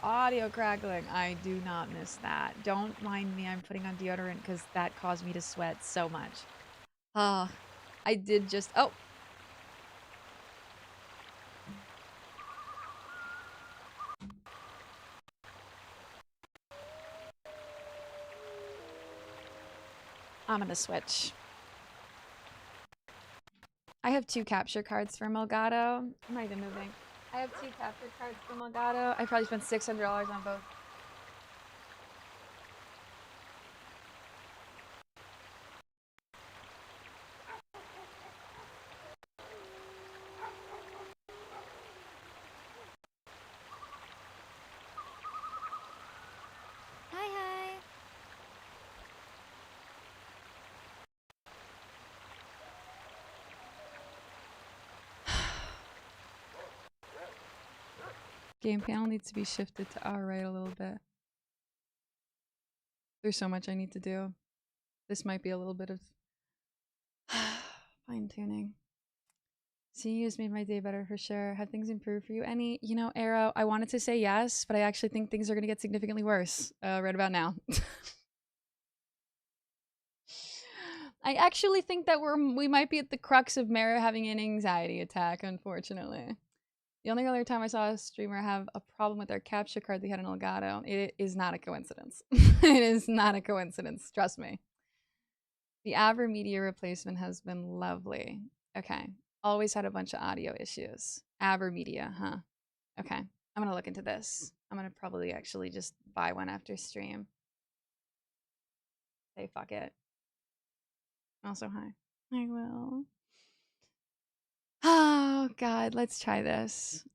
audio crackling. I do not miss that. Don't mind me. I'm putting on deodorant because that caused me to sweat so much. Ah, I did just... Oh! I'm gonna switch. I have 2 capture cards for Elgato. I'm not even moving. I have 2 capture cards for Elgato. I probably spent $600 on both. Hi, hi. Game panel needs to be shifted to our right a little bit. There's so much I need to do. This might be a little bit of fine-tuning. Seeing you has made my day better for sure. Have things improved for you? Any, you know, Arrow, I wanted to say yes, but I actually think things are going to get significantly worse right about now. I actually think that we might be at the crux of Meru having an anxiety attack, unfortunately. The only other time I saw a streamer have a problem with their capture card, they had an Elgato. It is not a coincidence. It is not a coincidence, trust me. The AverMedia replacement has been lovely. Okay. Always had a bunch of audio issues. AverMedia, huh? Okay. I'm gonna look into this. I'm gonna probably actually just buy one after stream. Say fuck it. Also, hi. I will. Oh, God. Let's try this.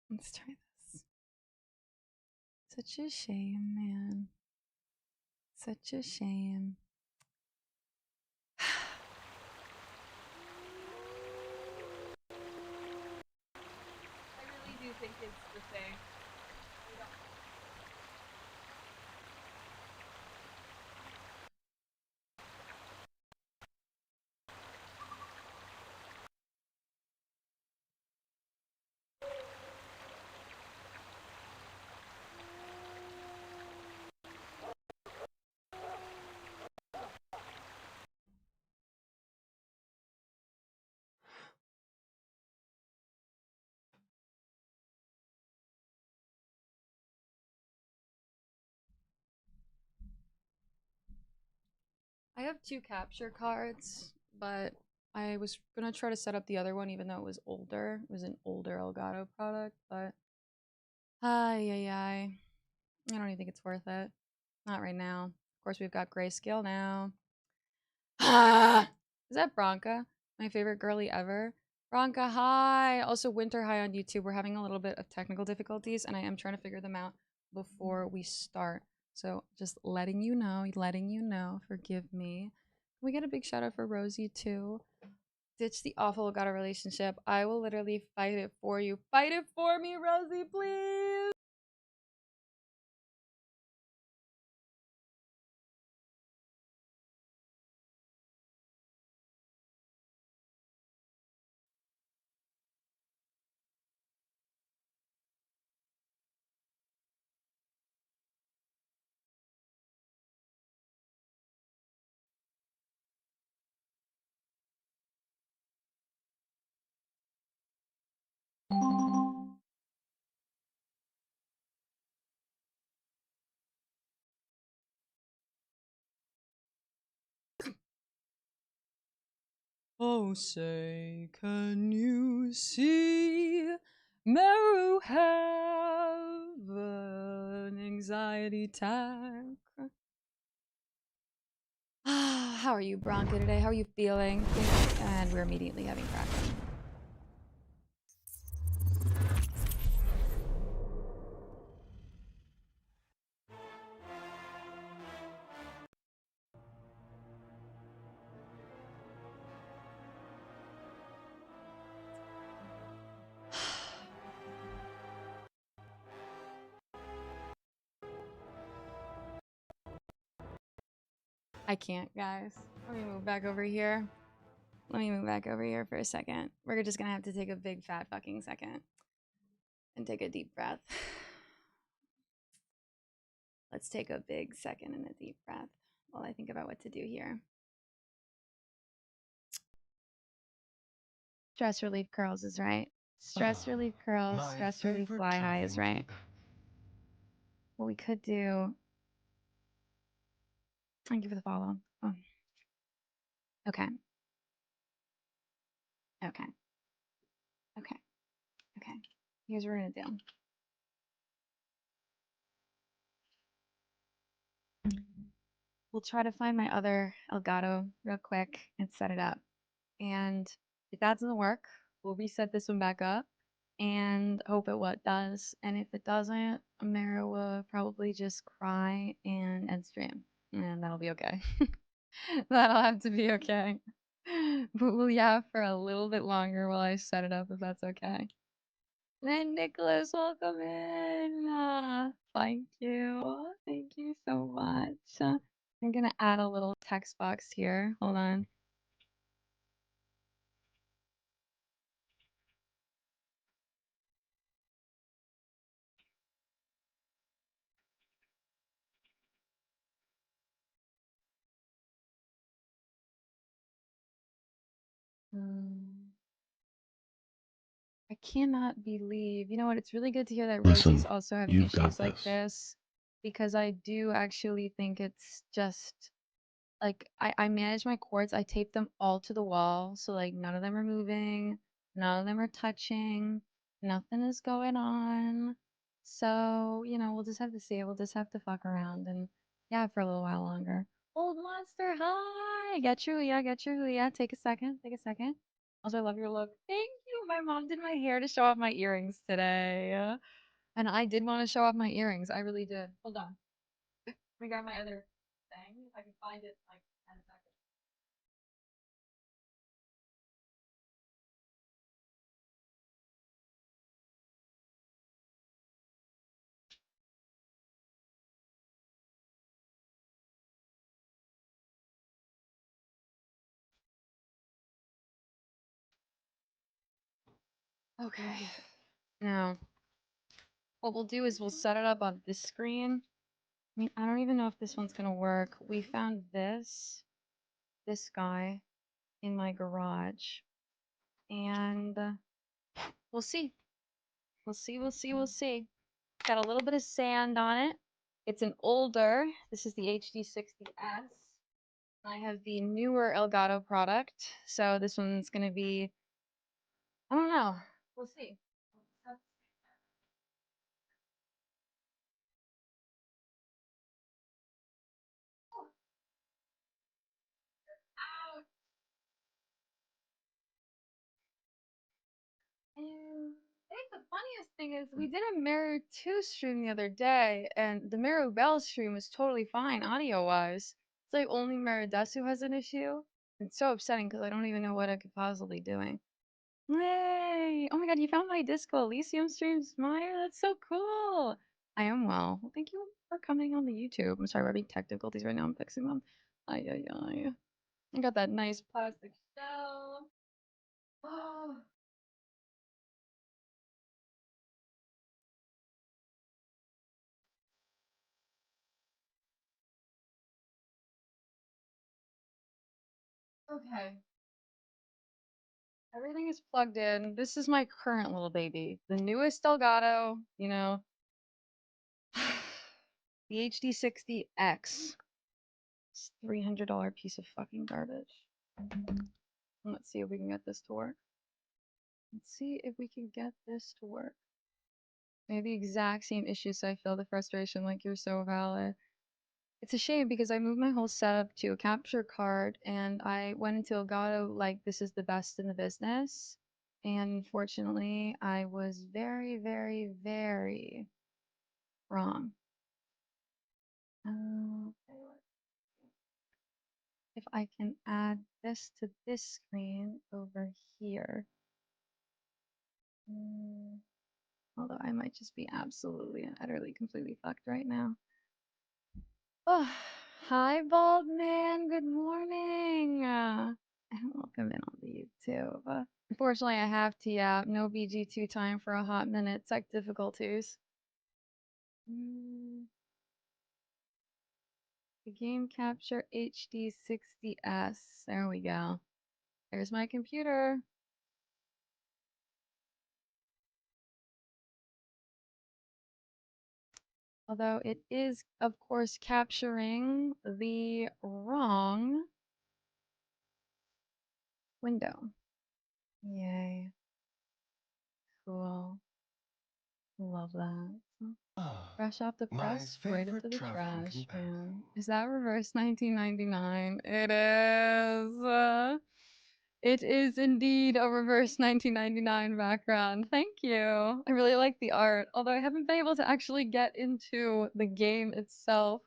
Let's try this. Such a shame, man. Such a shame. I really do think it's the thing. I have 2 capture cards, but I was gonna try to set up the other one even though it was older. It was an older Elgato product, but I don't even think it's worth it. Not right now. Of course, we've got Grayscale now. Is that Bronca? My favorite girly ever. Bronca, hi! Also, Winter, hi on YouTube. We're having a little bit of technical difficulties, and I am trying to figure them out before we start. So, just letting you know. Forgive me. Can we get a big shout out for Rosie, too? Ditch the awful Elgato relationship. I will literally fight it for you. Fight it for me, Rosie, please! Oh, say, can you see Meru have an anxiety attack? How are you, Bronca, today? How are you feeling? And we're immediately having crackling. I can't, guys. Let me move back over here. Let me move back over here for a second. We're just gonna have to take a big fat fucking second and take a deep breath. Let's take a big second and a deep breath while I think about what to do here. Stress relief curls is right. Stress relief curls, stress relief fly high is right. What we could do. Thank you for the follow. Oh. Okay. Okay. Okay. Okay. Here's what we're gonna do. We'll try to find my other Elgato real quick and set it up. And if that doesn't work, we'll reset this one back up and hope it what does. And if it doesn't, Meru will probably just cry and end stream. And that'll be okay. That'll have to be okay. But we'll yap for a little bit longer while I set it up if that's okay. And Nicholas, welcome in. Thank you. Thank you so much. I'm gonna add a little text box here. Hold on. I cannot believe. You know what? It's really good to hear that Rosie's also having issues like this because I do actually think it's just like I manage my cords. I tape them all to the wall, so like none of them are moving, none of them are touching, nothing is going on. So, you know, we'll just have to see. We'll just have to fuck around and yeah, for a little while longer. Old monster, hi! Get you, yeah, get you, yeah. Take a second, take a second. Also, I love your look. Thank you. My mom did my hair to show off my earrings today. And I did want to show off my earrings. I really did. Hold on. Let me grab my other thing. If I can find it, like, in a second. Okay. Now, what we'll do is we'll set it up on this screen. I mean, I don't even know if this one's gonna work. We found this guy in my garage. And we'll see. We'll see, we'll see, we'll see. Got a little bit of sand on it. It's an older. This is the HD60S. I have the newer Elgato product. So this one's gonna be, I don't know. We'll see. And I think the funniest thing is we did a Meru 2 stream the other day, and the Meru Bell stream was totally fine audio-wise. It's like only Meridesu has an issue. It's so upsetting because I don't even know what I could possibly be doing. Yay! Oh my god, you found my Disco Elysium streams, Meyer? That's so cool! I am well. Well, thank you for coming on the YouTube. I'm sorry, we're having tech difficulties right now. I'm fixing them. Ay, ay, ay. I got that nice plastic shell. Oh. Okay. Everything is plugged in. This is my current little baby. The newest Elgato, you know. The HD60X. It's $300 piece of fucking garbage. Let's see if we can get this to work. Let's see if we can get this to work. Maybe exact same issues, so I feel the frustration like you're so valid. It's a shame because I moved my whole setup to a capture card and I went into Elgato like this is the best in the business. And unfortunately, I was very, very, very wrong. If I can add this to this screen over here. Although I might just be absolutely and utterly completely fucked right now. Oh, hi, bald man. Good morning. And welcome in on too. But unfortunately, I have to, yeah. No BG2 time for a hot minute. Tech difficulties. The game capture HD 60S. There we go. There's my computer. Although it is, of course, capturing the wrong window. Yay. Cool. Love that. Fresh off the press, right into the trash, man. Is that reverse 1999? It is. It is indeed a reverse 1999 background. Thank you. I really like the art, although I haven't been able to actually get into the game itself.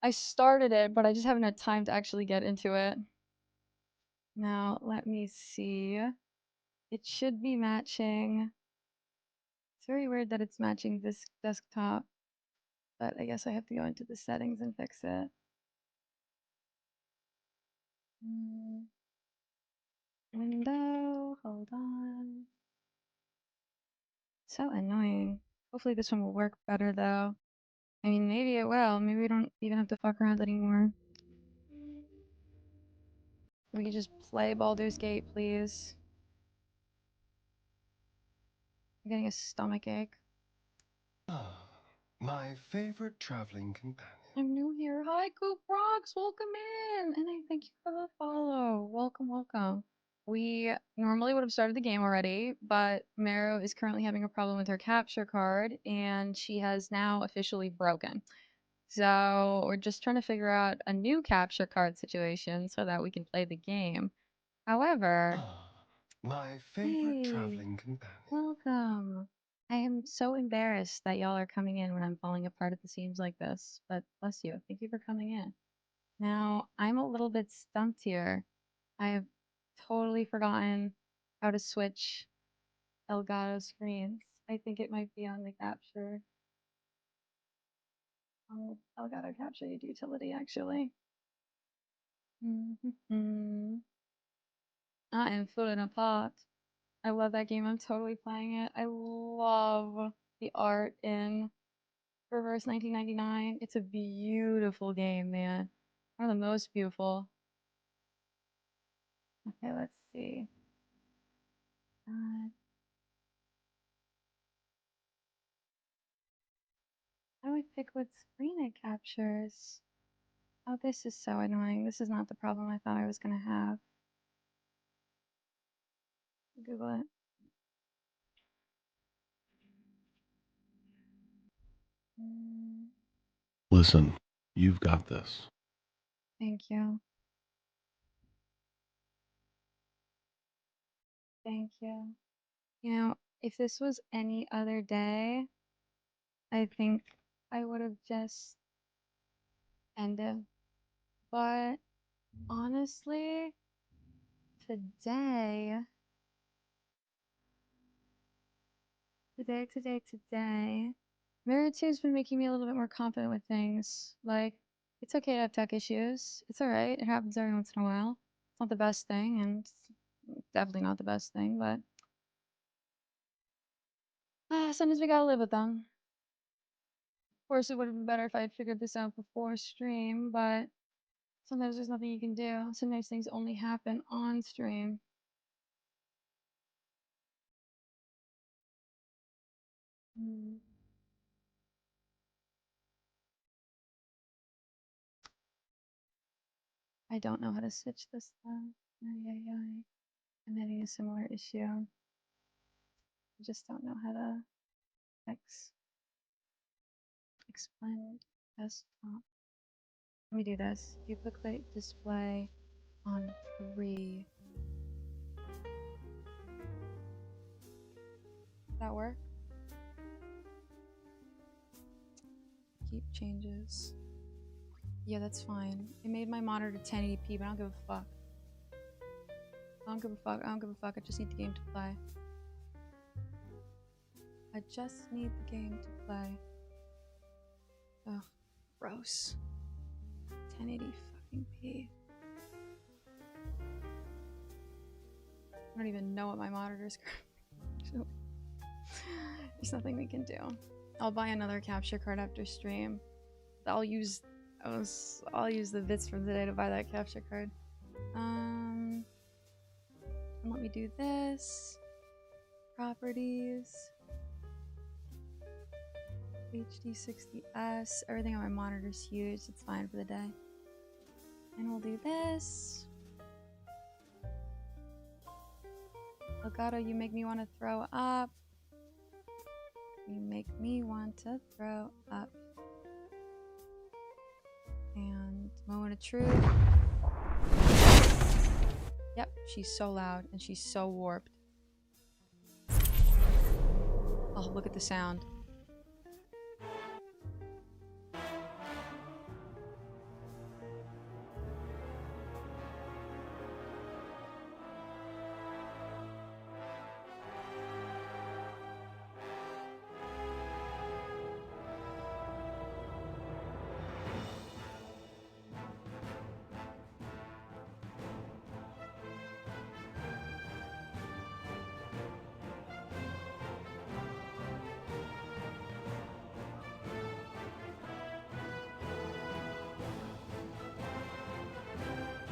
I started it, but I just haven't had time to actually get into it. Now, let me see. It should be matching. It's very weird that it's matching this desktop, but I guess I have to go into the settings and fix it. Window, hold on. So annoying. Hopefully this one will work better though. I mean, maybe it will. Maybe we don't even have to fuck around anymore. We can just play Baldur's Gate, please. I'm getting a stomach ache. My favorite traveling companion. I'm new here. Hi, Coop Rocks. Welcome in. And I thank you for the follow. Welcome, welcome. We normally would have started the game already, but Meru is currently having a problem with her capture card, and she has now officially broken. So we're just trying to figure out a new capture card situation so that we can play the game. However, My favorite traveling companion. welcome. I am so embarrassed that y'all are coming in when I'm falling apart at the seams like this, but bless you. Thank you for coming in. Now, I'm a little bit stumped here. I have totally forgotten how to switch Elgato screens. I think it might be on the capture. On the Elgato capture utility, actually. I am falling apart. I love that game. I'm totally playing it. I love the art in Reverse 1999. It's a beautiful game, man. One of the most beautiful. Okay, let's see. How do I pick what screen it captures? Oh, this is so annoying. This is not the problem I thought I was gonna have. Google it. Listen, you've got this. Thank you. Thank you. You know, if this was any other day, I think I would have just ended. But honestly, today, today, Meru 2's been making me a little bit more confident with things. Like, it's okay to have tech issues. It's alright. It happens every once in a while. It's not the best thing, and it's definitely not the best thing, but sometimes we gotta live with them. Of course, it would have been better if I had figured this out before stream, but sometimes there's nothing you can do. Sometimes things only happen on stream. I don't know how to switch this though. I'm having a similar issue. I just don't know how to explain desktop. Let me do this. Duplicate display on 3. Does that work? Keep changes. Yeah, that's fine. It made my monitor 1080p, but I don't give a fuck. I don't give a fuck. I don't give a fuck. I just need the game to play. I just need the game to play. Ugh, gross. 1080 fucking p. I don't even know what my monitor's. There's nothing we can do. I'll buy another capture card after stream. I'll use the bits from today to buy that capture card. And let me do this. Properties. HD60S. Everything on my monitor's huge. It's fine for the day. And we'll do this. Elgato, you make me want to throw up. You make me want to throw up. And moment of truth. Yep, she's so loud and she's so warped. Oh, look at the sound.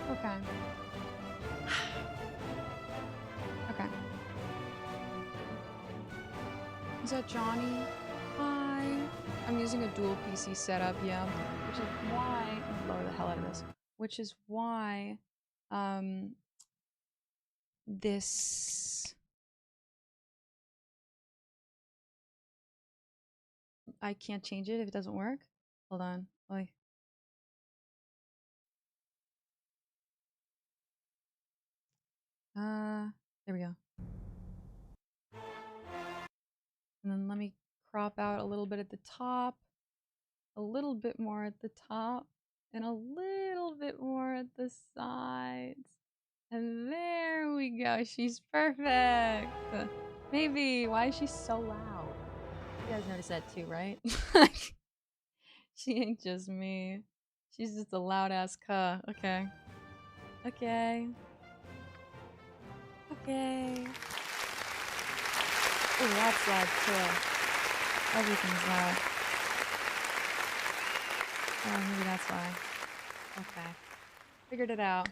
Okay. Okay. Is that Johnny? Hi. I'm using a dual PC setup, yeah. Which is why I'm lower the hell out of this. Which is why this I can't change it if it doesn't work. Hold on. Like there we go. And then let me crop out a little bit at the top, a little bit more at the top, and a little bit more at the sides. And there we go. She's perfect. Maybe. Why is she so loud? You guys noticed that too, right? She ain't just me. She's just a loud ass cuh. Okay. Okay. Okay. Oh, that's loud too. Everything's loud. Oh, maybe that's why. Okay. Figured it out.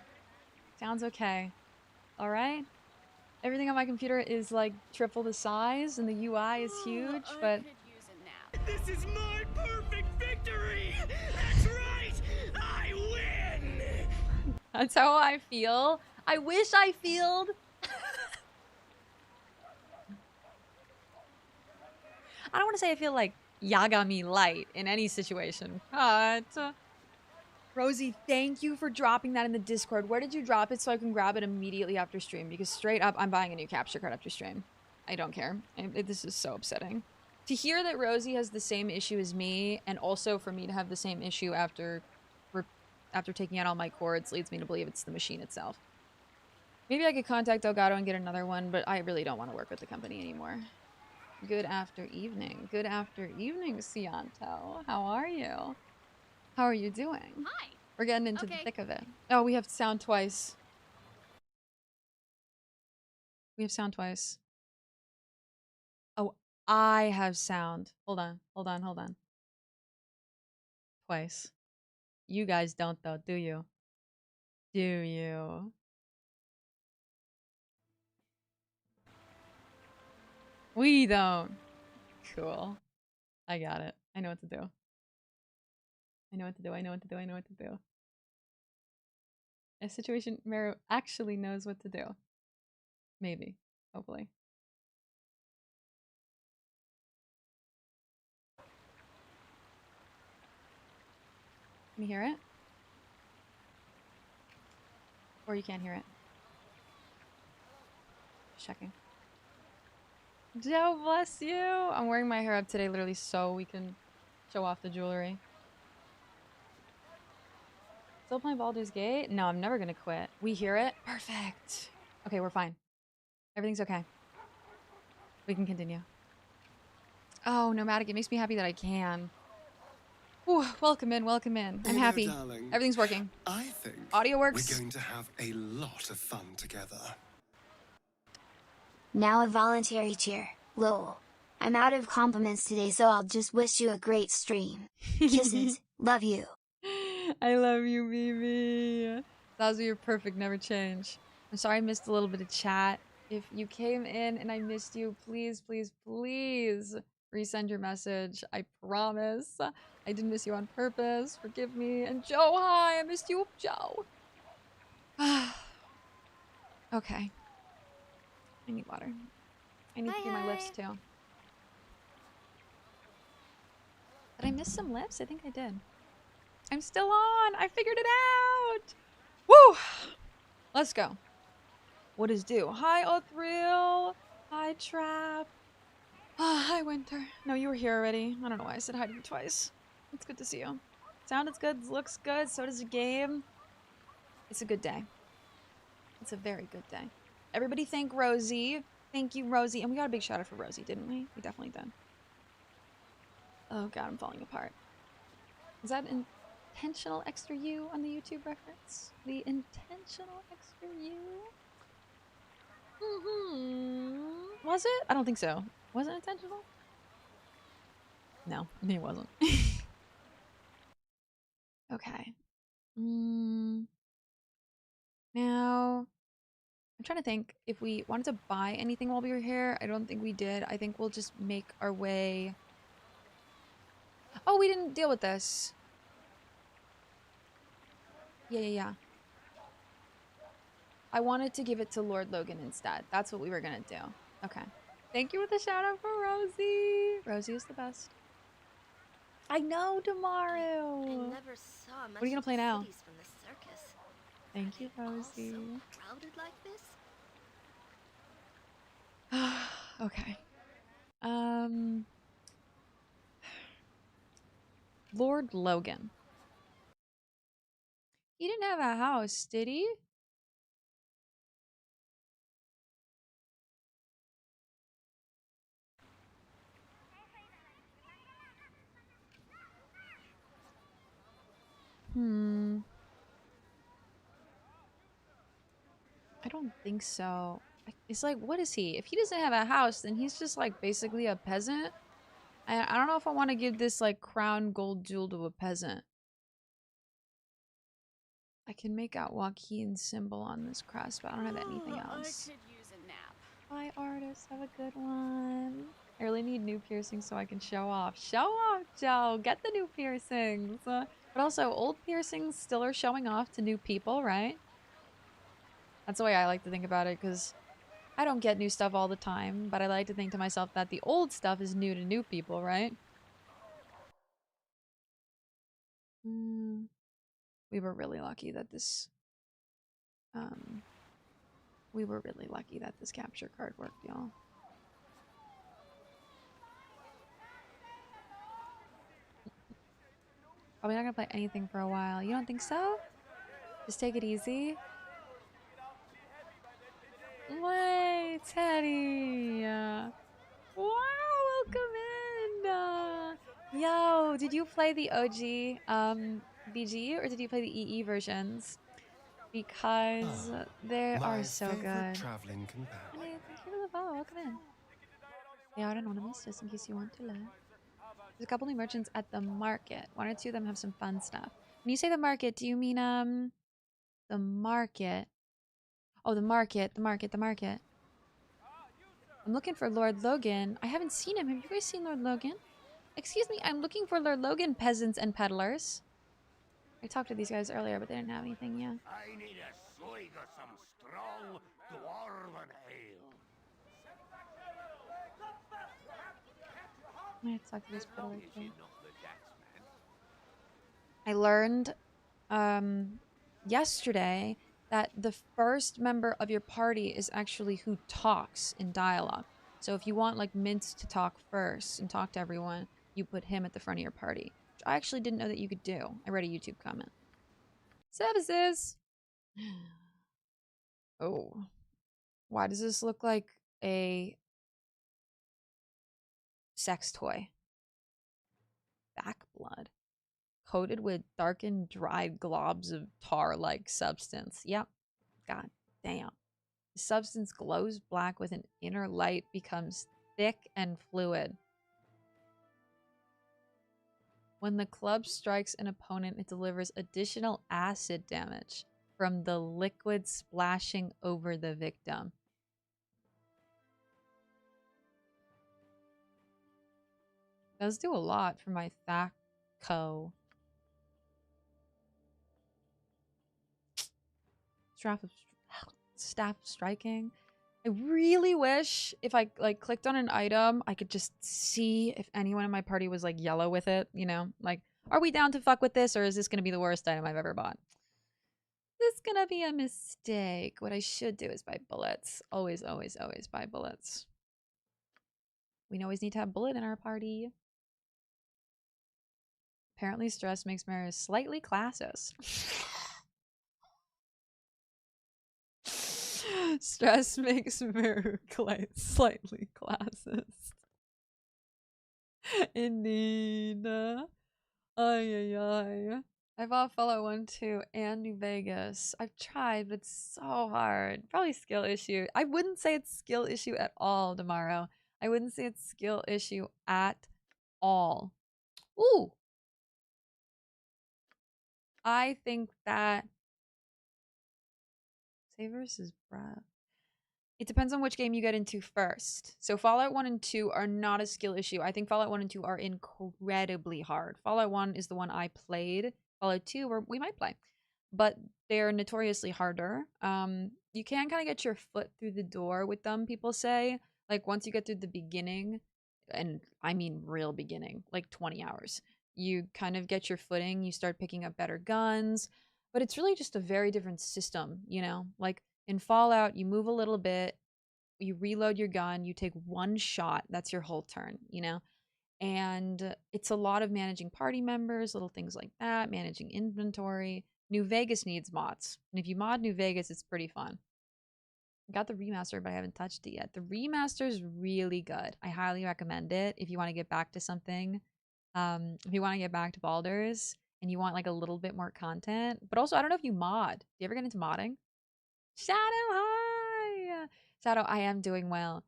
Sounds okay. Alright? Everything on my computer is like triple the size and the UI is huge, but... This is my perfect victory! That's right! I win! That's how I feel. I wish I feeled. I don't want to say I feel like Yagami light in any situation, but... Rosie, thank you for dropping that in the Discord. Where did you drop it so I can grab it immediately after stream? Because straight up, I'm buying a new capture card after stream. I don't care. This is so upsetting. To hear that Rosie has the same issue as me, and also for me to have the same issue after taking out all my cords, leads me to believe it's the machine itself. Maybe I could contact Elgato and get another one, but I really don't want to work with the company anymore. Good after evening. Good after evening, Cianto. How are you? How are you doing? Hi. We're getting into the thick of it. Oh, we have sound twice. We have sound twice. Oh, I have sound. Hold on. Hold on. Hold on. Twice. You guys don't though, do you? Do you? We don't. Cool. I got it. I know what to do. I know what to do. I know what to do. I know what to do. A situation Meru actually knows what to do. Maybe. Hopefully. Can you hear it? Or you can't hear it? Just checking. Joe, bless you! I'm wearing my hair up today literally so we can show off the jewelry. Still playing Baldur's Gate? No, I'm never gonna quit. We hear it? Perfect! Okay, we're fine. Everything's okay. We can continue. Oh, Nomadic, it makes me happy that I can. Ooh, welcome in, welcome in. I'm happy. Darling, Everything's working. I think Audio works. we're going to have a lot of fun together. Now a voluntary cheer, lol. I'm out of compliments today, so I'll just wish you a great stream. Kisses, love you. I love you, baby. That was your perfect, never change. I'm sorry I missed a little bit of chat. If you came in and I missed you, please, please, please resend your message. I promise. I didn't miss you on purpose. Forgive me. And Joe, hi, I missed you, Joe. Okay. I need water. I need to do my lifts too. Did I miss some lifts? I think I did. I'm still on. I figured it out. Woo! Let's go. What is due? Hi, Othriel. Hi, Trap. Hi, Winter. No, you were here already. I don't know why I said hi to you twice. It's good to see you. Sound is good, looks good, so does the game. It's a good day. It's a very good day. Everybody thank Rosie. Thank you, Rosie. And we got a big shout out for Rosie, didn't we? We definitely did. Oh god, I'm falling apart. Is that intentional extra U on the YouTube reference? The intentional extra U? Was it? I don't think so. Was it intentional? No, it wasn't. Okay. Now, I'm trying to think if we wanted to buy anything while we were here. I don't think we did. I think we'll just make our way. Oh, we didn't deal with this. Yeah. I wanted to give it to Lord Logan instead. That's what we were gonna do. Okay. Thank you for the shout out for Rosie. Rosie is the best. I know, Damaru. What are you gonna play now? From the circus. Thank you, Rosie. So crowded like this? Okay. Lord Logan. He didn't have a house, did he? I don't think so. It's like, what is he? If he doesn't have a house, then he's just like basically a peasant. I don't know if I want to give this like crown gold jewel to a peasant. I can make out Joaquin's symbol on this crest, but I don't have anything else. I could use a nap. Bye, artist. Have a good one. I really need new piercings so I can show off. Show off, Joe. Get the new piercings. But also, old piercings still are showing off to new people, right? That's the way I like to think about it, because I don't get new stuff all the time, but I like to think to myself that the old stuff is new to new people, right? We were really lucky that this... we were really lucky that this capture card worked, y'all. Probably not gonna play anything for a while. You don't think so? Just take it easy. Wait, Teddy! Wow, welcome in! Yo, did you play the OG BG or did you play the EE versions? Because they are so good. Traveling companion. Hey, thank you for the follow. Welcome in. They are anonymous, just in case you want to learn. There's a couple new merchants at the market. One or two of them have some fun stuff. When you say the market, do you mean the market? Oh, the market. I'm looking for Lord Logan. I haven't seen him. Have you guys seen Lord Logan? Excuse me, I'm looking for Lord Logan, peasants and peddlers. I talked to these guys earlier, but they didn't have anything yet. I need a swig of some strong dwarven ale. I'm gonna talk to this peddler too. I learned yesterday that the first member of your party is actually who talks in dialogue. So if you want like Mint to talk first and talk to everyone, you put him at the front of your party. Which I actually didn't know that you could do. I read a YouTube comment. Services! Oh. Why does this look like a sex toy? Backblood. Coated with darkened, dried globs of tar-like substance. Yep. God damn. The substance glows black with an inner light, becomes thick and fluid. When the club strikes an opponent, it delivers additional acid damage from the liquid splashing over the victim. Does do a lot for my Thaco. Staff of striking. I really wish if I like clicked on an item, I could just see if anyone in my party was like yellow with it, you know? Like, are we down to fuck with this, or is this gonna be the worst item I've ever bought? This is gonna be a mistake. What I should do is buy bullets. Always, always, always buy bullets. We always need to have bullet in our party. Apparently stress makes Meru slightly classist. Stress makes Meru slightly classist. Indeed. Ay, ay, ay. I bought Fallout 1, 2, and New Vegas. I've tried, but it's so hard. Probably skill issue. I wouldn't say it's skill issue at all, tomorrow. I wouldn't say it's skill issue at all. Ooh! I think that... Save versus Breath. It depends on which game you get into first. So Fallout 1 and 2 are not a skill issue. I think Fallout 1 and 2 are incredibly hard. Fallout 1 is the one I played. Fallout 2 we might play. But they're notoriously harder. You can kind of get your foot through the door with them, people say. Like, once you get through the beginning, and I mean real beginning, like 20 hours, you kind of get your footing, you start picking up better guns. But it's really just a very different system, you know? Like, in Fallout, you move a little bit, you reload your gun, you take one shot, that's your whole turn, you know? And it's a lot of managing party members, little things like that, managing inventory. New Vegas needs mods. And if you mod New Vegas, it's pretty fun. I got the remaster, but I haven't touched it yet. The remaster is really good. I highly recommend it if you want to get back to something. If you want to get back to Baldur's and you want like a little bit more content. But also, I don't know if you mod. Do you ever get into modding? Shadow, hi! Shadow, I am doing well.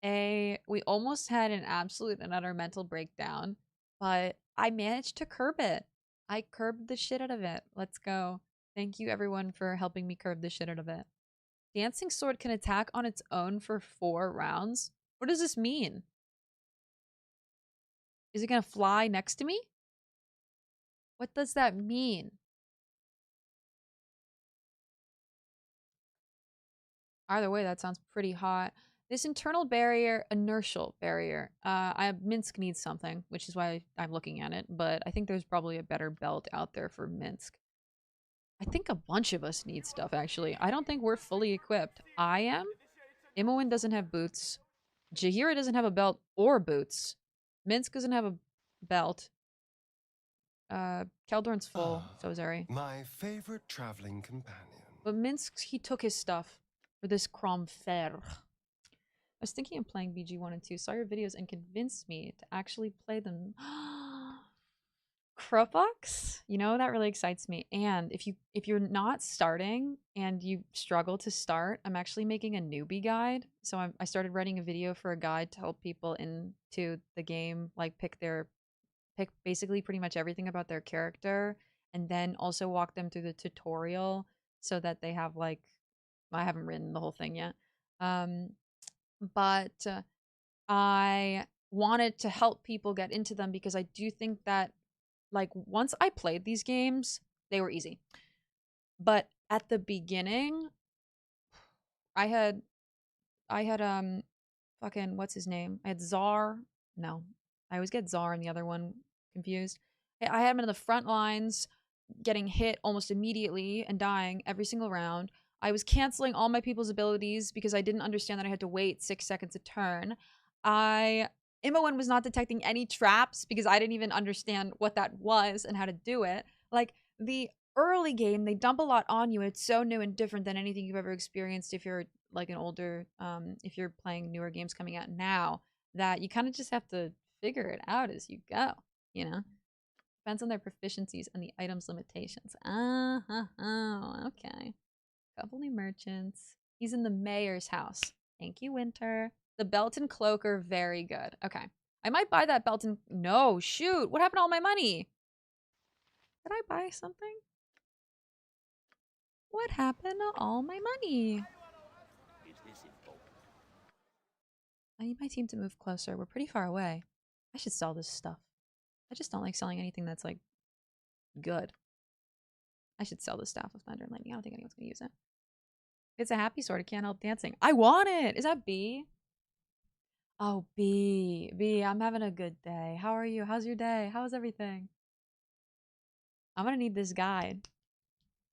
We almost had an absolute and utter mental breakdown, but I managed to curb it. I curbed the shit out of it. Let's go. Thank you everyone for helping me curb the shit out of it. Dancing sword can attack on its own for 4 rounds. What does this mean? Is it gonna fly next to me? What does that mean? Either way, that sounds pretty hot. This internal barrier, inertial barrier. Minsk needs something, which is why I'm looking at it. But I think there's probably a better belt out there for Minsk. I think a bunch of us need stuff, actually. I don't think we're fully equipped. I am. Imoen doesn't have boots. Jaheira doesn't have a belt or boots. Minsk doesn't have a belt. Kaldorn's full, so is Eri. My favorite traveling companion. But Minsk, he took his stuff for this Cromfer. I was thinking of playing BG1 and 2, saw your videos and convinced me to actually play them. Crowbox? You know, that really excites me. And if you're not starting and you struggle to start, I'm actually making a newbie guide. So I started writing a video for a guide to help people into the game, like pick basically pretty much everything about their character, and then also walk them through the tutorial so that they have like, I haven't written the whole thing yet. But I wanted to help people get into them because I do think that, like, once I played these games, they were easy. But at the beginning, I had fucking, what's his name? I had Czar. No, I always get Czar and the other one confused. I had him in the front lines, getting hit almost immediately and dying every single round. I was canceling all my people's abilities because I didn't understand that I had to wait 6 seconds a turn. Imoen was not detecting any traps because I didn't even understand what that was and how to do it. Like, the early game, they dump a lot on you. It's so new and different than anything you've ever experienced if you're like an older, if you're playing newer games coming out now, that you kind of just have to figure it out as you go, you know? Depends on their proficiencies and the item's limitations. Okay. Couple new merchants. He's in the mayor's house. Thank you, Winter. The belt and cloak are very good. Okay. I might buy that belt and... No, shoot. What happened to all my money? Did I buy something? What happened to all my money? I need my team to move closer. We're pretty far away. I should sell this stuff. I just don't like selling anything that's, like, good. I should sell the Staff of Thunder and Lightning. I don't think anyone's going to use it. It's a happy sword. It can't help dancing. I want it! Is that B? Oh, B. B, I'm having a good day. How are you? How's your day? How's everything? I'm gonna need this guide.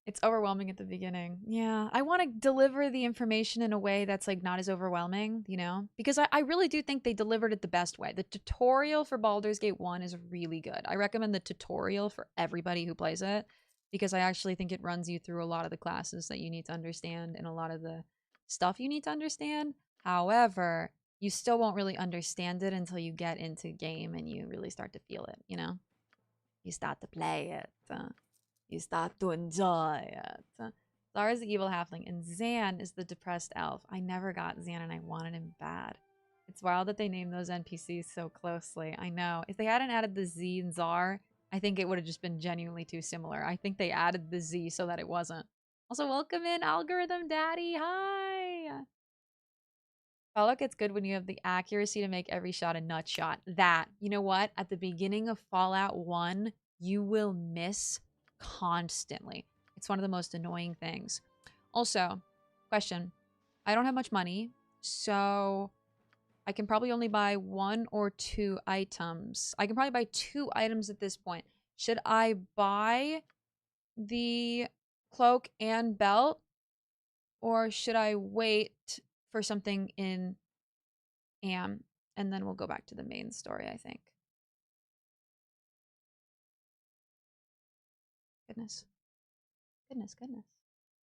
It's overwhelming at the beginning. Yeah, I want to deliver the information in a way that's, like, not as overwhelming, you know? Because I really do think they delivered it the best way. The tutorial for Baldur's Gate 1 is really good. I recommend the tutorial for everybody who plays it, because I actually think it runs you through a lot of the classes that you need to understand and a lot of the stuff you need to understand. However, you still won't really understand it until you get into game and you really start to feel it, you know? You start to play it. You start to enjoy it. Zara is the evil halfling, and Zan is the depressed elf. I never got Zan, and I wanted him bad. It's wild that they named those NPCs so closely. I know. If they hadn't added the Z and Zar, I think it would have just been genuinely too similar. I think they added the Z so that it wasn't. Also, welcome in, Algorithm Daddy. Hi! Fallout gets good when you have the accuracy to make every shot a nut shot. That, you know what? At the beginning of Fallout 1, you will miss constantly. It's one of the most annoying things. Also, question. I don't have much money, so I can probably only buy 1 or 2 items. I can probably buy 2 items at this point. Should I buy the cloak and belt, or should I wait for something in Am, and then we'll go back to the main story, I think. Goodness. Goodness, goodness.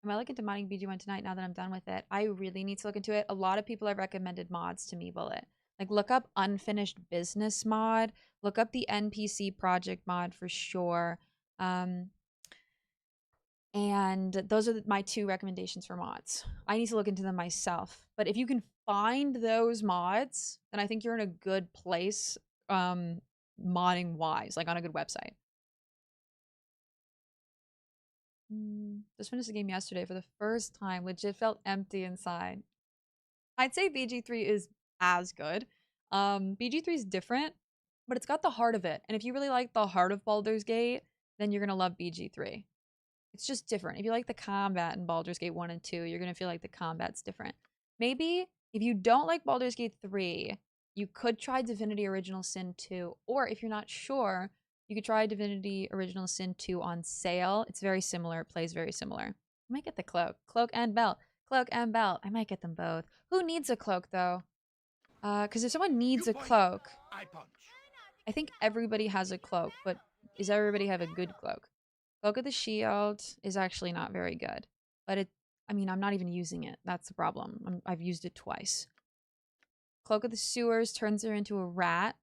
Am I looking into modding BG1 tonight now that I'm done with it? I really need to look into it. A lot of people have recommended mods to me, Bullet. Like, look up Unfinished Business mod. Look up the NPC project mod for sure. And those are my 2 recommendations for mods. I need to look into them myself. But if you can find those mods, then I think you're in a good place, modding-wise, like on a good website. Just finished the game yesterday for the first time. Legit felt empty inside. I'd say BG3 is as good. BG3 is different, but it's got the heart of it. And if you really like the heart of Baldur's Gate, then you're going to love BG3. It's just different. If you like the combat in Baldur's Gate 1 and 2, you're going to feel like the combat's different. Maybe if you don't like Baldur's Gate 3, you could try Divinity Original Sin 2. Or if you're not sure, you could try Divinity Original Sin 2 on sale. It's very similar. It plays very similar. I might get the cloak. Cloak and belt. Cloak and belt. I might get them both. Who needs a cloak, though? Because if someone needs a cloak, I think everybody has a cloak. But does everybody have a good cloak? Cloak of the Shield is actually not very good. But I mean, I'm not even using it. That's the problem. I've used it twice. Cloak of the Sewers turns her into a rat.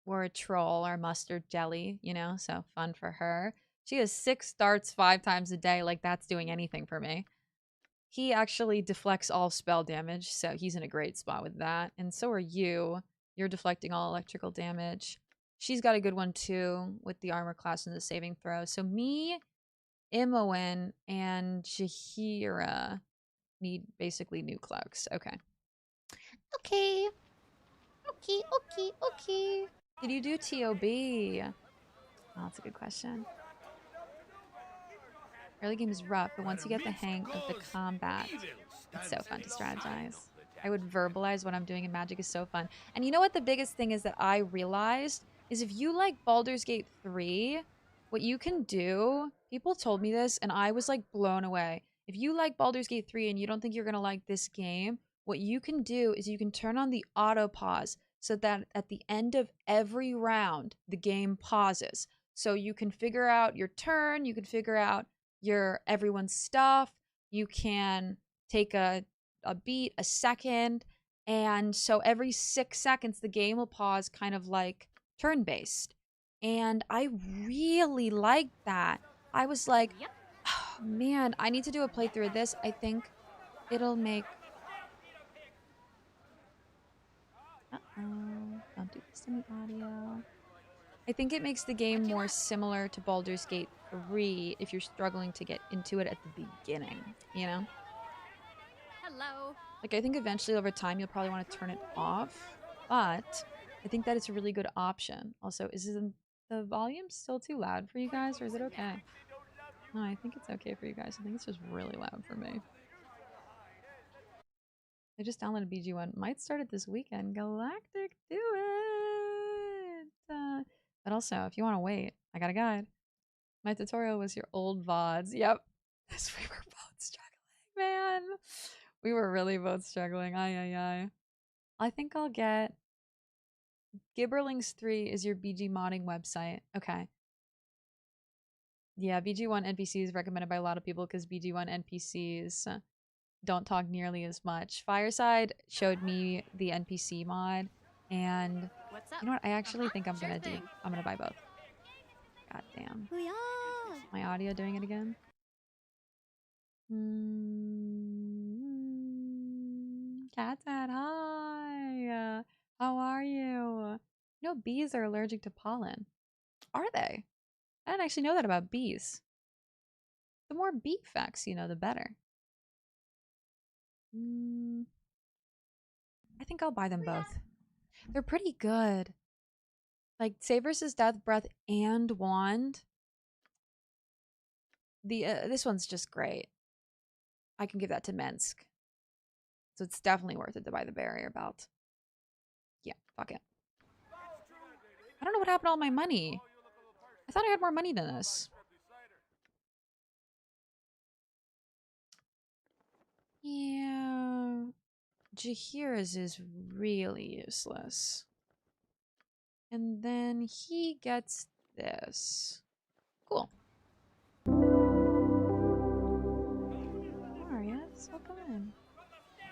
Or a troll or mustard jelly, you know? So fun for her. She has 6 darts 5 times a day. Like, that's doing anything for me. He actually deflects all spell damage. So he's in a great spot with that. And so are you. You're deflecting all electrical damage. She's got a good one too with the armor class and the saving throw. So me, Imoen, and Jaheira need basically new cloaks. Okay. Okay. Okay, okay, okay. Did you do TOB? Oh, that's a good question. Early game is rough, but once you get the hang of the combat, it's so fun to strategize. I would verbalize what I'm doing in Magic is so fun. And you know what the biggest thing is that I realized is if you like Baldur's Gate 3, what you can do, people told me this and I was like blown away. If you like Baldur's Gate 3 and you don't think you're going to like this game, what you can do is you can turn on the auto pause so that at the end of every round, the game pauses. So you can figure out your turn, you can figure out everyone's stuff, you can take a beat, a second, and so every 6 seconds the game will pause, kind of like turn-based. And I really liked that. I was like, oh, Man, I need to do a playthrough of this. I think it'll make... Uh-oh. Don't do this to me, audio. I think it makes the game more similar to Baldur's Gate 3 if you're struggling to get into it at the beginning, you know? Hello. Like, I think eventually over time you'll probably want to turn it off, but I think that it's a really good option. Also, is the volume still too loud for you guys, or is it okay? No, I think it's okay for you guys. I think it's just really loud for me. I just downloaded BG1. Might start it this weekend. Galactic, do it! But also, if you want to wait, I got a guide. My tutorial was your old VODs. Yep. Yes, we were both struggling, man. We were really both struggling. Aye. I think I'll get... Gibberlings 3 is your BG modding website. Okay. Yeah, BG1 NPC is recommended by a lot of people because BG1 NPCs don't talk nearly as much. Fireside showed me the NPC mod, and What's up? you know what? I actually think I'm Sure gonna thing. I'm gonna buy both. God damn. Booyah! My audio doing it again? Cat Dad, hi! How are you? You know, bees are allergic to pollen. Are they? I didn't actually know that about bees. The more bee facts you know, the better. I think I'll buy them both. They're pretty good. Like, Save vs. Death, Breath, and Wand. This one's just great. I can give that to Minsk. So it's definitely worth it to buy the barrier belt. Yeah, fuck it. I don't know what happened to all my money. I thought I had more money than this. Yeah. Jahira's is really useless. And then he gets this. Cool. Marius, welcome in.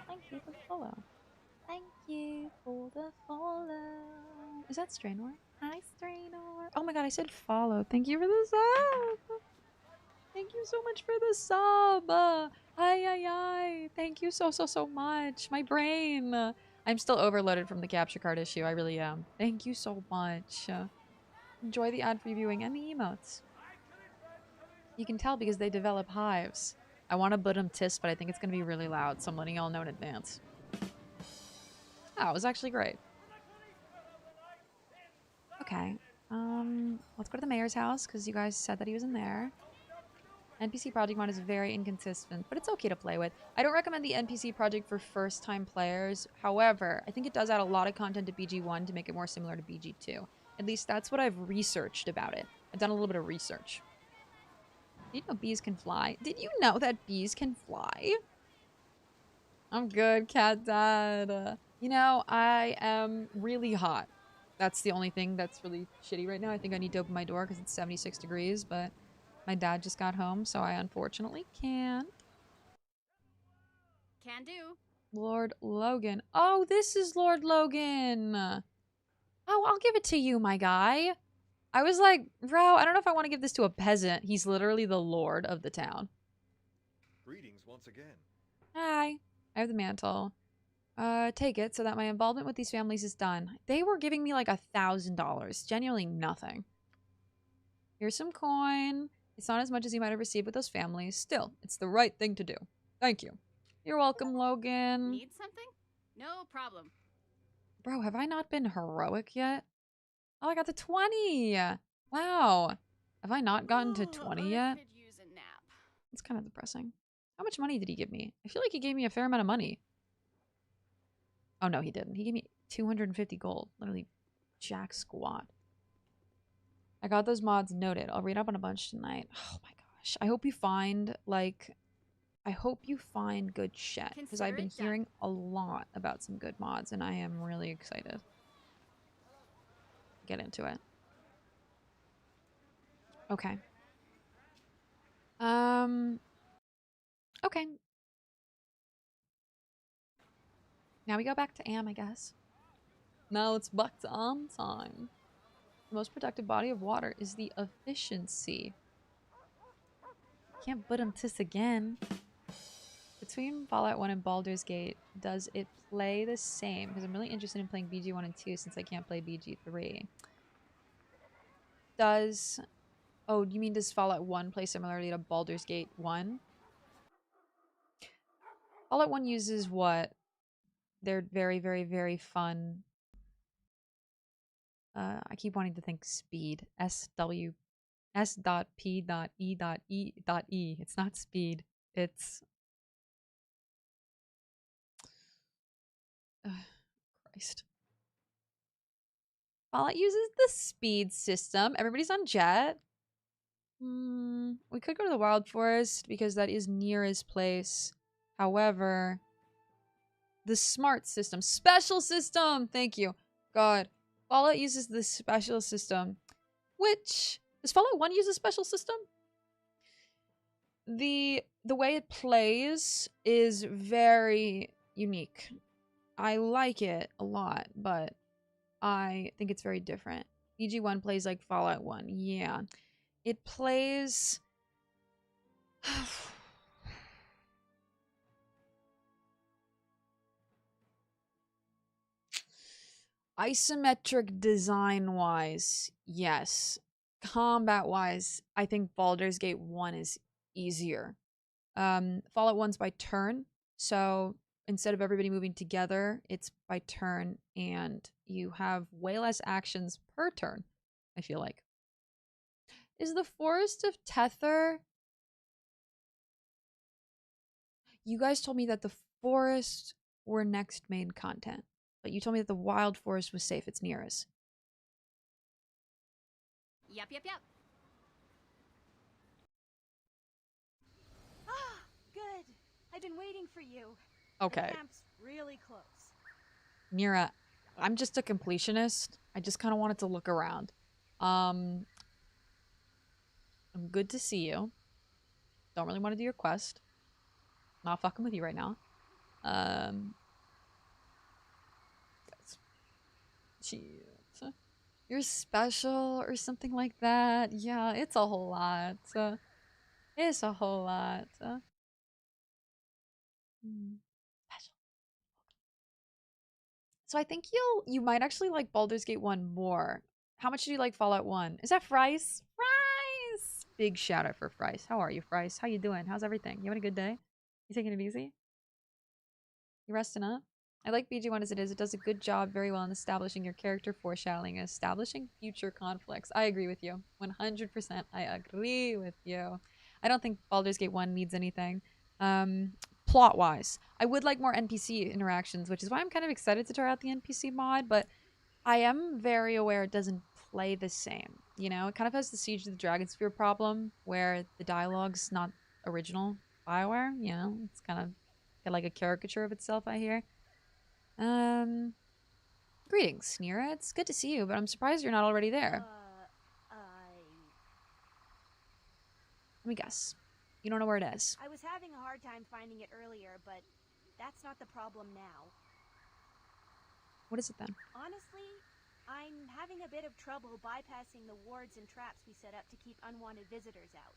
Thank you for the follow. Thank you for the follow. Is that Strainor? Hi, Strainor. Oh my god, I said follow. Thank you for the sub. Thank you so much for the sub. Hi. Thank you so much. My brain. I'm still overloaded from the capture card issue. I really am. Thank you so much. Enjoy the ad previewing and the emotes. You can tell because they develop hives. I want to put them tis, but I think it's going to be really loud, so I'm letting y'all know in advance. Oh, it was actually great. Okay. Let's go to the mayor's house, because you guys said that he was in there. NPC project mod is very inconsistent, but it's okay to play with. I don't recommend the NPC project for first-time players. However, I think it does add a lot of content to BG1 to make it more similar to BG2. At least that's what I've researched about it. I've done a little bit of research. Did you know bees can fly? Did you know that bees can fly? I'm good, Cat Dad. You know, I am really hot. That's the only thing that's really shitty right now. I think I need to open my door because it's 76 degrees, but my dad just got home, so I unfortunately can't. Can do. Lord Logan. Oh, this is Lord Logan. Oh, I'll give it to you, my guy. I was like, bro, I don't know if I want to give this to a peasant. He's literally the lord of the town. Greetings once again. Hi. I have the mantle. Take it so that my involvement with these families is done. They were giving me like $1,000. Genuinely nothing. Here's some coin. It's not as much as you might have received with those families. Still, it's the right thing to do. Thank you. You're welcome, Logan. Need something? No problem. Bro, have I not been heroic yet? Oh, I got to 20. Wow. Have I not gotten to 20 yet? I could use a nap. It's kind of depressing. How much money did he give me? I feel like he gave me a fair amount of money. Oh, no, he didn't. He gave me 250 gold. Literally jack squat. I got those mods noted. I'll read up on a bunch tonight. Oh my gosh. I hope you find, like... I hope you find good shit. Because I've been hearing a lot about some good mods, and I am really excited. Get into it. Okay. Okay. Now we go back to Am, I guess. Now it's back to Am time. The most productive body of water is the efficiency. Can't put him tis again. Between Fallout 1 and Baldur's Gate, does it play the same? Because I'm really interested in playing BG 1 and 2 since I can't play BG 3. Does... Oh, you mean does Fallout 1 play similarly to Baldur's Gate 1? Fallout 1 uses what? They're very, very, very fun. I keep wanting to think speed. S.P.E.E. It's not speed. It's... Christ. Fallout uses the speed system. Everybody's on jet. We could go to the Wild Forest because that is Neera's place. However, the smart system. Special system! Thank you. God. Fallout uses the special system. Which... Does Fallout 1 use a special system? The way it plays is very unique. I like it a lot, but I think it's very different. BG1 plays like Fallout 1. Yeah. It plays... Isometric design-wise, yes. Combat-wise, I think Baldur's Gate 1 is easier. Fallout 1's by turn, so instead of everybody moving together, it's by turn, and you have way less actions per turn, I feel like. Is the Forest of Tether... You guys told me that the forest were next main content, but you told me that the Wild Forest was safe. It's Neera's. Yep. Ah, good. I've been waiting for you. Okay. The camp's really close. Neera, I'm just a completionist. I just kind of wanted to look around. I'm good to see you. Don't really want to do your quest. Not fucking with you right now. Shit. You're special or something like that. Yeah, it's a whole lot. It's a whole lot. Special. So I think you might actually like Baldur's Gate 1 more. How much do you like Fallout 1? Is that Fryce? Fryce! Big shout out for Fryce. How are you, Fryce? How you doing? How's everything? You having a good day? You taking it easy? You resting up? I like BG1 as it is. It does a good job very well in establishing your character, foreshadowing, and establishing future conflicts. I agree with you. 100% I agree with you. I don't think Baldur's Gate 1 needs anything. Plot-wise, I would like more NPC interactions, which is why I'm kind of excited to try out the NPC mod, but I am very aware it doesn't play the same. You know, it kind of has the Siege of the Dragonsphere problem, where the dialogue's not original BioWare, you know? It's kind of got like a caricature of itself, I hear. Greetings, Neera. It's good to see you, but I'm surprised you're not already there. Let me guess. You don't know where it is. I was having a hard time finding it earlier, but that's not the problem now. What is it then? Honestly, I'm having a bit of trouble bypassing the wards and traps we set up to keep unwanted visitors out.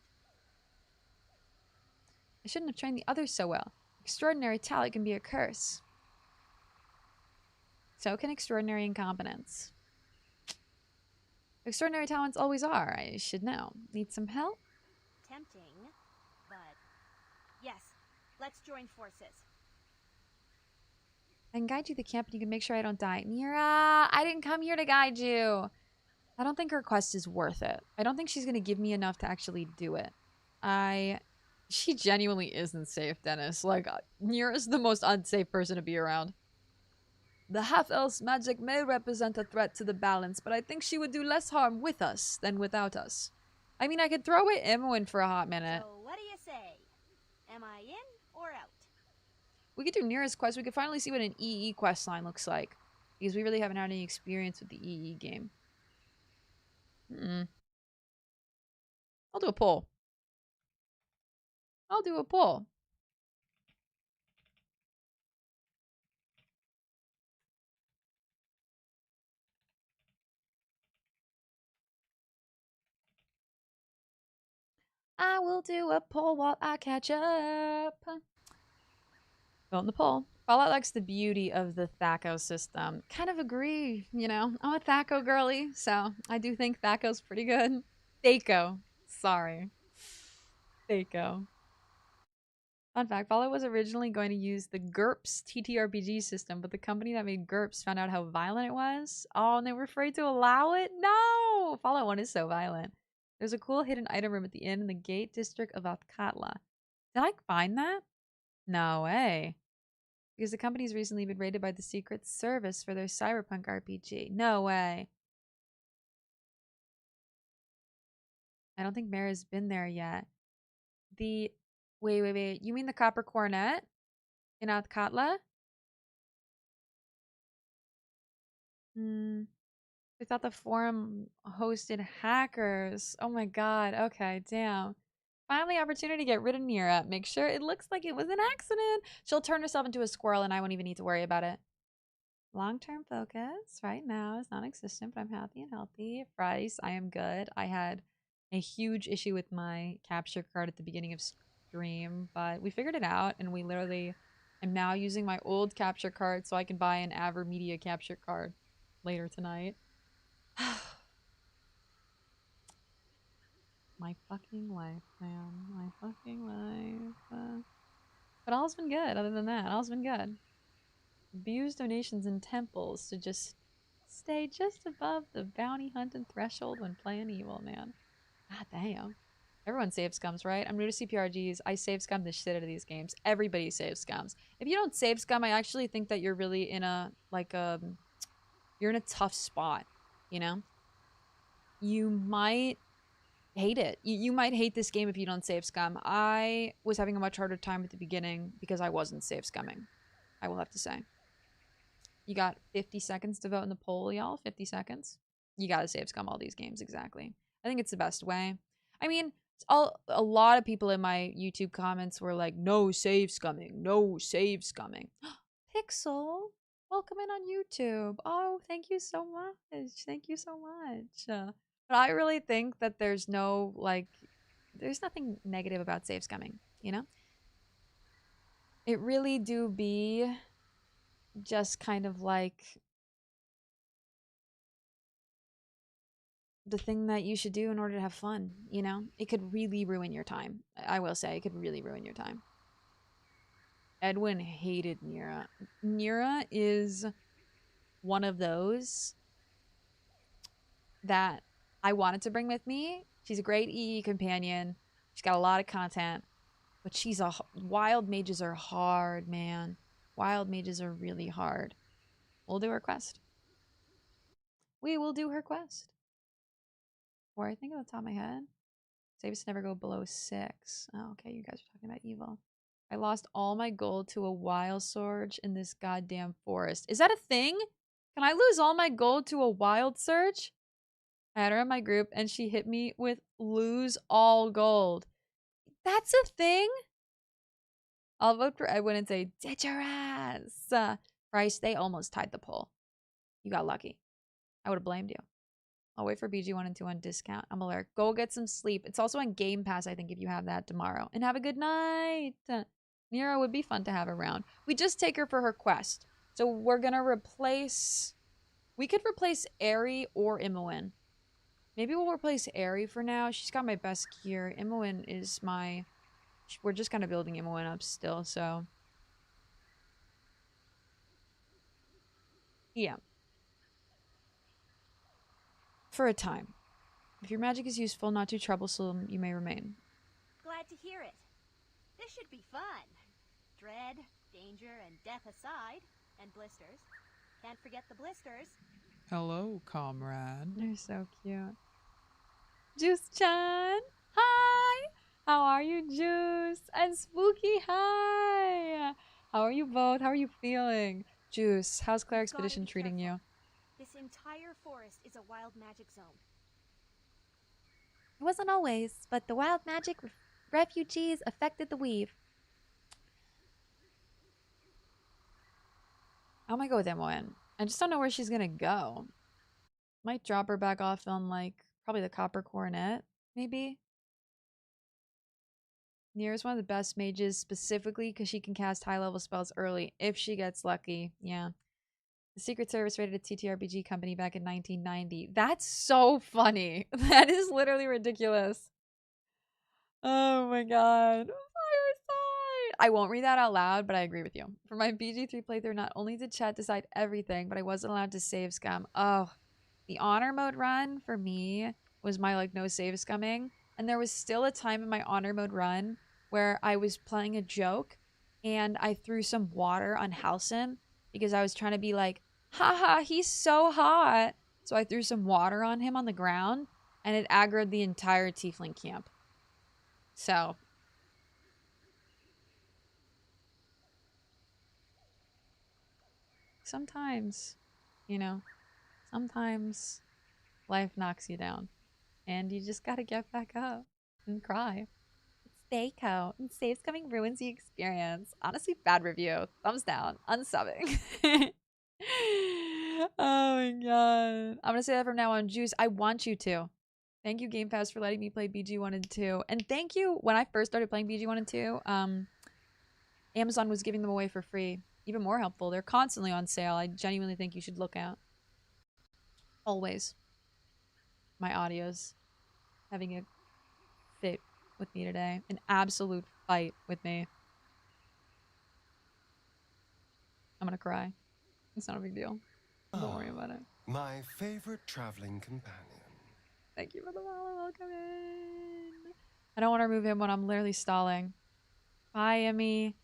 I shouldn't have trained the others so well. Extraordinary talent can be a curse. So can extraordinary incompetence. Extraordinary talents always are, I should know. Need some help? Tempting, but yes, let's join forces. I can guide you to the camp and you can make sure I don't die. Neera, I didn't come here to guide you. I don't think her quest is worth it. I don't think she's going to give me enough to actually do it. She genuinely isn't safe, Dennis. Like, Neera's the most unsafe person to be around. The half-elf's magic may represent a threat to the balance, but I think she would do less harm with us than without us. I mean, I could throw away Imoen for a hot minute. So what do you say? Am I in or out? We could do Neera's quest. We could finally see what an EE quest line looks like. Because we really haven't had any experience with the EE game. I'll do a poll. I'll do a poll. I will do a poll while I catch up. Vote in the poll. Fallout likes the beauty of the THACO system. Kind of agree, you know. I'm a THACO girly, so I do think THACO's pretty good. THACO. Sorry. THACO. Fun fact, Fallout was originally going to use the GURPS TTRPG system, but the company that made GURPS found out how violent it was. Oh, and they were afraid to allow it? No! Fallout 1 is so violent. There's a cool hidden item room at the inn in the Gate District of Athkatla. Did I find that? No way. Because the company's recently been raided by the Secret Service for their cyberpunk RPG. No way. I don't think Mara's been there yet. The... Wait. You mean the Copper Coronet? In Athkatla? I thought the forum hosted hackers. Oh my god. Okay, damn. Finally, opportunity to get rid of Neera. Make sure it looks like it was an accident. She'll turn herself into a squirrel and I won't even need to worry about it. Long-term focus right now is non-existent, but I'm happy and healthy. Price, I am good. I had a huge issue with my capture card at the beginning of stream, but we figured it out and we literally... I'm now using my old capture card so I can buy an AverMedia capture card later tonight. My fucking life, man. My fucking life. But all's been good, other than that. All's been good. Abuse donations in temples to just stay just above the bounty hunting threshold when playing evil, man. God damn. Everyone save scums, right? I'm new to CPRGs. I save scum the shit out of these games. Everybody saves scums. If you don't save scum, I actually think that you're really in a, like, you're in a tough spot, you know? You might hate it. You might hate this game if you don't save scum. I was having a much harder time at the beginning because I wasn't save scumming, I will have to say. You got 50 seconds to vote in the poll, y'all. 50 seconds. You gotta save scum all these games, exactly. I think it's the best way. I mean, a lot of people in my YouTube comments were like, no save scumming, no save scumming. Pixel, welcome in on YouTube. Oh, thank you so much. Thank you so much. But I really think that there's no, like, there's nothing negative about save scumming, you know? It really do be just kind of like the thing that you should do in order to have fun, you know? It could really ruin your time. I will say, it could really ruin your time. Edwin hated Neera. Neera is one of those that I wanted to bring with me. She's a great EE companion. She's got a lot of content. But she's a... Wild mages are hard, man. Wild mages are really hard. We'll do her quest. We will do her quest. Or I think off the top of my head. Saves never go below 6. Oh, okay, you guys are talking about evil. I lost all my gold to a wild surge in this goddamn forest. Is that a thing? Can I lose all my gold to a wild surge? I had her in my group and she hit me with lose all gold. That's a thing? I'll vote for Edwin and say, ditch your ass. Bryce, they almost tied the poll. You got lucky. I would have blamed you. I'll wait for BG1 and 2 on discount. I'm alert. Go get some sleep. It's also on Game Pass, I think, if you have that tomorrow. And have a good night. Neera would be fun to have around. We just take her for her quest. So we're going to replace... We could replace Aerie or Imoen. Maybe we'll replace Aerie for now. She's got my best gear. Imoen is my... We're just kind of building Imoen up still, so... Yeah. For a time. If your magic is useful, not too troublesome, you may remain. Glad to hear it. This should be fun. Dread, danger, and death aside, and blisters. Can't forget the blisters. Hello, comrade. They're so cute. Juice-chan! Hi! How are you, Juice? And Spooky, hi! How are you both? How are you feeling? Juice, how's Claire Expedition treating you? This entire forest is a wild magic zone. It wasn't always, but the wild magic refugees affected the weave. I might go with Imoen. I just don't know where she's gonna go. Might drop her back off on, like, probably the Copper Coronet, maybe? Neera's one of the best mages specifically because she can cast high-level spells early if she gets lucky. Yeah. The Secret Service raided a TTRPG company back in 1990. That's so funny. That is literally ridiculous. Oh my god. Fireside! I won't read that out loud, but I agree with you. For my BG3 playthrough, not only did chat decide everything, but I wasn't allowed to save scum. Oh, the honor mode run for me was my like no save scumming. And there was still a time in my honor mode run where I was playing a joke and I threw some water on Halcyon because I was trying to be like, haha, he's so hot. So I threw some water on him on the ground and it aggroed the entire tiefling camp. So sometimes, you know, sometimes life knocks you down and you just gotta get back up and cry. Stay co and saves coming ruins the experience. Honestly, bad review. Thumbs down. Unsubbing. Oh my god. I'm gonna say that from now on. Juice, I want you to. Thank you, Game Pass, for letting me play BG 1 and 2. And thank you, when I first started playing BG 1 and 2, Amazon was giving them away for free. Even more helpful. They're constantly on sale. I genuinely think you should look out. Always. My audio's having a fit with me today. An absolute fight with me. I'm gonna cry. It's not a big deal. Don't worry about it. My favorite traveling companion. Thank you for the follow. Welcome in. I don't want to remove him when I'm literally stalling. Bye, Emmy.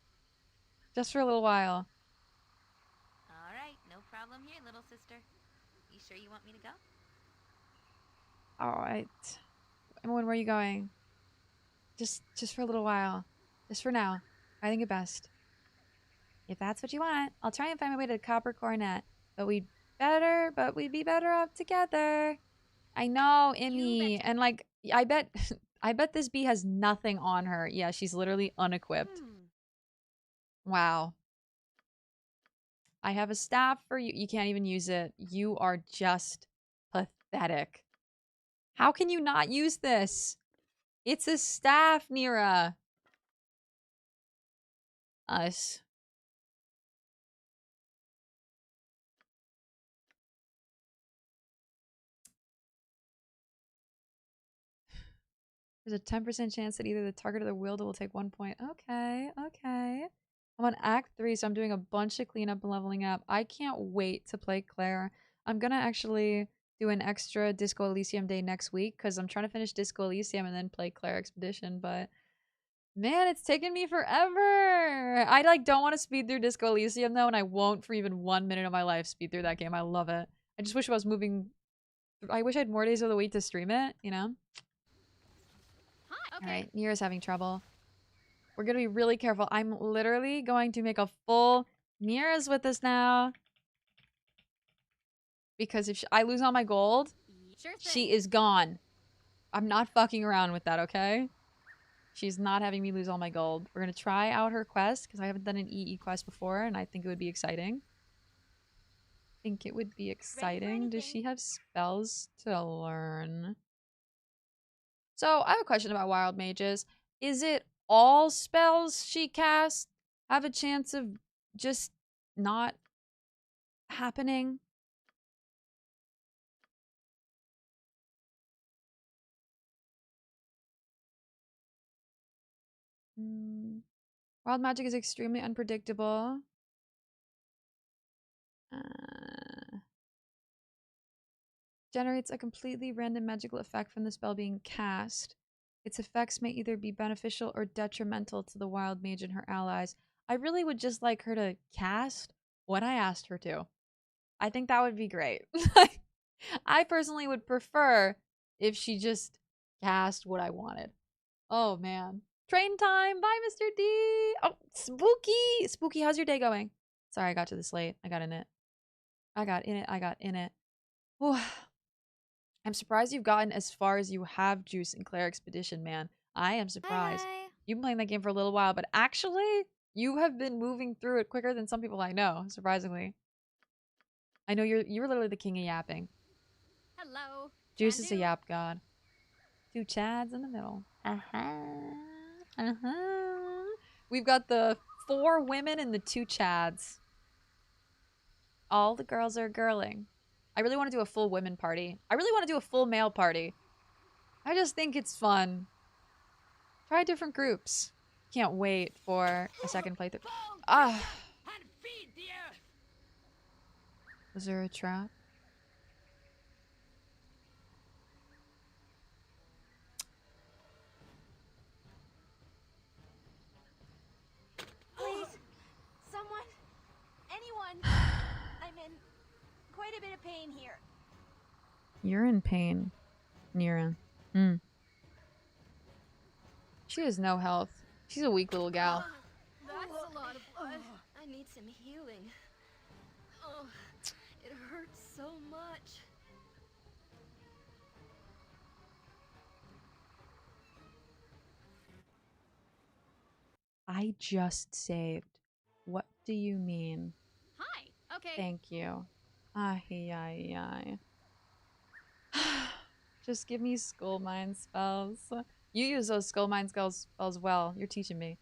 Just for a little while. All right, no problem here, little sister. You sure you want me to go? All right. Emma, where are you going? Just for a little while. Just for now. I think it best. If that's what you want, I'll try and find my way to the Copper Coronet. But we'd be better off together. I know, Emmy. And like, I bet this bee has nothing on her. Yeah, she's literally unequipped. Wow. I have a staff for you. You can't even use it. You are just pathetic. How can you not use this? It's a staff, Neera. Us. There's a 10% chance that either the target or the wielder will take 1 point. Okay, okay. I'm on Act 3, so I'm doing a bunch of cleanup and leveling up. I can't wait to play Claire. I'm gonna actually do an extra Disco Elysium day next week, because I'm trying to finish Disco Elysium and then play Claire Expedition, but... Man, it's taken me forever! I, like, don't want to speed through Disco Elysium, though, and I won't for even 1 minute of my life speed through that game. I love it. I just wish I was moving... I wish I had more days of the week to stream it, you know? Hi. Okay. Alright, Neera's having trouble. We're gonna be really careful. I'm literally going to make a full... Neera's with us now. Because if I lose all my gold, Sure thing. she is gone. I'm not fucking around with that, okay? She's not having me lose all my gold. We're gonna try out her quest, because I haven't done an EE quest before, and I think it would be exciting. Does she have spells to learn? So, I have a question about wild mages. Is it all spells she casts have a chance of just not happening? Wild magic is extremely unpredictable. Generates a completely random magical effect from the spell being cast. Its effects may either be beneficial or detrimental to the wild mage and her allies. I really would just like her to cast what I asked her to. I think that would be great. I personally would prefer if she just cast what I wanted. Oh, man. Train time! Bye, Mr. D! Oh, Spooky! Spooky, how's your day going? Sorry, I got to this late. I got in it. Whew. I'm surprised you've gotten as far as you have, Juice and Claire Expedition, man. I am surprised. Hi. You've been playing that game for a little while, but actually, you have been moving through it quicker than some people I know, surprisingly. I know you're literally the king of yapping. Hello. Juice is a yap god. Two Chads in the middle. We've got the 4 women and the 2 chads. All the girls are girling. I really want to do a full women party. I really want to do a full male party. I just think it's fun. Try different groups. Can't wait for a second playthrough. Ah. Was there a trap? Please, someone, anyone. I'm in quite a bit of pain here. You're in pain, Neera. She has no health. She's a weak little gal. That's a lot of blood. I need some healing. Oh, it hurts so much. I just saved. What do you mean? Hi. Okay. Thank you. Ay. Just give me skull mine spells. You use those skull mine spells well. You're teaching me.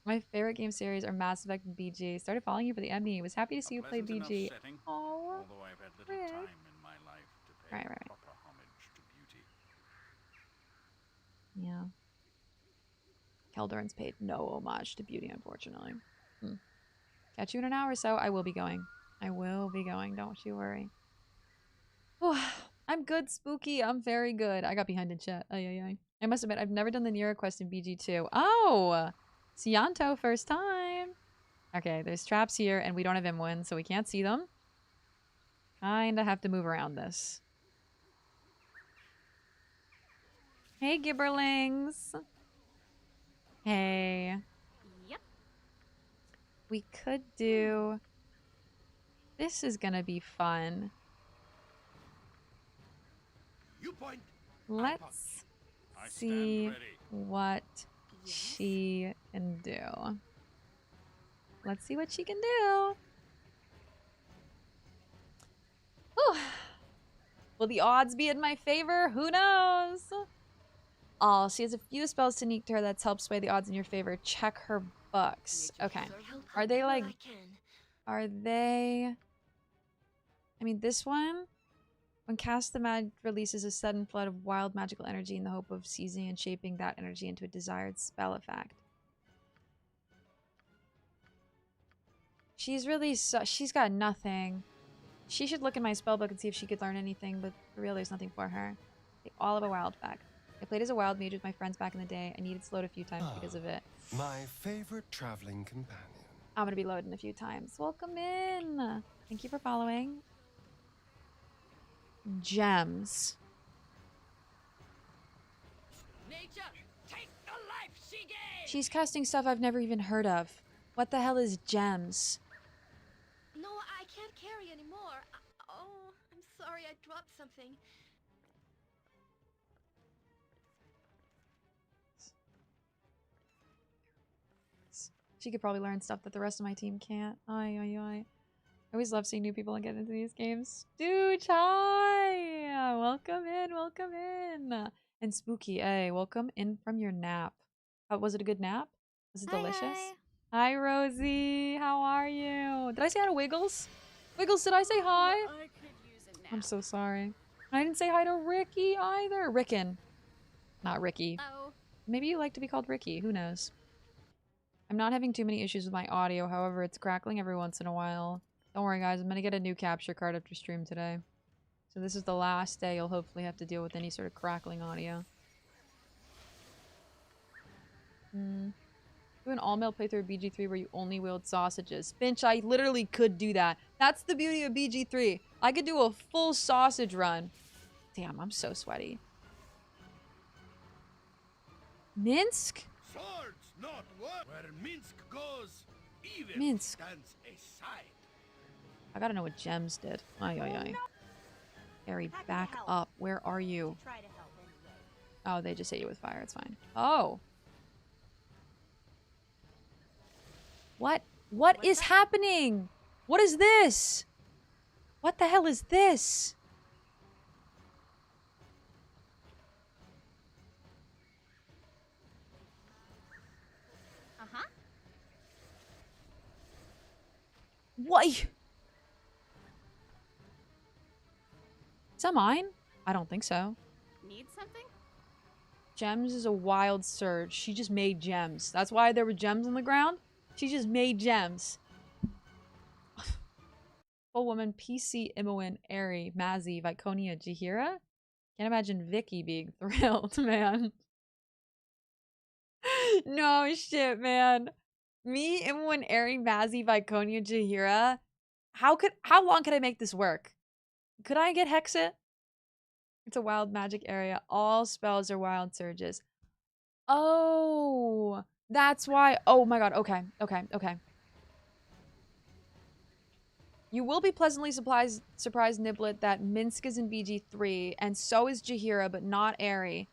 My favorite game series are Mass Effect and BG. Started following you for the Emmy. Was happy to see you play BG. Oh, although I've had little time in my life to pay right. proper homage to beauty. Yeah. Keldoran's paid no homage to beauty, unfortunately. Catch you in an hour or so. I will be going. Don't you worry. I'm good, Spooky. I'm very good. I got behind in chat. I must admit, I've never done the Neera quest in BG2. Oh! Cianto, first time. Okay, there's traps here, and we don't have M1, so we can't see them. Kinda have to move around this. Hey, Gibberlings. Hey. Yep. We could do... This is gonna be fun. You point. Let's see what she can do. Let's see what she can do. Whew. Will the odds be in my favor? Who knows? Oh, she has a few spells to unique to her that's helped sway the odds in your favor. Check her books. Okay. Are they like... Are they... I mean, this one... When cast, the mag releases a sudden flood of wild magical energy in the hope of seizing and shaping that energy into a desired spell effect. She's really she's got nothing. She should look in my spellbook and see if she could learn anything, but for real, there's nothing for her. They all have a wild effect. I played as a wild mage with my friends back in the day. I needed slowed a few times because of it. My favorite traveling companion. I'm gonna be loading a few times. Welcome in. Thank you for following. Gems. Nature, take the life she gave. She's casting stuff I've never even heard of. What the hell is gems? No, I can't carry anymore. Oh, I'm sorry, I dropped something. She could probably learn stuff that the rest of my team can't. I always love seeing new people and get into these games. Dude, hi! Welcome in. And Spooky, hey, welcome in from your nap. Was it a good nap? Was it delicious? Hi, Rosie. How are you? Did I say hi to Wiggles? Wiggles, did I say hi? I could use a nap. I'm so sorry. I didn't say hi to Ricky either. Rickon. Not Ricky. Hello. Maybe you like to be called Ricky. Who knows? I'm not having too many issues with my audio. However, it's crackling every once in a while. Don't worry, guys. I'm going to get a new capture card after stream today. So this is the last day you'll hopefully have to deal with any sort of crackling audio. Do an all-male playthrough of BG3 where you only wield sausages. Finch, I literally could do that. That's the beauty of BG3. I could do a full sausage run. Damn, I'm so sweaty. Minsk? Swords, not what? Where Minsk goes, even Minsk. stands aside. I gotta know what gems did. Ay. Harry, back up. Where are you? Try to help anyway. Oh, they just hit you with fire. It's fine. Oh. What is happening? What is this? What the hell is this? What? Is that mine? I don't think so. Need something? Gems is a wild surge. She just made gems. That's why there were gems on the ground. She just made gems. Full woman, PC, Imoen, Eri, Mazzy, Viconia, Jahira. Can't imagine Vicky being thrilled, man. No shit, man. Me, Imoen, Eri, Mazzy, Viconia, Jahira. How long could I make this work? Could I get Hexit? It's a wild magic area. All spells are wild surges. Oh, that's why. Oh my god. Okay. You will be pleasantly surprised, Niblet, that Minsk is in BG3, and so is Jahira, but not Eri.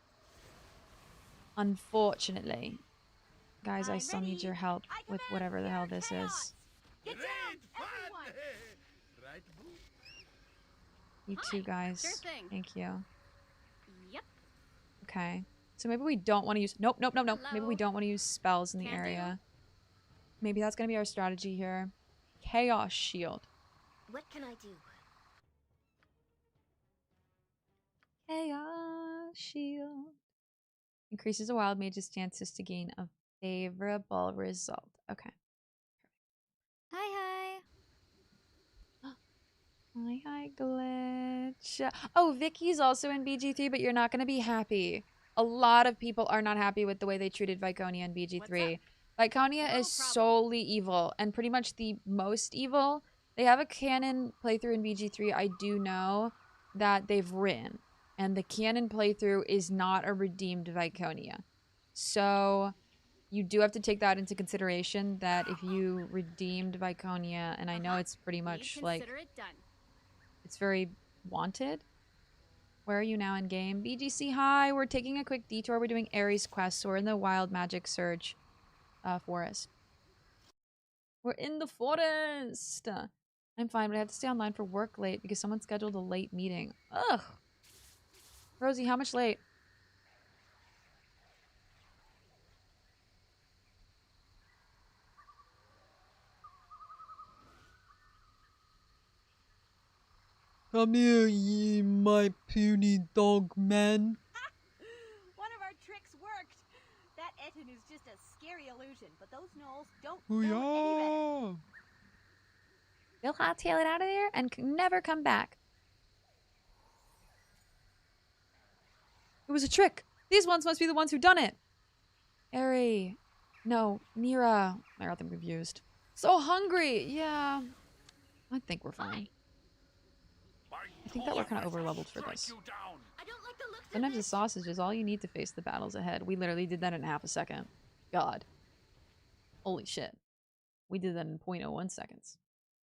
Unfortunately. Guys, I still need your help with whatever the hell this is. Get down, everyone! Right, boo? You too, guys. Sure thing. Thank you. Yep. Okay. So maybe we don't want to use... Nope. Maybe Hello? we don't want to use spells in the Can do. area. Maybe that's going to be our strategy here. Chaos Shield. What can I do? Chaos Shield. Increases a wild mage's chances to gain a favorable result. Okay. Hi. Hi, Glitch. Oh, Vicky's also in BG3, but you're not going to be happy. A lot of people are not happy with the way they treated Viconia in BG3. Viconia No is problem. solely evil, and pretty much the most evil. They have a canon playthrough in BG3, I do know, that they've written. And the canon playthrough is not a redeemed Viconia. So you do have to take that into consideration, that if you redeemed Viconia, and I know it's pretty much like... Consider it done. It's very wanted. Where are you now in game? BGC, hi. We're taking a quick detour. We're doing Ares quest. So we're in the Wild Magic Surge forest. We're in the forest. I'm fine, but I have to stay online for work late because someone scheduled a late meeting. Ugh. Rosie, how much late? Come here, ye my puny dog man. One of our tricks worked! That Etten is just a scary illusion, but those gnolls don't Oh know it any better. yeah. They'll hightail it out of there and never come back. It was a trick. These ones must be the ones who done it. Eri. No, Neera. I got them confused. So hungry. Yeah. I think we're fine. I think that we're kind of over-leveled for this. I don't like the looks of Sometimes the this. sausage is all you need to face the battles ahead. We literally did that in half a second. God. Holy shit. We did that in 0.01 seconds.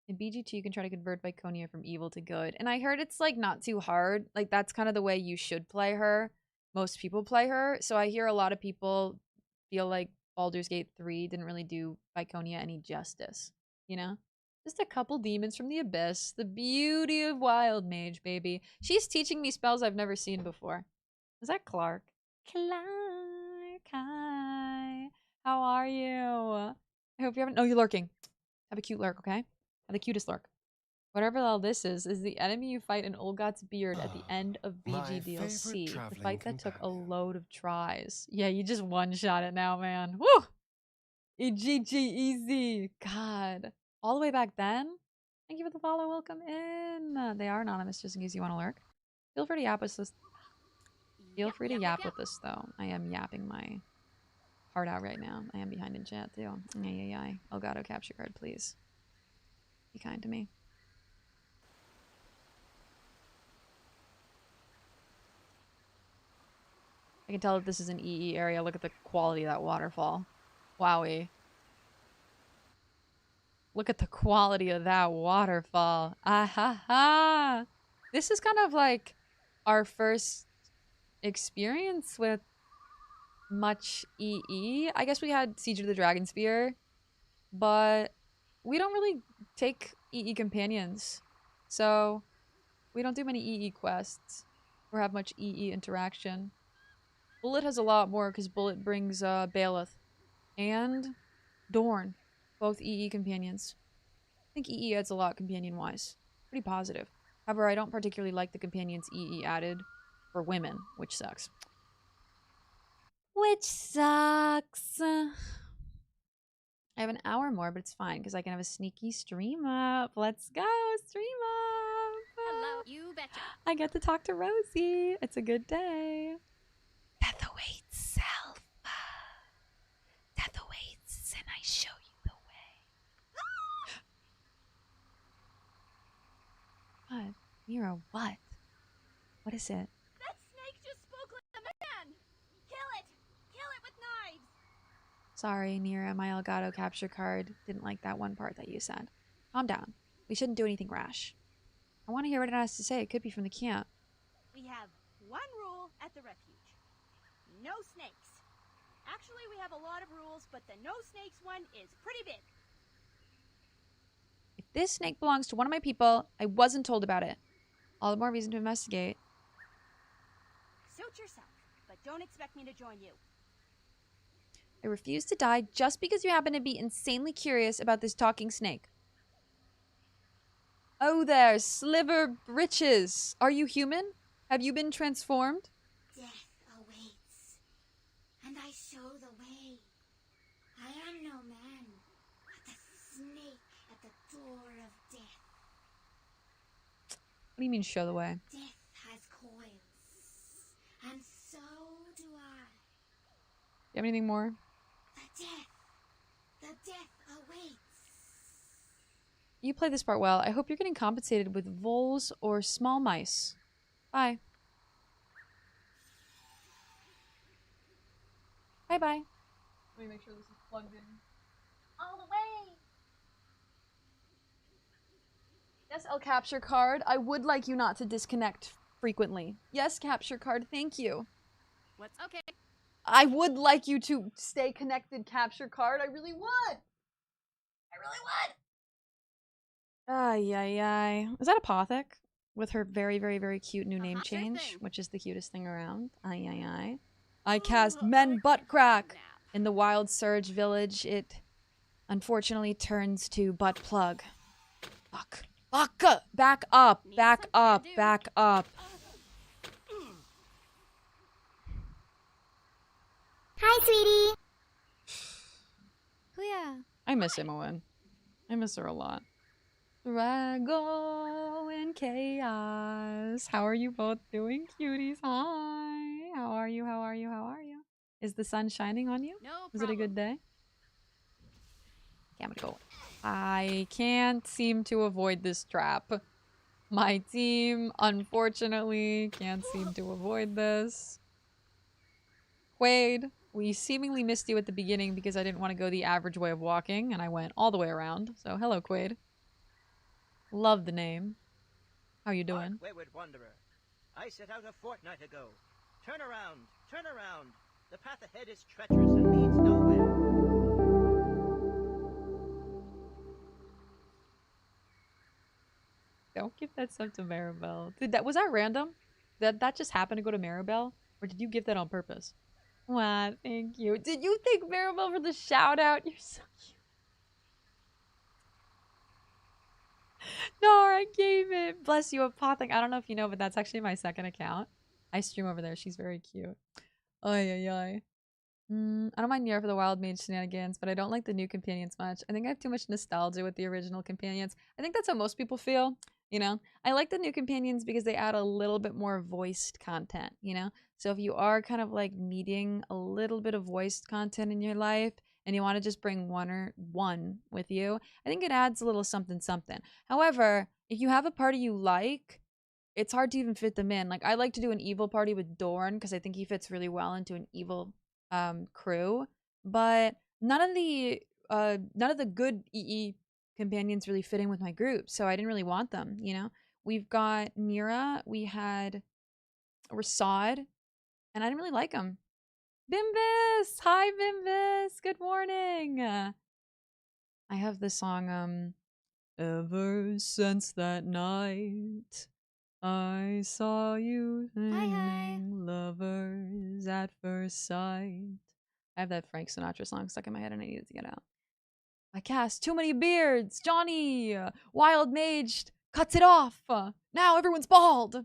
In BG2, you can try to convert Viconia from evil to good. And I heard it's, like, not too hard. Like, that's kind of the way you should play her. Most people play her. So I hear a lot of people feel like Baldur's Gate 3 didn't really do Viconia any justice. You know? Just a couple demons from the abyss. The beauty of Wild Mage, baby. She's teaching me spells I've never seen before. Is that Clark? Clark, hi. How are you? I hope you haven't... No, you're lurking. Have a cute lurk, okay? Have the cutest lurk. Whatever the hell this is the enemy you fight in Olgot's beard at the end of My BG DLC. The favorite fight that took a traveling load of tries. Yeah, you just one-shot it now, man. Woo! EGG easy. God. All the way back then? Thank you for the follow. Welcome in. They are anonymous just in case you want to lurk. Feel free to yap with us. Feel free to yap with us, though. I am yapping my heart out right now. I am behind in chat, too. Ay. Elgato capture card, please. Be kind to me. I can tell that this is an EE area. Look at the quality of that waterfall. Wowie. Look at the quality of that waterfall. Ah ha ha! This is kind of like our first experience with much EE. I guess we had Siege of the Dragon Spear, but we don't really take EE companions. So we don't do many EE quests or have much EE interaction. Bullet has a lot more because Bullet brings Baelith and Dorn. Both EE companions. think EE adds a lot companion-wise. Pretty positive. However, I don't particularly like the companions EE added for women, which sucks. Which sucks. I have an hour more, but it's fine because I can have a sneaky stream up. Let's go, stream up. Hello, you betcha. I get to talk to Rosie. It's a good day. Death awaits self. Death awaits, and I show you the way. What? Neera, what? What is it? That snake just spoke like a man! Kill it! Kill it with knives! Sorry, Neera, my Elgato capture card didn't like that one part that you said. Calm down. We shouldn't do anything rash. I want to hear what it has to say. It could be from the camp. We have one rule at the refuge. No snakes. Actually, we have a lot of rules, but the no snakes one is pretty big. If this snake belongs to one of my people, I wasn't told about it. All the more reason to investigate. Suit yourself, but don't expect me to join you. I refuse to die just because you happen to be insanely curious about this talking snake. Oh there, Sliver Britches. Are you human? Have you been transformed? Death awaits, and I show the way. I am no man, but the snake at the door of death. What do you mean show the way? Death has coils, and so do I. You have anything more? The death awaits. You play this part well. I hope you're getting compensated with voles or small mice. Bye. Bye-bye. Let me make sure this is plugged in. All the way! Yes, L capture card. I would like you not to disconnect frequently. Yes, capture card. Thank you. What's okay? I would like you to stay connected, capture card. I really would. I really would. Ay, ay, ay. Is that Apothic? With her very, very, very cute new name Sure change, thing. which is the cutest thing around. Ay, ay, ay. I cast Men Butt Crack. In the Wild Surge village, it unfortunately turns to Butt Plug. Fuck. Fuck! Back up! Back up! Back up! Hi, sweetie. Yeah. I miss Imoen. I miss her a lot. Drago and Chaos. How are you both doing, cuties? Hi. How are you? How are you? How are you? Is the sun shining on you? No Is it a problem. good day? Okay, I'm gonna go. I can't seem to avoid this trap. My team, unfortunately, can't seem to avoid this. Quaid, we seemingly missed you at the beginning because I didn't want to go the average way of walking, and I went all the way around. So, hello, Quaid. Love the name. How you doing? Hark, wayward wanderer. I set out a fortnight ago. Turn around, turn around. The path ahead is treacherous and leads nowhere. Don't give that stuff to Maribel. Was that random? That just happened to go to Maribel? Or did you give that on purpose? What? Thank you. Did you thank Maribel for the shout out? You're so cute. No, I gave it. Bless you, Apothic. I don't know if you know, but that's actually my second account. I stream over there. She's very cute. Ay, ay, ay. I don't mind Neera for the Wild Mage shenanigans, but I don't like the new companions much. I think I have too much nostalgia with the original companions. I think that's how most people feel, you know? I like the new companions because they add a little bit more voiced content, you know? So if you are kind of like needing a little bit of voiced content in your life and you want to just bring one with you, I think it adds a little something something. However, if you have a party you like, it's hard to even fit them in. Like, I like to do an evil party with Dorn because I think he fits really well into an evil crew, but none of the good EE companions really fit in with my group, so I didn't really want them, you know? We've got Neera, we had Rasad, and I didn't really like them. Bimbis! Hi, Bimbis! Good morning! I have the song, Ever since that night I saw you singing lovers at first sight. I have that Frank Sinatra song stuck in my head and I needed to get out. I cast too many beards. Johnny, wild mage, cuts it off. Now everyone's bald.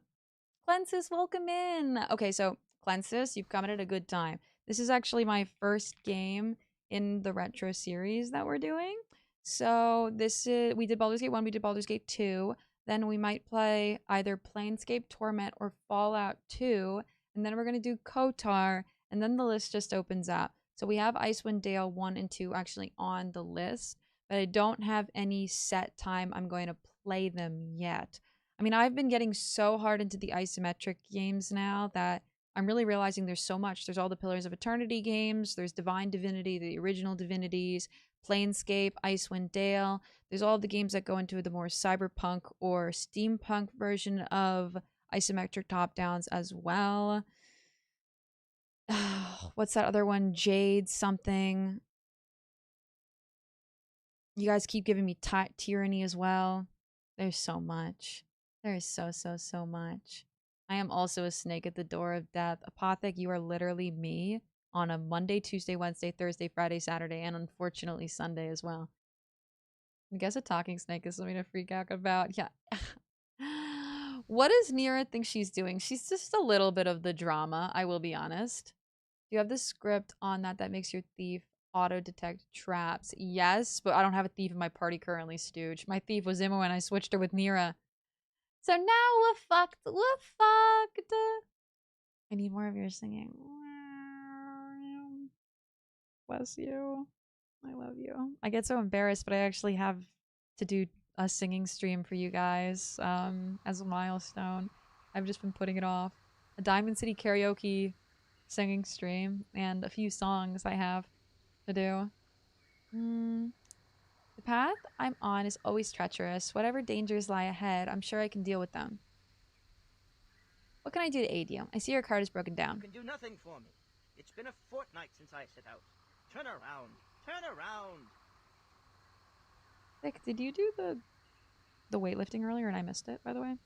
Clensis, welcome in. Okay, so Clensis, you've come in at a good time. This is actually my first game in the retro series that we're doing. So we did Baldur's Gate 1, we did Baldur's Gate 2. Then we might play either Planescape Torment or Fallout 2. And then we're going to do KOTOR. And then the list just opens up. So we have Icewind Dale 1 and 2 actually on the list. But I don't have any set time I'm going to play them yet. I mean, I've been getting so hard into the isometric games now that I'm really realizing there's so much. There's all the Pillars of Eternity games. There's Divine Divinity, the original Divinities, Planescape, Icewind Dale. There's all the games that go into the more cyberpunk or steampunk version of isometric top-downs as well. What's that other one? Jade something. You guys keep giving me Tyranny as well. There's so much. There is so much. I am also a snake at the door of death. Apothec, you are literally me on a Monday, Tuesday, Wednesday, Thursday, Friday, Saturday, and unfortunately Sunday as well. I guess a talking snake is something to freak out about. Yeah. What does Neera think she's doing? She's just a little bit of the drama, I will be honest. Do you have the script on that makes your thief auto-detect traps? Yes, but I don't have a thief in my party currently, Stooge. My thief was Immo and I switched her with Neera. So now we're fucked. We're fucked. I need more of your singing. Bless you. I love you. I get so embarrassed, but I actually have to do a singing stream for you guys as a milestone. I've just been putting it off. A Diamond City karaoke singing stream and a few songs I have to do. The path I'm on is always treacherous. Whatever dangers lie ahead, I'm sure I can deal with them. What can I do to aid you? I see your card is broken down. You can do nothing for me. It's been a fortnight since I set out. Turn around. Turn around. Vic, did you do the weightlifting earlier and I missed it, by the way?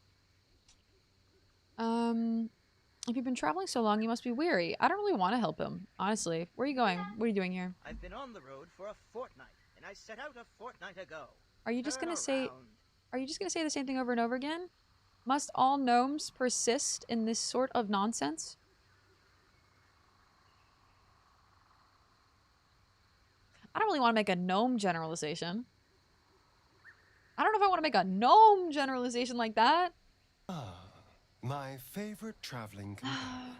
If you've been traveling so long, you must be weary. I don't really want to help him, honestly. Where are you going? What are you doing here? I've been on the road for a fortnight, and I set out a fortnight ago. Are you just gonna say... Around. Are you just gonna say the same thing over and over again? Must all gnomes persist in this sort of nonsense? I don't really want to make a gnome generalization. I don't know if I want to make a gnome generalization like that. Ah, my favorite traveling companion.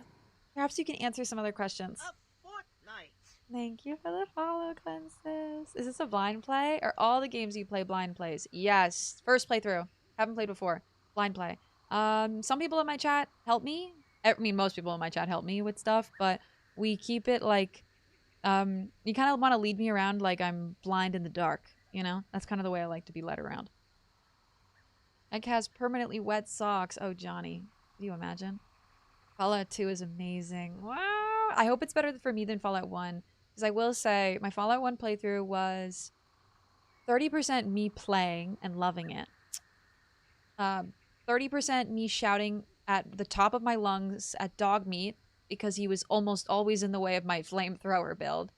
Perhaps you can answer some other questions. A fortnight. Thank you for the follow, Cleanses. Is this a blind play? Are all the games you play blind plays? Yes. First playthrough. Haven't played before. Blind play. Some people in my chat help me. I mean, most people in my chat help me with stuff, but we keep it like, you kind of want to lead me around like I'm blind in the dark, you know? That's kind of the way I like to be led around. Egg has permanently wet socks. Oh, Johnny. Can you imagine? Fallout 2 is amazing. Wow. I hope it's better for me than Fallout 1. Because I will say, my Fallout 1 playthrough was 30% me playing and loving it. 30% me shouting at the top of my lungs at Dogmeat because he was almost always in the way of my flamethrower build.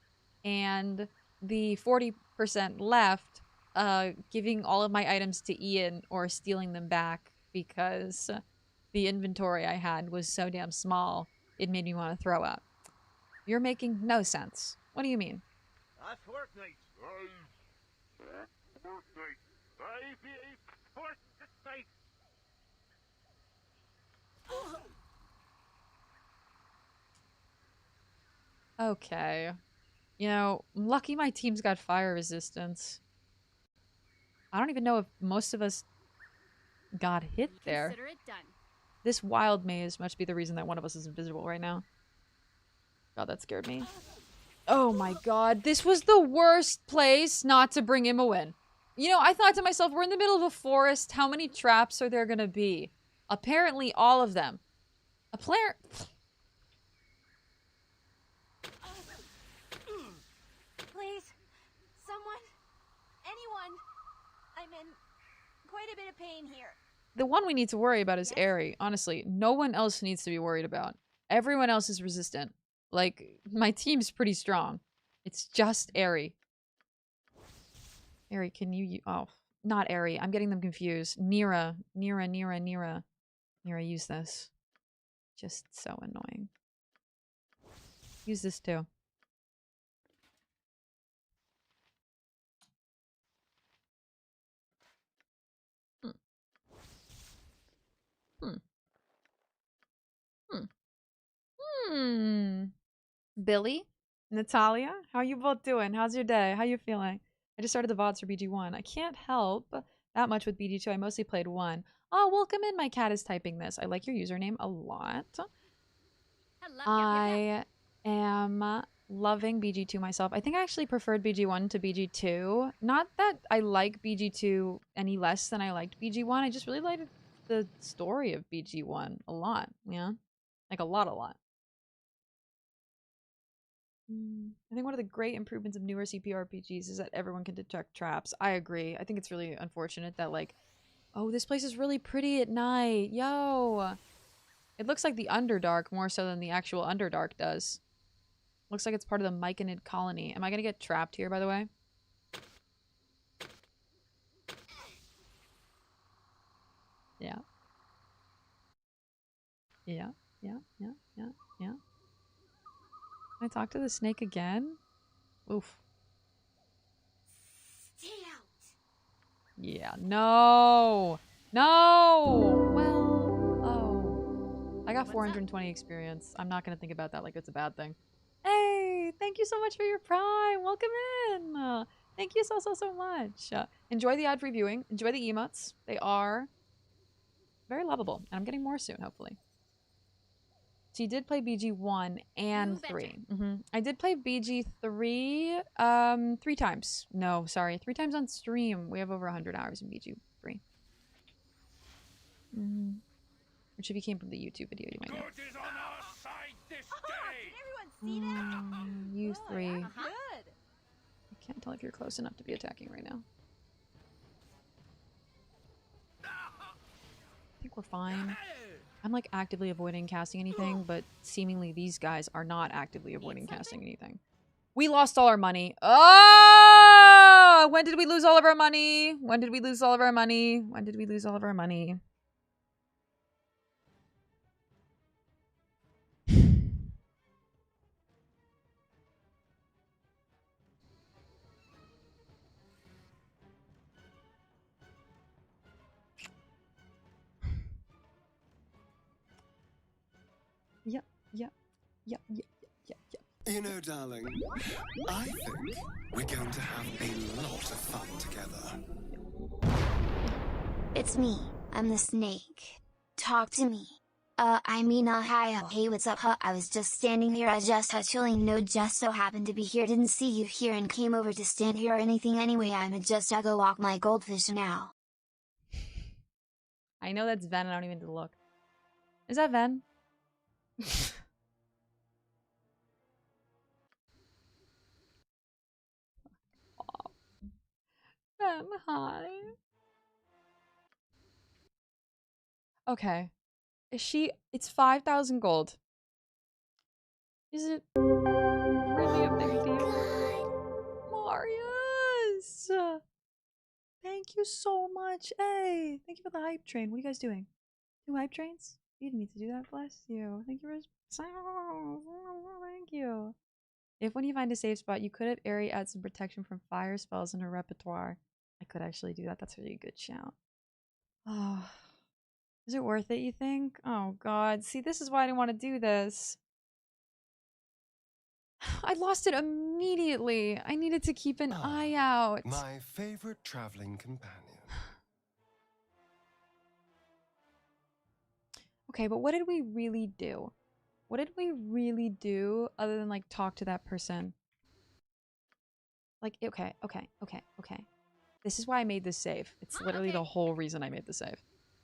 And the 40% left giving all of my items to Ian or stealing them back because the inventory I had was so damn small it made me want to throw up. You're making no sense. What do you mean? A fortnight. Fortnight. Fortnight. Okay. You know, I'm lucky my team's got fire resistance. I don't even know if most of us got hit there. Consider it done. This wild maze must be the reason that one of us is invisible right now. God, that scared me. Oh my god, this was the worst place not to bring Immo in. You know, I thought to myself, we're in the middle of a forest. How many traps are there gonna be? Apparently, all of them. A player... Please, someone, anyone. I'm in quite a bit of pain here. The one we need to worry about is Aerie. Honestly, no one else needs to be worried about. Everyone else is resistant. Like, my team's pretty strong. It's just Aerie. Ari, can you... Oh, not Ari. I'm getting them confused. Neera. Neera, use this. Just so annoying. Use this too. Billy? Natalia? How you both doing? How's your day? How you feeling? I just started the VODs for BG1. I can't help that much with BG2. I mostly played 1. Oh, welcome in. My cat is typing this. I like your username a lot. Hello. I am loving BG2 myself. I think I actually preferred BG1 to BG2. Not that I like BG2 any less than I liked BG1. I just really liked the story of BG1 a lot. Yeah? Like a lot. I think one of the great improvements of newer CRPGs is that everyone can detect traps. I agree. I think it's really unfortunate that, like, oh, this place is really pretty at night. Yo! It looks like the Underdark more so than the actual Underdark does. Looks like it's part of the Myconid colony. Am I gonna get trapped here, by the way? Yeah. Yeah. Can I talk to the snake again? Oof. Stay out. Yeah. No! No! Well, oh. I got 420 experience. I'm not gonna think about that like it's a bad thing. Hey! Thank you so much for your prime! Welcome in! Thank you so much. Enjoy the ad-free viewing. Enjoy the emotes. They are very lovable. And I'm getting more soon, hopefully. So you did play BG1 and 3. I did play BG3 3 times. No, sorry. 3 times on stream. We have over 100 hours in BG3. Which if you came from the YouTube video, you might know. Good is on our side this day. Did everyone see that? You 3. Good. I can't tell if you're close enough to be attacking right now. I think we're fine. I'm like actively avoiding casting anything, but seemingly these guys are not actively avoiding casting anything. We lost all our money. Oh! When did we lose all of our money? When did we lose all of our money? When did we lose all of our money? Yep. You know, darling, I think we're going to have a lot of fun together. It's me. I'm the snake. Talk to me. Hi, hey, what's up, huh? I was just standing here, I just chilling, no, just so happened to be here, didn't see you here and came over to stand here or anything anyway, I'm just go walk my goldfish now. I know that's Ven, I don't even need to look. Is that Ven? Ven, hi. Okay. Is she... It's 5,000 gold. Is it really a big deal? Marius! Thank you so much. Hey, thank you for the hype train. What are you guys doing? 2 hype trains? You didn't need to do that. Bless you. Thank you for... Thank you. If when you find a safe spot, you could have Ari add some protection from fire spells in her repertoire. I could actually do that. That's a really good shout. Oh... Is it worth it, you think? Oh, God. See, this is why I didn't want to do this. I lost it immediately. I needed to keep an eye out. My favorite traveling companion. Okay, but what did we really do? What did we really do other than, like, talk to that person? Like, okay. This is why I made this save. It's literally the whole reason I made the save.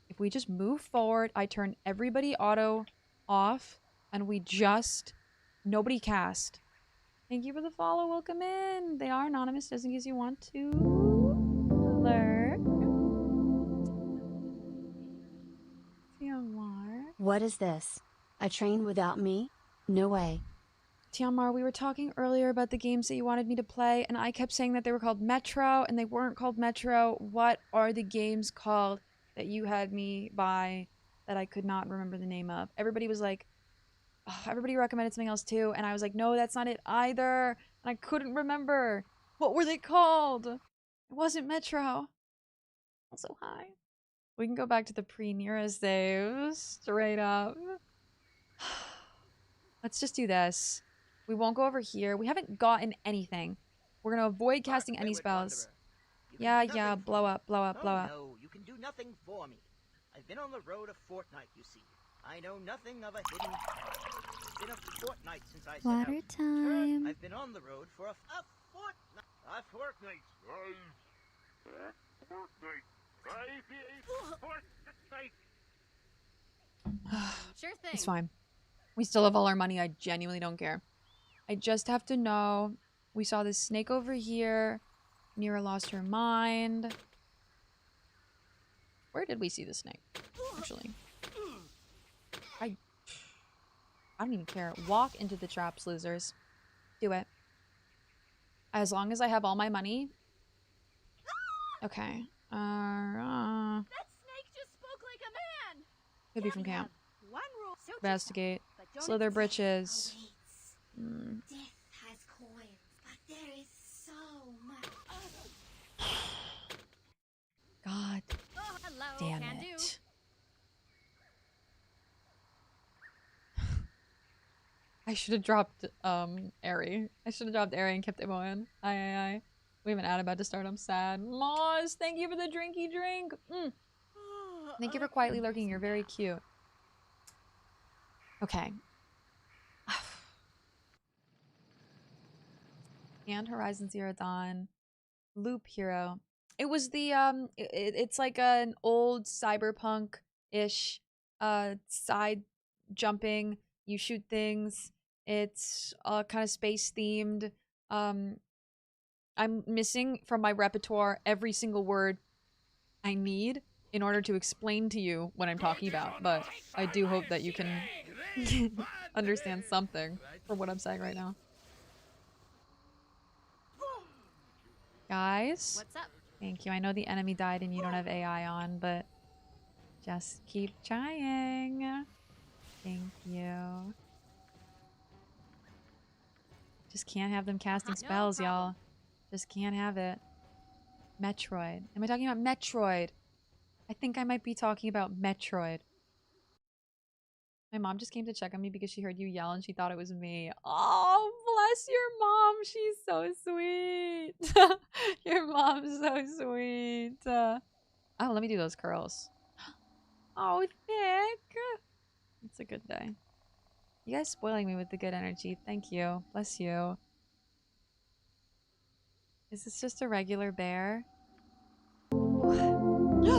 If we just move forward, I turn everybody auto off, and we just... Nobody cast. Thank you for the follow. Welcome in. They are anonymous, just in case you want to lurk. What is this? A train without me? No way. Tiamar, we were talking earlier about the games that you wanted me to play, and I kept saying that they were called Metro, and they weren't called Metro. What are the games called that you had me buy that I could not remember the name of? Everybody was like, oh, everybody recommended something else too, and I was like, no, that's not it either. And I couldn't remember. What were they called? It wasn't Metro. So high. We can go back to the pre-Neera saves. Straight up. Let's just do this. We won't go over here. We haven't gotten anything. We're gonna avoid casting any spells. Yeah, blow up, blow up, blow up. No, you can do nothing for me. I've been on the road a fortnight, you see. I know nothing of a hidden... It's been a fortnight since I set out. Water time. I've been on the road for a fortnight. A fortnight. Sure thing. It's fine. We still have all our money. I genuinely don't care. I just have to know. We saw this snake over here. Neera lost her mind. Where did we see the snake? Actually. I don't even care. Walk into the traps, losers. Do it. As long as I have all my money. Okay. That snake just spoke like a man. Could be from camp. One rule. Investigate. Slither britches. Death has coins, but there is so much. God Oh, hello. damn Can it. do. I should have dropped Airy. I should have dropped Airy and kept Imoen. Aye. We have an ad about to start. I'm sad. Moz, thank you for the drinky drink. Thank you for quietly lurking. You're very cute. Okay. And Horizon Zero Dawn. Loop Hero. It was the it's like an old cyberpunk-ish side jumping. You shoot things. It's kind of space themed. I'm missing from my repertoire every single word I need in order to explain to you what I'm talking about, but I do hope that you can understand something from what I'm saying right now. Guys, What's up? thank you. I know the enemy died and you don't have AI on, but just keep trying. Thank you. Just can't have them casting spells, y'all. Just can't have it. Metroid. Am I talking about Metroid? I think I might be talking about Metroid. My mom just came to check on me because she heard you yell and she thought it was me. Oh, bless your mom. She's so sweet. Your mom's so sweet. Oh, let me do those curls. Oh, thick. It's a good day. You guys spoiling me with the good energy. Thank you. Bless you. Is this just a regular bear? Oh my god.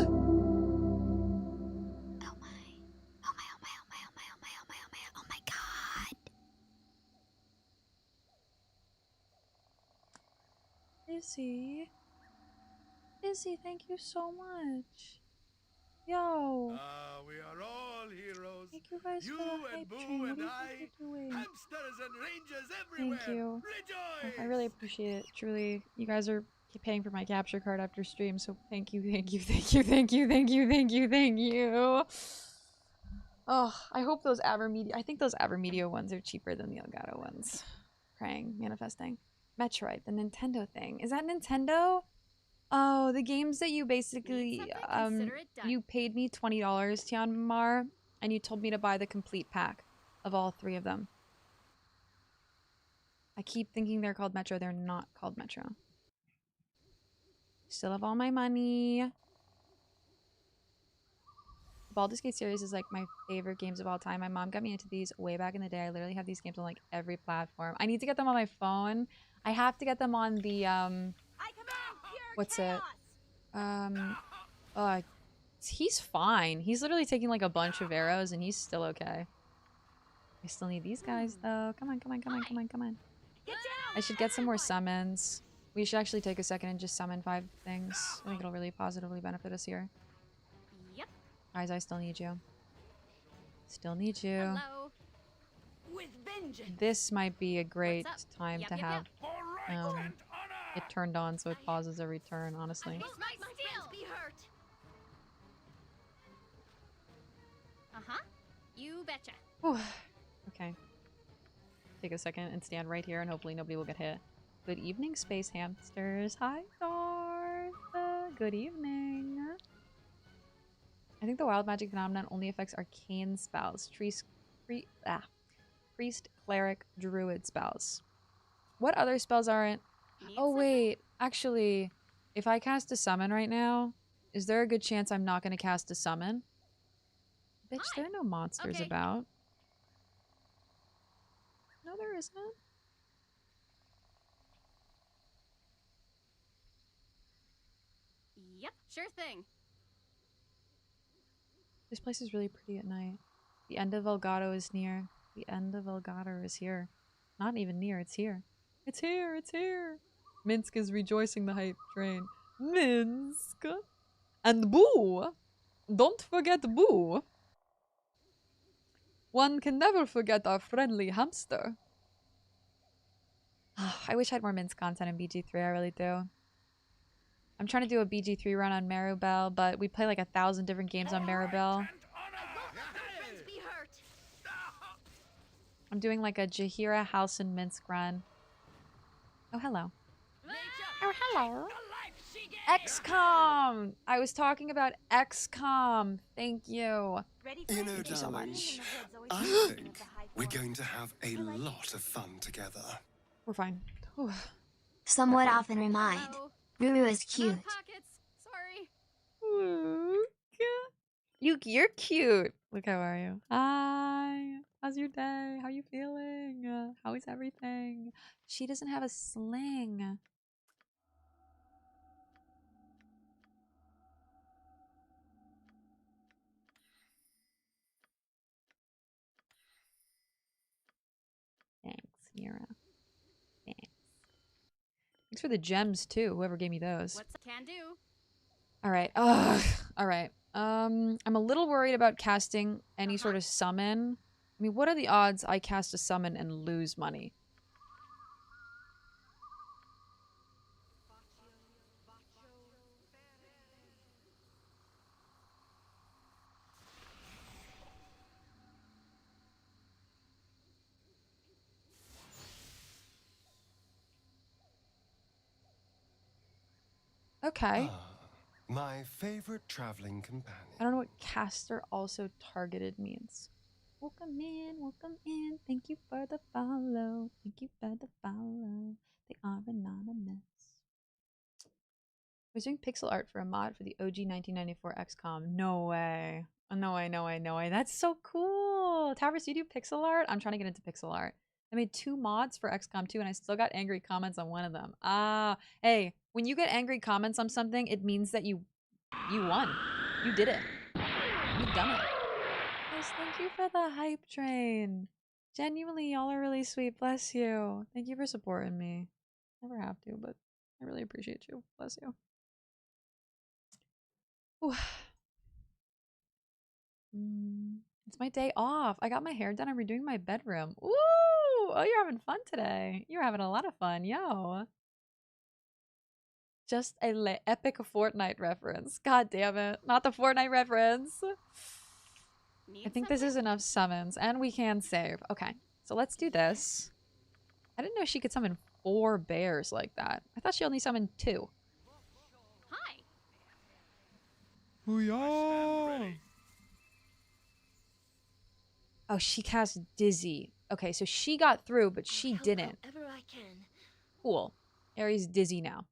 Izzy, thank you so much. Yo. We are all heroes. Thank you guys You for the and hype Boo train. What and do you I, think you're doing? hamsters and rangers everywhere. Thank you. Rejoice! I really appreciate it. Truly, you guys are paying for my capture card after stream, so thank you, thank you, thank you, thank you, thank you, thank you, thank you. Oh, I hope those Avermedia. I think those Avermedia ones are cheaper than the Elgato ones. Praying, manifesting. Metroid, the Nintendo thing. Is that Nintendo? Oh, the games that you basically you paid me $20, Tianmar, and you told me to buy the complete pack of all 3 of them. I keep thinking they're called Metro. They're not called Metro. Still have all my money. The Baldur's Gate series is like my favorite games of all time. My mom got me into these way back in the day. I literally have these games on like every platform. I need to get them on my phone. I have to get them on the what's it? He's fine. He's literally taking like a bunch of arrows and he's still okay. I still need these guys though. Come on, come on, come on, come on, come on. I should get some more summons. We should actually take a second and just summon 5 things. I think it'll really positively benefit us here. Yep. Guys, I still need you. Still need you. Hello. with vengeance. This might be a great What's up? time Yep, to yep, have it turned on so it pauses every turn, honestly. My friends be hurt. Uh-huh. You betcha. Whew. Okay. Take a second and stand right here and hopefully nobody will get hit. Good evening, space hamsters. Hi, Darth. Good evening. I think the wild magic phenomenon only affects arcane spells. Priest, cleric, druid spells. What other spells aren't? Oh, wait. Actually, if I cast a summon right now, is there a good chance I'm not going to cast a summon? Bitch, there are no monsters about. No, there isn't. Yep, sure thing. This place is really pretty at night. The end of Elgato is near. The end of Elgato is here. Not even near, it's here. It's here, it's here. Minsk is rejoicing the hype train. Minsk! And Boo! Don't forget Boo! One can never forget our friendly hamster. I wish I had more Minsk content in BG3, I really do. I'm trying to do a BG3 run on Meru, but we play like 1,000 different games on Meru. I'm doing like a Jahira House in Minsk run. Oh, hello. Oh, hello. XCOM! I was talking about XCOM. Thank you. You know, Thank you so darling, much. I think we're going to have a lot of fun together. We're fine. Whew. Somewhat often remind. Ruru is cute. Pockets. Sorry. Luke. You're cute. Luke, how are you? Hi. How's your day? How you feeling? How is everything? She doesn't have a sling. Thanks, Neera. Thanks. Thanks for the gems too, whoever gave me those. What's can do? Alright. Ugh. Alright. I'm a little worried about casting any sort of summon. I mean, what are the odds I cast a summon and lose money? Okay. My favorite traveling companion. I don't know what caster also targeted means. Welcome in. Thank you for the follow. Thank you for the follow. They are anonymous. I was doing pixel art for a mod for the OG 1994 XCOM. No way. Oh, no way. That's so cool. Tavris, you do pixel art? I'm trying to get into pixel art. I made 2 mods for XCOM 2 and I still got angry comments on one of them. Hey, when you get angry comments on something, it means that you won. You did it. You've done it. Guys, thank you for the hype train. Genuinely, y'all are really sweet. Bless you. Thank you for supporting me. Never have to, but I really appreciate you. Bless you. Ooh. It's my day off. I got my hair done. I'm redoing my bedroom. Ooh! Oh, you're having fun today. You're having a lot of fun. Yo. Just a epic Fortnite reference. God damn it. Not the Fortnite reference. I think this is enough summons. And we can save. Okay. So let's do this. I didn't know she could summon 4 bears like that. I thought she only summoned 2. Hi. Hoo-yah! Oh, she cast Dizzy. Okay, so she got through, but she didn't. However I can. Cool. Aries dizzy now.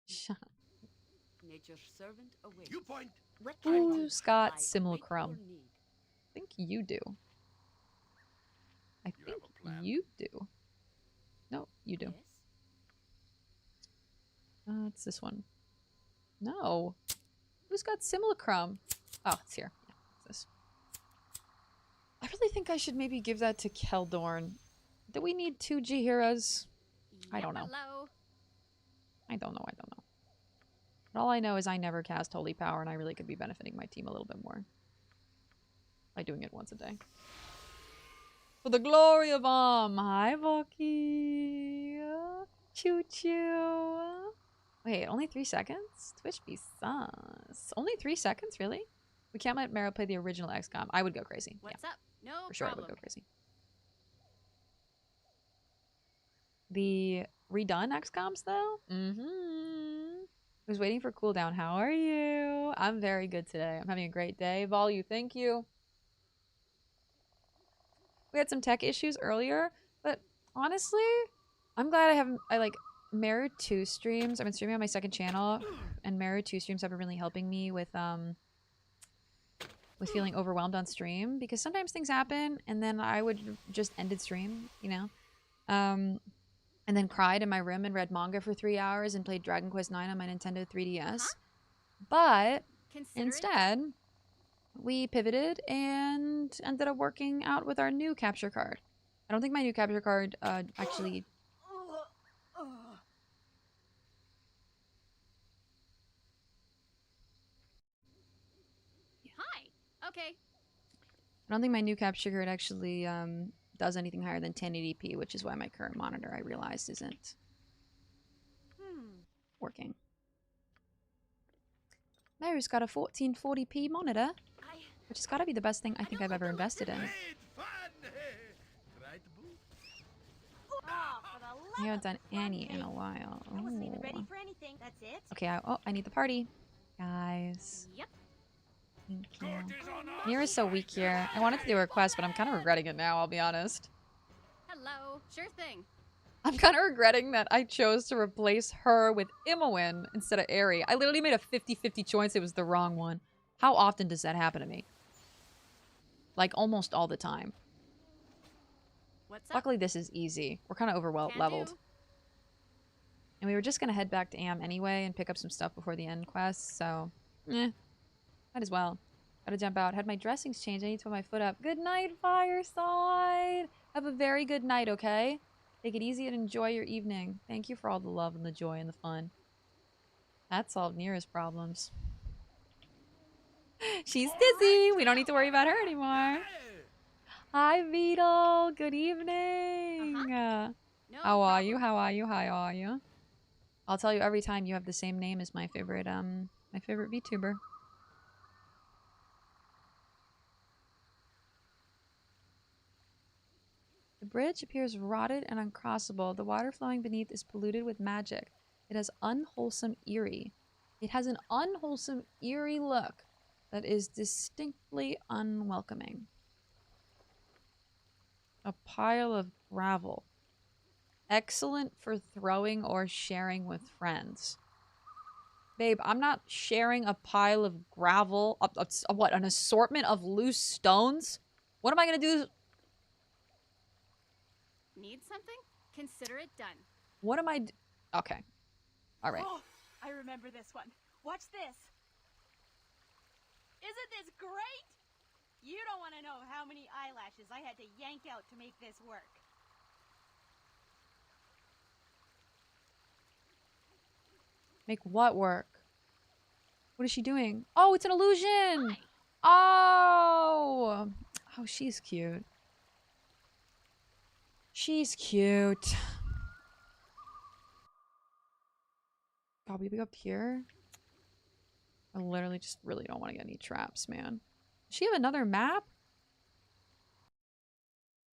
Shut up. Nature's servant awaits. You point. What Who's got Simulacrum? I think you do. I think you do. No, you do. It's this one. No. Who's got Simulacrum? Oh, it's here. Yeah, it's this. I really think I should maybe give that to Keldorn. Do we need 2 G-Heroes? I don't know. I don't know. But all I know is I never cast Holy Power, and I really could be benefiting my team a little bit more by doing it once a day. For the glory of Hi, Volky. Choo choo. Wait, only 3 seconds? Twitch be sus. Only 3 seconds, really? We can't let Meru play the original XCOM. I would go crazy. What's up? No For sure problem. I would go crazy. The redone XCOMs, though? Mm-hmm. I was waiting for cooldown. How are you? I'm very good today. I'm having a great day. Vol, thank you. We had some tech issues earlier, but honestly, I'm glad I like Meru 2 streams. I've been streaming on my second channel, and Meru 2 streams have been really helping me with feeling overwhelmed on stream, because sometimes things happen and then I would just ended stream, you know? And then cried in my room and read manga for 3 hours and played Dragon Quest IX on my Nintendo 3DS. But instead, we pivoted and ended up working out with our new capture card. I don't think my new capture card actually... Hi. Okay. I don't think my new capture card actually does anything higher than 1080p, which is why my current monitor, I realized, isn't working. Meru's got a 1440p monitor, which has got to be the best thing I think I've ever invested in. I haven't done any in a while. I wasn't even ready Ooh. for anything. That's it? Okay, I need the party. Guys. Yep. Thank you. Neera's so weak here. I wanted to do a request, but I'm kind of regretting it now, I'll be honest. Hello. Sure thing. I'm kind of regretting that I chose to replace her with Imowen instead of Aerie. I literally made a 50-50 choice. It was the wrong one. How often does that happen to me? Like, almost all the time. What's up? Luckily, this is easy. We're kind of leveled. And we were just going to head back to Am anyway and pick up some stuff before the end quest, so... might as well. Gotta jump out. Had my dressings changed. I need to put my foot up. Good night, Fireside! Have a very good night, okay? Take it easy and enjoy your evening. Thank you for all the love and the joy and the fun. That solved Neera's problems. She's dizzy. We don't need to worry about her anymore. Hi, Beetle. Good evening. No How are you? How are you? How are you? I'll tell you every time you have the same name as my favorite VTuber. The bridge appears rotted and uncrossable. The water flowing beneath is polluted with magic. It has unwholesome eerie. It has an unwholesome eerie look that is distinctly unwelcoming. A pile of gravel. Excellent for throwing or sharing with friends. Babe, I'm not sharing a pile of gravel. What, an assortment of loose stones? What am I gonna do? Need something? Consider it done. What am I okay. Alright. Oh, I remember this one. Watch this. Isn't this great? You don't want to know how many eyelashes I had to yank out to make this work. Make what work? What is she doing? Oh, it's an illusion! Hi. Oh! Oh, she's cute. She's cute. God, we be up here? I literally just really don't want to get any traps, man. Does she have another map?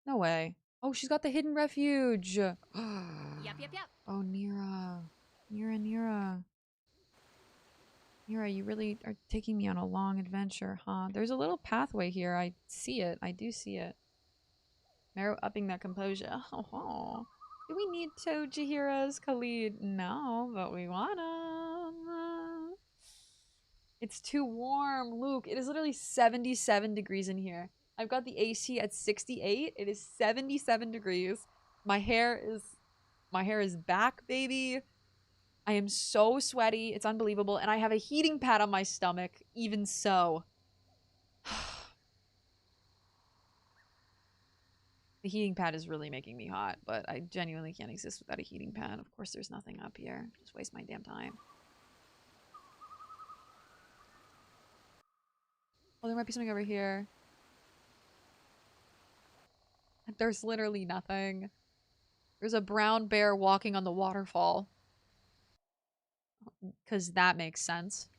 No way. Oh, she's got the hidden refuge. Yep. Oh, Neera. Neera. Neera, you really are taking me on a long adventure, huh? There's a little pathway here. I see it. I do see it. Meru upping that composure. Oh. Do we need to Jaheira's Khalid? No, but we wanna. It's too warm, Luke. It is literally 77 degrees in here. I've got the AC at 68. It is 77 degrees. My hair is back, baby. I am so sweaty. It's unbelievable. And I have a heating pad on my stomach, even so. The heating pad is really making me hot, but I genuinely can't exist without a heating pad. Of course, there's nothing up here. Just waste my damn time. Oh, there might be something over here. A There's literally nothing. There's a brown bear walking on the waterfall. Because that makes sense.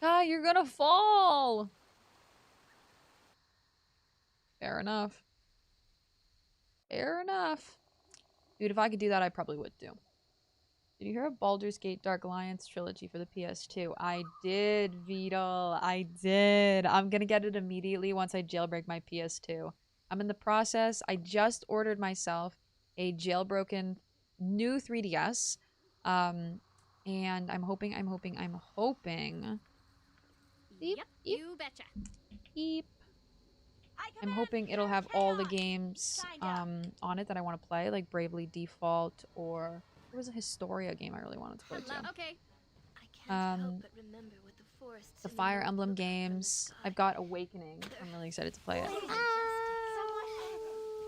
Ah, you're gonna fall! Fair enough. Fair enough. Dude, if I could do that, I probably would do. Did you hear of Baldur's Gate Dark Alliance trilogy for the PS2? I did, Beetle. I did. I'm gonna get it immediately once I jailbreak my PS2. I'm in the process. I just ordered myself a jailbroken new 3DS. And I'm hoping. Beep, Yep, beep, you betcha. beep. I'm hoping it'll have all the games on it that I want to play, like Bravely Default, or there was a Historia game I really wanted to play too. Okay. I can't help but remember what the forests The in Fire north Emblem look like from the games. sky. I've got Awakening. I'm really excited to play it. Someone,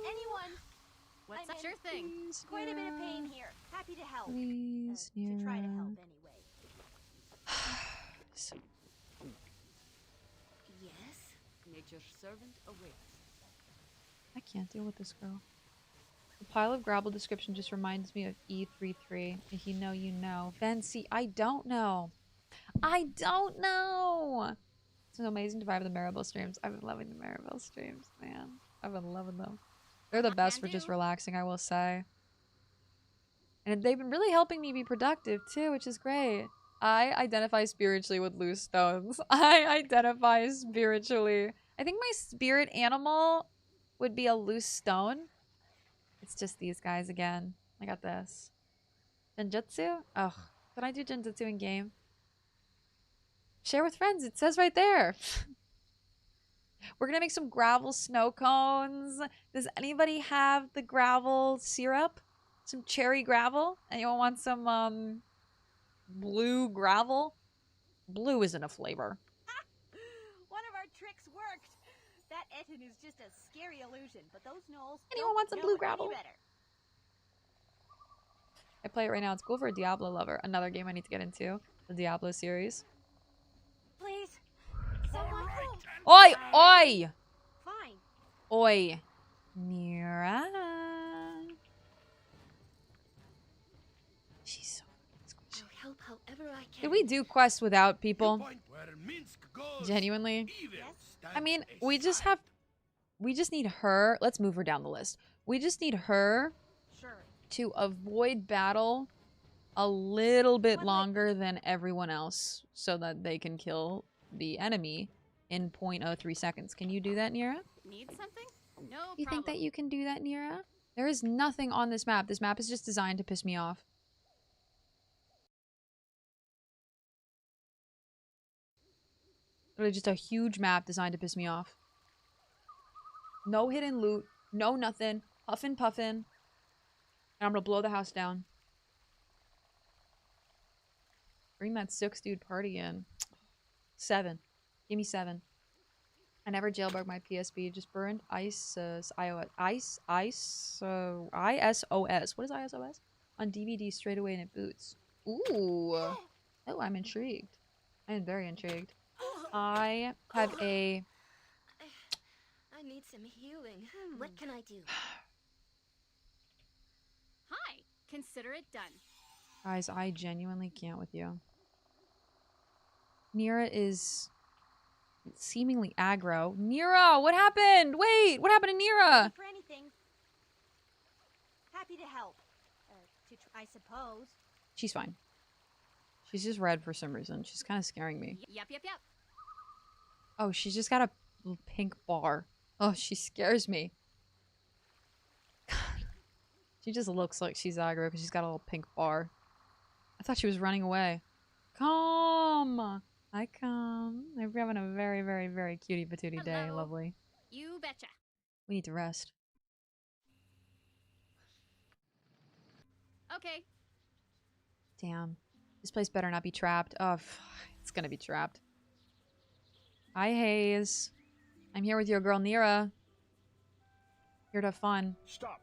anyone? What's I'm up? Sure thing. Please, Quite a bit of Neera. pain here. Happy to help. Please, To try to Neera. help anyway. Yes? Nature's servant awaits. I can't deal with this girl. The pile of Grabble description just reminds me of E33. If you know, you know. Fancy, I don't know. I don't know. It's so amazing to vibe with the Maribel streams. I've been loving the Maribel streams, man. I've been loving them. They're the best for just relaxing, I will say. And they've been really helping me be productive too, which is great. I identify spiritually with loose stones. I identify spiritually. I think my spirit animal would be a loose stone. It's just these guys again. I got this. Genjutsu? Oh, can I do Genjutsu in game? Share with friends. It says right there. We're gonna make some gravel snow cones. Does anybody have the gravel syrup? Some cherry gravel? Anyone want some blue gravel? Blue isn't a flavor. One of our tricks worked. That Etten is just a scary illusion, but those gnolls Anyone don't want some know blue it any gravel? better. I play it right now. It's cool for a Diablo lover. Another game I need to get into. The Diablo series. Please, someone. Oi! Oi! Fine. Oi. Neera. She's so I'll help however I can. Did we do quests without people? Point where Minsk goes, Genuinely? evil I mean, stands we just aside. need her. Let's move her down the list. We just need her Sure. to avoid battle a little bit longer than everyone else so that they can kill the enemy in 0.03 seconds. Can you do that, Neera? Need something? No You think that problem. you can do that, Neera? There is nothing on this map. This map is just designed to piss me off. Literally just a huge map designed to piss me off. No hidden loot. No nothing. Huffin' puffin'. And I'm gonna blow the house down. Bring that 6-dude party in. 7. Give me 7. I never jailbroke my PSP. Just burned ISOS. What is ISOS? On DVD straight away and it boots. Ooh. Oh, I'm intrigued. I am very intrigued. I have a... I need some healing. What can I do? Hi. Consider it done. Guys, I genuinely can't with you. Neera is seemingly aggro. Neera, what happened? Wait, what happened to Neera? For anything. Happy to help. I suppose. She's fine. She's just red for some reason. She's kind of scaring me. Yep. Oh, she's just got a pink bar. Oh, she scares me. She just looks like she's aggro because she's got a little pink bar. I thought she was running away. Come! I come. We're having a very, very, very cutie patootie day. Hello. Lovely. You betcha. We need to rest. Okay. Damn. This place better not be trapped. Oh, it's gonna be trapped. Hi, Hayes. I'm here with your girl, Neera. Here to have fun. Stop.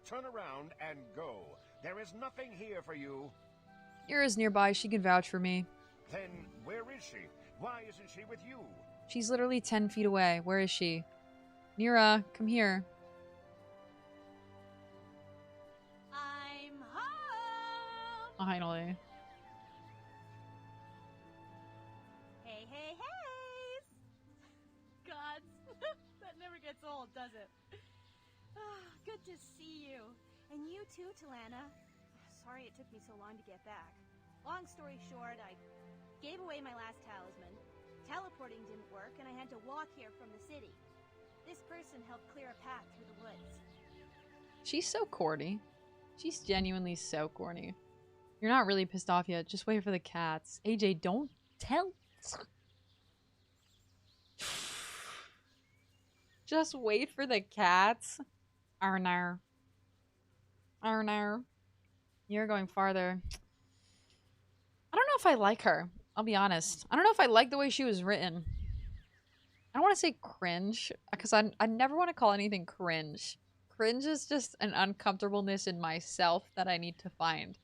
Turn around and go. There is nothing here for you. Neera's nearby. She can vouch for me. Then where is she? Why isn't she with you? She's literally 10 feet away. Where is she? Neera, come here. I'm home! Finally. Hey, hey, hey! Gods, that never gets old, does it? Good to see you. And you too, Talana. Sorry it took me so long to get back. Long story short, I gave away my last talisman. Teleporting didn't work, and I had to walk here from the city. This person helped clear a path through the woods. She's so corny. She's genuinely so corny. You're not really pissed off yet. Just wait for the cats. AJ, don't tell. Just wait for the cats. Arnar. Arnar. You're going farther. I don't know if I like her. I'll be honest. I don't know if I like the way she was written. I don't want to say cringe, because I never want to call anything cringe. Cringe is just an uncomfortableness in myself that I need to find.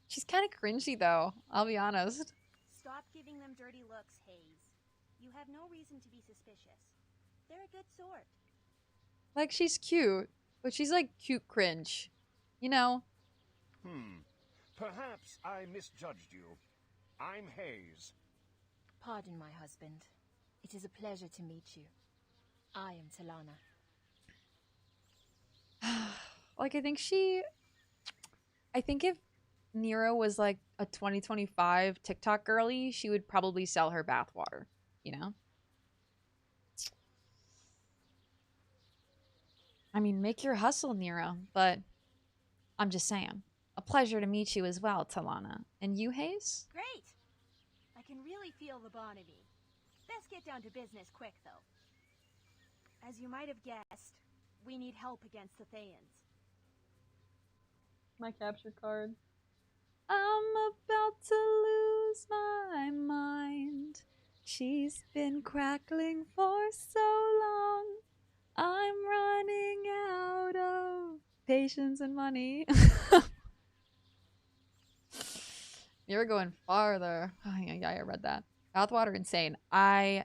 She's kind of cringy, though. I'll be honest. Stop giving them dirty looks, Hayes. You have no reason to be suspicious. They're a good sort. Like, she's cute, but she's like cute cringe. You know? Perhaps I misjudged you. I'm Hayes. Pardon, my husband. It is a pleasure to meet you. I am Talana. Like, I think if Neera was like a 2025 TikTok girly, she would probably sell her bathwater, you know? I mean, make your hustle, Neera, but I'm just saying. A pleasure to meet you as well, Talana. And you, Hayes? Great! I can really feel the bond in me. Best get down to business quick, though. As you might have guessed, we need help against the Thayans. My capture card. I'm about to lose my mind. She's been crackling for so long. I'm running out of patience and money. You're going farther. Oh, yeah, I read that. Bathwater, insane. I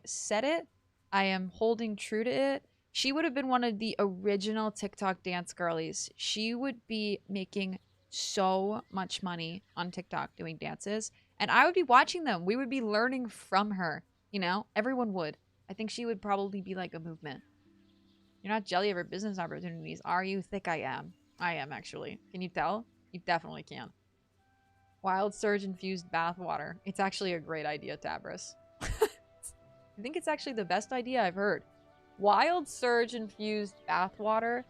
said it. I am holding true to it. She would have been one of the original TikTok dance girlies. She would be making so much money on TikTok doing dances. And I would be watching them. We would be learning from her. You know? Everyone would. I think she would probably be like a movement. You're not jelly of her business opportunities, are you? Thick I am. I am, actually. Can you tell? You definitely can. Wild Surge infused bathwater. It's actually a great idea, Tabris. I think it's actually the best idea I've heard. Wild Surge infused bathwater.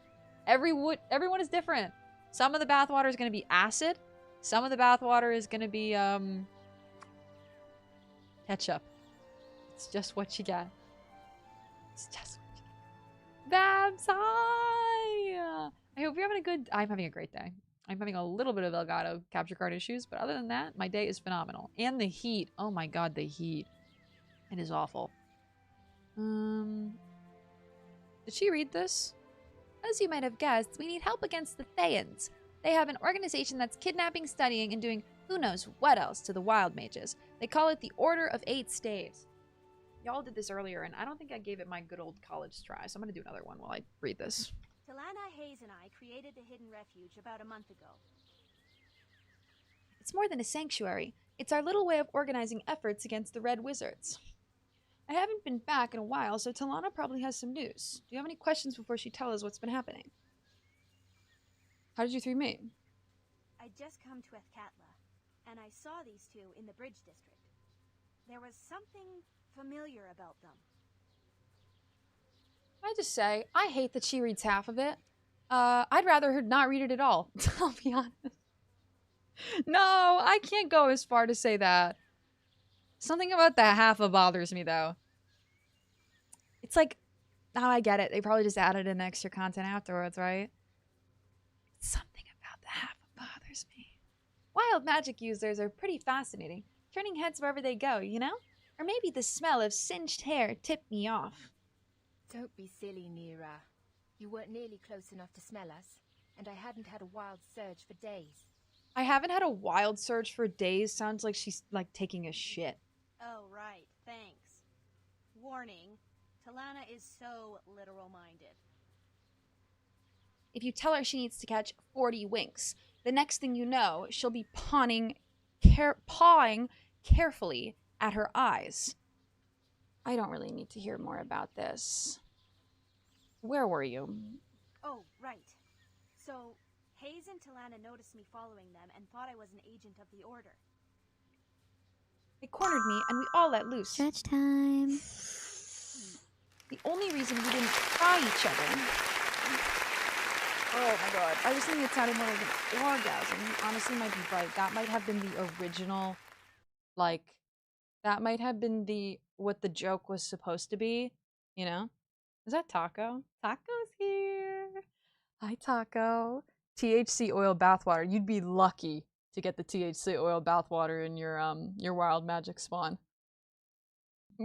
Everyone is different. Some of the bathwater is going to be acid. Some of the bathwater is going to be ketchup. It's just what you get. It's just what you get. Babs, hi! I hope you're having a good... I'm having a great day. I'm having a little bit of Elgato capture card issues, but other than that, my day is phenomenal. And the heat. Oh my god, the heat. It is awful. Did she read this? As you might have guessed, we need help against the Thayans. They have an organization that's kidnapping, studying, and doing who knows what else to the wild mages. They call it the Order of 8 Staves. Y'all did this earlier, and I don't think I gave it my good old college try, so I'm going to do another one while I read this. Talana, Hayes, and I created the Hidden Refuge about a month ago. It's more than a sanctuary. It's our little way of organizing efforts against the Red Wizards. I haven't been back in a while, so Talana probably has some news. Do you have any questions before she tells us what's been happening? How did you three meet? I'd just come to Ethkatla, and I saw these two in the Bridge District. There was something familiar about them. I just say, I hate that she reads half of it. I'd rather her not read it at all, I'll be honest. No, I can't go as far to say that. Something about that half of bothers me, though. It's like, oh, I get it. They probably just added in extra content afterwards, right? Something about the half bothers me. Wild magic users are pretty fascinating, turning heads wherever they go, you know? Or maybe the smell of singed hair tipped me off. Don't be silly, Neera. You weren't nearly close enough to smell us, and I hadn't had a wild surge for days. I haven't had a wild surge for days. Sounds like she's, like, taking a shit. Oh, right. Thanks. warning, Talana is so literal-minded. If you tell her she needs to catch 40 winks, the next thing you know, she'll be pawing carefully at her eyes. I don't really need to hear more about this. Where were you? Oh, right. So, Hayes and Talana noticed me following them and thought I was an agent of the Order. They cornered me and we all let loose. Stretch time. The only reason we didn't try each other... Oh my god. I was thinking it sounded more like an orgasm. You honestly might be right. That might have been the original, like... That might have been what the joke was supposed to be, you know? Is that Taco? Taco's here. Hi, Taco. THC oil bathwater. You'd be lucky to get the THC oil bathwater in your wild magic spawn.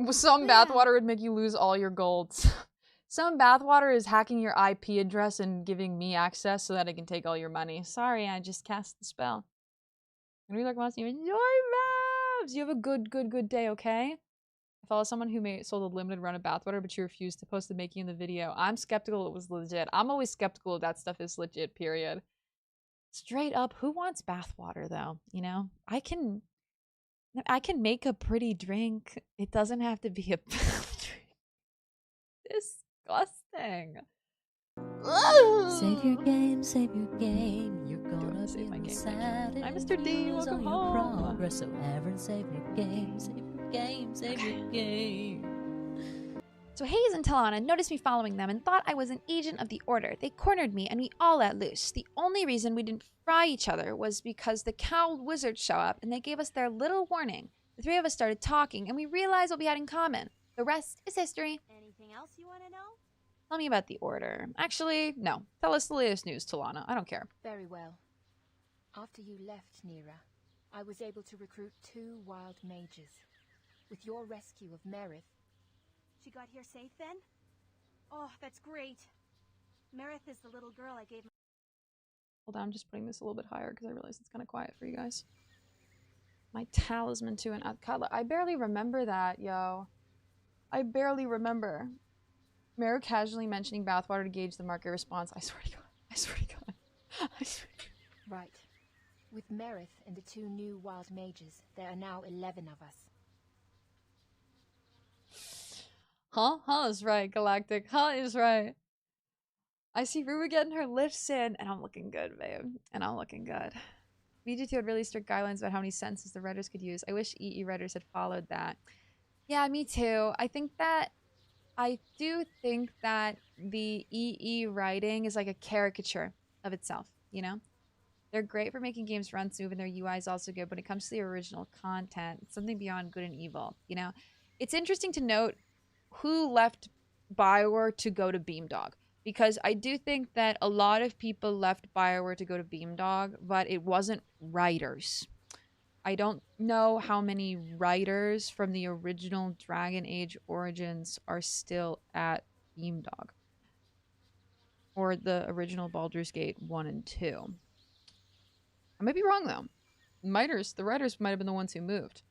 Some bathwater would make you lose all your golds. Some bathwater is hacking your IP address and giving me access so that I can take all your money. Sorry, I just cast the spell. And we wants you enjoy Vabs! You have a good day, okay? I follow someone who sold a limited run of bathwater, but she refused to post the making of the video. I'm skeptical it was legit. I'm always skeptical if that stuff is legit, period. Straight up, who wants bathwater, though? You know? I can make a pretty drink. It doesn't have to be a bath drink. Disgusting. Save your game, you're gonna save my game. sad. Hi, Mr. D, welcome home. Progress, so Evan, save your game, save your game. So Hayes and Talana noticed me following them and thought I was an agent of the Order. They cornered me and we all let loose. The only reason we didn't fry each other was because the cowled wizards show up and they gave us their little warning. The three of us started talking and we realized what we had in common. The rest is history. Anything else you want to know? Tell me about the Order. Actually, no. Tell us the latest news, Talana. I don't care. Very well. After you left Neera, I was able to recruit 2 wild mages. With your rescue of Merith. She got here safe then? Oh, that's great. Merith is the little girl I gave my... Hold on, I'm just putting this a little bit higher because I realize it's kind of quiet for you guys. My talisman to an Atkala. I barely remember that, yo. I barely remember. Meru casually mentioning bathwater to gauge the market response. I swear to God. I swear to God. I swear to God. Right. With Merith and the 2 new wild mages, there are now 11 of us. Huh? Huh is right, Galactic. Huh is right. I see Rua getting her lifts in, and I'm looking good, babe. And I'm looking good. VG2 had really strict guidelines about how many senses the writers could use. I wish EE writers had followed that. Yeah, me too. I do think that the EE writing is like a caricature of itself, you know? They're great for making games run smooth and their UI is also good. When it comes to the original content, it's something beyond good and evil, you know? It's interesting to note who left BioWare to go to Beamdog. Because I do think that a lot of people left BioWare to go to Beamdog, but it wasn't writers. I don't know how many writers from the original Dragon Age Origins are still at Beamdog. Or the original Baldur's Gate 1 and 2. I might be wrong, though. The writers might have been the ones who moved.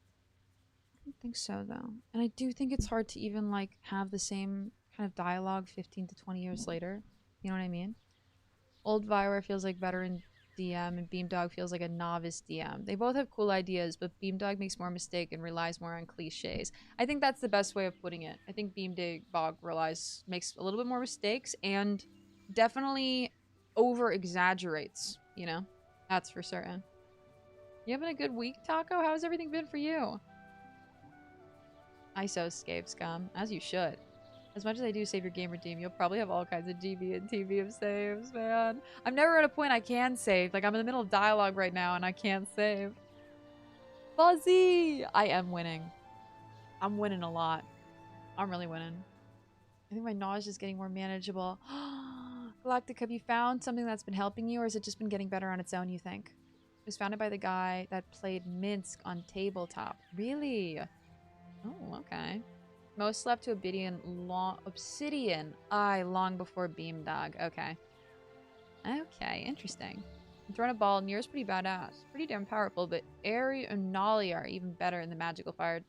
I don't think so, though. And I do think it's hard to even, like, have the same kind of dialogue 15 to 20 years later. You know what I mean? Old BioWare feels like veteran DM, and Beamdog feels like a novice DM. They both have cool ideas, but Beamdog makes more mistake and relies more on cliches. I think that's the best way of putting it. I think Beamdog makes a little bit more mistakes and definitely over-exaggerates, you know? That's for certain. You having a good week, Taco? How's everything been for you? ISO scape scum, as you should. As much as I do save your game redeem, you'll probably have all kinds of GB and TV of saves, man. I'm never at a point I can save. Like, I'm in the middle of dialogue right now and I can't save. Fuzzy! I am winning. I'm winning a lot. I'm really winning. I think my nausea is getting more manageable. Galactic, have you found something that's been helping you, or has it just been getting better on its own, you think? It was founded by the guy that played Minsk on tabletop. Really? Oh, okay. Most slept to Obsidian long before Beamdog. Okay. Okay, interesting. I'm throwing a ball. Neera's pretty badass. Pretty damn powerful, but Aerie and Nalia are even better in the magical power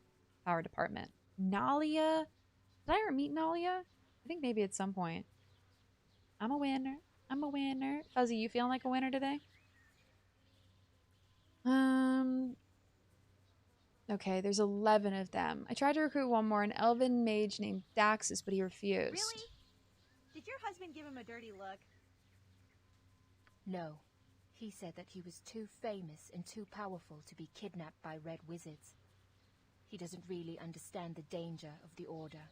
department. Nalia Did I ever meet Nalia? I think maybe at some point. I'm a winner. I'm a winner. Fuzzy, you feeling like a winner today? Okay, there's 11 of them. I tried to recruit one more, an elven mage named Daxis, but he refused. Really? Did your husband give him a dirty look? No. He said that he was too famous and too powerful to be kidnapped by red wizards. He doesn't really understand the danger of the Order.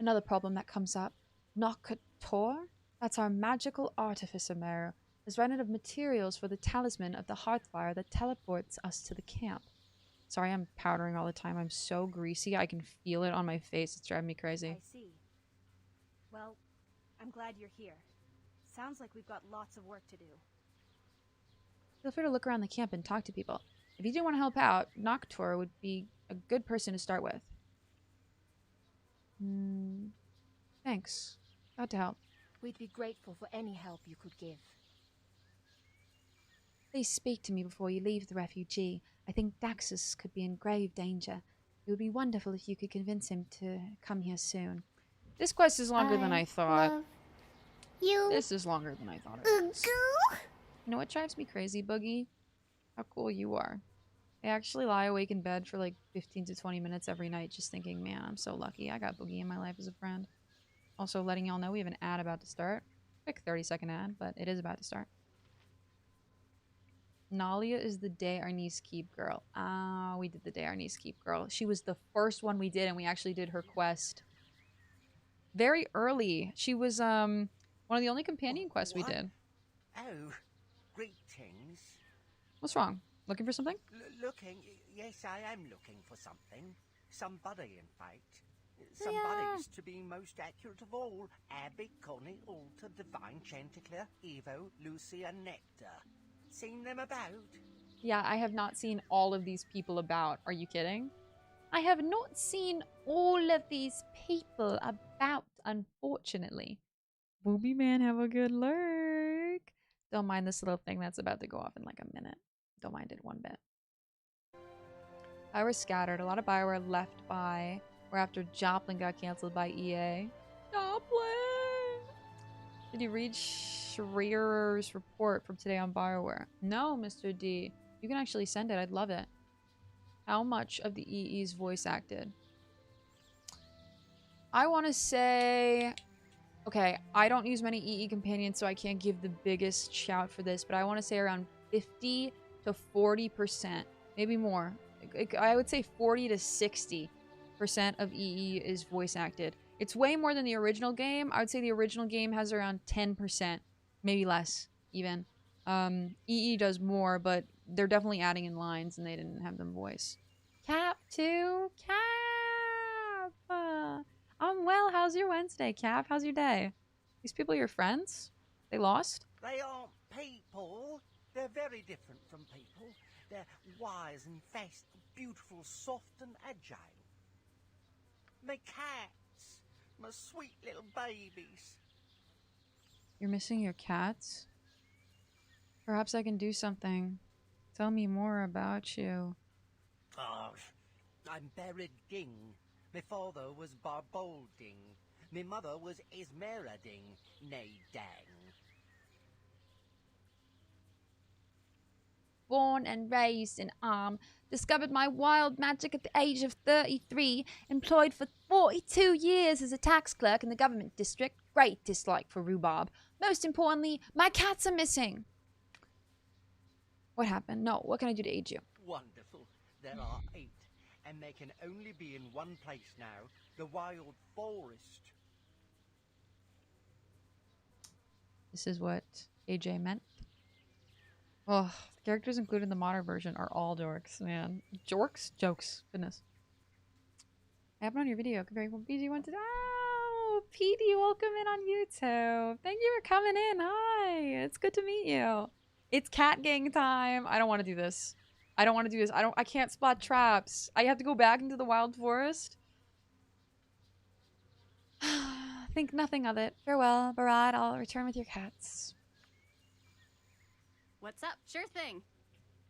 Another problem that comes up. Nockator? That's our magical artificer, Meru. Has run out of materials for the talisman of the Hearthfire that teleports us to the camp. Sorry, I'm powdering all the time. I'm so greasy. I can feel it on my face. It's driving me crazy. I see. Well, I'm glad you're here. Sounds like we've got lots of work to do. Feel free to look around the camp and talk to people. If you do want to help out, Nockator would be a good person to start with. Thanks. Glad to help. We'd be grateful for any help you could give. Please speak to me before you leave the refugee. I think Daxis could be in grave danger. It would be wonderful if you could convince him to come here soon. This quest is longer than I thought. This is longer than I thought it was. You know what drives me crazy, Boogie? How cool you are. I actually lie awake in bed for like 15 to 20 minutes every night just thinking, man, I'm so lucky. I got Boogie in my life as a friend. Also letting y'all know we have an ad about to start. Quick 30-second ad, but it is about to start. Nalia is the day our niece keep girl. Ah, we did the day our niece keep girl. She was the first one we did, and we actually did her quest very early. She was one of the only companion quests we did. Oh, greetings. What's wrong? Looking for something? Looking? Yes, I am looking for something. Somebody, in fact. Somebody's to be most accurate of all. Abby, Connie, Alta, Divine, Chanticleer, Evo, Lucy, and Nectar. Seen them about? Yeah, I have not seen all of these people about. Are you kidding? I have not seen all of these people about, unfortunately. Booby man, have a good lurk. Don't mind this little thing that's about to go off in like a minute. Don't mind it one bit. Bioware scattered. A lot of Bioware left by, or after Joplin got canceled by EA. Joplin! Did you read Schreier's report from today on Bioware? No, Mr. D. You can actually send it. I'd love it. How much of the EE's voice acted? I want to say... Okay, I don't use many EE companions, so I can't give the biggest shout for this, but I want to say around 50 to 40%. Maybe more. I would say 40 to 60% of EE is voice acted. It's way more than the original game. I would say the original game has around 10%. Maybe less, even. EE does more, but they're definitely adding in lines, and they didn't have them voice. Cap, too? Cap! I'm well. How's your Wednesday, Cap? How's your day? These people are your friends? They lost? They aren't people. They're very different from people. They're wise and fast, beautiful, soft and agile. My cats. My sweet little babies. You're missing your cats? Perhaps I can do something. Tell me more about you. Oh, I'm buried Ding. My father was Barbolding. My mother was Esmerading, nay Dang. Born and raised in Arm, discovered my wild magic at the age of 33, employed for 42 years as a tax clerk in the government district, great dislike for rhubarb. Most importantly, my cats are missing. What happened? No, what can I do to aid you? Wonderful. There are 8, and they can only be in one place now, the wild forest. This is what AJ meant. Oh, the characters included in the modern version are all dorks, man. Jorks? Jokes. Goodness. I happened on your video. Comparing from PG1 to... Oh, PD, welcome in on YouTube. Thank you for coming in. Hi. It's good to meet you. It's cat gang time. I don't want to do this. I don't want to do this. I can't spot traps. I have to go back into the wild forest. Think nothing of it. Farewell, Barad. I'll return with your cats. What's up? Sure thing.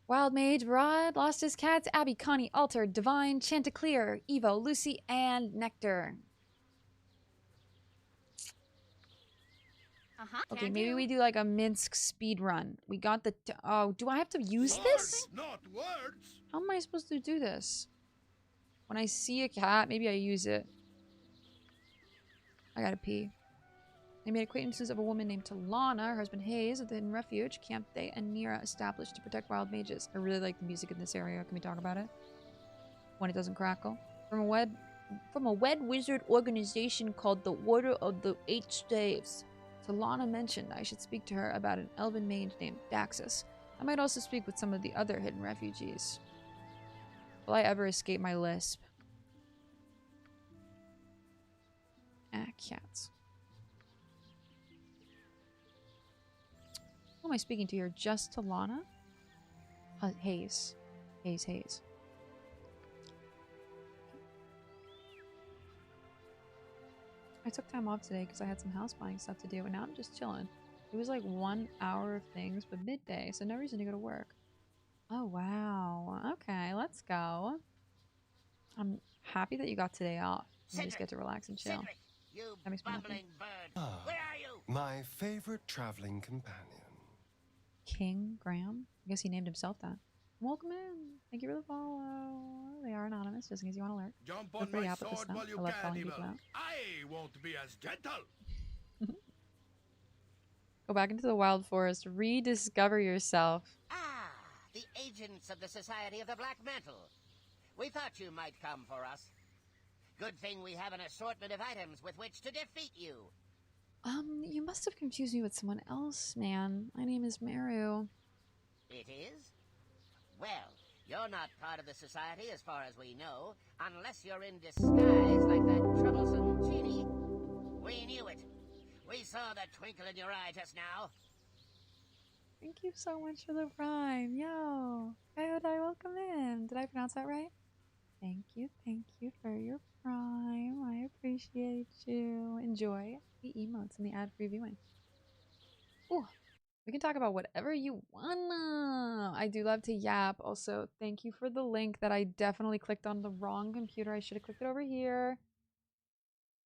Wild Mage, Rod, lost his cats, Abby, Connie, Alter, Divine, Chanticleer, Evo, Lucy, and Nectar. Okay, maybe we do like a Minsk speed run. We got the... Oh, do I have to use this? Not words. How am I supposed to do this? When I see a cat, maybe I use it. I gotta pee. They made acquaintances of a woman named Talana, her husband Hayes, at the Hidden Refuge, camp they and Neera established to protect wild mages. I really like the music in this area. Can we talk about it? When it doesn't crackle. From a wed wizard organization called the Order of the Eight Staves. Talana mentioned I should speak to her about an elven mage named Daxis. I might also speak with some of the other hidden refugees. Will I ever escape my lisp? Ah, cats. Who am I speaking to here? Just Talana? Hayes. Hayes. I took time off today because I had some house buying stuff to do, and now I'm just chilling. It was like 1 hour of things, but midday, so no reason to go to work. Oh, wow. Okay, let's go. I'm happy that you got today off. You just get to relax and chill. That makes me happy. Where are you? My favorite traveling companion. King Graham? I guess he named himself that. Welcome in. Thank you for the follow. They are anonymous, just in case you want to lurk. Jump Feel on free my to hop with the sword snow. while you I love can, calling evil. people out. I won't be as gentle. Go back into the wild forest. Rediscover yourself. Ah, the agents of the Society of the Black Mantle. We thought you might come for us. Good thing we have an assortment of items with which to defeat you. You must have confused me with someone else, man. My name is Meru. It is? Well, you're not part of the Society as far as we know, unless you're in disguise like that troublesome genie. We knew it. We saw the twinkle in your eye just now. Thank you so much for the rhyme. Yo, Coyote, welcome in. Did I pronounce that right? Thank you for your prime. I appreciate you. Enjoy the emotes and the ad-free viewing. Ooh, we can talk about whatever you wanna. I do love to yap. Also, thank you for the link that I definitely clicked on the wrong computer. I should have clicked it over here.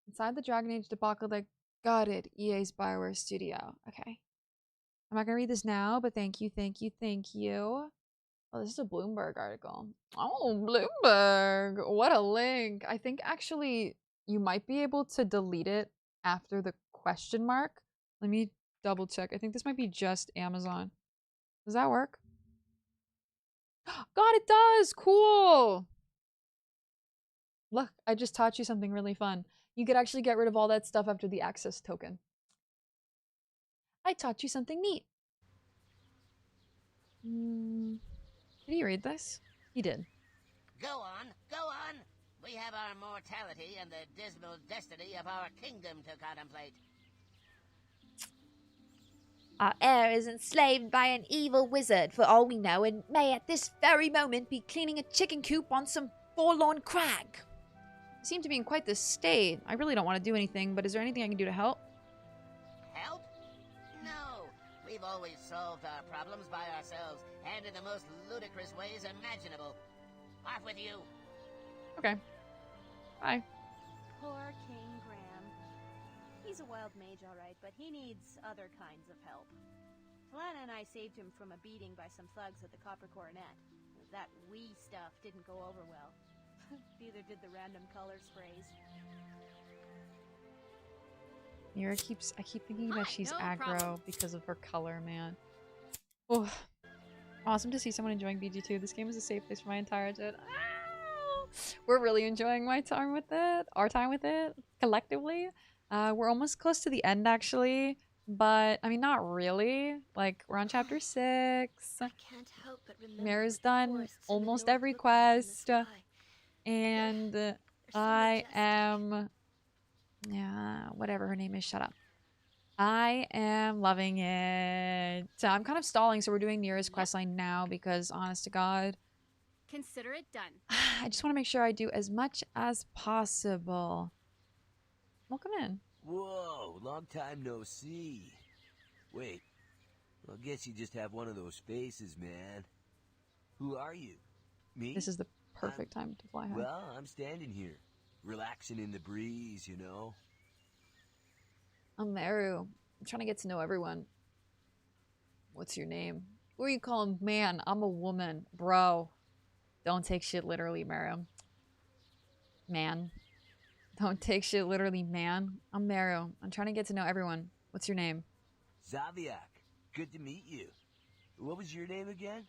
Inside the Dragon Age debacle that gutted EA's Bioware studio. Okay. I'm not gonna read this now, but thank you. Oh, this is a Bloomberg article. Oh, Bloomberg. What a link. I think actually you might be able to delete it after the question mark. Let me double check. I think this might be just Amazon. Does that work? God, it does. Cool. Look, I just taught you something really fun. You could actually get rid of all that stuff after the access token. I taught you something neat. Did he read this? He did. Go on. We have our mortality and the dismal destiny of our kingdom to contemplate. Our heir is enslaved by an evil wizard for all we know, and may at this very moment be cleaning a chicken coop on some forlorn crag. You seem to be in quite the state. I really don't want to do anything, but is there anything I can do to help? Help? No. We've always solved our problems by ourselves, and in the most ludicrous ways imaginable. Off with you. Okay. Bye. Poor King Graham. He's a wild mage, all right, but he needs other kinds of help. Talana and I saved him from a beating by some thugs at the Copper Coronet. That "we" stuff didn't go over well. Neither did the random color sprays. Neera I keep thinking that she's aggro because of her color, man. Oh, awesome to see someone enjoying BG2. This game is a safe place for my entire gen. We're really enjoying our time with it, collectively. We're almost close to the end, actually. But, I mean, not really. Like, we're on chapter 6. I can't help but remember Mira's done almost every quest. And I am... Yeah, whatever her name is, shut up. I am loving it. So I'm kind of stalling, so we're doing Neera's questline now because, honest to God... Consider it done. I just want to make sure I do as much as possible. Welcome in. Whoa, long time no see. Wait, I guess you just have one of those faces, man. Who are you? Me? This is the perfect time to fly high. Well, I'm standing here, relaxing in the breeze, you know. I'm Meru. I'm trying to get to know everyone. What's your name? Who are you calling man? I'm a woman. Bro. Don't take shit literally, Meru. Man. Don't take shit literally, man. I'm Meru. I'm trying to get to know everyone. What's your name? Zaviak. Good to meet you. What was your name again?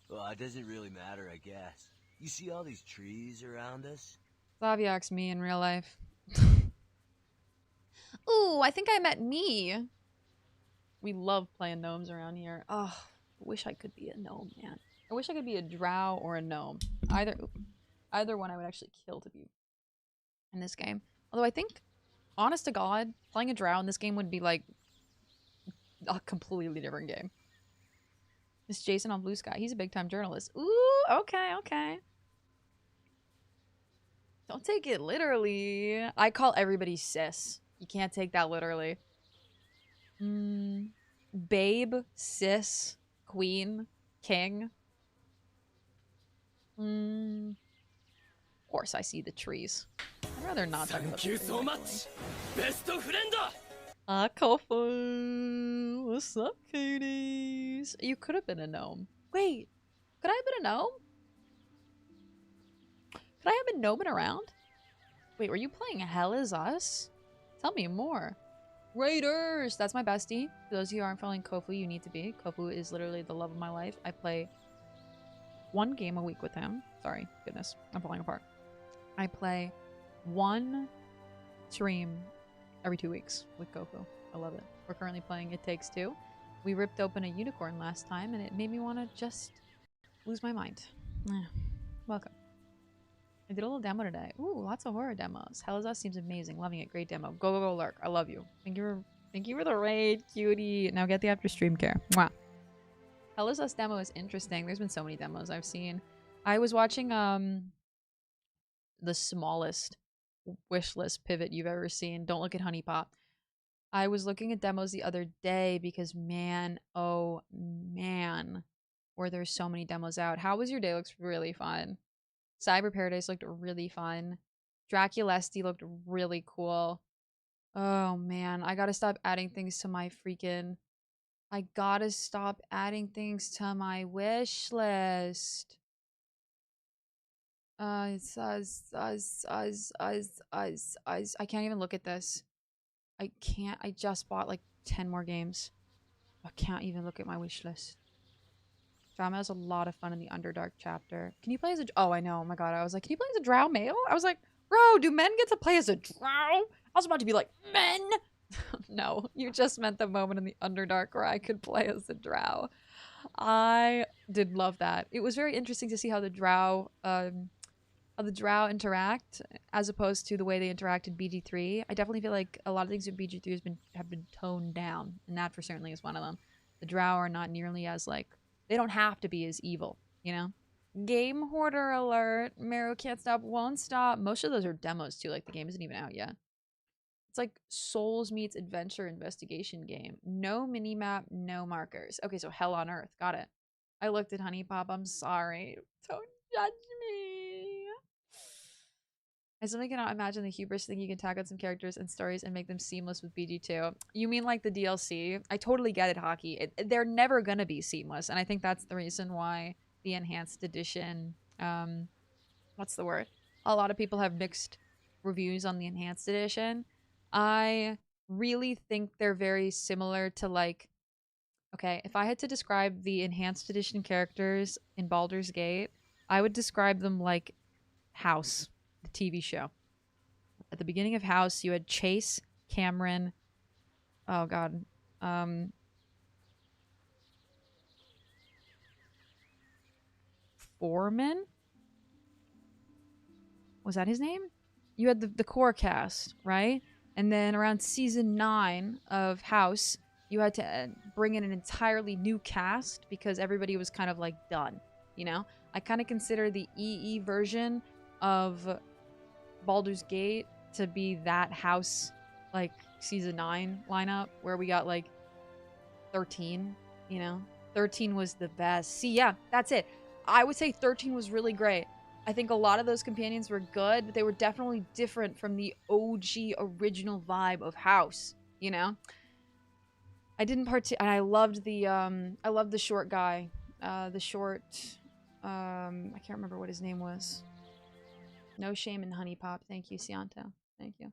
Well, it doesn't really matter, I guess. You see all these trees around us? Zaviak's me in real life. Ooh, I think I met me. We love playing gnomes around here. Oh, I wish I could be a gnome, man. I wish I could be a drow or a gnome. Either one I would actually kill to be in this game. Although I think, honest to God, playing a drow in this game would be like a completely different game. It's Jason on Blue Sky. He's a big-time journalist. Ooh, okay, okay. Don't take it literally. I call everybody sis. You can't take that literally. Babe, sis, queen, king. Of course I see the trees. I'd rather not talk about. Thank you so much. Best of friend. Ah, Kofu. What's up, cuties? You could have been a gnome. Wait, could I have been a gnome? Could I have been gnoming around? Wait, were you playing Hell Is Us? Tell me more. Raiders! That's my bestie. For those of you who aren't following Kofu, you need to be. Kofu is literally the love of my life. I play 1 game a week with him. Sorry, goodness, I'm falling apart. I play 1 stream every 2 weeks with Kofu. I love it. We're currently playing It Takes Two. We ripped open a unicorn last time, and it made me want to just lose my mind. Welcome. I did a little demo today. Ooh, lots of horror demos. Hell Is Us seems amazing. Loving it. Great demo. Go, go, go, Lurk. I love you. Thank you for the raid, cutie. Now get the after stream care. Wow. Hell Is Us demo is interesting. There's been so many demos I've seen. I was watching the smallest wishlist pivot you've ever seen. Don't look at Honey Pop. I was looking at demos the other day because man, oh man, were there so many demos out. How Was Your Day looks really fun. Cyber Paradise looked really fun. Draculesti looked really cool. Oh man, I gotta stop adding things to my freaking... I gotta stop adding things to my wish list. I can't even look at this. I can't. I just bought like 10 more games. I can't even look at my wish list. Drama has a lot of fun in the Underdark chapter. Can you play as a... Oh, I know. Oh my god. I was like, can you play as a drow male? I was like, bro, do men get to play as a drow? I was about to be like, men? No, you just meant the moment in the Underdark where I could play as a drow. I did love that. It was very interesting to see how the drow interact as opposed to the way they interact in BG3. I definitely feel like a lot of things in BG3 have been toned down, and that for certainly is one of them. The drow are not nearly as like... They don't have to be as evil, you know? Game hoarder alert. Meru can't stop, won't stop. Most of those are demos too, like the game isn't even out yet. It's like Souls meets adventure investigation game. No minimap, no markers. Okay, so Hell on Earth. Got it. I looked at Honey Pop. I'm sorry. Don't judge me. I simply cannot imagine the hubris thing you can tag on some characters and stories and make them seamless with BG2. You mean like the DLC? I totally get it, Hockey. They're never gonna be seamless, and I think that's the reason why the Enhanced Edition, what's the word? A lot of people have mixed reviews on the Enhanced Edition. I really think they're very similar to like... Okay, if I had to describe the Enhanced Edition characters in Baldur's Gate, I would describe them like House, the TV show. At the beginning of House, you had Chase, Cameron, oh god, Foreman? Was that his name? You had the core cast, right? And then around season 9 of House, you had to bring in an entirely new cast because everybody was kind of like done, you know? I kind of consider the EE version of Baldur's Gate to be that House, like, season 9 lineup where we got like 13, you know? 13 was the best. See, yeah, that's it. I would say 13 was really great. I think a lot of those companions were good, but they were definitely different from the OG original vibe of House, you know? I didn't and I loved the short guy. I can't remember what his name was. No shame in Honey Pop. Thank you, Sianto. Thank you.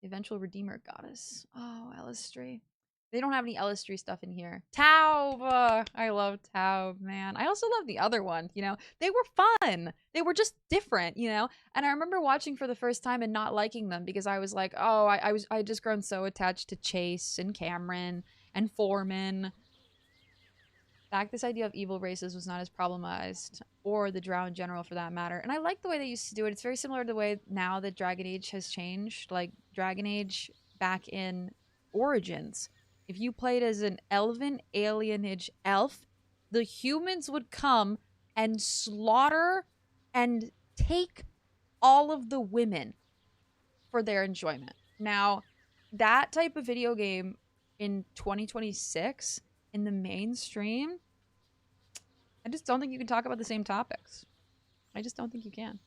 The Eventual Redeemer Goddess. Oh, Elistry. They don't have any Elistry stuff in here. Taub! I love Taub, man. I also love the other one, you know? They were fun. They were just different, you know? And I remember watching for the first time and not liking them because I was like, oh, I had just grown so attached to Chase and Cameron and Foreman. In fact, this idea of evil races was not as problematized, or the Drow in general for that matter. And I like the way they used to do it. It's very similar to the way now that Dragon Age has changed. Like, Dragon Age back in Origins, if you played as an elven alienage elf, the humans would come and slaughter and take all of the women for their enjoyment. Now, that type of video game in 2026 in the mainstream, I just don't think you can talk about the same topics. I just don't think you can.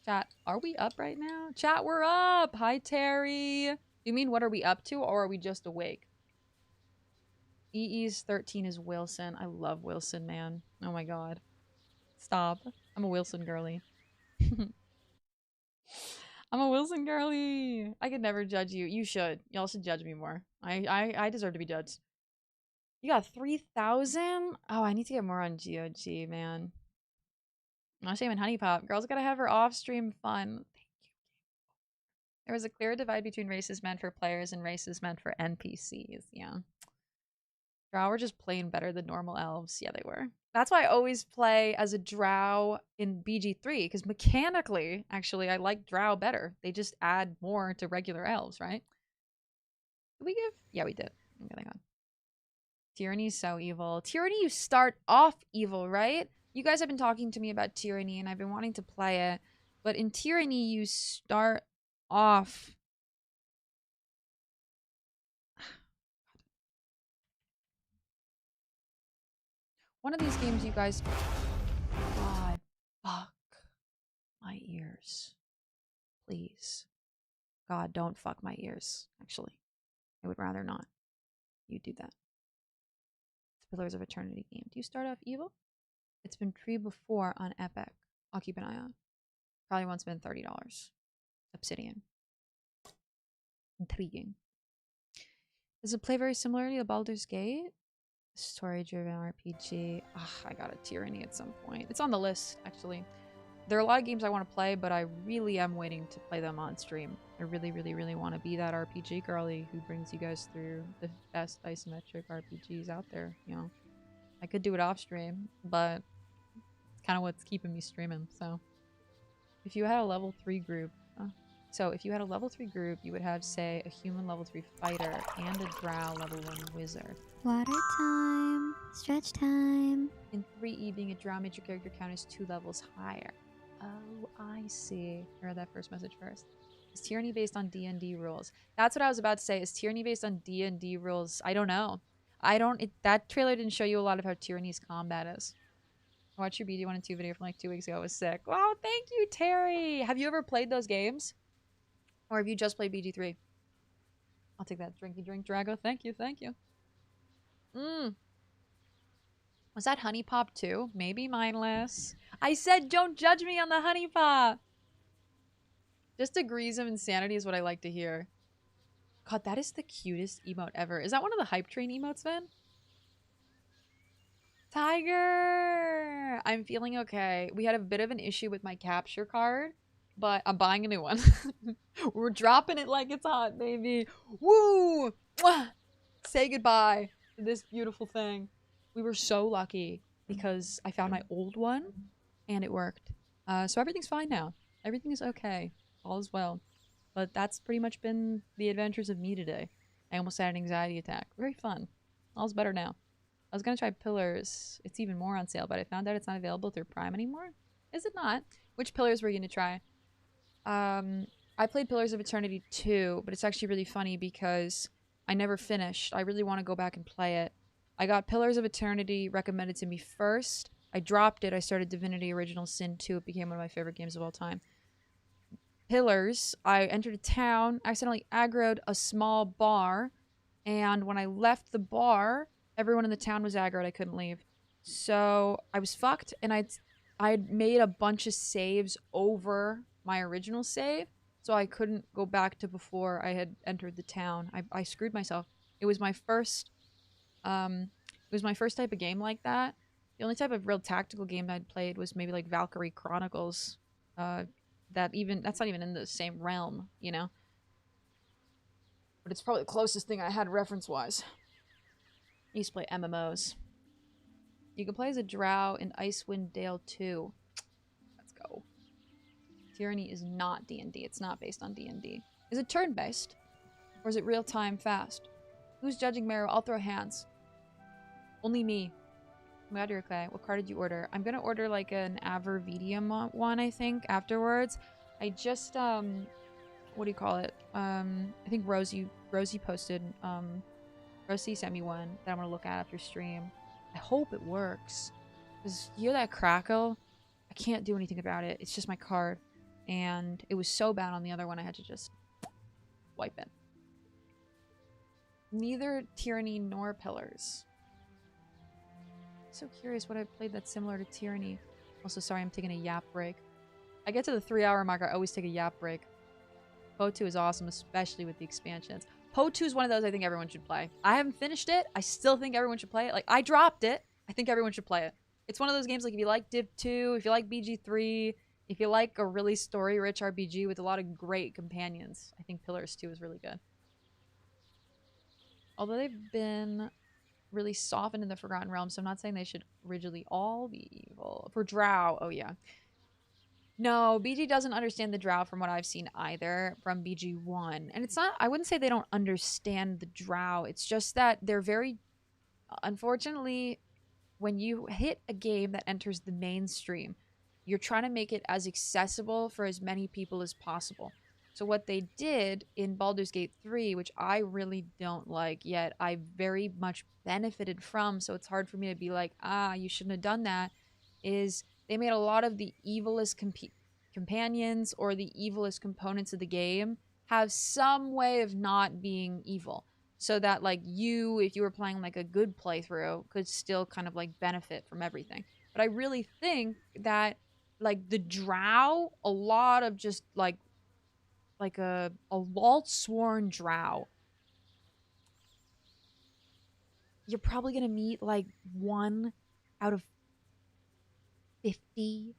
Chat, are we up right now? Chat, we're up! Hi, Terry! You mean what are we up to, or are we just awake? EE's 13 is Wilson. I love Wilson, man. Oh my god. Stop. I'm a Wilson girly. I'm a Wilson girly! I could never judge you. You should. Y'all should judge me more. I deserve to be judged. You got 3,000? Oh, I need to get more on GOG, man. Not shame in Honey Pop. Girl's gotta have her off-stream fun. Thank you. There was a clear divide between races meant for players and races meant for NPCs. Yeah. Drow were just playing better than normal elves. Yeah, they were. That's why I always play as a Drow in BG3, because mechanically, actually, I like Drow better. They just add more to regular elves, right? Did we give? Yeah, we did. Okay, hang on. Tyranny's so evil. Tyranny, you start off evil, right? You guys have been talking to me about Tyranny, and I've been wanting to play it. But in Tyranny, you start off... One of these games, you guys... God, fuck my ears. Please. God, don't fuck my ears, actually. I would rather not. You do that. It's Pillars of Eternity game. Do you start off evil? It's been free before on Epic. I'll keep an eye on. Probably once been $30. Obsidian. Intriguing. Does it play very similarly to Baldur's Gate? Story-driven RPG. Ugh, I got a Tyranny at some point. It's on the list, actually. There are a lot of games I want to play, but I really am waiting to play them on stream. I really, really, really want to be that RPG girly who brings you guys through the best isometric RPGs out there, you know. I could do it off stream, but it's kind of what's keeping me streaming, so. If you had a level 3 group, you would have, say, a human level 3 fighter and a drow level 1 wizard. Water time. Stretch time. In 3E, being a drow means your character count is 2 levels higher. Oh, I see. I read that first message first. Is Tyranny based on D&D rules? That's what I was about to say. Is Tyranny based on D&D rules? I don't know. That trailer didn't show you a lot of how Tyranny's combat is. I watched your BD1 and 2 video from like 2 weeks ago. It was sick. Wow, thank you, Terry! Have you ever played those games? Or have you just played BG3? I'll take that drinky drink, Drago. Thank you, thank you. Was that Honey Pop too? Maybe mindless. I said don't judge me on the Honey Pop! Just degrees of insanity is what I like to hear. God, that is the cutest emote ever. Is that one of the Hype Train emotes, man? Tiger! I'm feeling okay. We had a bit of an issue with my capture card, but I'm buying a new one. We're dropping it like it's hot, baby. Woo! Mwah! Say goodbye to this beautiful thing. We were so lucky because I found my old one and it worked. So everything's fine now. Everything is okay. All is well. But that's pretty much been the adventures of me today. I almost had an anxiety attack. Very fun. All's better now. I was gonna try Pillars. It's even more on sale, but I found out it's not available through Prime anymore. Is it not? Which Pillars were you gonna try? I played Pillars of Eternity 2, but it's actually really funny because I never finished. I really want to go back and play it. I got Pillars of Eternity recommended to me first. I dropped it. I started Divinity Original Sin 2. It became one of my favorite games of all time. Pillars, I entered a town, accidentally aggroed a small bar, and when I left the bar, everyone in the town was aggroed. I couldn't leave. So I was fucked, and I'd made a bunch of saves over my original save, so I couldn't go back to before I had entered the town. I screwed myself. It was my first type of game like that. The only type of real tactical game I'd played was maybe like Valkyrie Chronicles. That's not even in the same realm, you know? But it's probably the closest thing I had reference-wise. I used to play MMOs. You can play as a drow in Icewind Dale 2. Let's go. Tyranny is not D&D. It's not based on D&D. Is it turn-based? Or is it real-time fast? Who's judging Meru? I'll throw hands. Only me. I'm glad you're okay. What card did you order? I'm gonna order like an Avervidium one, I think, afterwards. I just, what do you call it? I think Rosie posted, Rosie sent me one that I'm gonna look at after stream. I hope it works. Because you hear that crackle? I can't do anything about it. It's just my card. And it was so bad on the other one, I had to just wipe it. Neither Tyranny nor Pillars. So curious what I played that's similar to Tyranny. Also, sorry, I'm taking a yap break. I get to the 3-hour mark, I always take a yap break. Po2 is awesome, especially with the expansions. Po2 is one of those I think everyone should play. I haven't finished it. I still think everyone should play it. Like, I dropped it. I think everyone should play it. It's one of those games, like, if you like Div 2, if you like BG3, if you like a really story-rich RPG with a lot of great companions, I think Pillars 2 is really good. Although they've been really softened in the Forgotten Realms, so I'm not saying they should rigidly all be evil. For Drow, oh yeah. No, BG doesn't understand the Drow from what I've seen either from BG1. And it's not, I wouldn't say they don't understand the Drow. It's just that they're very, unfortunately, when you hit a game that enters the mainstream, you're trying to make it as accessible for as many people as possible. So what they did in Baldur's Gate 3, which I really don't like, yet I very much benefited from, so it's hard for me to be like, you shouldn't have done that, is they made a lot of the evilest companions or the evilest components of the game have some way of not being evil. So that, like, you, if you were playing, like, a good playthrough, could still kind of, like, benefit from everything. But I really think that, like, the Drow, a lot of just, like a Walt-sworn Drow, you're probably gonna meet, like, 1 out of 50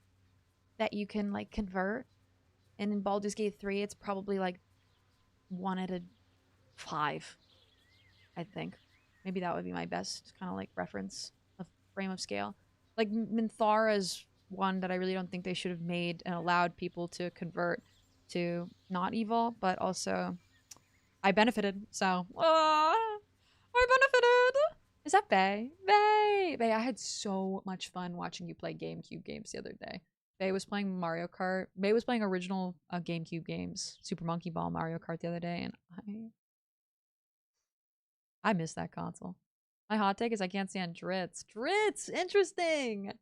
that you can, like, convert. And in Baldur's Gate 3, it's probably, like, 1 out of 5, I think. Maybe that would be my best kind of, like, reference of frame of scale. Like, Minthara's one that I really don't think they should have made and allowed people to convert to not evil, but also I benefited, so I benefited. Is that Bae? Bae, I had so much fun watching you play GameCube games the other day. Bae was playing Mario Kart. Bae was playing original GameCube games, Super Monkey Ball, Mario Kart the other day, and I miss that console. My hot take is I can't stand Dritz. Dritz! Interesting!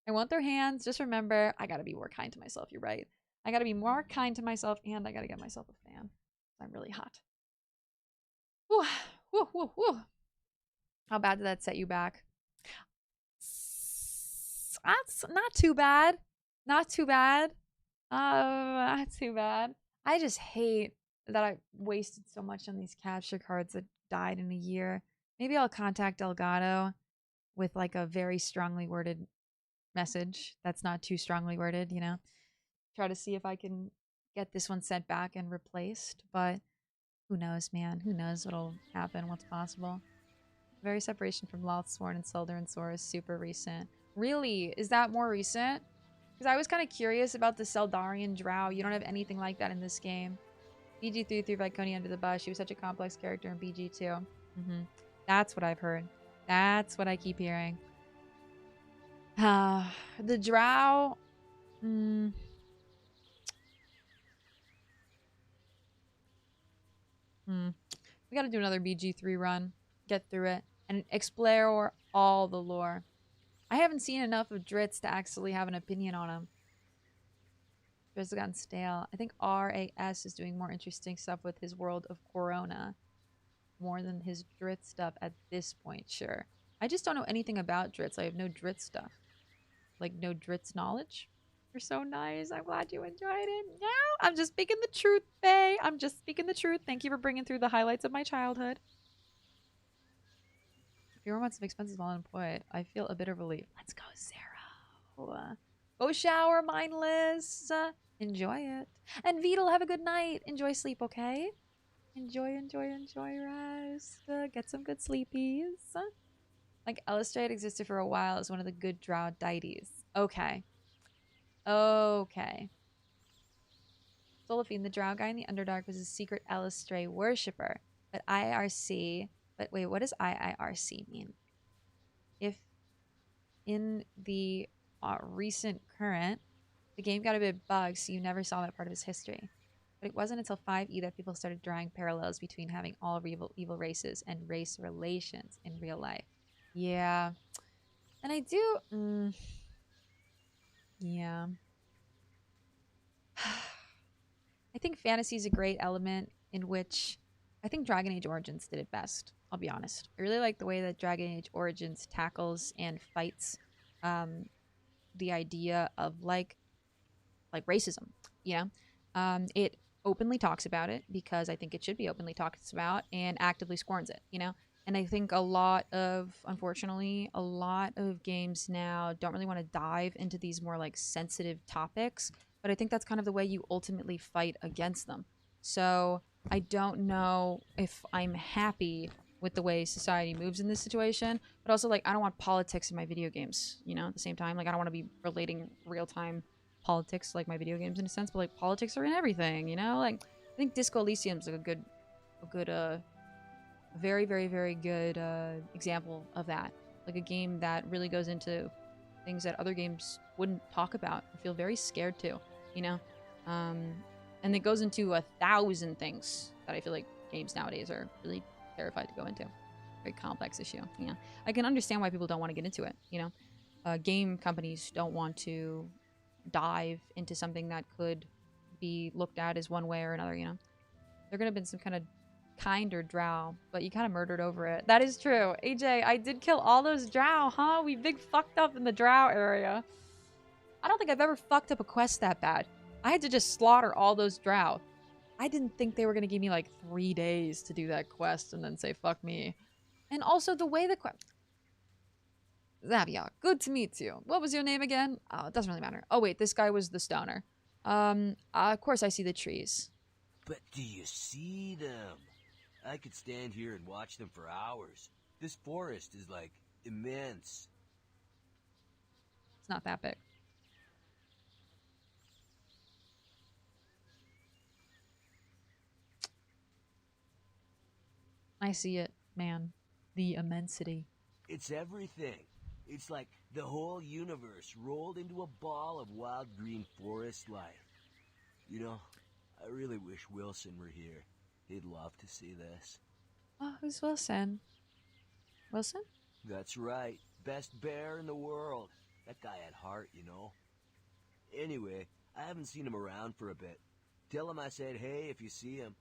I want their hands. Just remember, I gotta be more kind to myself. You're right. I gotta be more kind to myself, and I gotta get myself a fan. I'm really hot. Whew, whew, whew, whew. How bad did that set you back? That's not too bad. Not too bad. Not too bad. I just hate that I wasted so much on these capture cards that died in a year. Maybe I'll contact Elgato with, like, a very strongly worded message that's not too strongly worded, you know? Try to see if I can get this one sent back and replaced, but who knows, man? Who knows what'll happen, what's possible. Very separation from Lothsworn and Selder Sor is super recent. Really? Is that more recent? Because I was kind of curious about the Seldarian Drow. You don't have anything like that in this game. BG3 threw Viconi under the bus. She was such a complex character in BG2. That's what I've heard. That's what I keep hearing. The Drow... We gotta do another BG3 run. Get through it. and explore all the lore. I haven't seen enough of Dritz to actually have an opinion on him. Dritz has gotten stale. I think RAS is doing more interesting stuff with his world of Corona. More than his Dritz stuff at this point, sure. I just don't know anything about Dritz. I have no Dritz stuff. Like, no Dritz knowledge. You're so nice. I'm glad you enjoyed it. No, I'm just speaking the truth, Faye. I'm just speaking the truth. Thank you for bringing through the highlights of my childhood. Fewer months of expenses while unemployed. I feel a bit of relief. Let's go, Sarah. Go shower, mindless. Enjoy it. And Vidal, have a good night. Enjoy sleep, okay? Enjoy rest. Get some good sleepies. Like, Ellestrade existed for a while as one of the good drow deities. Okay. Okay. Solafine, the drow guy in the Underdark, was a secret Ellestrade worshipper. But IRC... But wait, what does IIRC mean? If in the recent current, the game got a bit bugged, so you never saw that part of his history. But it wasn't until 5e that people started drawing parallels between having all evil races and race relations in real life. Yeah. And I do... yeah. I think fantasy is a great element in which... I think Dragon Age Origins did it best. I'll be honest. I really like the way that Dragon Age Origins tackles and fights the idea of like racism, you know? It openly talks about it because I think it should be openly talked about, and actively scorns it, you know? And I think unfortunately, a lot of games now don't really want to dive into these more like sensitive topics, but I think that's kind of the way you ultimately fight against them. So I don't know if I'm happy with the way society moves in this situation, but also, like, I don't want politics in my video games, you know, at the same time. Like, I don't want to be relating real-time politics like my video games in a sense, but, like, politics are in everything, you know? Like, I think Disco Elysium's like a very, very, very good example of that. Like, a game that really goes into things that other games wouldn't talk about and feel very scared to, you know? And it goes into 1,000 things that I feel like games nowadays are really terrified to go into. Very complex issue. Yeah, I can understand why people don't want to get into it. You know, game companies don't want to dive into something that could be looked at as one way or another. You know, there could have been some kind of kinder drow, but you kind of murdered over it. That is true. AJ, I did kill all those drow, huh? We big fucked up in the drow area. I don't think I've ever fucked up a quest that bad. I had to just slaughter all those drow. I didn't think they were going to give me like 3 days to do that quest and then say, fuck me. And also the way the quest... Zavia, good to meet you. What was your name again? Oh, it doesn't really matter. Oh, wait, this guy was the stoner. Of course I see the trees. But do you see them? I could stand here and watch them for hours. This forest is, like, immense. It's not that big. I see it, man. The immensity. It's everything. It's like the whole universe rolled into a ball of wild green forest life. You know, I really wish Wilson were here. He'd love to see this. Oh, who's Wilson? Wilson? That's right. Best bear in the world. That guy had heart, you know. Anyway, I haven't seen him around for a bit. Tell him I said hey if you see him.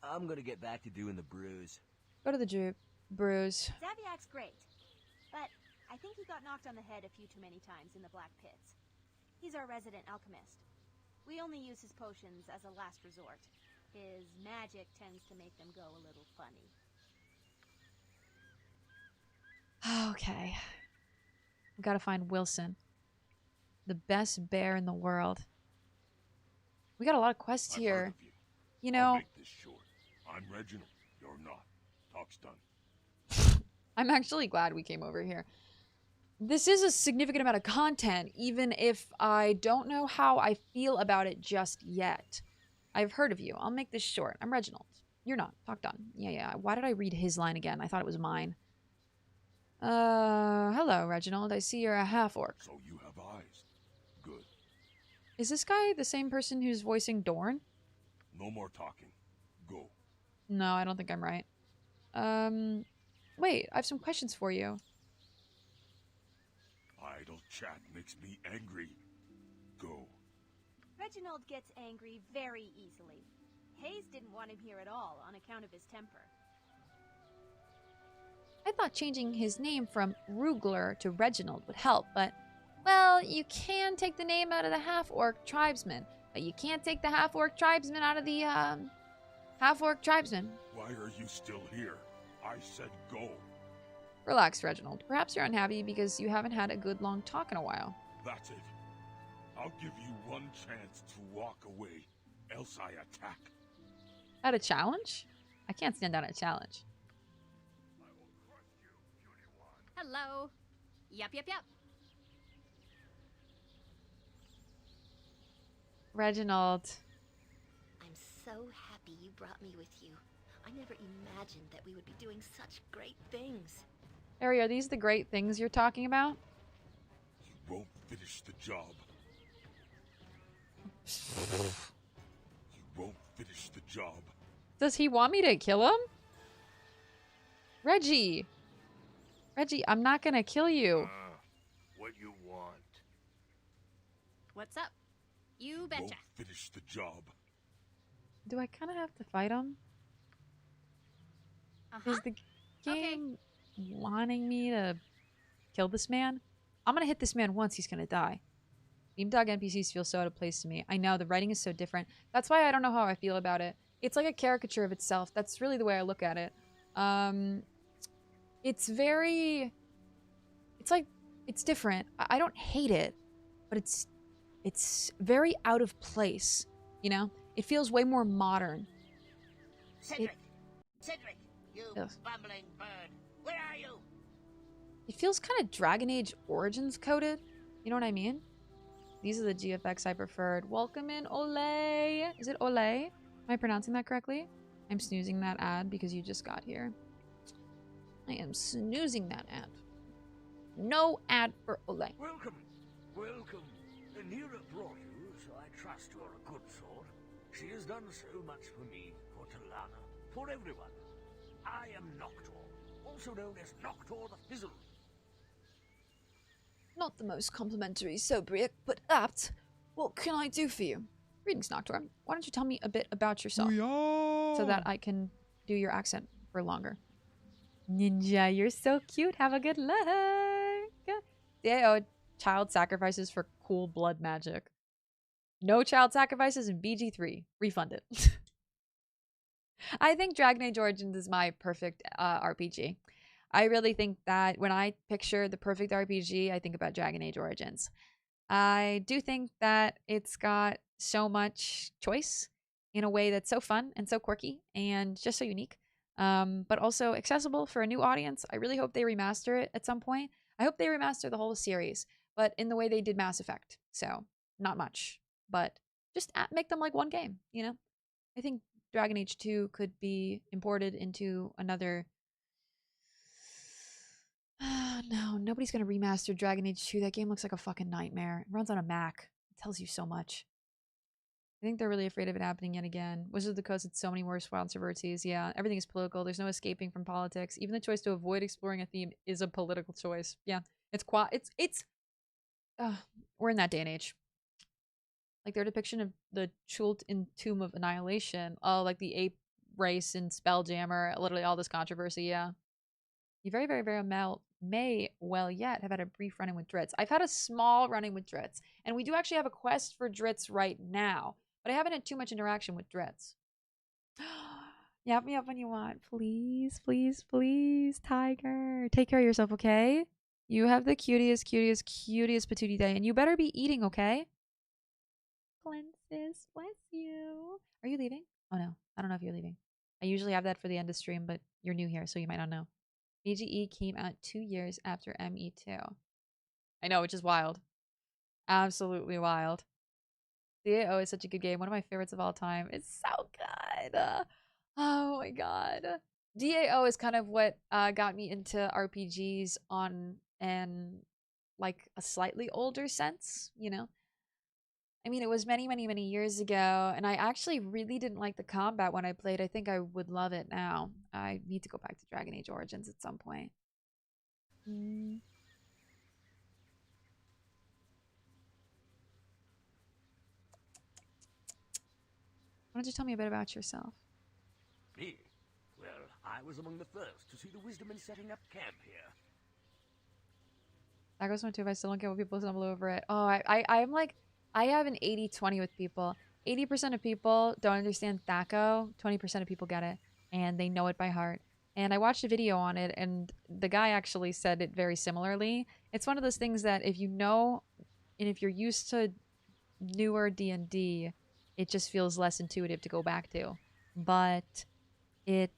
I'm gonna get back to doing the brews. Go to the brews. Zaviak's great, but I think he got knocked on the head a few too many times in the Black Pits. He's our resident alchemist. We only use his potions as a last resort. His magic tends to make them go a little funny. Okay. We gotta find Wilson. The best bear in the world. We got a lot of quests here. You know... I'll make this short. I'm Reginald. You're not. Talk's done. I'm actually glad we came over here. This is a significant amount of content, even if I don't know how I feel about it just yet. I've heard of you. I'll make this short. I'm Reginald. You're not. Talk done. Yeah. Why did I read his line again? I thought it was mine. Hello, Reginald. I see you're a half-orc. So you have eyes. Good. Is this guy the same person who's voicing Dorn? No more talking. Go. No, I don't think I'm right. Wait, I have some questions for you. Idle chat makes me angry. Go. Reginald gets angry very easily. Hayes didn't want him here at all on account of his temper. I thought changing his name from Rugler to Reginald would help, but, well, you can take the name out of the half-orc tribesman, but you can't take the half-orc tribesman out of the, half-orc tribesman. Why are you still here? I said go. Relax, Reginald. Perhaps you're unhappy because you haven't had a good long talk in a while. That's it. I'll give you one chance to walk away, else I attack. At a challenge? I can't stand down a challenge. Hello. Yep. Reginald. I'm so happy you brought me with you. I never imagined that we would be doing such great things. Harry, are these the great things you're talking about? You won't finish the job. You won't finish the job. Does he want me to kill him? Reggie, I'm not gonna kill you. What you want? What's up? You betcha. Won't finish the job. Do I kind of have to fight him? Is the game wanting me to kill this man? I'm gonna hit this man once, he's gonna die. Theme Dog NPCs feel so out of place to me. I know, the writing is so different. That's why I don't know how I feel about it. It's like a caricature of itself. That's really the way I look at it. It's very... It's like... It's different. I don't hate it, but it's very out of place, you know? It feels way more modern. Cedric! Cedric! You bumbling bird! Where are you? It feels kind of Dragon Age Origins coded. You know what I mean? These are the GFX I preferred. Welcome in, Olay. Is it Olay? Am I pronouncing that correctly? I'm snoozing that ad because you just got here. I am snoozing that ad. No ad for Olay. Welcome. Neera brought you, so I trust you're a good sort. She has done so much for me, for Talana, for everyone. I am Noctor, also known as Noctor the Fizzle. Not the most complimentary sobriquet, but apt. What can I do for you? Greetings, Noctor. Why don't you tell me a bit about yourself so that I can do your accent for longer? Ninja, you're so cute. Have a good luck. Yeah, child sacrifices for cool blood magic. No child sacrifices in BG3. Refund it. I think Dragon Age Origins is my perfect RPG. I really think that when I picture the perfect RPG, I think about Dragon Age Origins. I do think that it's got so much choice in a way that's so fun and so quirky and just so unique, but also accessible for a new audience. I really hope they remaster it at some point. I hope they remaster the whole series, but in the way they did Mass Effect. So, not much, but just make them like one game, you know? I think Dragon Age 2 could be imported into another... No, nobody's gonna remaster Dragon Age 2. That game looks like a fucking nightmare. It runs on a Mac. It tells you so much. I think they're really afraid of it happening yet again. Wizards of the Coast had so many more controversies. Yeah, everything is political. There's no escaping from politics. Even the choice to avoid exploring a theme is a political choice. Yeah, we're in that day and age. Like their depiction of the Chult in Tomb of Annihilation. Oh, like the ape race in Spelljammer. Literally all this controversy, yeah. You very, very, very may well yet have had a brief run-in with Dritz. I've had a small run-in with Dritz. And we do actually have a quest for Dritz right now. But I haven't had too much interaction with Dritz. Yap me up when you want. Please, please, please, Tiger. Take care of yourself, okay? You have the cutest patootie day. And you better be eating, okay? Cleanses, bless you. Are you leaving? Oh no, I don't know if you're leaving. I usually have that for the end of stream, but you're new here, so you might not know. AGE came out 2 years after ME2. I know, which is wild. Absolutely wild. DAO is such a good game. One of my favorites of all time. It's so good. Oh my god. DAO is kind of what got me into RPGs on an like a slightly older sense, you know? I mean, it was many, many, many years ago, and I actually really didn't like the combat when I played. I think I would love it now. I need to go back to Dragon Age Origins at some point. Why don't you tell me a bit about yourself? Me? Well, I was among the first to see the wisdom in setting up camp here. That goes one too if I still don't get what people stumble over it. Oh, I'm like, I have an 80-20 with people. 80% of people don't understand Thaco. 20% of people get it. And they know it by heart. And I watched a video on it, and the guy actually said it very similarly. It's one of those things that if you know, and if you're used to newer D&D, it just feels less intuitive to go back to. But if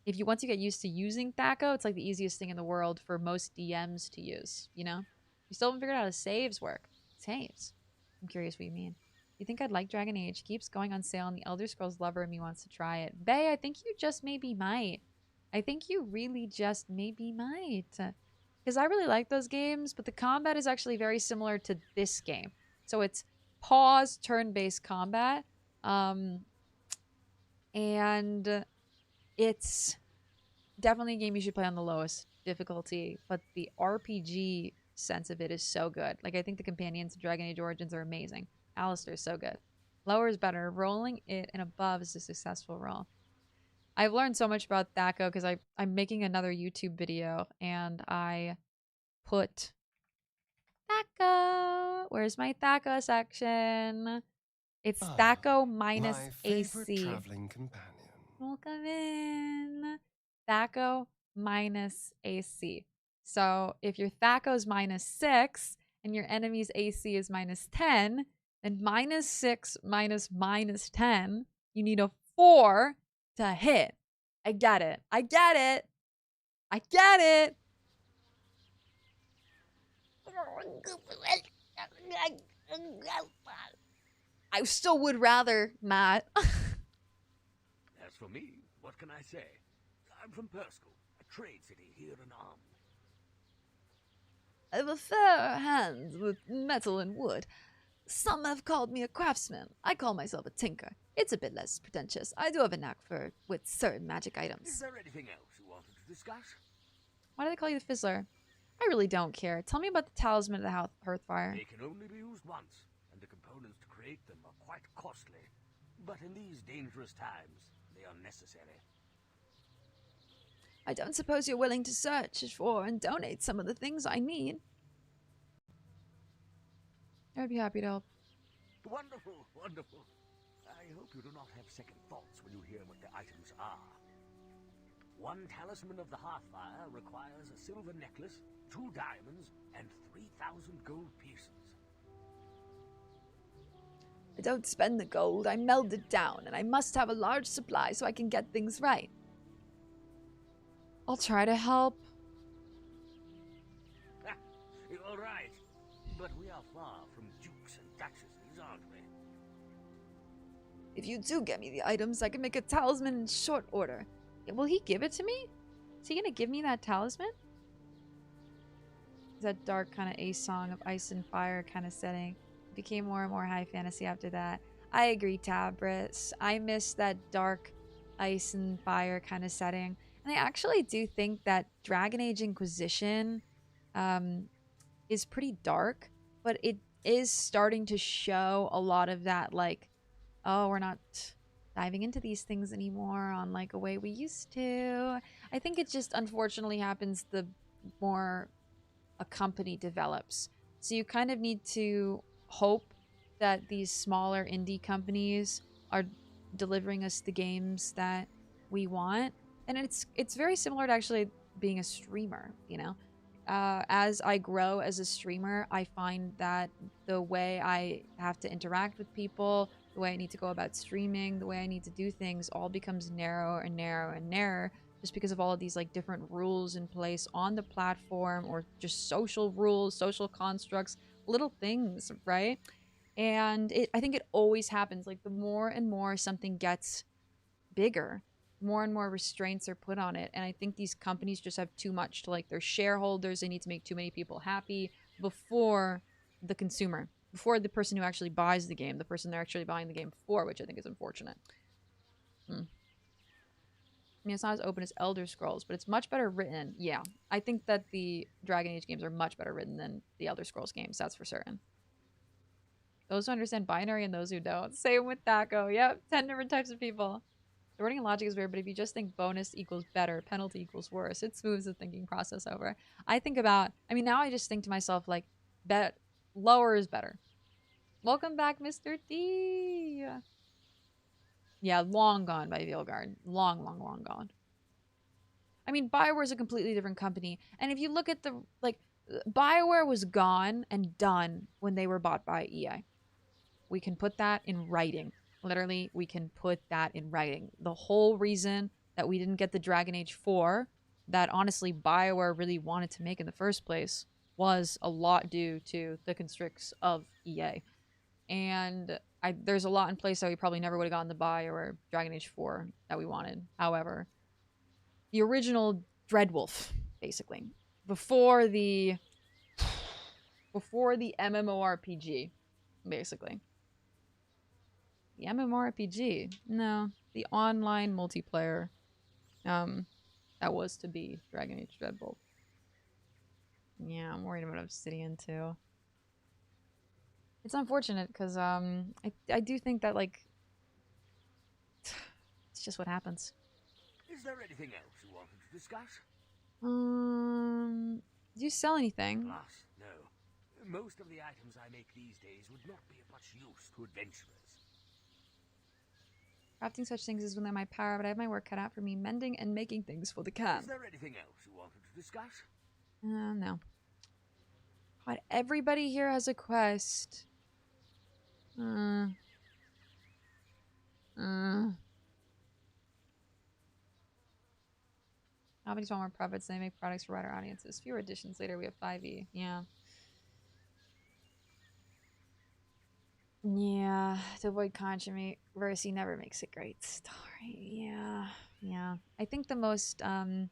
you once you get used to using Thaco, it's like the easiest thing in the world for most DMs to use, you know? You still haven't figured out how saves work. Saves. I'm curious what you mean. You think I'd like Dragon Age? Keeps going on sale and the Elder Scrolls lover in me wants to try it. Bae, I think you just maybe might. I think you really just maybe might. Because I really like those games, but the combat is actually very similar to this game. So it's pause, turn-based combat. And it's definitely a game you should play on the lowest difficulty, but the RPG sense of it is so good. Like, I think the companions of Dragon Age Origins are amazing. Alistair's so good. Lower is better. Rolling it and above is a successful roll. I've learned so much about Thaco because I'm making another YouTube video, and I put Thaco. Where's my Thaco section? It's Thaco minus my favorite AC. traveling companion. Welcome in. Thaco minus AC. So if your Thaco's minus 6 and your enemy's AC is minus 10, then minus 6 minus minus 10, you need a 4 to hit. I get it. I get it. I get it. I still would rather, Matt. As for me, what can I say? I'm from Perskell, a trade city here in Arm. I have a fair hand with metal and wood. Some have called me a craftsman. I call myself a tinker. It's a bit less pretentious. I do have a knack with certain magic items. Is there anything else you wanted to discuss? Why do they call you the Fizzler? I really don't care. Tell me about the talisman of the Hearthfire. They can only be used once, and the components to create them are quite costly. But in these dangerous times, they are necessary. I don't suppose you're willing to search for and donate some of the things I need. I'd be happy to help. Wonderful, wonderful. I hope you do not have second thoughts when you hear what the items are. One talisman of the Hearthfire requires a silver necklace, 2 diamonds, and 3,000 gold pieces. I don't spend the gold, I meld it down, and I must have a large supply so I can get things right. I'll try to help. All right, but we are far from dukes and duchesses, aren't we? If you do get me the items, I can make a talisman in short order. Will he give it to me? Is he gonna give me that talisman? That dark kind of Ace Song of Ice and Fire kind of setting. It became more and more high fantasy after that. I agree, Tabris. I miss that dark Ice and Fire kind of setting. And I actually do think that Dragon Age Inquisition is pretty dark, but it is starting to show a lot of that, like, oh, we're not diving into these things anymore on like a way we used to. I think it just unfortunately happens the more a company develops. So you kind of need to hope that these smaller indie companies are delivering us the games that we want. And it's very similar to actually being a streamer, you know? As I grow as a streamer, I find that the way I have to interact with people, the way I need to go about streaming, the way I need to do things all becomes narrower and narrower and narrower just because of all of these like different rules in place on the platform or just social rules, social constructs, little things, right? And I think it always happens. Like the more and more something gets bigger, more and more restraints are put on it. And I think these companies just have too much to like their shareholders. They need to make too many people happy before the consumer. before the person who actually buys the game, the person they're actually buying the game for, which I think is unfortunate. I mean, it's not as open as Elder Scrolls, but it's much better written. Yeah, I think that the Dragon Age games are much better written than the Elder Scrolls games. That's for certain. Those who understand binary and those who don't. Same with Thaco. Yep, 10 different types of people. The wording and logic is weird, but if you just think bonus equals better, penalty equals worse, it smooths the thinking process over. I think about, I mean, now I just think to myself, like, lower is better. Welcome back, Mr. D. Yeah, long gone by Vilgard. Long, long, long gone. I mean, BioWare is a completely different company. And if you look at the, like, BioWare was gone and done when they were bought by EA. We can put that in writing. Literally, we can put that in writing. The whole reason that we didn't get the Dragon Age 4 that honestly BioWare really wanted to make in the first place was a lot due to the constricts of EA. And there's a lot in place that we probably never would have gotten the BioWare Dragon Age 4 that we wanted. However, the original Dreadwolf, basically, before the MMORPG, basically. The MMORPG? No. The online multiplayer. That was to be Dragon Age Dreadwolf. Yeah, I'm worried about Obsidian too. It's unfortunate because I do think that, like, it's just what happens. Is there anything else you wanted to discuss? Do you sell anything? Alas, no. Most of the items I make these days would not be of much use to adventurers. Crafting such things is within my power, but I have my work cut out for me mending and making things for the camp. Is there anything else you wanted to discuss? No. God, everybody here has a quest. Companies want more profits, they make products for wider audiences. Fewer editions later, we have 5e. Yeah. Yeah, to avoid controversy never makes a great story. Yeah. I think the most, and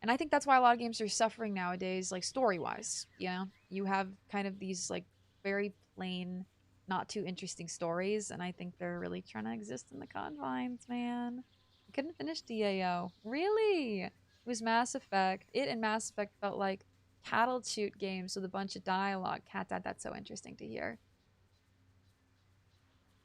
I think that's why a lot of games are suffering nowadays, like, story-wise, you know? You have kind of these, like, very plain, not too interesting stories, and I think they're really trying to exist in the confines, man. I couldn't finish DAO. Really? It was Mass Effect. It and Mass Effect felt like cattle shoot games with a bunch of dialogue. Cat Dad, that's so interesting to hear.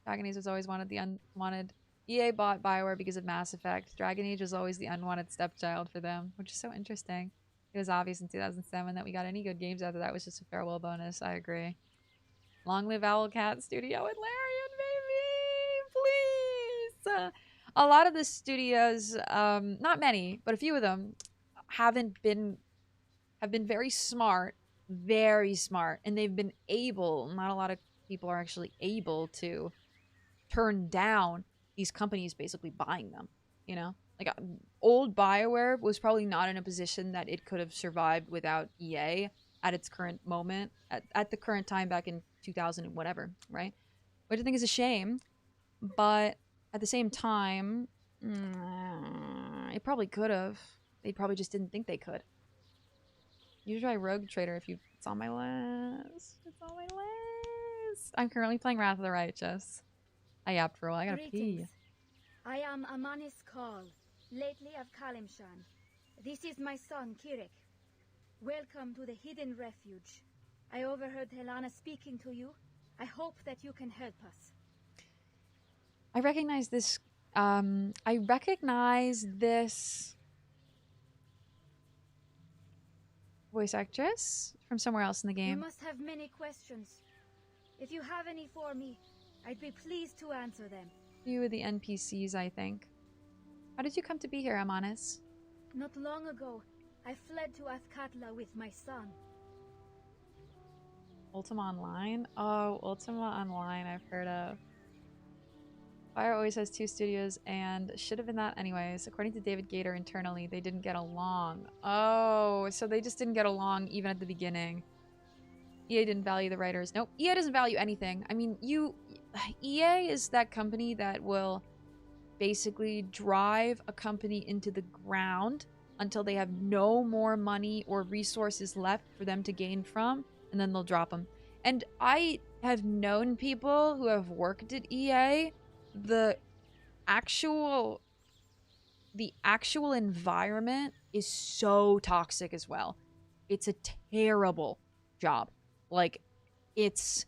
Dragon Age was always the unwanted. EA bought BioWare because of Mass Effect. Dragon Age was always the unwanted stepchild for them, which is so interesting. It was obvious in 2007 that we got any good games after that was just a farewell bonus. I agree. Long live Owlcat Studio and Larian, baby! Please! A lot of the studios, not many, but a few of them, have been very smart, and they've been able, not a lot of people are actually able to turn down these companies basically buying them, you know? Like, old BioWare was probably not in a position that it could have survived without EA at its current moment, at the current time back in 2000 and whatever, right? Which I think is a shame, but at the same time, it probably could have. They probably just didn't think they could. You should try Rogue Trader if you... It's on my list. It's on my list. I'm currently playing Wrath of the Righteous. I yapped for a while. I gotta pee. I am Amanis Kal, lately of Kalimshan. This is my son, Kirik. Welcome to the Hidden Refuge. I overheard Helena speaking to you. I hope that you can help us. I recognize this. I recognize this voice actress from somewhere else in the game. You must have many questions. If you have any for me, I'd be pleased to answer them. You were the NPCs, I think. How did you come to be here, Amanis? Not long ago, I fled to Athkatla with my son. Ultima Online? Oh, Ultima Online I've heard of. Fire always has 2 studios and should have been that anyways. According to David Gator, internally, they didn't get along. Oh, so they just didn't get along even at the beginning. EA didn't value the writers. Nope, EA doesn't value anything. I mean, EA is that company that will basically drive a company into the ground until they have no more money or resources left for them to gain from, and then they'll drop them. And I have known people who have worked at EA. The actual environment is so toxic as well. It's a terrible job. Like, it's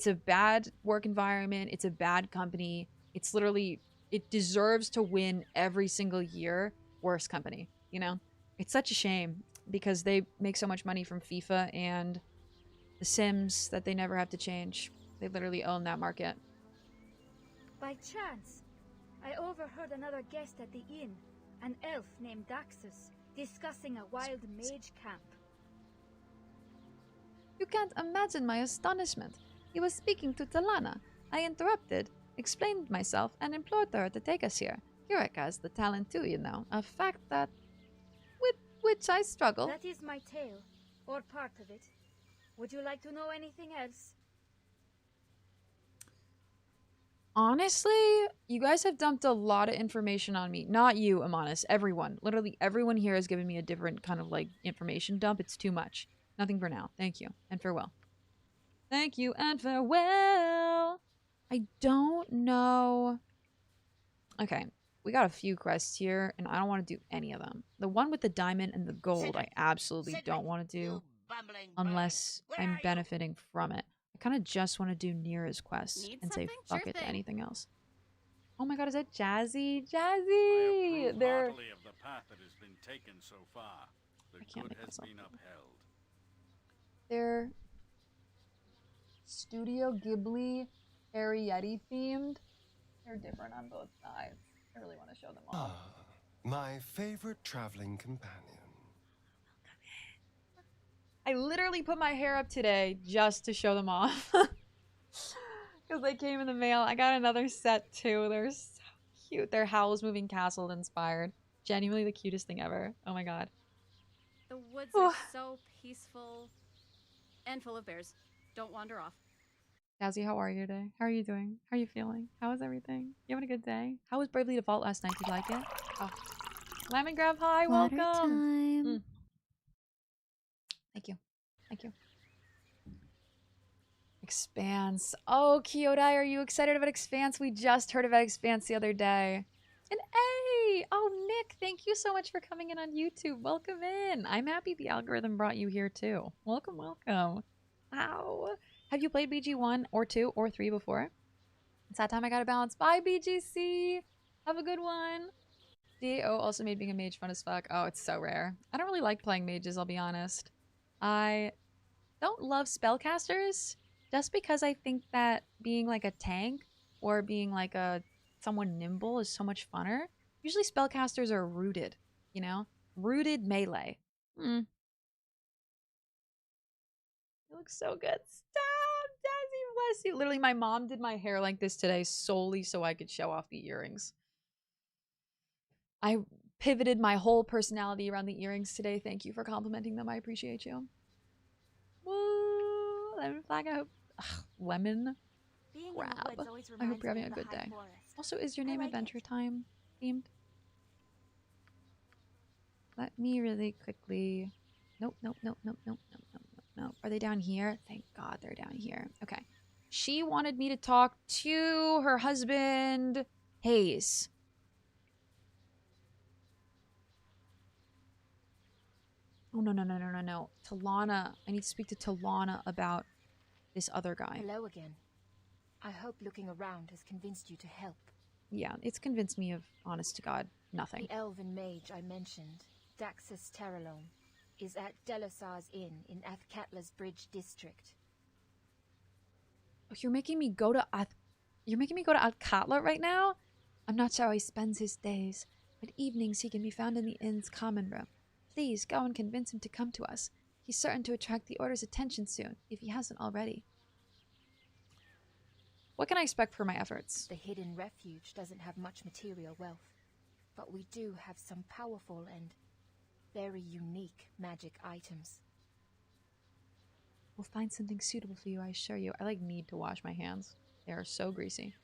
a bad work environment. It's a bad company. It's literally, it deserves to win every single year worst company, you know? It's such a shame because they make so much money from FIFA and The Sims that they never have to change. They literally own that market. By chance, I overheard another guest at the inn, an elf named Daxis, discussing a wild mage camp. You can't imagine my astonishment. He was speaking to Talana. I interrupted, explained myself, and implored her to take us here. Kirik has the talent too, you know. A fact that... with which I struggle. That is my tale, or part of it. Would you like to know anything else? Honestly, you guys have dumped a lot of information on me. Not you, Amanis. Everyone. Literally everyone here has given me a different kind of, like, information dump. It's too much. Nothing for now. Thank you. And farewell. Thank you and farewell. I don't know. Okay. We got a few quests here, and I don't want to do any of them. The one with the diamond and the gold, I absolutely don't want to do unless I'm benefiting from it. I kind of just want to do Neera's quest and say fuck it to anything else. Oh my god, is that Jazzy? Jazzy! They're... of the path that has been taken so far. The good has been upheld. They're Studio Ghibli Arietti themed. They're different on both sides. I really want to show them off. My favorite traveling companion. I literally put my hair up today just to show them off. Because they came in the mail. I got another set too. They're so cute. They're Howl's Moving Castle inspired. Genuinely the cutest thing ever. Oh my god. The woods are so peaceful and full of bears. Don't wander off. Jazzy, how are you today? How are you doing? How are you feeling? How is everything? You having a good day? How was Bravely Default last night? Did you like it? Oh. Lemon Grab, hi, Water welcome. time. Thank you. Thank you. Expanse. Oh, Kyodai, are you excited about Expanse? We just heard about Expanse the other day. And A! Oh, Nick, thank you so much for coming in on YouTube. Welcome in. I'm happy the algorithm brought you here too. Welcome, welcome. Wow. Have you played BG 1 or 2 or 3 before? It's that time I gotta balance. Bye, BGC. Have a good one. DAO also made being a mage fun as fuck. Oh, it's so rare. I don't really like playing mages, I'll be honest. I don't love spellcasters just because I think that being like a tank or being like someone nimble is so much funner. Usually spellcasters are rooted, you know? Rooted melee. You look so good. Stop, Dazzy, bless you. Literally, my mom did my hair like this today solely so I could show off the earrings. I pivoted my whole personality around the earrings today. Thank you for complimenting them. I appreciate you. Woo! Lemon flag, I hope... Ugh, lemon grab. I hope you're having a good day. Also, is your name Adventure Time themed? Let me really quickly... Nope, nope, nope, nope, nope, nope, nope, nope, nope. Are they down here? Thank God they're down here. Okay. She wanted me to talk to her husband, Hayes. Oh, no, no, no, no, no, no. Talana. I need to speak to Talana about this other guy. Hello again. I hope looking around has convinced you to help. Yeah, it's convinced me of, honest to God, nothing. The elven mage I mentioned, Daxis Terralome, is at Delasar's Inn in Athkatla's Bridge district. Oh, you're making me go to Athkatla right now? I'm not sure how he spends his days, but evenings he can be found in the inn's common room. Please go and convince him to come to us. He's certain to attract the Order's attention soon, if he hasn't already. What can I expect for my efforts? The hidden refuge doesn't have much material wealth, but we do have some powerful and very unique magic items. We'll find something suitable for you, I assure you. I need to wash my hands. They are so greasy.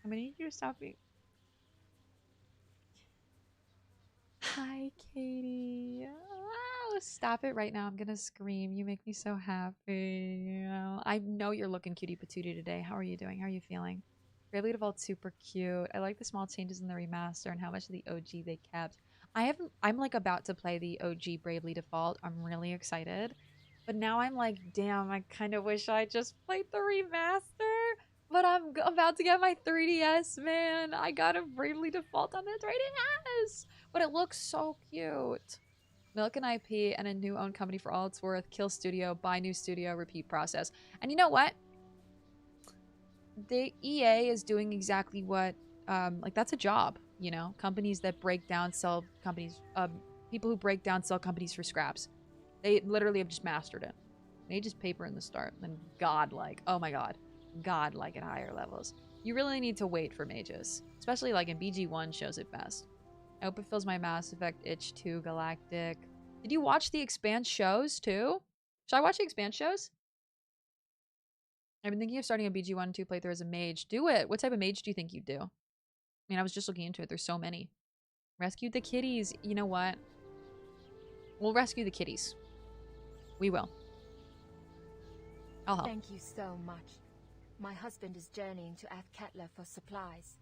I'm gonna need you to stop me. Hi, Katie. Wow, stop it right now. I'm gonna scream. You make me so happy. You know? I know you're looking cutie patootie today. How are you doing? How are you feeling? Bravely Default's super cute. I like the small changes in the remaster and how much of the OG they kept. I'm like about to play the OG Bravely Default. I'm really excited. But now I'm like, damn, I kind of wish I just played the remaster. But I'm about to get my 3DS, man. I got a Bravely Default on the 3DS. But it looks so cute. Milk an IP and a new owned company for all it's worth. Kill studio, buy new studio, repeat process. And you know what? The EA is doing exactly what, like that's a job, you know? Companies that break down, sell companies, people who break down, sell companies for scraps. They literally have just mastered it. They just paper in the start, then godlike. Oh my god. Godlike at higher levels. You really need to wait for mages. Especially like in BG1 shows it best. I hope it fills my Mass Effect itch too, Galactic. Did you watch the Expanse shows too? Should I watch the Expanse shows? I've been thinking of starting a BG1 and 2 playthrough as a mage. Do it! What type of mage do you think you'd do? I mean, I was just looking into it. There's so many. Rescue the kitties. You know what? We'll rescue the kitties. We will. I'll help. Thank you so much. My husband is journeying to Athkatla for supplies.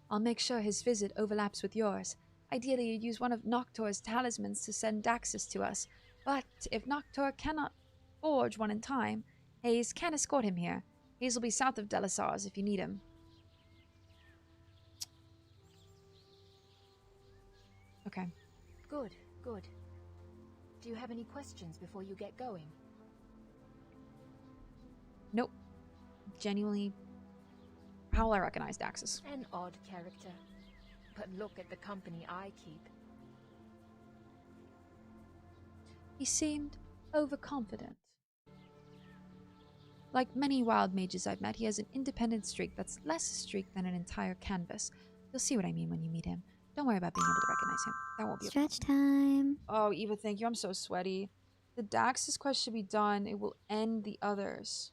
I'll make sure his visit overlaps with yours. Ideally, you'd use one of Noctur's talismans to send Daxis to us. But if Noctur cannot forge one in time, Hayes can escort him here. Hayes will be south of Delasars if you need him. Okay. Good, good. Do you have any questions before you get going? Nope. Genuinely, how will I recognize Daxis? An odd character. But look at the company I keep. He seemed overconfident. Like many wild mages I've met, he has an independent streak that's less a streak than an entire canvas. You'll see what I mean when you meet him. Don't worry about being able to recognize him. That won't be a problem. Stretch time. Oh, Eva, thank you. I'm so sweaty. The Daxis quest should be done. It will end the others.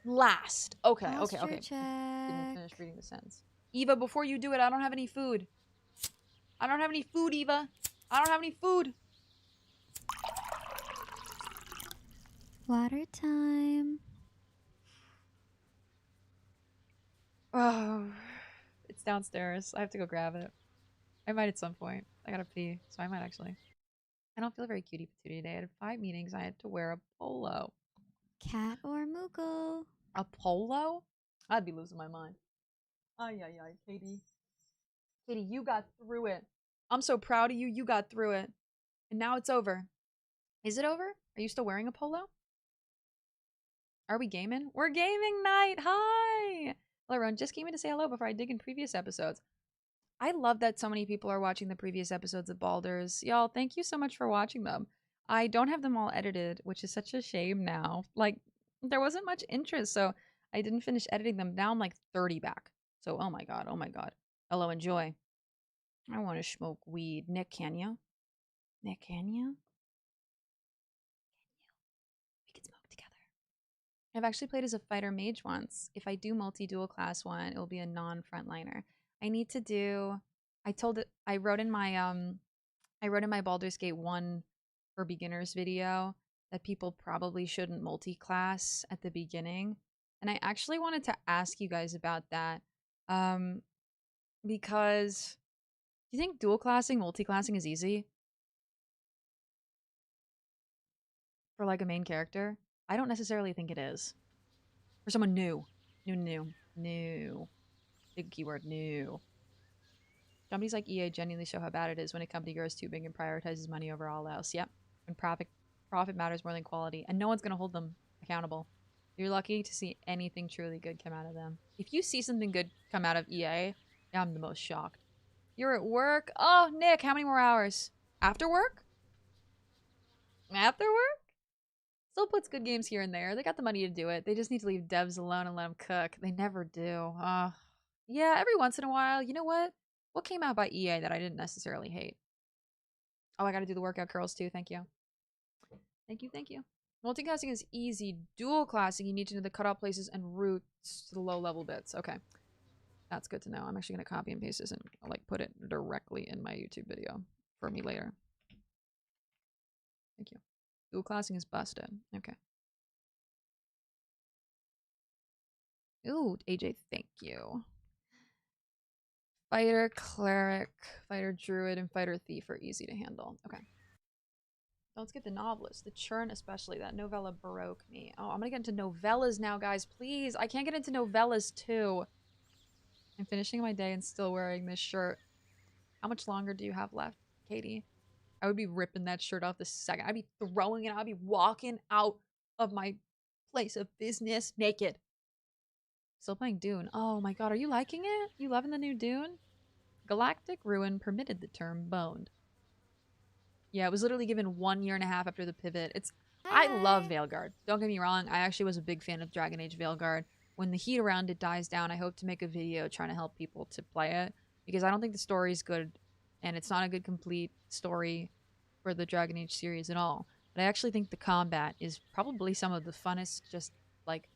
Last. Okay. Didn't finish reading the sentence. Eva, before you do it, I don't have any food. I don't have any food, Eva. I don't have any food. Water time. Oh, it's downstairs. I have to go grab it. I might at some point. I gotta pee, so I might actually. I don't feel very cutie patootie today. I had 5 meetings. I had to wear a polo. Cat or Moogle? A polo? I'd be losing my mind. Ay, Katie. Katie, you got through it. I'm so proud of you. You got through it. And now it's over. Is it over? Are you still wearing a polo? Are we gaming? We're gaming night! Hi! Hello, everyone. Just came in to say hello before I dig in previous episodes. I love that so many people are watching the previous episodes of Baldur's. Y'all, thank you so much for watching them. I don't have them all edited, which is such a shame now. Like, there wasn't much interest, so I didn't finish editing them. Now I'm like 30 back. So, oh my god, oh my god. Hello, enjoy. I want to smoke weed. Nick, can you? Nick, can you? We can smoke together. I've actually played as a fighter mage once. If I do multi-dual class one, it will be a non-frontliner. I need to do... I wrote in my Baldur's Gate 1 for beginners video that people probably shouldn't multi-class at the beginning. And I actually wanted to ask you guys about that. Because do you think dual classing, multi-classing is easy? For like a main character? I don't necessarily think it is. For someone new. New. Big keyword, new. Companies like EA genuinely show how bad it is when a company grows too big and prioritizes money over all else. Yep. When profit matters more than quality. And no one's going to hold them accountable. You're lucky to see anything truly good come out of them. If you see something good come out of EA, I'm the most shocked. You're at work? Oh, Nick, how many more hours? After work? After work? Still puts good games here and there. They got the money to do it. They just need to leave devs alone and let them cook. They never do. Yeah, every once in a while. You know what? What came out by EA that I didn't necessarily hate? Oh, I gotta do the workout curls too. Thank you. Thank you. Multiclassing is easy. Dual classing, you need to know the cutoff places and routes to the low-level bits. Okay. That's good to know. I'm actually gonna copy and paste this and like put it directly in my YouTube video for me later. Thank you. Dual classing is busted. Okay. Ooh, AJ, thank you. Fighter, cleric, fighter, druid, and fighter thief are easy to handle. Okay. Let's get the novelist. The churn, especially. That novella broke me. Oh, I'm gonna get into novellas now, guys. Please. I can't get into novellas, too. I'm finishing my day and still wearing this shirt. How much longer do you have left, Katie? I would be ripping that shirt off the second. I'd be throwing it. I'd be walking out of my place of business naked. Still playing Dune. Oh my god, are you liking it? You loving the new Dune? Galactic Ruin permitted the term boned. Yeah, it was literally given 1.5 years after the pivot. I love Veilguard. Don't get me wrong, I actually was a big fan of Dragon Age Veilguard. When the heat around it dies down, I hope to make a video trying to help people to play it. Because I don't think the story's good, and it's not a good complete story for the Dragon Age series at all. But I actually think the combat is probably some of the funnest, just, like,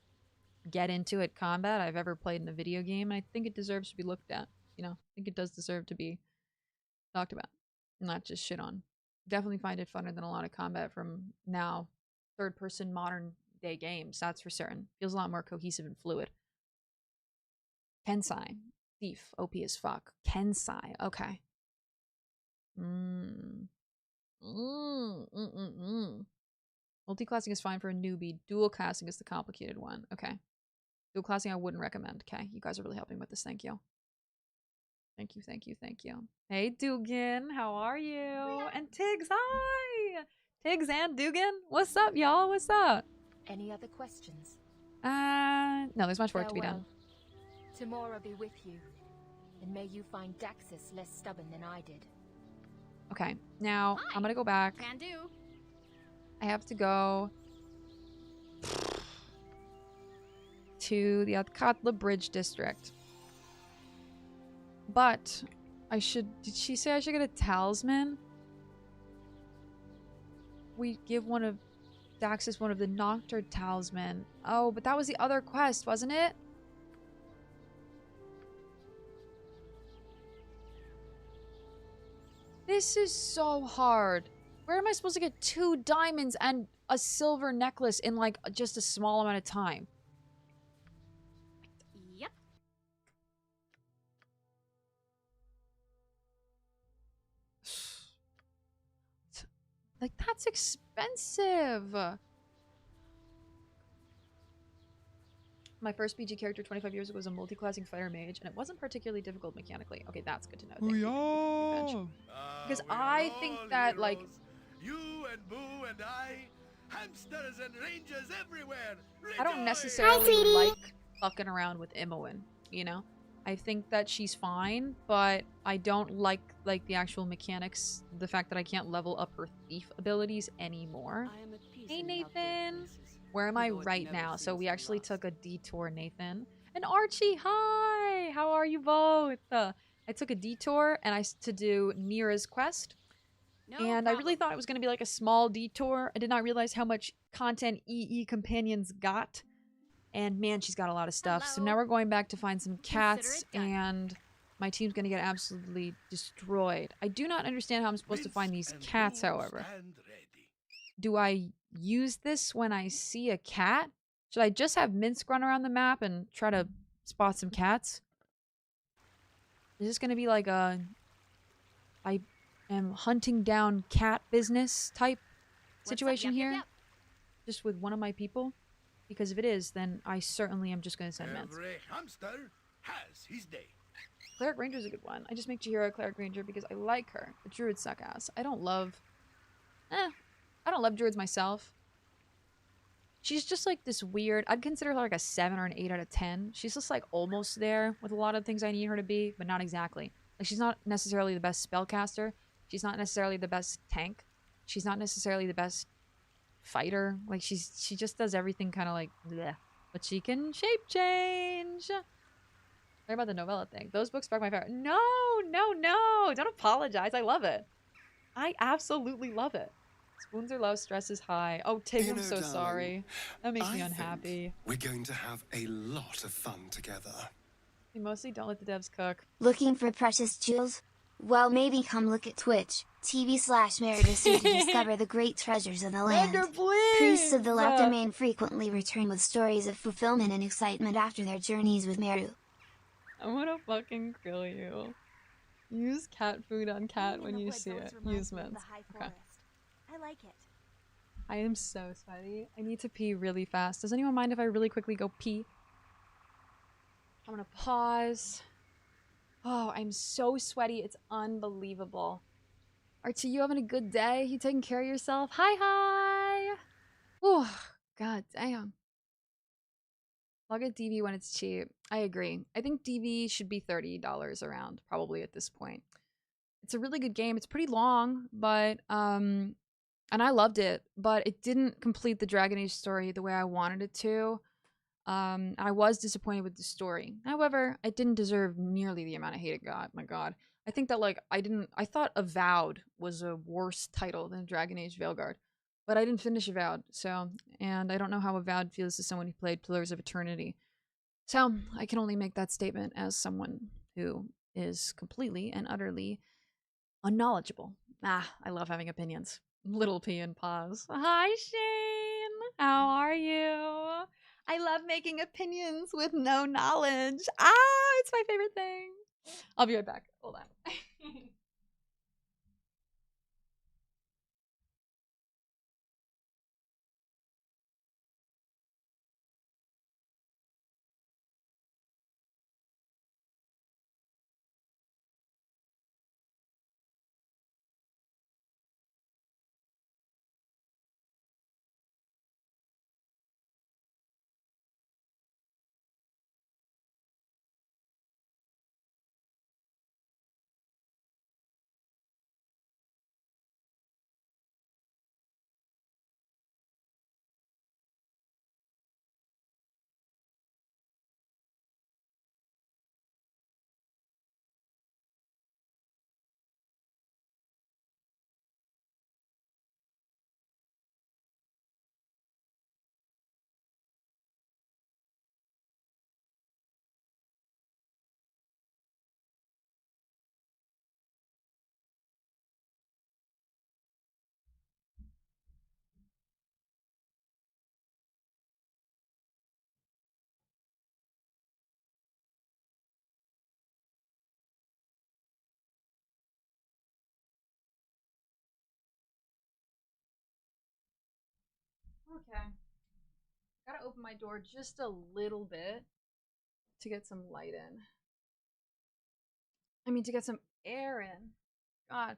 get into it combat I've ever played in a video game. And I think it deserves to be looked at. You know, I think it does deserve to be talked about, not just shit on. Definitely find it funner than a lot of combat from now third-person modern day games. That's for certain. Feels a lot more cohesive and fluid. Kensai, thief, OP as fuck. Kensai, okay. Multi-classing is fine for a newbie. Dual classing is the complicated one. Okay. Dual classing I wouldn't recommend. Okay, you guys are really helping with this. Thank you. Thank you, thank you, thank you. Hey, Dugan, how are you? And Tiggs, hi! Tiggs and Dugan, what's up, y'all? What's up? Any other questions? No, there's much work to be done. Tomorrow be with you, and may you find Daxis less stubborn than I did. Okay, now I'm gonna go back. Can do. I have to go to the Atkatla Bridge District. But I should... Did she say I should get a talisman? We give one of Daxis one of the Nocturne talisman. Oh, but that was the other quest, wasn't it? This is so hard. Where am I supposed to get 2 diamonds and a silver necklace in, like, just a small amount of time? Yep. Like, that's expensive. My first PG character 25 years ago was a multi-classing fire mage, and it wasn't particularly difficult mechanically. Okay, that's good to know. Thank you, because I think that, like... You and Boo and I, hamsters and rangers everywhere. I don't necessarily like fucking around with Imoen, you know? I think that she's fine, but I don't like the actual mechanics, the fact that I can't level up her thief abilities anymore. Hey, Nathan! Where am I right now? So we actually took a detour, Nathan. And Archie, hi! How are you both? I took a detour to do Neera's quest. I really thought it was going to be like a small detour. I did not realize how much content EE Companions got. And man, she's got a lot of stuff. Hello. So now we're going back to find some cats, and my team's going to get absolutely destroyed. I do not understand how I'm supposed to find these cats, however. Do I use this when I see a cat? Should I just have Minsk run around the map and try to spot some cats? Is this going to be like a... I am hunting down cat business type situation here? Yep. Just with one of my people? Because if it is, then I certainly am just going to send Minsk. Every hamster has his day. Cleric Ranger's a good one. I just make Chihiro a Cleric Ranger because I like her. The druids suck ass. I don't love druids myself. She's just like this weird... I'd consider her like a 7 or an 8 out of 10. She's just like almost there with a lot of things I need her to be, but not exactly. Like, she's not necessarily the best spellcaster. She's not necessarily the best tank. She's not necessarily the best fighter. Like, she just does everything kind of like bleh. But she can shape change. Sorry about the novella thing. Those books spark my fire. No, no, no. Don't apologize. I love it. I absolutely love it. Spoons are low, stress is high. Oh, Tig, I'm so sorry. That makes me unhappy. We're going to have a lot of fun together. We mostly don't let the devs cook. Looking for precious jewels? Well, maybe come look at Twitch TV/Meru to see to discover the great treasures of the land. Edgar, please! Priests of the left domain frequently return with stories of fulfillment and excitement after their journeys with Meru. I'm gonna fucking kill you. Use cat food on cat when you see it. Use mints. Okay. I like it. I am so sweaty. I need to pee really fast. Does anyone mind if I really quickly go pee? I'm gonna pause. Oh, I'm so sweaty. It's unbelievable. Archie, you having a good day? You taking care of yourself? Hi! Oh, god damn. I'll get DV when it's cheap. I agree. I think DV should be $30 around, probably at this point. It's a really good game. It's pretty long, but and I loved it, but it didn't complete the Dragon Age story the way I wanted it to. I was disappointed with the story. However, it didn't deserve nearly the amount of hate it got. My god. I think that, like, I thought Avowed was a worse title than Dragon Age Veilguard. But I didn't finish Avowed, so, and I don't know how Avowed feels to someone who played Pillars of Eternity. So, I can only make that statement as someone who is completely and utterly unknowledgeable. Ah, I love having opinions. Little P and pause. Hi, Shane! How are you? I love making opinions with no knowledge. Ah, it's my favorite thing. I'll be right back. Hold on. Okay. Gotta open my door just a little bit to get some light in. I mean, to get some air in. God.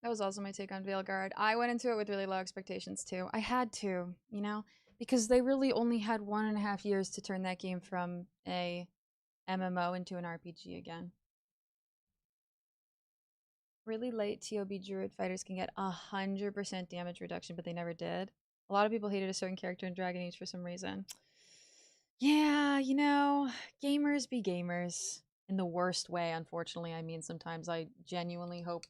That was also my take on Veilguard. I went into it with really low expectations too. I had to, you know? Because they really only had 1.5 years to turn that game from a MMO into an RPG again. Really late TOB Druid fighters can get 100% damage reduction, but they never did. A lot of people hated a certain character in Dragon Age for some reason. Yeah, you know, gamers be gamers. In the worst way, unfortunately. I mean, sometimes I genuinely hope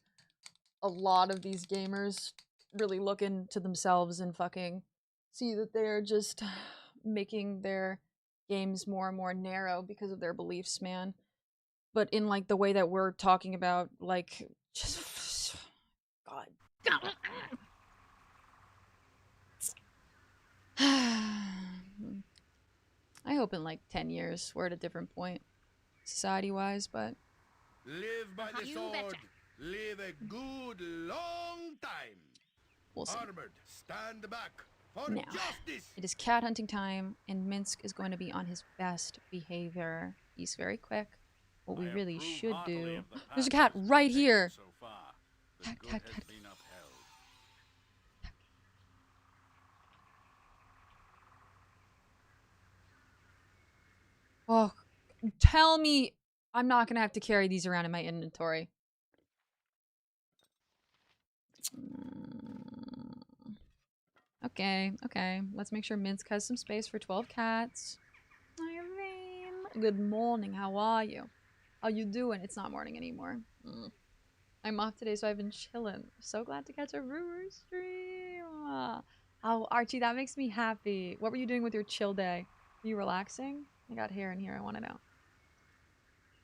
a lot of these gamers really look into themselves and fucking see that they're just making their games more and more narrow because of their beliefs, man. But in, like, the way that we're talking about, like, just... God. I hope in, like, 10 years we're at a different point, society-wise, but... Live by the sword. Live a good long time. We'll see. Armored, stand back for Now, justice. it is cat hunting time, and Minsk is going to be on his best behavior. He's very quick. What we really should do... There's a cat right here! Cat, cat, cat. Oh, tell me I'm not gonna have to carry these around in my inventory. Okay, okay. Let's make sure Minsk has some space for 12 cats. Irene. Good morning, how are you? How you doing? It's not morning anymore. I'm off today, so I've been chilling. So glad to catch a rumor stream. Oh, Archie, that makes me happy. What were you doing with your chill day? Are you relaxing? I got hair in here, I want to know.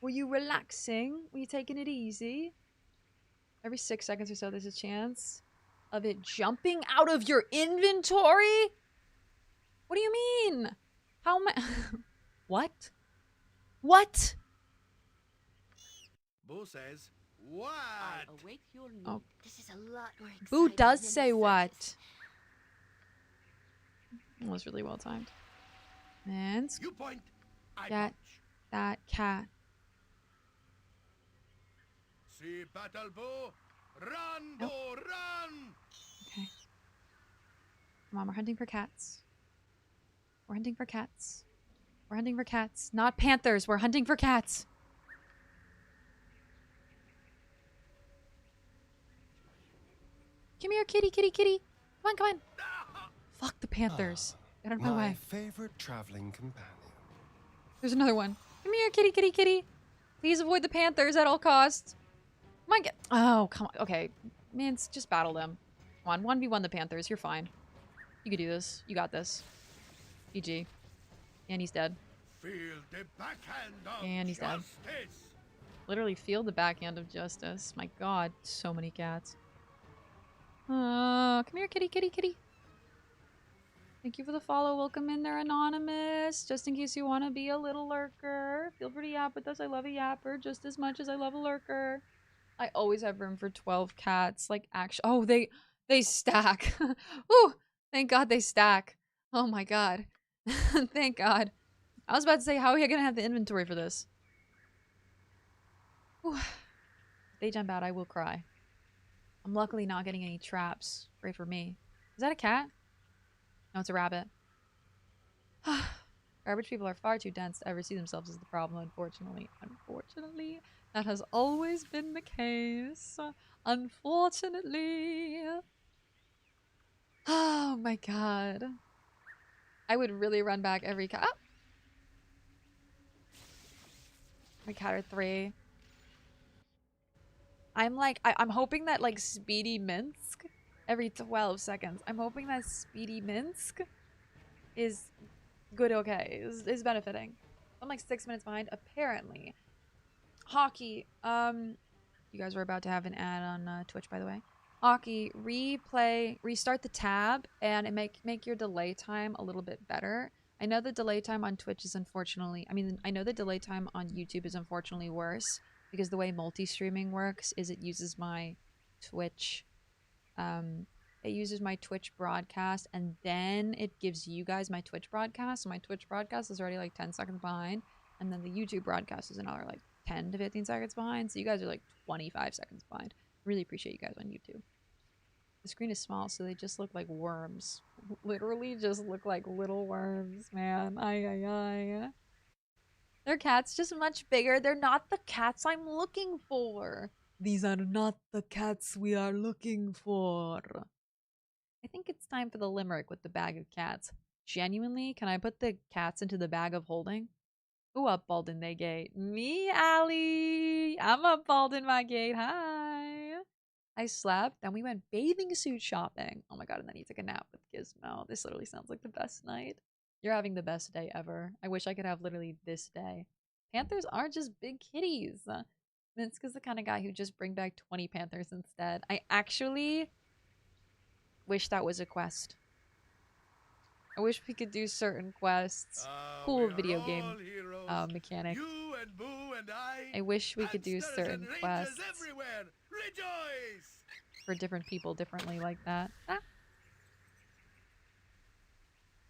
Were you relaxing? Were you taking it easy? Every 6 seconds or so, there's a chance of it jumping out of your inventory? What do you mean? How am I... What? What? Boo says, what? Await your need. Oh. This is a lot more exciting. Boo does than say the what? circus. That was really well timed. And You point, I get that cat. See battle, Boo. Run, Nope. Boo, run! Okay. Come on, we're hunting for cats. We're hunting for cats. We're hunting for cats. Not panthers. We're hunting for cats. Come here, kitty, kitty, kitty. Come on, come on. Fuck the panthers. Get out of my way. Favorite traveling companion. There's another one. Come here, kitty, kitty, kitty. Please avoid the panthers at all costs. Come on, get. Oh, come on. Okay. Man, just battle them. Come on, 1v1 the panthers. You're fine. You can do this. You got this. GG. And he's dead. Feel the backhand of And he's dead. justice. Literally feel the backhand of justice. My god, so many cats. Come here, kitty, kitty, kitty. Thank you for the follow. Welcome in there, Anonymous. Just in case you want to be a little lurker. Feel free to yap with us. I love a yapper just as much as I love a lurker. I always have room for 12 cats. Like, actually... Oh, they stack. Ooh, thank god they stack. Oh my god. Thank god. I was about to say, how are you going to have the inventory for this? Whew. If they jump out, I will cry. I'm luckily not getting any traps. Pray for me. Is that a cat? No, it's a rabbit. Garbage people are far too dense to ever see themselves as the problem, unfortunately. Unfortunately, that has always been the case. Unfortunately. Oh my god. I would really run back every cat. Oh! My cat are 3. I'm like, I'm hoping that like Speedy Minsk every 12 seconds. I'm hoping that Speedy Minsk is good, okay, is benefiting. I'm like 6 minutes behind, apparently. Hockey, you guys were about to have an ad on Twitch, by the way. Hockey, restart the tab, and make your delay time a little bit better. I know the delay time on Twitch is unfortunately, I know the delay time on YouTube is unfortunately worse, because the way multi-streaming works is it uses my Twitch, broadcast, and then it gives you guys my Twitch broadcast. So my Twitch broadcast is already like 10 seconds behind, and then the YouTube broadcast is another like 10 to 15 seconds behind. So you guys are like 25 seconds behind. Really appreciate you guys on YouTube. The screen is small, so they just look like worms. Literally just look like little worms, man. Ay. Their cat's just much bigger. They're not the cats I'm looking for. These are not the cats we are looking for. I think it's time for the limerick with the bag of cats. Genuinely, can I put the cats into the bag of holding? Who up bald in they gate? Me, Allie. I'm up bald in my gate. Hi. I slept, then we went bathing suit shopping. Oh my god, and then he took a nap with Gizmo. This literally sounds like the best night. You're having the best day ever. I wish I could have literally this day. Panthers are just big kitties. Minsk is the kind of guy who just bring back 20 panthers instead. I actually wish that was a quest. I wish we could do certain quests. Cool video game mechanic. You and Boo and I wish we could do certain quests everywhere. Rejoice! for different people differently like that. Ah.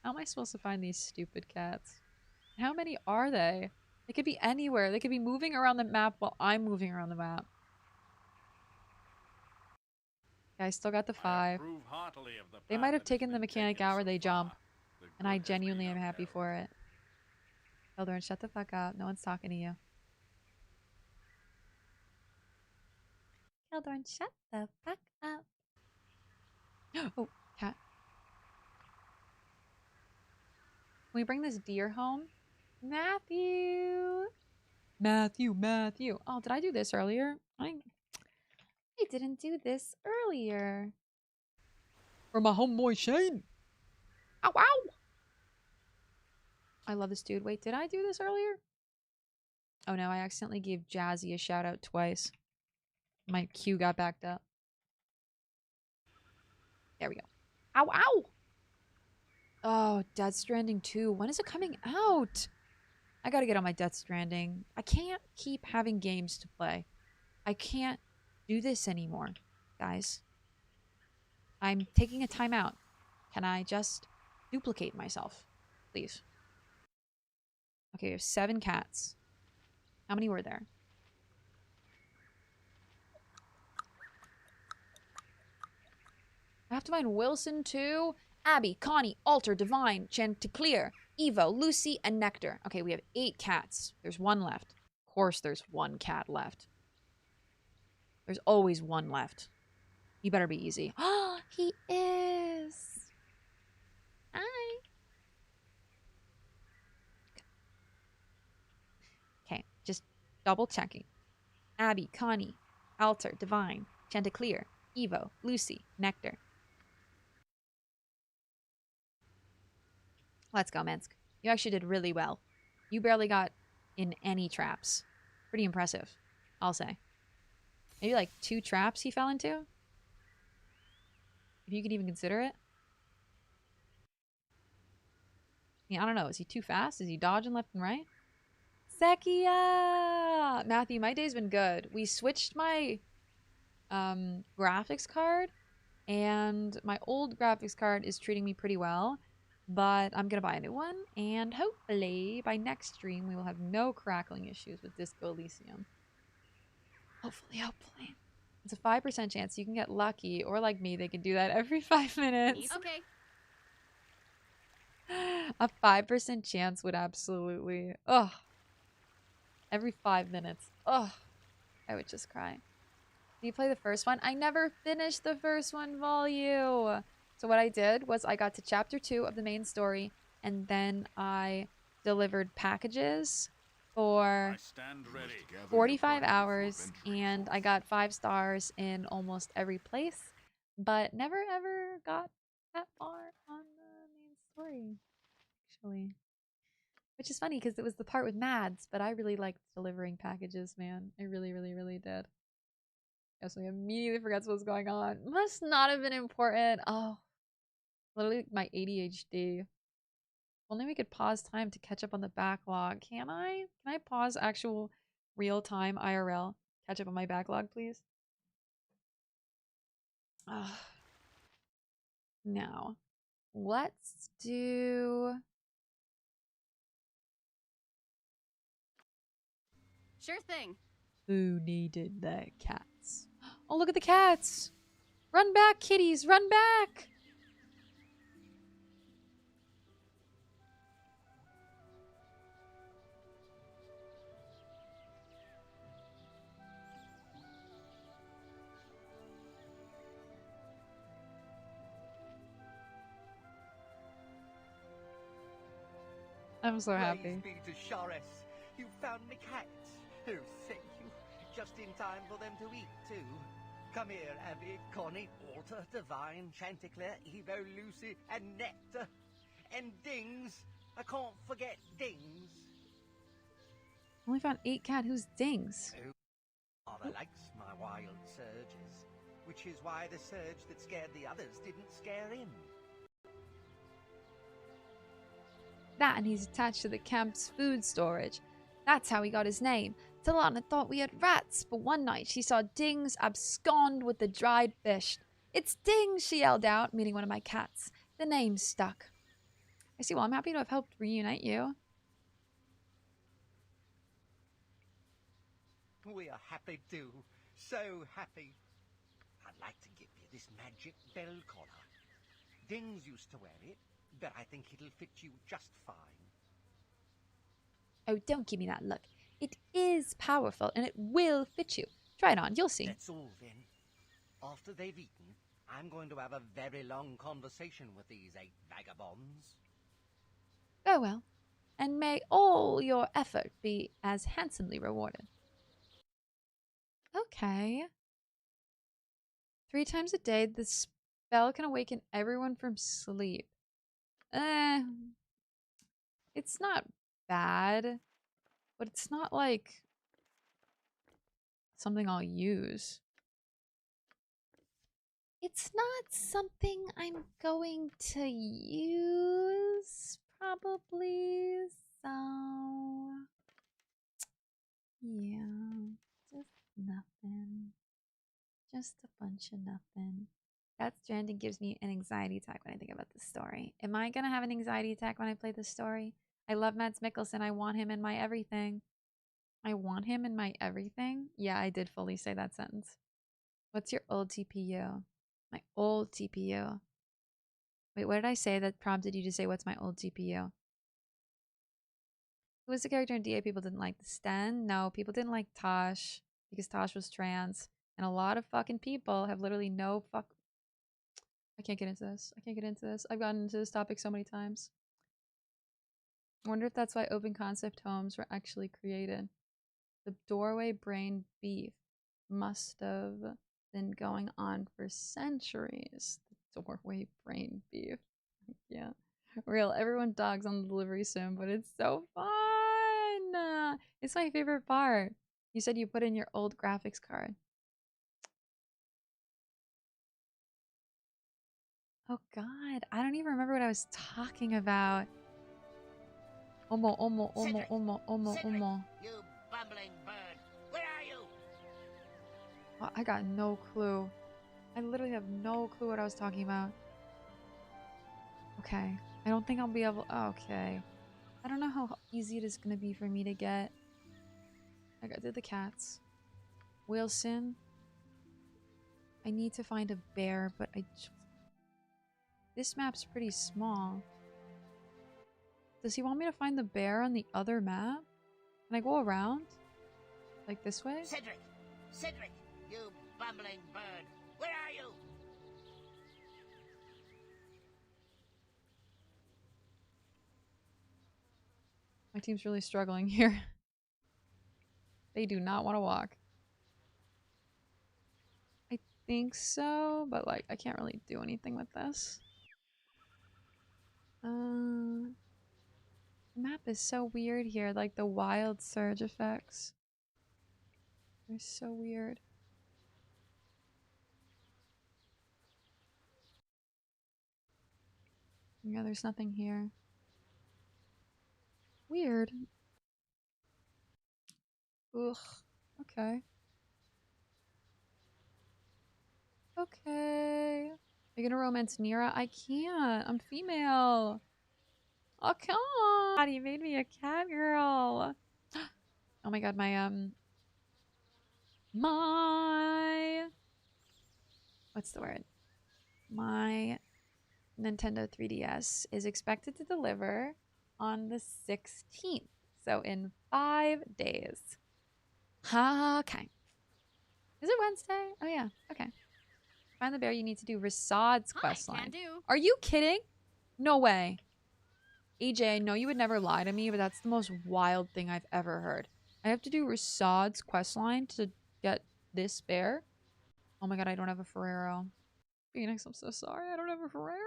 How am I supposed to find these stupid cats? How many are they? They could be anywhere. They could be moving around the map while I'm moving around the map. Yeah, I still got the 5. They might have taken the mechanic out where they jump. And I genuinely am happy for it. Baldur, shut the fuck up. No one's talking to you. Baldur, shut the fuck up. Oh, cat. Can we bring this deer home? Matthew! Matthew. Oh, did I do this earlier? I didn't do this earlier. For my homeboy Shane. Ow, ow! I love this dude. Wait, did I do this earlier? Oh no, I accidentally gave Jazzy a shout out twice. My queue got backed up. There we go. Ow, ow! Oh, Death Stranding 2. When is it coming out? I gotta get on my Death Stranding. I can't keep having games to play. I can't do this anymore, guys. I'm taking a timeout. Can I just duplicate myself, please? Okay, we have 7 cats. How many were there? I have to find Wilson too. Abby, Connie, Alter, Divine, Chanticleer, Evo, Lucy, and Nectar. Okay, we have 8 cats. There's 1 left. Of course there's 1 cat left. There's always 1 left. He better be easy. Oh, he is. Hi. Okay, just double checking. Abby, Connie, Alter, Divine, Chanticleer, Evo, Lucy, Nectar. Let's go, Minsk. You actually did really well. You barely got in any traps. Pretty impressive, I'll say. Maybe like 2 traps he fell into? If you could even consider it. I mean, I don't know. Is he too fast? Is he dodging left and right? Sekia! Matthew, my day's been good. We switched my graphics card, and my old graphics card is treating me pretty well. But I'm going to buy a new one, and hopefully by next stream we will have no crackling issues with Disco Elysium. Hopefully. It's a 5% chance you can get lucky, or like me, they can do that every 5 minutes. Okay. A 5% chance would absolutely... Ugh. Every 5 minutes. Ugh. I would just cry. Did you play the first one? I never finished the first one, Volume. So what I did was I got to chapter 2 of the main story, and then I delivered packages for 45 hours, and I got 5 stars in almost every place, but never ever got that far on the main story, actually. Which is funny, because it was the part with Mads, but I really liked delivering packages, man. I really, really, really did. Yes, I immediately forgot what was going on. Must not have been important. Oh. Literally my ADHD. Only we could pause time to catch up on the backlog. Can I? Can I pause actual real-time IRL? Catch up on my backlog, please? Now, let's do... Sure thing. Who needed the cats? Oh, look at the cats! Run back, kitties! Run back! I'm so happy. Praise be to Shores. You found me cats. Oh, thank you. Just in time for them to eat, too. Come here, Abby, Connie, Walter, Divine, Chanticleer, Evo, Lucy, and Nectar. And Dings. I can't forget Dings. Only found 8 cat. Who's Dings? Who rather likes my wild surges. Which is why the surge that scared the others didn't scare him. That, and he's attached to the camp's food storage. That's how he got his name. Talana thought we had rats, but one night she saw Dings abscond with the dried fish. It's Dings, she yelled out, meeting one of my cats. The name stuck. I see. Well, I'm happy to have helped reunite you. We are happy too. So happy. I'd like to give you this magic bell collar. Dings used to wear it, but I think it'll fit you just fine. Oh, don't give me that look. It is powerful, and it will fit you. Try it on, you'll see. That's all then. After they've eaten, I'm going to have a very long conversation with these 8 vagabonds. Oh well. And may all your effort be as handsomely rewarded. Okay. 3 times a day, the spell can awaken everyone from sleep. It's not bad. But it's not like something I'll use. It's not something I'm going to use, probably. So, yeah, just nothing. Just a bunch of nothing. That Stranding gives me an anxiety attack when I think about this story. Am I gonna have an anxiety attack when I play this story? I love Mads Mikkelsen. I want him in my everything. I want him in my everything? Yeah, I did fully say that sentence. What's your old TPU? My old TPU. Wait, what did I say that prompted you to say, what's my old TPU? Who was the character in DA people didn't like? The Sten? No, people didn't like Tosh because Tosh was trans. And a lot of fucking people have literally no fuck. I can't get into this. I can't get into this. I've gotten into this topic so many times. I wonder if that's why open concept homes were actually created. The doorway brain beef must have been going on for centuries. The doorway brain beef. Yeah. Real. Everyone dogs on the delivery soon, but it's so fun. It's my favorite part. You said you put in your old graphics card. Oh god, I don't even remember what I was talking about. Omo. You bumbling bird. Where are you? Oh, I got no clue. I literally have no clue what I was talking about. Okay. I don't think I'll be able... Okay. I don't know how easy it is going to be for me to get... I did the cats. Wilson. I need to find a bear, but this map's pretty small. Does he want me to find the bear on the other map? Can I go around? Like this way? Cedric! Cedric! You bumbling bird! Where are you? My team's really struggling here. They do not want to walk. I think so, but like I can't really do anything with this. The map is so weird here, like the wild surge effects. They're so weird. Yeah, there's nothing here. Weird. Ugh. Okay. Okay. Are you gonna romance Neera? I can't. I'm female. Oh, come on. You made me a cat girl. Oh my god, what's the word? My Nintendo 3DS is expected to deliver on the 16th. So in 5 days. Okay. Is it Wednesday? Oh yeah. Okay. Find the bear, you need to do Rasad's questline. Are you kidding? No way. AJ, I know you would never lie to me, but that's the most wild thing I've ever heard. I have to do Rasad's questline to get this bear? Oh my god, I don't have a Ferrero. Phoenix, I'm so sorry. I don't have a Ferrero.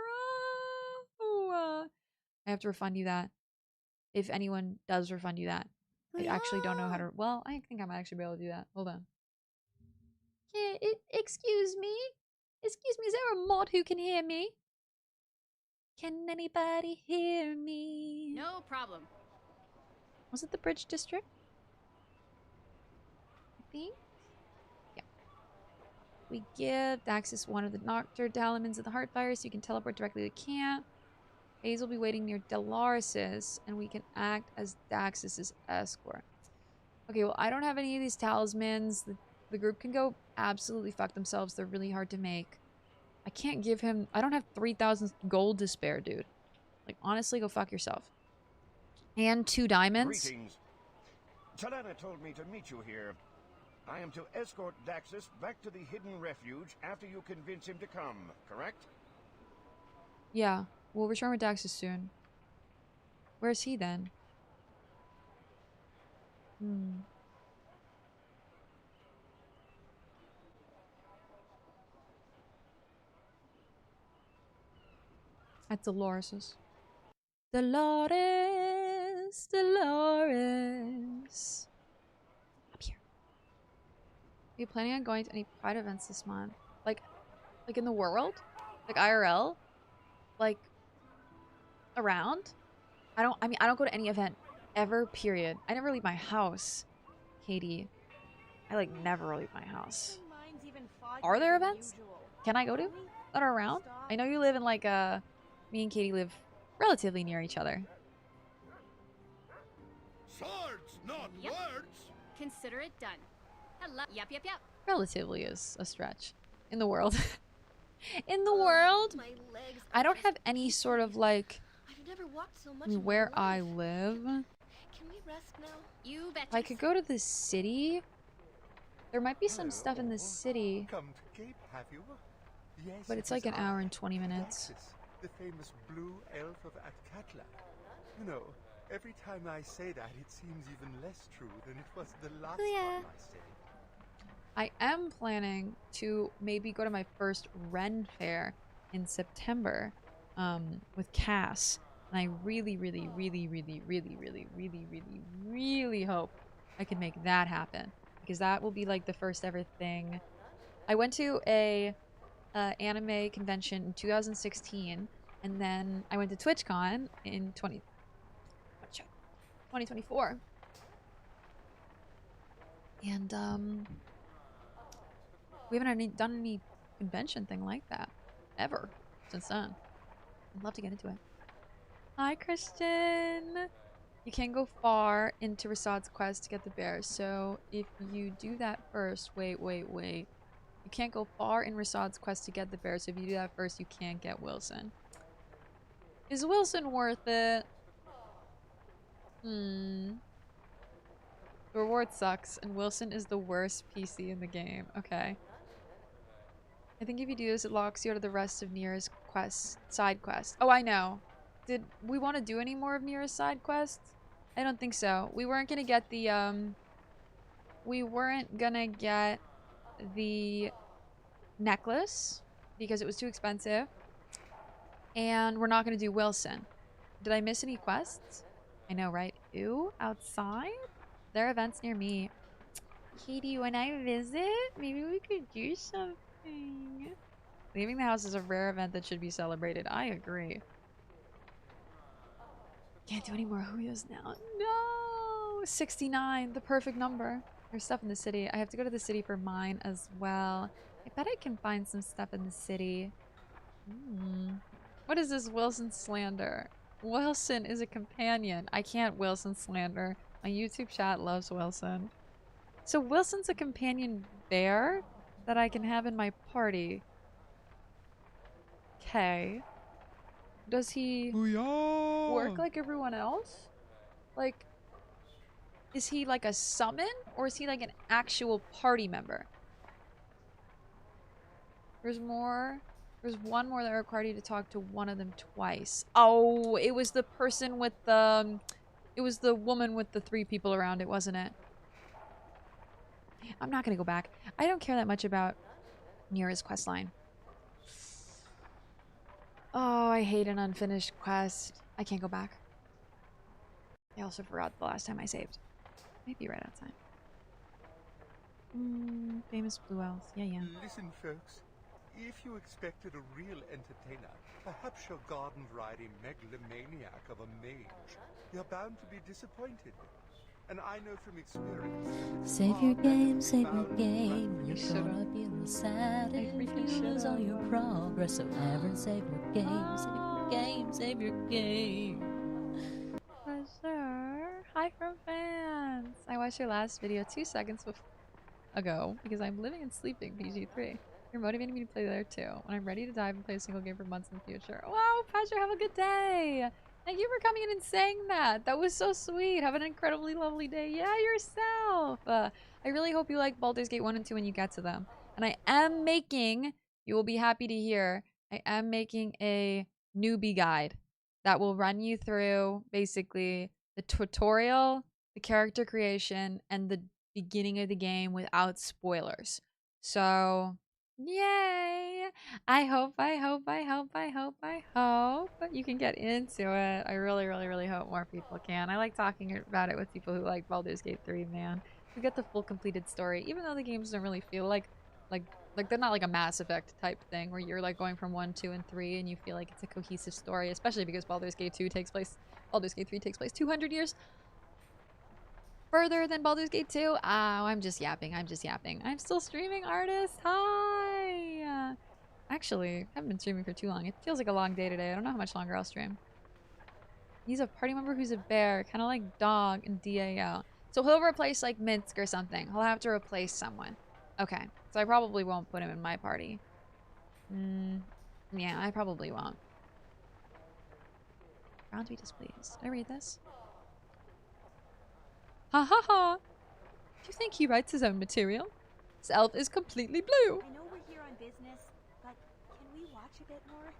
I have to refund you that. If anyone does refund you that. I actually don't know how to... Well, I think I might actually be able to do that. Hold on. Excuse me? Excuse me, is there a mod who can hear me? Can anybody hear me? No problem. Was it the Bridge District? I think? Yeah. We give Daxis one of the Noctur Dalamins of the Heartfire so you can teleport directly to camp. Hayes will be waiting near Delaris's, and we can act as Daxis' escort. Okay, well, I don't have any of these talismans. The group can go absolutely fuck themselves. They're really hard to make. I can't give him... I don't have 3,000 gold to spare, dude. Like, honestly, go fuck yourself. And 2 diamonds. Greetings. Talana told me to meet you here. I am to escort Daxis back to the hidden refuge after you convince him to come, correct? Yeah, we'll return with Daxis soon. Where's he then? At Dolores's. Dolores! Dolores, Dolores. Up here. Are you planning on going to any Pride events this month? Like in the world? Like IRL? Like around? I don't go to any event ever, period. I never leave my house, Katie. I like never leave my house. Are there events? Can I go to that are around? I know you live in like me and Katie live relatively near each other. Swords, not words. Consider it done. Hello. Yep. Relatively is a stretch. In the world. In the world? I don't have any sort of like where I live. Can we rest now? You bet. If I could go to the city, there might be some stuff in the city. Come to Cape, have you? Yes, But it's like an hour and 20 minutes. Daxis, the famous blue elf of Atkatla. You know, every time I say that, it seems even less true than it was the last time I said it. I am planning to maybe go to my first Ren fair in September with Cass. And I really hope I can make that happen. Because that will be like the first ever thing. I went to a anime convention in 2016. And then I went to TwitchCon in 2024. And we haven't done any convention thing like that ever since then. I'd love to get into it. Hi, Christian. You can't go far into Rasad's quest to get the bear. So if you do that first, wait. You can't go far in Rasad's quest to get the bear. So if you do that first, you can't get Wilson. Is Wilson worth it? The reward sucks, and Wilson is the worst PC in the game. Okay. I think if you do this, it locks you out of the rest of Neera's side quest. Oh, I know. Did we want to do any more of Neera's side quests? I don't think so. We weren't gonna get the necklace because it was too expensive. And we're not gonna do Wilson. Did I miss any quests? I know, right? Ooh, outside? There are events near me. Katie, when I visit, maybe we could do something. Leaving the house is a rare event that should be celebrated. I agree. Can't do any more Huyos now. No! 69, the perfect number. There's stuff in the city. I have to go to the city for mine as well. I bet I can find some stuff in the city. What is this Wilson slander? Wilson is a companion. I can't Wilson slander. My YouTube chat loves Wilson. So Wilson's a companion bear that I can have in my party. Okay. Does he work like everyone else? Like, is he like a summon? Or is he like an actual party member? There's more. There's one more that required you to talk to one of them twice. Oh, it was the person with the... It was the woman with the 3 people around it, wasn't it? I'm not gonna go back. I don't care that much about Neera's questline. Oh, I hate an unfinished quest. I can't go back. I also forgot the last time I saved. Maybe right outside. Famous blue elves. Yeah. Listen, folks. If you expected a real entertainer, perhaps your garden-riding megalomaniac of a mage, you're bound to be disappointed. And I know from experience... Save your game, save your game. You're gonna be real sad if you lose all your progress. So ever save your game, save your game, save your game. Pleasure. Hi from fans. I watched your last video 2 seconds ago because I'm living and sleeping PG3. You're motivating me to play there too. When I'm ready to dive and play a single game for months in the future. Wow, Pastor, have a good day. Thank you for coming in and saying that. That was so sweet. Have an incredibly lovely day. Yeah, yourself. I really hope you like Baldur's Gate 1 and 2 when you get to them. And I am making, you will be happy to hear, I am making a newbie guide that will run you through basically the tutorial, the character creation, and the beginning of the game without spoilers. So Yay! I hope you can get into it. I really hope more people can. I like talking about it with people who like Baldur's Gate 3, man. Who get the full completed story, even though the games don't really feel like they're not like a Mass Effect type thing where you're like going from 1, 2, and 3 and you feel like it's a cohesive story, especially because Baldur's Gate 3 takes place 200 years further than Baldur's Gate 2. Oh, I'm just yapping. I'm still streaming, artist. Hi! Actually, I haven't been streaming for too long. It feels like a long day today. I don't know how much longer I'll stream. He's a party member who's a bear, kind of like Dog and DAO. So he'll replace like Minsk or something. He'll have to replace someone. Okay, so I probably won't put him in my party. Yeah, I probably won't. Bound to be displeased. Did I read this? Ha ha ha! Do you think he writes his own material? This elf is completely blue. I know we're here on business, but can we watch a bit more?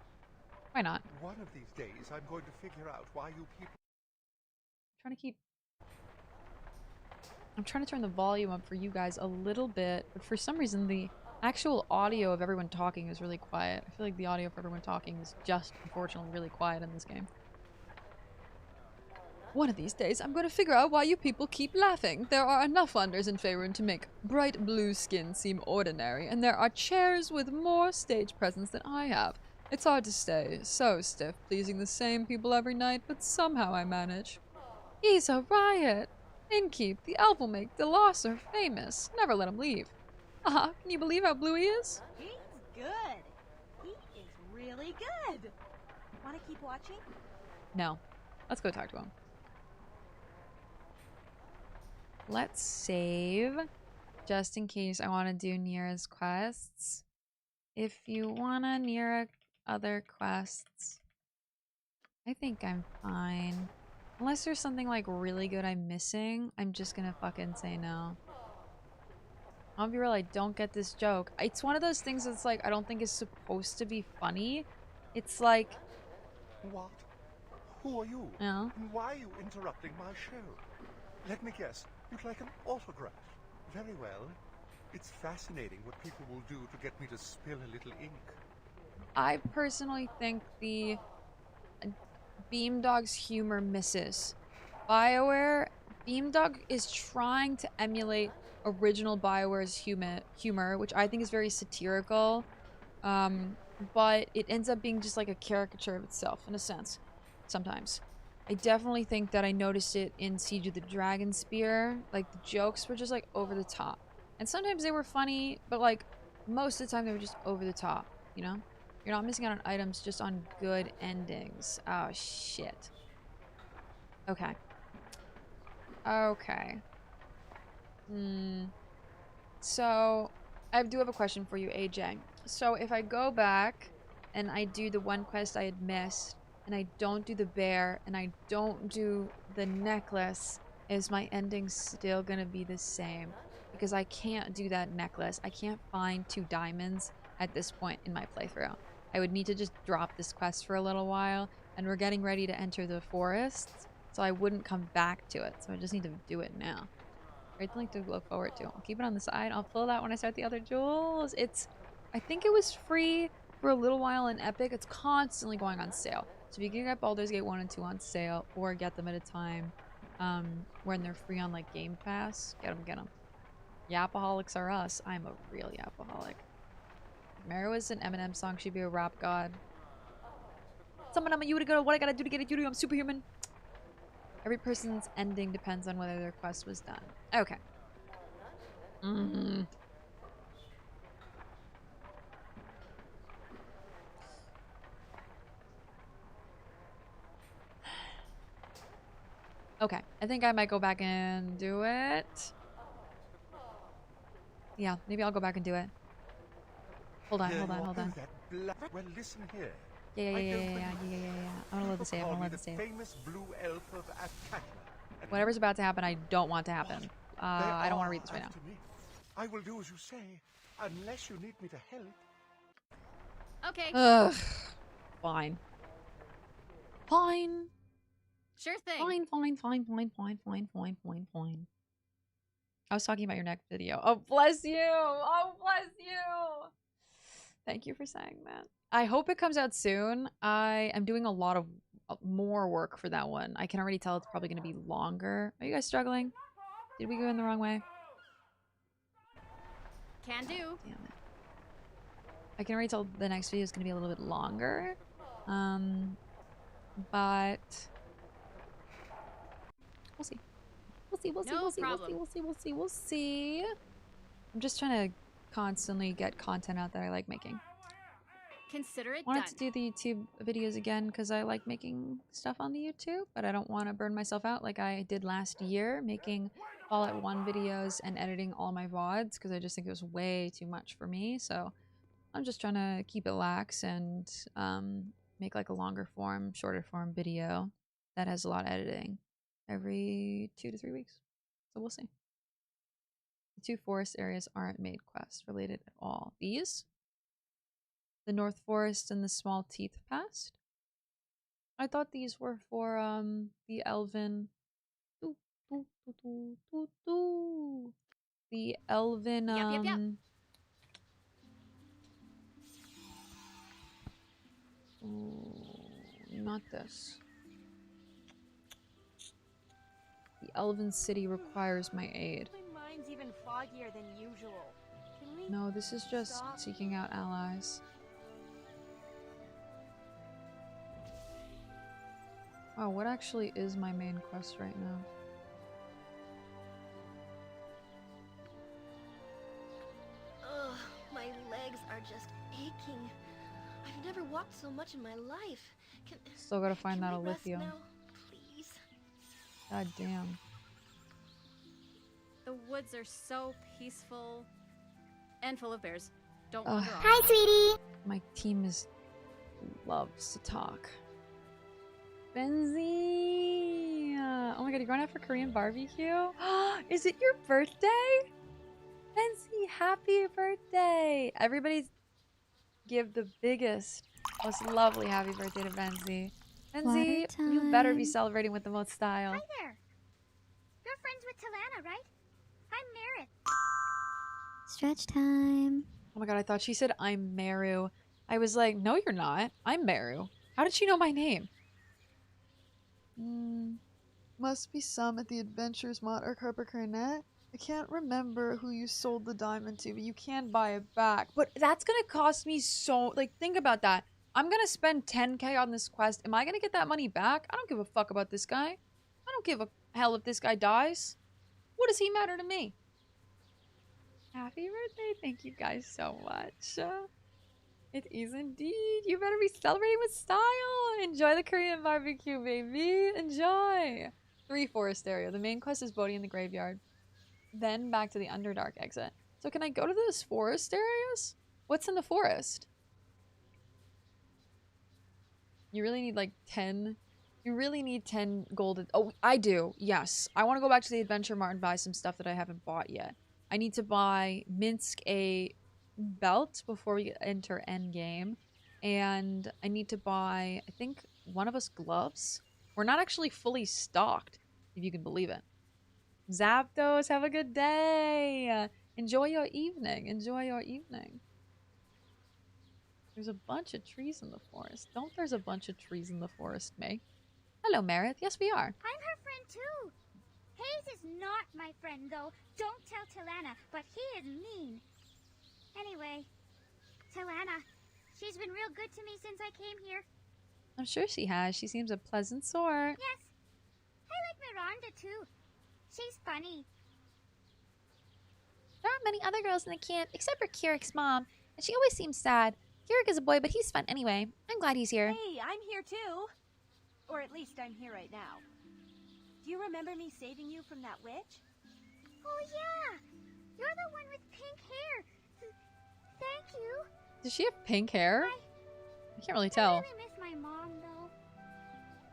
Why not? One of these days, I'm going to figure out why you people... I'm trying to turn the volume up for you guys a little bit, but for some reason the actual audio of everyone talking is really quiet. I feel like the audio of everyone talking is just, unfortunately, really quiet in this game. One of these days, I'm going to figure out why you people keep laughing. There are enough wonders in Faerun to make bright blue skin seem ordinary, and there are chairs with more stage presence than I have. It's hard to stay so stiff, pleasing the same people every night, but somehow I manage. He's a riot! Innkeep, the elf will make Delosser famous. Never let him leave. Can you believe how blue he is? He's good. He is really good. Want to keep watching? No. Let's go talk to him. Let's save, just in case I want to do Neera's quests. If you want to Neera other quests, I think I'm fine. Unless there's something like really good I'm missing, I'm just gonna fucking say no. I'll be real, I don't get this joke. It's one of those things that's like, I don't think is supposed to be funny. It's like... What? Who are you? Yeah. And why are you interrupting my show? Let me guess. You'd like an autograph. Very well. It's fascinating what people will do to get me to spill a little ink. I personally think the Beamdog's humor misses. BioWare, Beamdog is trying to emulate original BioWare's humor, which I think is very satirical, but it ends up being just like a caricature of itself, in a sense, sometimes. I definitely think that I noticed it in Siege of the Dragon Spear. Like, the jokes were just, like, over the top. And sometimes they were funny, but, like, most of the time they were just over the top, you know? You're not missing out on items, just on good endings. Oh, shit. Okay. Okay. So, I do have a question for you, AJ. So, if I go back and I do the one quest I had missed, and I don't do the bear, and I don't do the necklace, is my ending still gonna be the same? Because I can't do that necklace. I can't find 2 diamonds at this point in my playthrough. I would need to just drop this quest for a little while, and we're getting ready to enter the forests, so I wouldn't come back to it. So I just need to do it now. Great thing to look forward to. I'll keep it on the side. I'll pull that when I start the other jewels. I think it was free for a little while in Epic. It's constantly going on sale. So if you can get Baldur's Gate 1 and 2 on sale, or get them at a time when they're free on like Game Pass, get them. Yapaholics are us. I'm a real yapaholic. Meru is an Eminem song. She'd be a rap god. Someone, I'm a Utica. What I gotta do to get a Utica? I'm superhuman. Every person's ending depends on whether their quest was done. Okay. Okay, I think I might go back and do it. Yeah, maybe I'll go back and do it. Hold on. Well, listen here. Yeah. I'm gonna let this save. Famous blue elf of Atkatla. Whatever's about to happen, I don't want to happen. I don't want to read this right now. I will do as you say, unless you need me to help. Okay. Ugh. Fine. Sure thing. Fine. I was talking about your next video. Oh, bless you! Oh, bless you! Thank you for saying that. I hope it comes out soon. I am doing a lot of more work for that one. I can already tell it's probably going to be longer. Are you guys struggling? Did we go in the wrong way? Can do. Damn it. I can already tell the next video is going to be a little bit longer. But we'll see. We'll see. We'll see. We'll see. We'll see. We'll see. We'll see. We'll see. I'm just trying to constantly get content out that I like making. Consider it I wanted done. to do the YouTube videos again because I like making stuff on the YouTube, but I don't want to burn myself out like I did last year, making all at one videos and editing all my VODs because I just think it was way too much for me. So I'm just trying to keep it lax and make like a longer form, shorter form video that has a lot of editing every 2 to 3 weeks. So we'll see. The 2 forest areas aren't maid quest related at all. These? The North Forest and the Small Teeth Past? I thought these were for the Elven. The Elven Yep. Oh, not this. The Elven City requires my aid. My mind's even foggier than usual. Can we No, this is just stop? seeking out allies. Wow, what actually is my main quest right now? Ugh, my legs are just aching. I've never walked so much in my life. Still gotta find that we rest Olithio. now, please? God damn. The woods are so peaceful and full of bears. Don't Ugh. wander off. Hi, sweetie. My team loves to talk. Benzie! Oh my god, you're going out for Korean barbecue? Is it your birthday? Benzie, happy birthday! Everybody give the biggest, most lovely happy birthday to Benzie. Benzie, you better be celebrating with the most style. Hi there. You're friends with Talana, right? I'm Merit. Stretch time. Oh my god, I thought she said I'm Meru. I was like, no you're not. I'm Meru. How did she know my name? Must be some at the Adventures Mod or Carper Carnet. I can't remember who you sold the diamond to, but you can buy it back. But that's gonna cost me so... Like, think about that. I'm gonna spend 10k on this quest. Am I gonna get that money back? I don't give a fuck about this guy. I don't give a hell if this guy dies. What does he matter to me? Happy birthday. Thank you guys so much. It is indeed. You better be celebrating with style. Enjoy the Korean barbecue, baby. Enjoy. 3 forest area. The main quest is Bodhi in the graveyard. Then back to the Underdark exit. So can I go to those forest areas? What's in the forest? You really need like 10. You really need 10 golden. Oh, I do. Yes. I want to go back to the Adventure Mart and buy some stuff that I haven't bought yet. I need to buy Minsk a belt before we enter endgame. And I need to buy, I think, one of us gloves. We're not actually fully stocked, if you can believe it. Zapdos, have a good day. Enjoy your evening. Enjoy your evening. There's a bunch of trees in the forest. Don't there's a bunch of trees in the forest, Meg? Hello, Meredith. Yes, we are. I'm her friend too. Hayes is not my friend though. Don't tell Talana, but he is mean. Anyway, Talana, she's been real good to me since I came here. I'm sure she has. She seems a pleasant sort. Yes. I like Miranda too. She's funny. There aren't many other girls in the camp except for Kirik's mom, and she always seems sad. Kirik is a boy, but he's fun anyway. I'm glad he's here. Hey, I'm here too. Or at least I'm here right now. Do you remember me saving you from that witch? Oh yeah! You're the one with pink hair. Thank you. Does she have pink hair? I can't really tell. I really miss my mom though.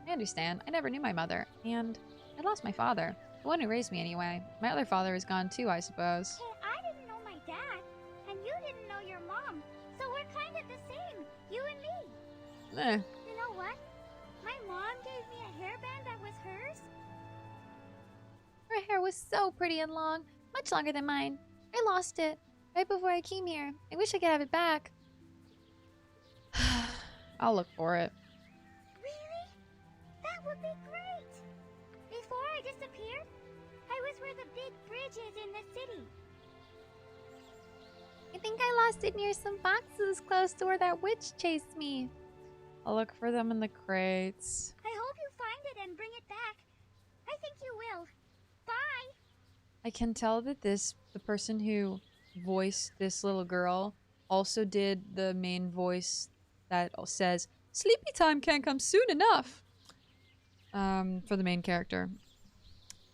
I understand. I never knew my mother, and I lost my father. The one who raised me anyway. My other father is gone too, I suppose. Hey, I didn't know my dad, and you didn't know your mom. So we're kind of the same, you and me. Eh. You know what? My mom gave me a hairband that was hers. Her hair was so pretty and long, much longer than mine. I lost it right before I came here. I wish I could have it back. I'll look for it. Really? That would be great! Before I disappeared, I was where the big bridge is in the city. I think I lost it near some boxes close to where that witch chased me. I'll look for them in the crates. I hope you find it and bring it back. I think you will. Bye! I can tell that the person who voiced this little girl also did the main voice that says, "Sleepy time can't come soon enough." For the main character.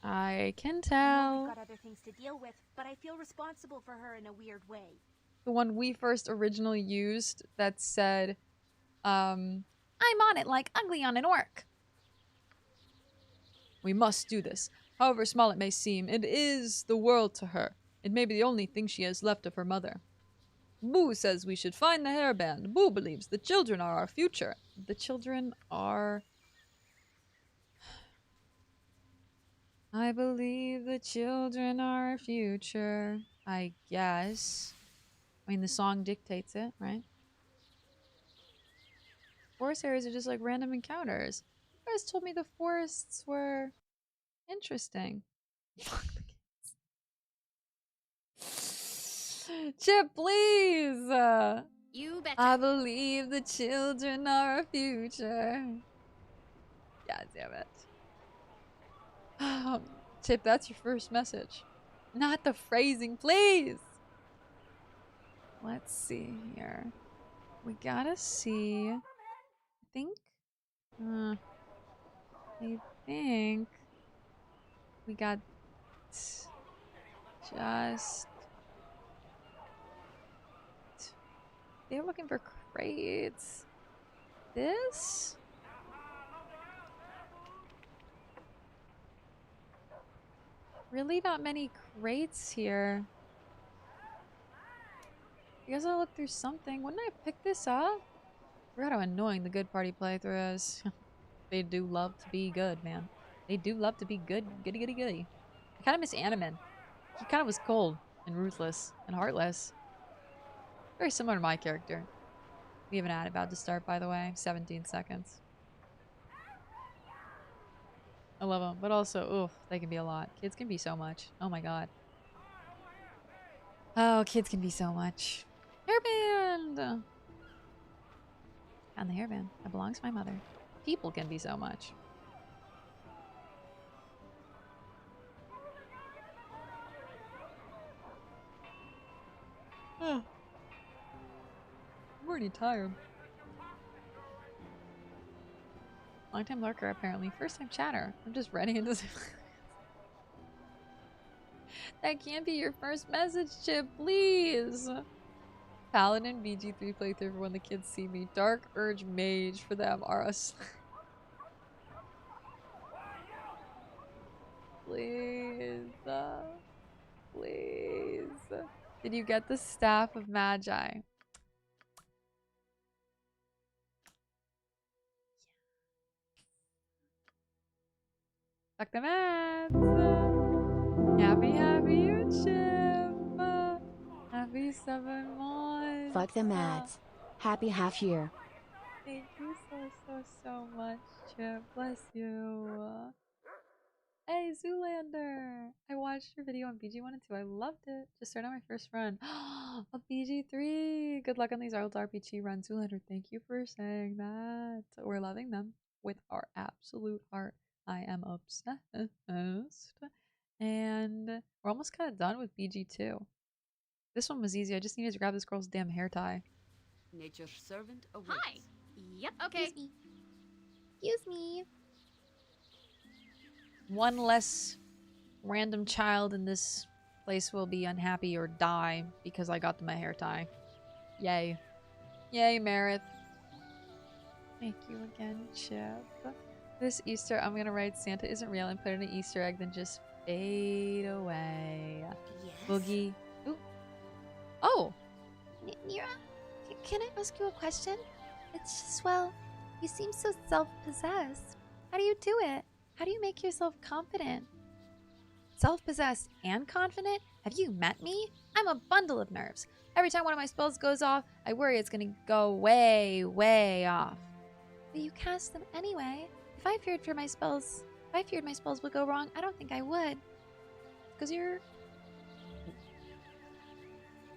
I can tell. We've got other things to deal with, but I feel responsible for her in a weird way. The one we first originally used that said, I'm on it like ugly on an orc. "We must do this. However small it may seem, it is the world to her. It may be the only thing she has left of her mother. Boo says we should find the hairband. Boo believes the children are our future." The children are... I believe the children are our future. I guess. I mean, the song dictates it, right? Forest areas are just like random encounters. You guys told me the forests were interesting. Chip, please! You betcha. I believe the children are our future. God damn it. Chip, that's your first message. Not the phrasing, please! Let's see here. We gotta see. I think we got just... They're looking for crates. This? Really not many crates here. I guess I'll look through something. Wouldn't I pick this up? I forgot how annoying the good party playthrough is. They do love to be good, man. They do love to be good. Goody, goody, goody. I kind of miss Animan. He kind of was cold and ruthless and heartless. Very similar to my character. We have an ad about to start, by the way. 17 seconds. I love them, but also, oof, they can be a lot. Kids can be so much. Oh my god. Oh, kids can be so much. Hairband! And the hairband. That belongs to my mother. People can be so much. I'm already tired. Long time lurker, apparently. First time chatter. I'm just running into this. That can't be your first message, Chip, please. Paladin BG3 playthrough for when the kids see me. Dark Urge Mage for them are us. Please. Please. Did you get the Staff of Magi? Fuck the mats. Happy you, Chip. Happy 7 months. Fuck the mads. Happy half year. Thank you so much, Chip. Bless you. Hey, Zoolander. I watched your video on BG1 and 2. I loved it. Just started my first run. A BG3. Good luck on these old RPG runs, Zoolander. Thank you for saying that. We're loving them with our absolute heart. I am obsessed. And we're almost kind of done with BG2. This one was easy. I just needed to grab this girl's damn hair tie. Nature's servant awaits. Hi. Yep. Okay. Excuse me. One less random child in this place will be unhappy or die because I got them a hair tie. Yay. Yay, Meredith. Thank you again, Chip. This Easter, I'm gonna write Santa isn't real and put in an Easter egg, then just fade away. Yes. Boogie. Ooh. Oh! Neera, can I ask you a question? It's just, well, you seem so self-possessed. How do you do it? How do you make yourself confident? Self-possessed and confident? Have you met me? I'm a bundle of nerves. Every time one of my spells goes off, I worry it's gonna go way, way off. But you cast them anyway. If I feared my spells would go wrong, I don't think I would. Because you're...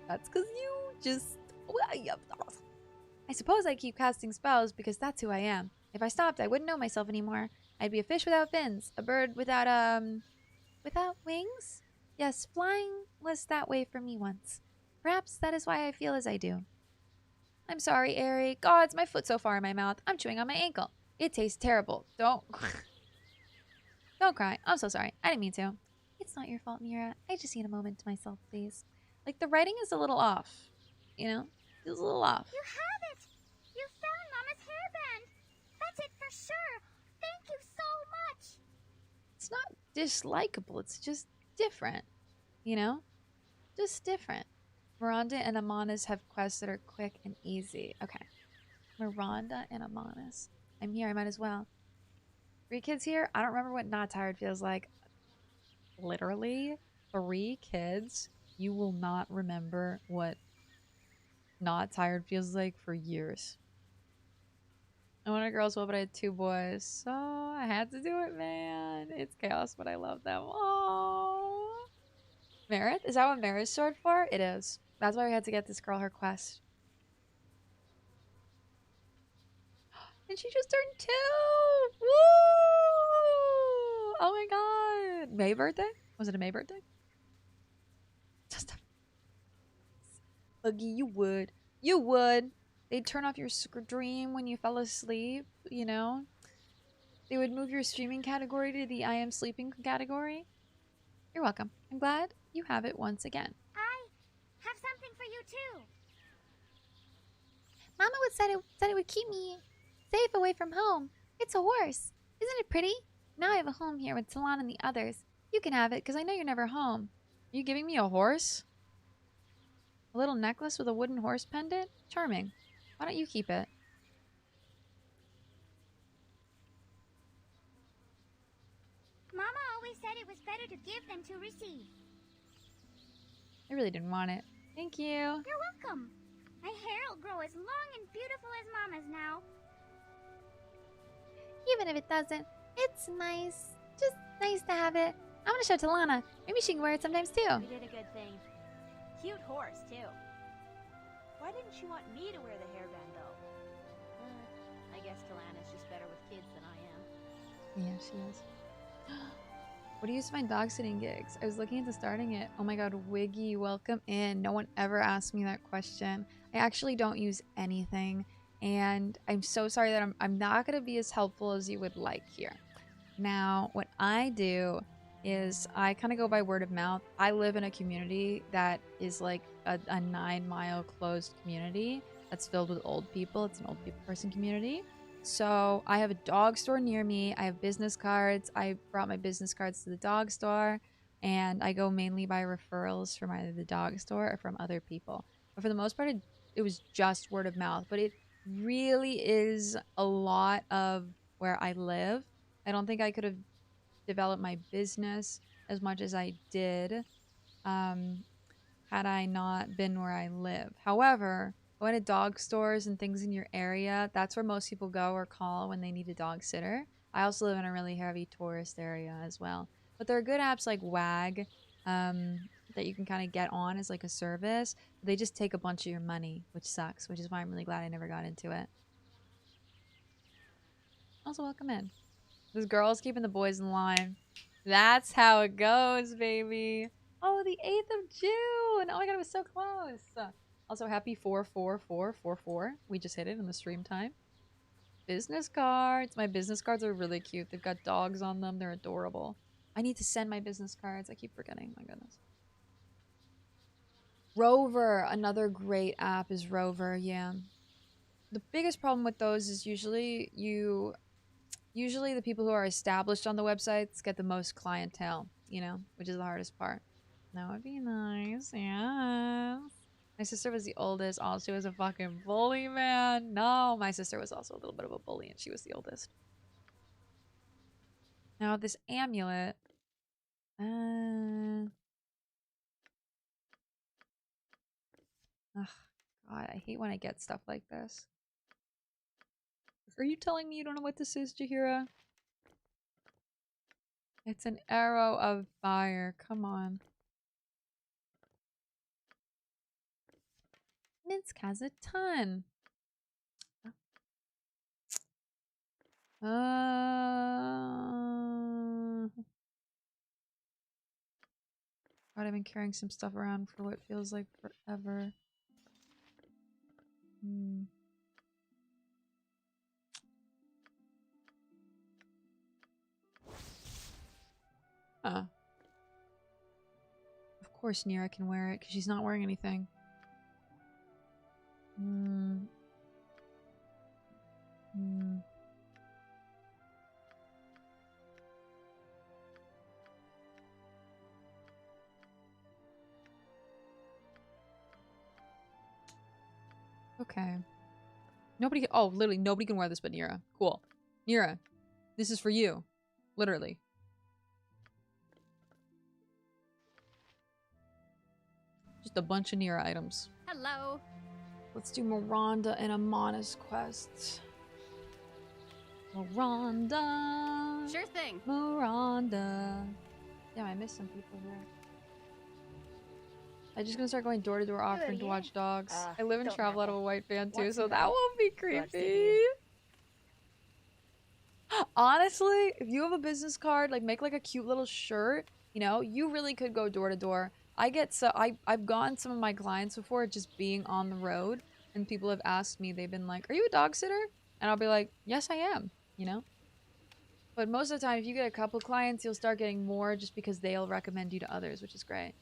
That's because you just... I suppose I keep casting spells because that's who I am. If I stopped, I wouldn't know myself anymore. I'd be a fish without fins, a bird without, without wings? Yes, flying was that way for me once. Perhaps that is why I feel as I do. I'm sorry, Aerie. Gods, my foot's so far in my mouth. I'm chewing on my ankle. It tastes terrible. Don't cry. I'm so sorry. I didn't mean to. It's not your fault, Neera. I just need a moment to myself, please. Like, the writing is a little off. You know? It's a little off. You have it! You found Mama's hairband! That's it for sure! Thank you so much! It's not dislikable. It's just different. You know? Just different. Miranda and Amanis have quests that are quick and easy. Okay. Miranda and Amanis. I'm here. I might as well. 3 kids here? I don't remember what not tired feels like. Literally, 3 kids. You will not remember what not tired feels like for years. I wanted girls well, but I had 2 boys. So I had to do it, man. It's chaos, but I love them. Oh, Merit? Is that what Merit is short for? It is. That's why we had to get this girl her quest. And she just turned 2! Woo! Oh my god. May birthday? Was it a May birthday? Just a... Buggy, you would. You would. They'd turn off your stream when you fell asleep, you know? They would move your streaming category to the I am sleeping category. You're welcome. I'm glad you have it once again. I have something for you too. Mama said it would keep me safe away from home. It's a horse. Isn't it pretty? Now I have a home here with Talon and the others. You can have it, because I know you're never home. Are you giving me a horse? A little necklace with a wooden horse pendant? Charming. Why don't you keep it? Mama always said it was better to give than to receive. I really didn't want it. Thank you. You're welcome. My hair will grow as long and beautiful as Mama's now. Even if it doesn't, it's nice. Just nice to have it. I'm gonna show Talana. Maybe she can wear it sometimes too. You did a good thing. Cute horse, too. Why didn't you want me to wear the hairband, though? I guess Talana's just better with kids than I am. Yeah, she is. What do you use to find dog sitting gigs? I was looking into starting it. Oh my god, Wiggy, welcome in. No one ever asked me that question. I actually don't use anything, and I'm so sorry that I'm not going to be as helpful as you would like here. Now, what I do is I kind of go by word of mouth. I live in a community that is like a 9-mile closed community that's filled with old people. It's an old people person community. So I have a dog store near me. I have business cards. I brought my business cards to the dog store, and I go mainly by referrals from either the dog store or from other people. But for the most part, it was just word of mouth. But it really is a lot of where I live. I don't think I could have developed my business as much as I did had I not been where I live. However, going to dog stores and things in your area, that's where most people go or call when they need a dog sitter. I also live in a really heavy tourist area as well. But there are good apps like WAG that you can kind of get on as like a service. They just take a bunch of your money, which sucks, which is why I'm really glad I never got into it. Also, welcome in. This girl's keeping the boys in line. That's how it goes, baby. Oh, the 8th of June. Oh my god, it was so close. Also, happy 44444. We just hit it in the stream time. Business cards. My business cards are really cute. They've got dogs on them. They're adorable. I need to send my business cards. I keep forgetting. My goodness. Rover. Another great app is Rover. Yeah. The biggest problem with those is usually the people who are established on the websites get the most clientele, you know, which is the hardest part. That would be nice. Yeah. My sister was the oldest. Oh, she was a fucking bully, man. No, my sister was also a little bit of a bully, and she was the oldest. Now, this amulet. Ugh, God, I hate when I get stuff like this. Are you telling me you don't know what this is, Jahira? It's an arrow of fire. Come on. Minsk has a ton. God, I've been carrying some stuff around for what feels like forever. Huh. Of course Neera can wear it, because she's not wearing anything. Okay. Nobody can— oh, literally nobody can wear this but Neera. Cool. Neera, this is for you. Literally. Just a bunch of Neera items. Hello. Let's do Miranda and Amana's quests. Miranda. Sure thing. Miranda. Damn, I missed some people here. I'm just gonna start going door to door offering to watch dogs. I live and travel out of a white van too, so that won't be creepy. Honestly, if you have a business card, like make like a cute little shirt, you know, you really could go door to door. I've gone some of my clients before just being on the road, and people have asked me, they've been like, "Are you a dog sitter?" And I'll be like, "Yes, I am," you know? But most of the time, if you get a couple clients, you'll start getting more just because they'll recommend you to others, which is great.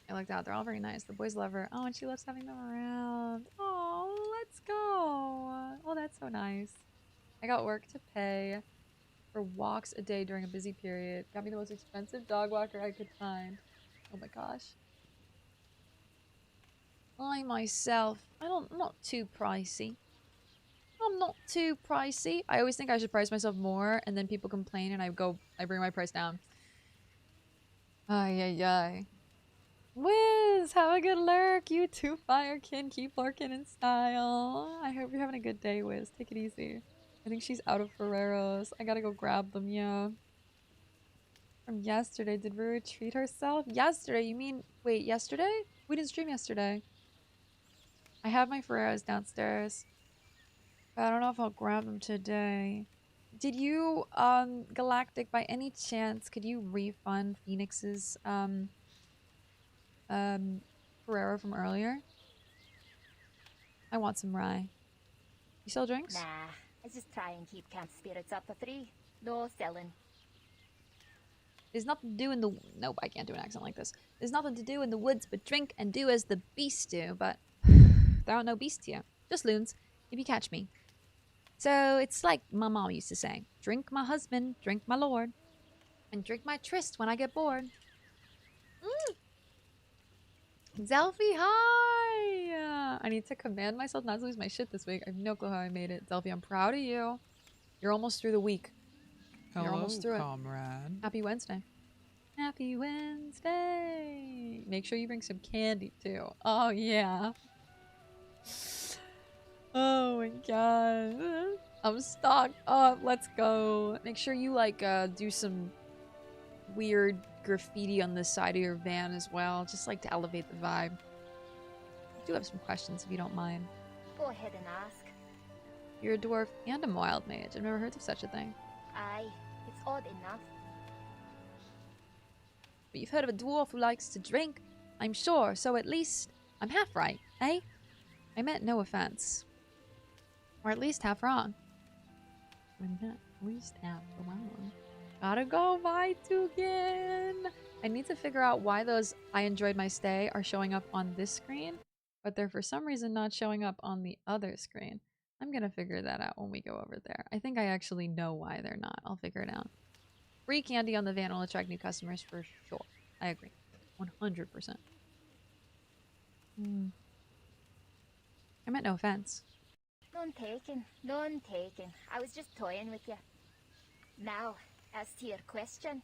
I like that. They're all very nice. The boys love her. Oh, and she loves having them around. Oh, let's go. Oh, that's so nice. I got work to pay for walks a day during a busy period. Got me the most expensive dog walker I could find. Oh my gosh. I myself, I'm not too pricey. I'm not too pricey. I always think I should price myself more, and then people complain, and I bring my price down. Ay, ay, ay. Wiz, have a good lurk. You too, Firekin. Keep lurking in style. I hope you're having a good day, Wiz. Take it easy. I think she's out of Ferreros. I gotta go grab them, yeah. From yesterday, did Ruru treat herself? Yesterday? You mean, wait, yesterday? We didn't stream yesterday. I have my Ferreros downstairs. But I don't know if I'll grab them today. Did you, Galactic, by any chance, could you refund Phoenix's, Ferrero from earlier? I want some rye. You sell drinks? Nah, I just try and keep camp spirits up for free. No selling. There's nothing to do in the— nope, I can't do an accent like this. There's nothing to do in the woods but drink and do as the beasts do, but there aren't no beasts here. Just loons, if you catch me. So it's like my mom used to say, drink my husband, drink my lord, and drink my tryst when I get bored. Zelfie, hi! I need to command myself not to lose my shit this week. I have no clue how I made it. Zelfie, I'm proud of you. You're almost through the week. You're almost through comrade. it. Happy Wednesday. Happy Wednesday! Make sure you bring some candy, too. Oh, yeah. Oh, my God. I'm stocked up. Let's go. Make sure you, like, do some weird graffiti on the side of your van as well, just like to elevate the vibe. I do have some questions if you don't mind. Go ahead and ask. You're a dwarf and a wild mage. I've never heard of such a thing. Aye, it's odd enough. But you've heard of a dwarf who likes to drink, I'm sure, so at least I'm half right, eh? I meant no offense. Or at least half wrong. I meant at least half wrong. Gotta go, Vaitukin! I need to figure out why those "I enjoyed my stay" are showing up on this screen, but they're for some reason not showing up on the other screen. I'm gonna figure that out when we go over there. I think I actually know why they're not. I'll figure it out. Free candy on the van will attract new customers for sure. I agree. 100%. I meant no offense. None taken. None taken. I was just toying with you. Now, as to your question.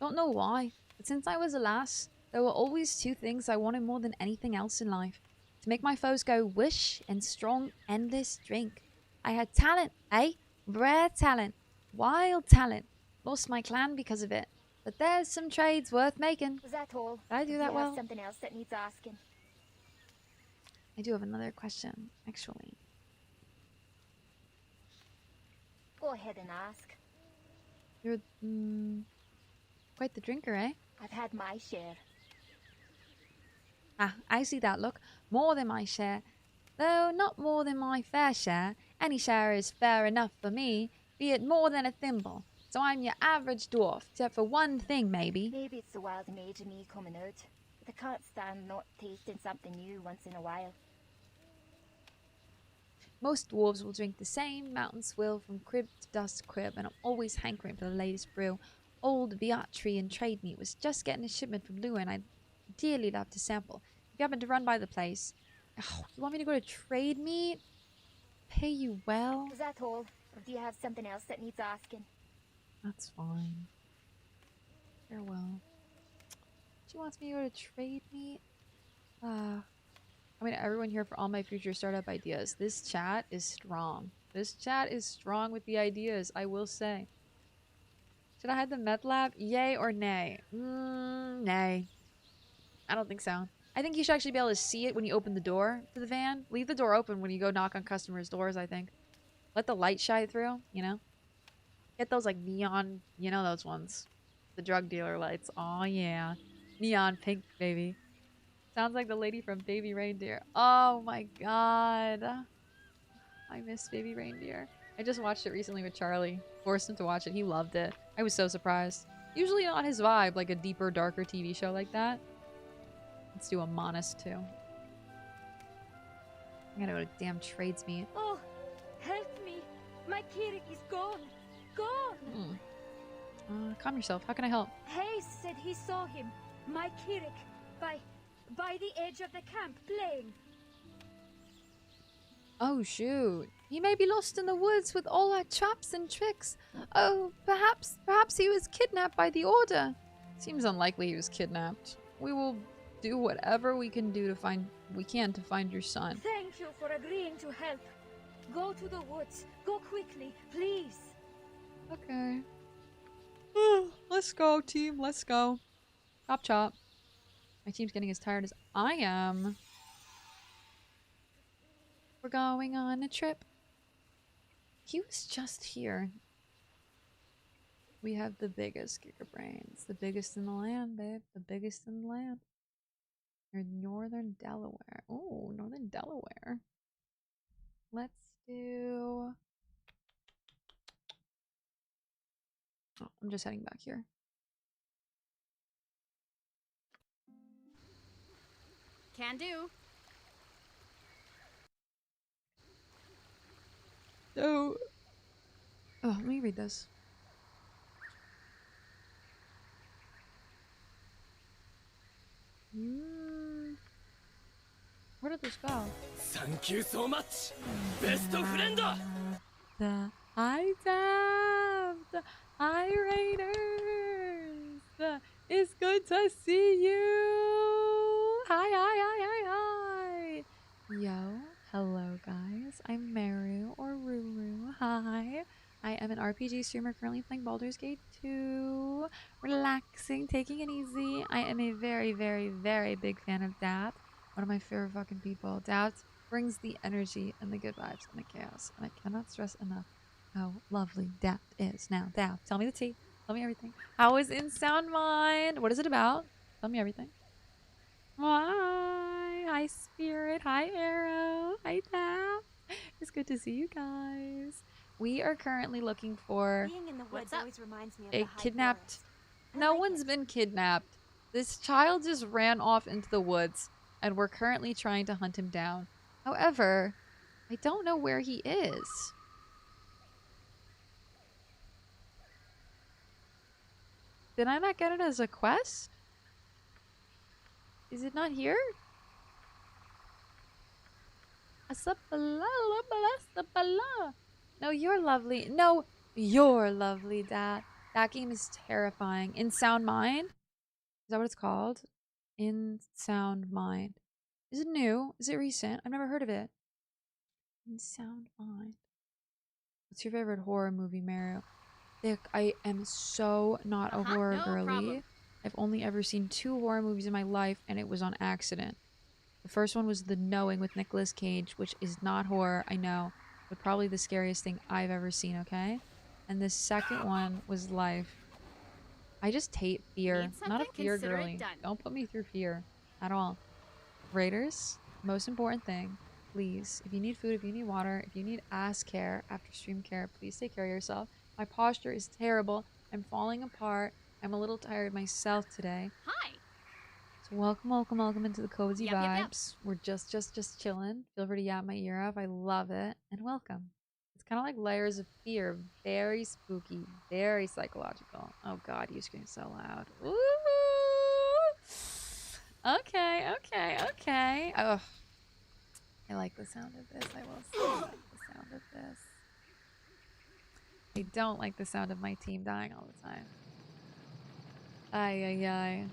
Don't know why, but since I was a lass, There were always two things I wanted more than anything else in life. To make my foes go whoosh and strong, endless drink. I had talent, eh? Rare talent. Wild talent. Lost my clan because of it. But there's some trades worth making. Was that all? Did I do that you well? have something else that needs asking? I do have another question, actually. Go ahead and ask. You're, quite the drinker, eh? I've had my share. Ah, I see that look. More than my share. Though not more than my fair share. Any share is fair enough for me, be it more than a thimble. So I'm your average dwarf, except for one thing, maybe. Maybe it's the wild mage in me coming out. But I can't stand not tasting something new once in a while. Most dwarves will drink the same mountain swill from crib to dust crib, and I'm always hankering for the latest brew. Old Beatry and Trade Meat was just getting a shipment from Lua, and I'd dearly love to sample. If you happen to run by the place... Oh, you want me to go to Trade Meat? Pay you well? Was that all? Or do you have something else that needs asking? That's fine. Farewell. She wants me to go to Trade Meat? I mean, everyone here for all my future startup ideas. This chat is strong. This chat is strong with the ideas, I will say. Should I hide the meth lab? Yay or nay? Nay. I don't think so. I think you should actually be able to see it when you open the door to the van. Leave the door open when you go knock on customers' doors, I think. Let the light shine through, you know? Get those, like, neon, you know those ones. The drug dealer lights. Oh yeah. Neon pink, baby. Sounds like the lady from Baby Reindeer. Oh my god. I miss Baby Reindeer. I just watched it recently with Charlie. Forced him to watch it. He loved it. I was so surprised. Usually not his vibe, like a deeper, darker TV show like that. Let's do a Monist too. I gotta go to damn Trades Meet. Oh, help me. My Kirik is gone. Gone. Calm yourself. How can I help? Hayes said he saw him. My Kirik. By the edge of the camp playing. Oh shoot. He may be lost in the woods with all our traps and tricks. Oh, perhaps he was kidnapped by the Order. Seems unlikely he was kidnapped. We will do whatever we can do to find your son. Thank you for agreeing to help. Go to the woods. Go quickly, please. Okay. Let's go, team. Let's go. Chop chop. My team's getting as tired as I am. We're going on a trip. He was just here. We have the biggest giga brains. The biggest in the land, babe. The biggest in the land. You're Northern Delaware. Oh, Northern Delaware. Let's do... Oh, I'm just heading back here. Can do. So... Oh, let me read this. Where did this go? Thank you so much, best friend. Hi, Taft. Hi, Raiders. It's good to see you. Hi. Yo, hello, guys. I'm Meru or Ruru. Hi. I am an RPG streamer currently playing Baldur's Gate 2. Relaxing, taking it easy. I am a very, very, very big fan of Daft. One of my favorite fucking people. Daft brings the energy and the good vibes and the chaos. And I cannot stress enough how lovely Daft is. Now, Daft, tell me the tea. Tell me everything. How is In Sound Mind? What is it about? Tell me everything. Hi. Hi, Spirit. Hi, Arrow. Hi, Daft. It's good to see you guys. We are currently looking for Being in the woods always reminds me of a the high kidnapped... forest. No one's been kidnapped. This child just ran off into the woods, and we're currently trying to hunt him down. However, I don't know where he is. Did I not get it as a quest? Is it not here? No, you're lovely. No, you're lovely, Dad. That game is terrifying. In Sound Mind? Is that what it's called? In Sound Mind. Is it new? Is it recent? I've never heard of it. In Sound Mind. What's your favorite horror movie, Meru? Thick, I am so not a horror girly. problem. I've only ever seen 2 horror movies in my life, and it was on accident. The first one was The Knowing with Nicolas Cage, which is not horror, I know, but probably the scariest thing I've ever seen, okay? And the second one was Life. I just hate fear. Need Not a something? fear Consider it girly. done. Don't put me through fear at all. Raiders, most important thing, please. If you need food, if you need water, if you need ass care after stream care, please take care of yourself. My posture is terrible. I'm falling apart. I'm a little tired myself today. Hi. So welcome into the cozy Yep, yep, yep. vibes. We're just chilling. Feel free to yap my ear off. I love it. And welcome. It's kind of like layers of fear. Very spooky. Very psychological. Oh god, you scream so loud. Ooh. Okay. Oh, I like the sound of this. I will say I like the sound of this. I don't like the sound of my team dying all the time. Ay.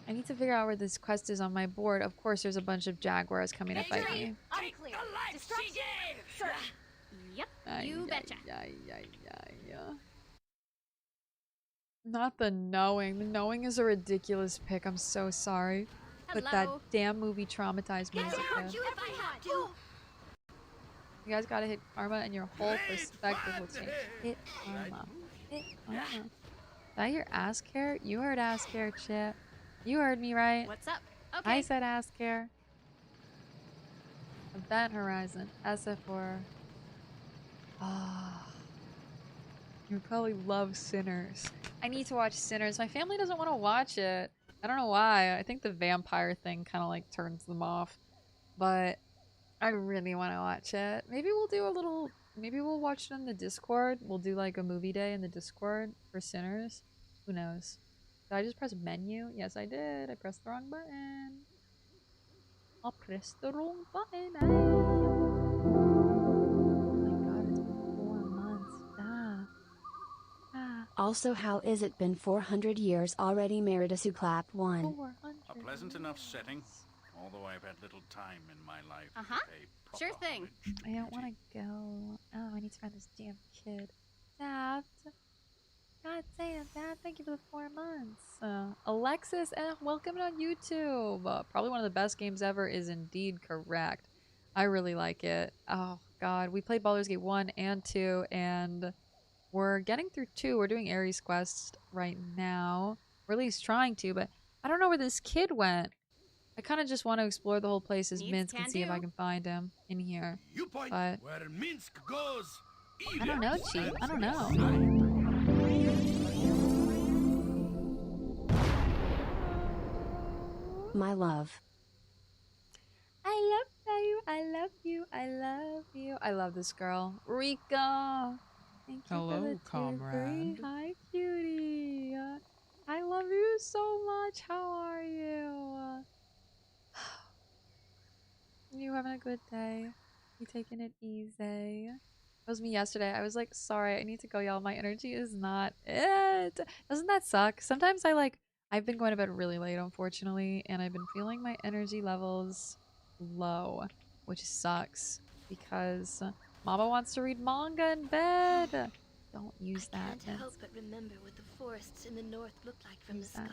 I need to figure out where this quest is on my board. Of course, there's a bunch of jaguars coming to fight me. Unclear. Destruction. Search. Yep, you betcha. Not The Knowing. The Knowing is a ridiculous pick. I'm so sorry. But that Hello. damn movie traumatized me as a kid. You if I have to. You guys gotta hit karma and your whole perspective will change. Hit karma. Hit karma. Did I hear ass care? You heard ass care, Chip. You heard me right. What's up? Okay. I said ass care. Event Horizon. SF4. Ah. You probably love Sinners. I need to watch Sinners. My family doesn't want to watch it. I don't know why. I think the vampire thing kind of like turns them off. But I really want to watch it. Maybe we'll do a little... Maybe we'll watch it in the Discord. We'll do like a movie day in the Discord for Sinners. Who knows? Did I just press menu? Yes, I did. I pressed the wrong button. I'll press the wrong button. Oh my god, it's been 4 months. Also, how is it been 400 years already? Meridasu clap 1. A pleasant enough setting, although I've had little time in my life to pay proper Sure thing. I don't want to go. Oh, I need to find this damn kid. Daft. God damn, Dad, thank you for the 4 months. Alexis, welcome on YouTube. Probably one of the best games ever is indeed correct. I really like it. Oh, God. We played Baldur's Gate 1 and 2, and we're getting through 2. We're doing Ares Quest right now. Or at least trying to, but I don't know where this kid went. I kind of just want to explore the whole place as Minsk and see if I can find him in here. You point But where Minsk goes. I don't know, Chief. I don't know. My love. I love you. I love you. I love you. I love this girl. Rika. Thank you Hello, for the comrade. Hi, cutie. I love you so much. How are you? You having a good day? You taking it easy? That was me yesterday. I was like, sorry, I need to go, y'all. My energy is not it. Doesn't that suck? Sometimes I've been going to bed really late, unfortunately, and I've been feeling my energy levels low, which sucks because Mama wants to read manga in bed. Don't use that. Can't help but remember what the forests in the north look like from the sky.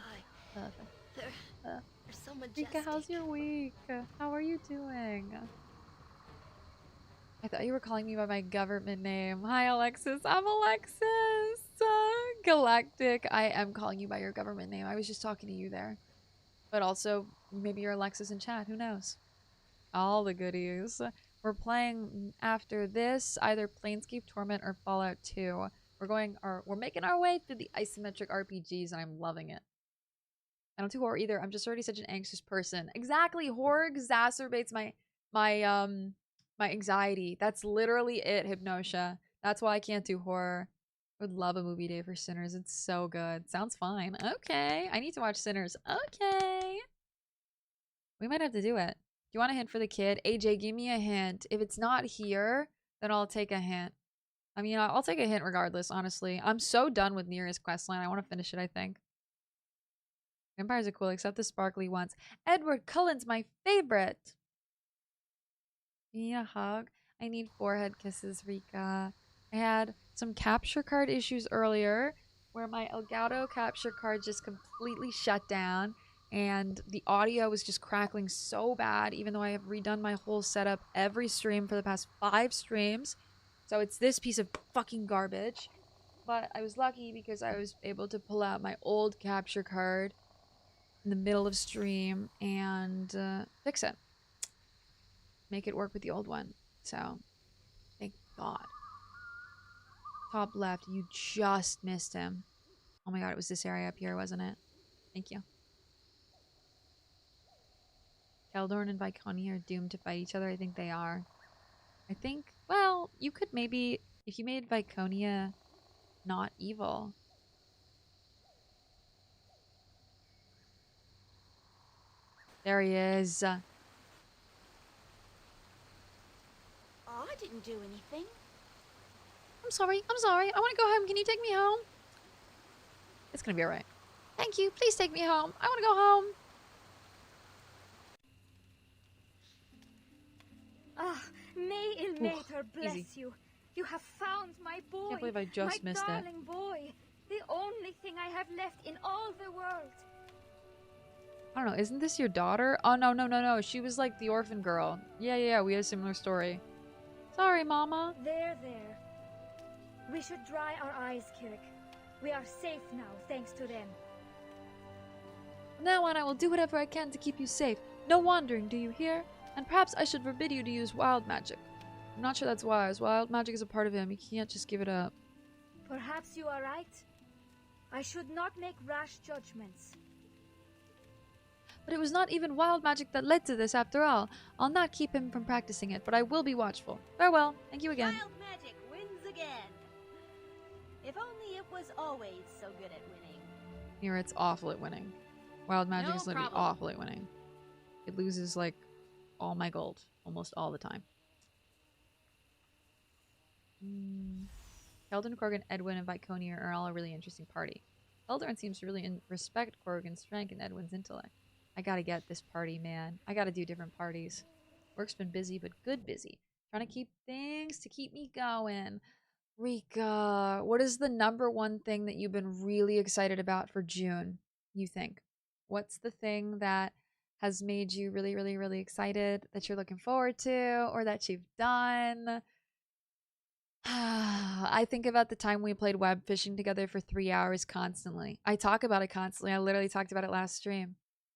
They're so majestic. Rika, how's your week? How are you doing? I thought you were calling me by my government name. Hi, Alexis. I'm Alexis. Galactic. I am calling you by your government name. I was just talking to you there. But also, maybe you're Alexis in chat. Who knows? All the goodies. We're playing after this either Planescape Torment or Fallout 2. We're making our way through the isometric RPGs, and I'm loving it. I don't do horror either. I'm just already such an anxious person. Exactly. Horror exacerbates my anxiety. That's literally it, Hypnosia. That's why I can't do horror. I would love a movie day for Sinners. It's so good. Sounds fine. Okay. I need to watch Sinners. Okay. We might have to do it. Do you want a hint for the kid? AJ, give me a hint. If it's not here, then I'll take a hint. I mean, I'll take a hint regardless, honestly. I'm so done with Neera's questline. I want to finish it, I think. Vampires are cool, except the sparkly ones. Edward Cullen's my favorite. Give me a hug. I need forehead kisses, Rika. I had some capture card issues earlier where my Elgato capture card just completely shut down and the audio was just crackling so bad, even though I have redone my whole setup every stream for the past 5 streams. So it's this piece of fucking garbage. But I was lucky because I was able to pull out my old capture card in the middle of stream and fix it. Make it work with the old one. So, thank God. Top left, you just missed him. Oh my god, it was this area up here, wasn't it? Thank you. Keldorn and Viconia are doomed to fight each other. I think they are. I think, well, you could maybe, if you made Viconia not evil. There he is. Oh, I didn't do anything. I'm sorry. I want to go home. Can you take me home? It's gonna be alright. Thank you. Please take me home. I want to go home. Ah, may Ilmater bless you. You have found my boy. Can't believe I just missed it. My darling boy. The only thing I have left in all the world. I don't know, isn't this your daughter? Oh, no. She was like the orphan girl. Yeah, we had a similar story. Sorry, Mama. There. We should dry our eyes, Kirik. We are safe now, thanks to them. From now on, I will do whatever I can to keep you safe. No wandering, do you hear? And perhaps I should forbid you to use wild magic. I'm not sure that's wise. Wild magic is a part of him. You can't just give it up. Perhaps you are right. I should not make rash judgments. But it was not even wild magic that led to this after all. I'll not keep him from practicing it, but I will be watchful. Farewell. Thank you again. Wild magic wins again. If only it was always so good at winning. Neera, it's awful at winning. Wild magic is literally awful at winning. It loses, like, all my gold. Almost all the time. Keldon, Corgan, Edwin, and Viconia are all a really interesting party. Eldarin seems to really respect Corgan's strength and Edwin's intellect. I gotta get this party, man. I gotta do different parties. Work's been busy, but good busy. Trying to keep things to keep me going. Rika, what is the #1 thing that you've been really excited about for June, you think? What's the thing that has made you really, really, really excited that you're looking forward to or that you've done? I think about the time we played web fishing together for 3 hours constantly. I talk about it constantly. I literally talked about it last stream.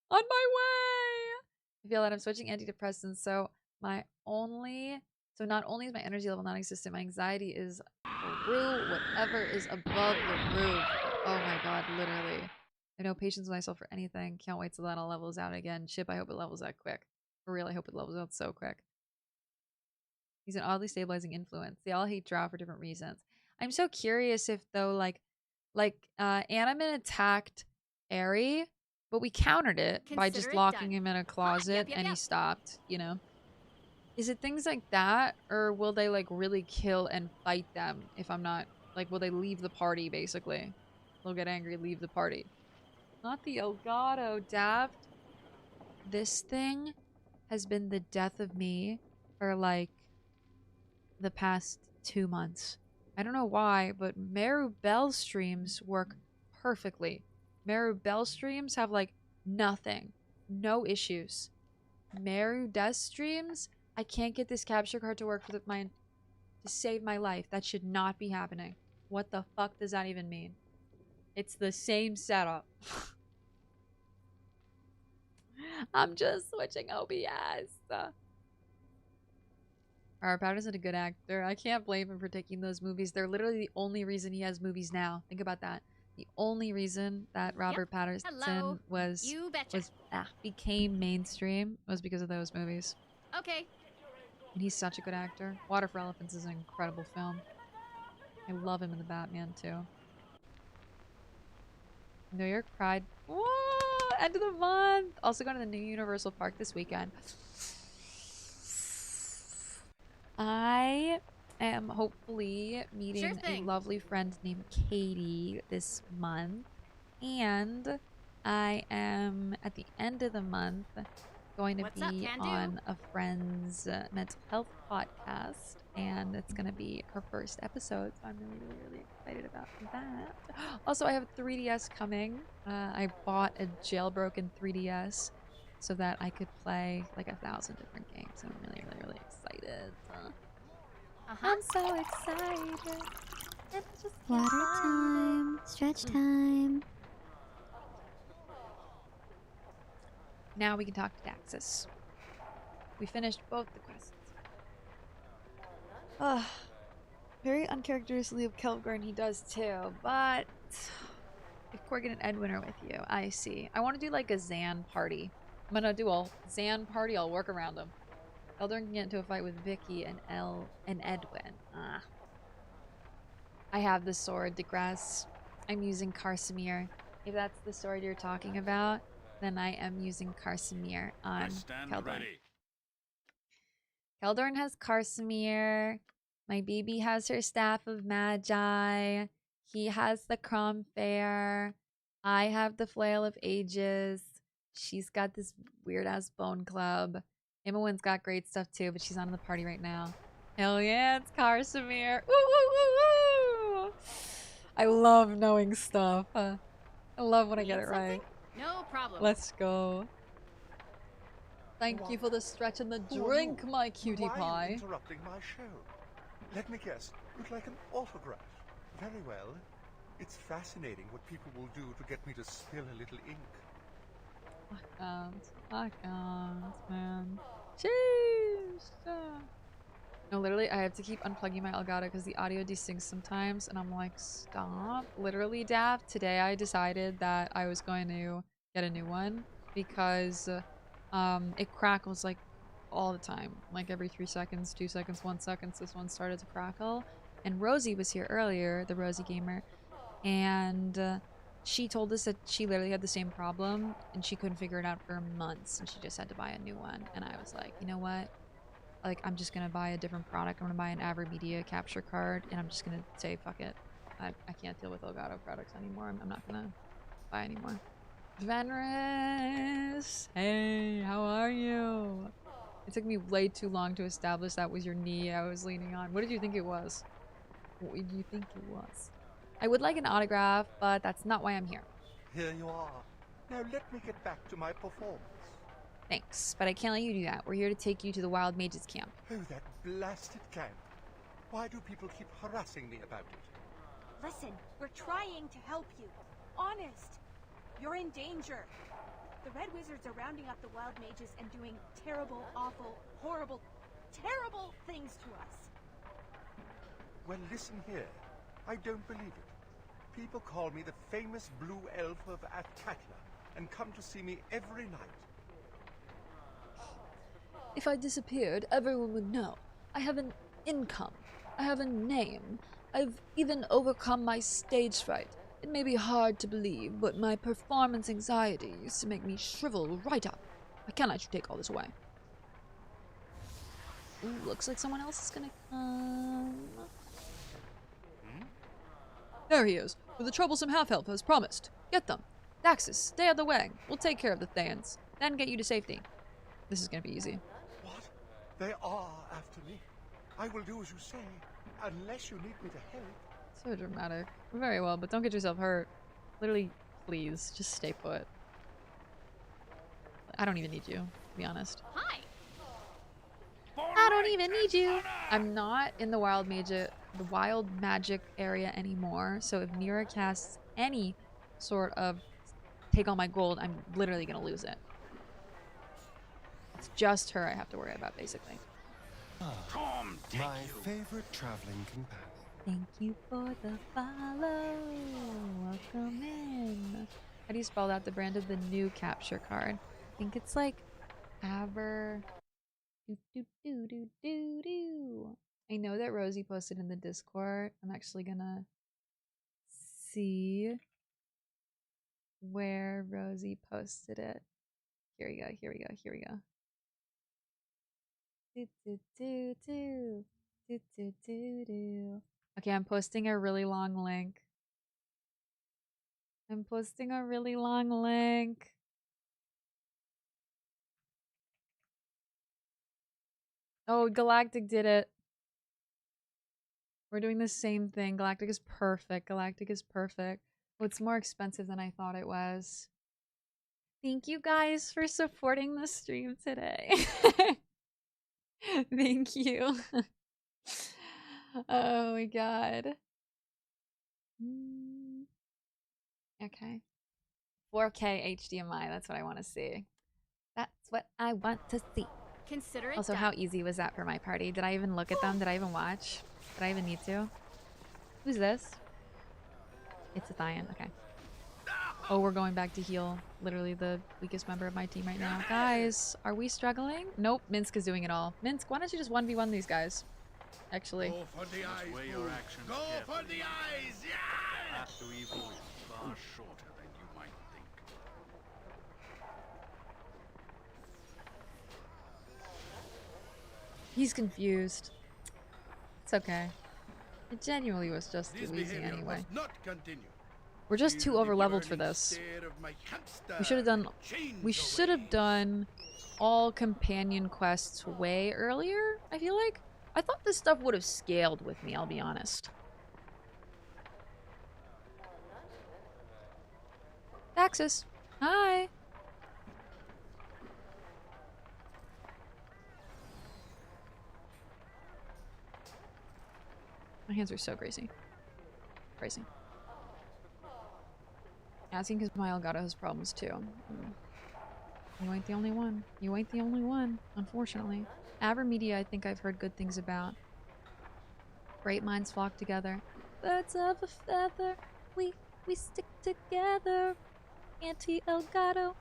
On my way! I feel that I'm switching antidepressants, so not only is my energy level non-existent, my anxiety is through whatever is above the roof. Oh my god, literally. I have no patience with myself for anything. Can't wait till that all levels out again. Chip, I hope it levels out quick. For real, I hope it levels out so quick. He's an oddly stabilizing influence. They all hate Drow for different reasons. I'm so curious if, though, like Animan attacked Aerie, but we countered it by just locking him in a closet and he stopped, you know? Is it things like that, or will they, like, really kill and fight them if I'm not... Like, will they leave the party, basically? They'll get angry, leave the party. Not the Elgato, Daft. This thing has been the death of me for, like, the past 2 months. I don't know why, but Meru Bell streams work perfectly. Meru Bell streams have, like, nothing. No issues. Meru Death streams, I can't get this capture card to work to save my life. That should not be happening. What the fuck does that even mean? It's the same setup. I'm just switching OBS. Robert Pattinson's a good actor. I can't blame him for taking those movies. They're literally the only reason he has movies now. Think about that. The only reason that Robert Pattinson became mainstream was because of those movies. Okay. And he's such a good actor. Water for Elephants is an incredible film. I love him in the Batman too. New York Pride. Whoa! End of the month! Also going to the new Universal Park this weekend. I am hopefully meeting a lovely friend named Katie this month. And I am, at the end of the month, going to What's up, be can-do? on a friend's mental health podcast, and it's going to be her first episode, so I'm really, really, really excited about that. Also, I have a 3DS coming. I bought a jailbroken 3DS so that I could play like 1,000 different games, and I'm really, really, really excited. I'm so excited. It's just Water time. Stretch time. Now we can talk to Daxis. We finished both the quests. Very uncharacteristically of Kelvgren, he does too, but if Corgan and Edwin are with you, I see. I want to do like a Zan party. I'm gonna do a Zan party, I'll work around them. Eldrin can get into a fight with Vicky and Edwin. I have the sword, DeGrasse. I'm using Karsamir. If that's the sword you're talking about, then I am using Karsamir on Keldorn. Keldorn has Karsamir. My baby has her Staff of Magi. He has the Crom Fair. I have the Flail of Ages. She's got this weird-ass Bone Club. Imowen's got great stuff too, but she's not in the party right now. Hell yeah, it's Karsamir. Woo, woo, woo, woo! I love knowing stuff. I love when I get it right. No problem. Let's go. Thank you for the stretch and the drink, my cutie Why pie. are you interrupting my show? Let me guess. You'd like an autograph. Very well. It's fascinating what people will do to get me to spill a little ink. I can't, man. Jeez. No, literally, I have to keep unplugging my Elgato because the audio desyncs sometimes, and I'm like, stop. Literally, Daft, today I decided that I was going to get a new one because it crackles like all the time. Like every 3 seconds, 2 seconds, 1 second, this one started to crackle. And Rosie was here earlier, the Rosie Gamer, and she told us that she literally had the same problem and she couldn't figure it out for months and she just had to buy a new one. And I was like, you know what? Like, I'm just gonna buy a different product. I'm gonna buy an AverMedia capture card and I'm just gonna say, fuck it. I can't deal with Elgato products anymore. I'm not gonna buy anymore. Venris! Hey, how are you? It took me way too long to establish that was your knee I was leaning on. What did you think it was? What did you think it was? I would like an autograph, but that's not why I'm here. Here you are. Now let me get back to my performance. Thanks, but I can't let you do that. We're here to take you to the Wild Mages camp. Oh, that blasted camp. Why do people keep harassing me about it? Listen, we're trying to help you. Honest. You're in danger. The Red Wizards are rounding up the Wild Mages and doing terrible, awful, horrible, terrible things to us. Well, listen here. I don't believe it. People call me the famous blue elf of Atakla and come to see me every night. If I disappeared, everyone would know. I have an income. I have a name. I've even overcome my stage fright. It may be hard to believe, but my performance anxiety used to make me shrivel right up. I can't let you take all this away. Ooh, looks like someone else is gonna come. There he is, with the troublesome half-elf as promised. Get them. Daxis, stay out of the way. We'll take care of the Thayans, then get you to safety. This is gonna be easy. What? They are after me. I will do as you say, unless you need me to help. So dramatic. Very well, but don't get yourself hurt. Literally, please, just stay put. I don't even need you, to be honest. Hi. I don't even need you. I'm not in the wild magic area anymore, so if Neera casts any sort of take all my gold, I'm literally gonna lose it. It's just her I have to worry about, basically. My favorite traveling companion. Thank you for the follow. Welcome in. How do you spell that? The brand of the new capture card. I think it's like Aber. I know that Rosie posted in the Discord. I'm actually gonna see where Rosie posted it. Here we go, here we go, here we go. Okay, I'm posting a really long link. I'm posting a really long link. Oh, Galactic did it. We're doing the same thing. Galactic is perfect. Galactic is perfect. Oh, it's more expensive than I thought it was. Thank you guys for supporting the stream today. Thank you. Oh my god. Okay. 4K HDMI, that's what I want to see. That's what I want to see. Consider it Also, done. how easy was that for my party? Did I even look at them? Did I even watch? Did I even need to? Who's this? It's a Thyan, okay. Oh, we're going back to heal literally the weakest member of my team right now. Guys, are we struggling? Nope, Minsk is doing it all. Minsk, why don't you just 1v1 these guys? Actually. Go for the eyes, your actions Go for the eyes, yeah! Path to evil is far shorter than you might think. He's confused. It's okay. It genuinely was just too easy anyway. Not continue. We're just too overleveled for this. We should have done all companion quests way earlier, I feel like. I thought this stuff would have scaled with me, I'll be honest. Daxis. Hi. My hands are so greasy. Crazy. Asking because my Elgato has problems too. You ain't the only one. You ain't the only one, unfortunately. Avermedia, I think I've heard good things about. Great minds flock together. Birds of a feather, we stick together. Anti-Elgato.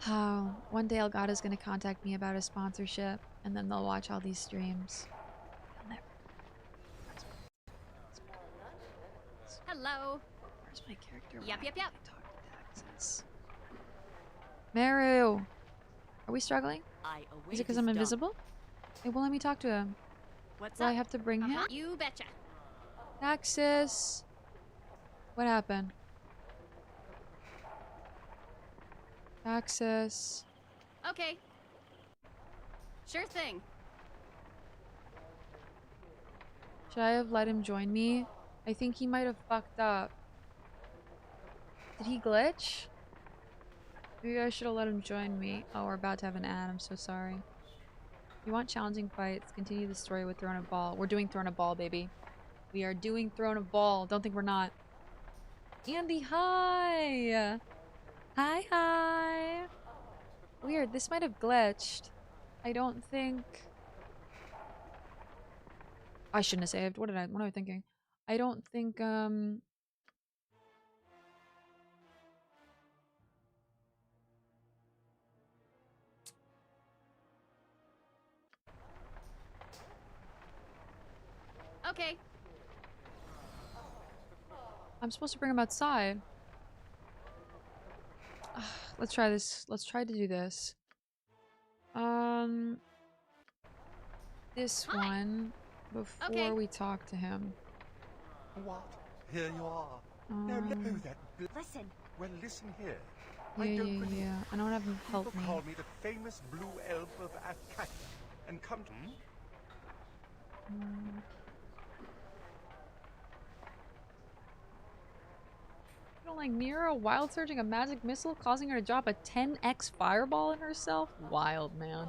Oh, one day Elgato's gonna contact me about a sponsorship, and then they'll watch all these streams. Hello. Where's my character? Yep. Meru! Are we struggling? I Is it because I'm invisible? It won't let me talk to him. What's Do up? I have to bring him? You betcha. Daxis! What happened? Daxis. Okay. Sure thing. Should I have let him join me? I think he might have fucked up. Did he glitch? Maybe I should have let him join me. Oh, we're about to have an ad. I'm so sorry. You want challenging fights? Continue the story with throwing a ball. We're doing throwing a ball, baby. We are doing throwing a ball. Don't think we're not. Andy, hi! Hi! Weird. This might have glitched. I don't think... I shouldn't have saved. What am I thinking? I don't think, Okay. I'm supposed to bring him outside. Let's try this. Let's try to do this. This one before we talk to him. What? Here you are. Now know that. Listen. Well, listen here. Yeah. I don't have him help People me. call me the famous blue elf of Athkatla, and come to You don't like Neera wild surging a magic missile, causing her to drop a 10x fireball in herself? Wild, man.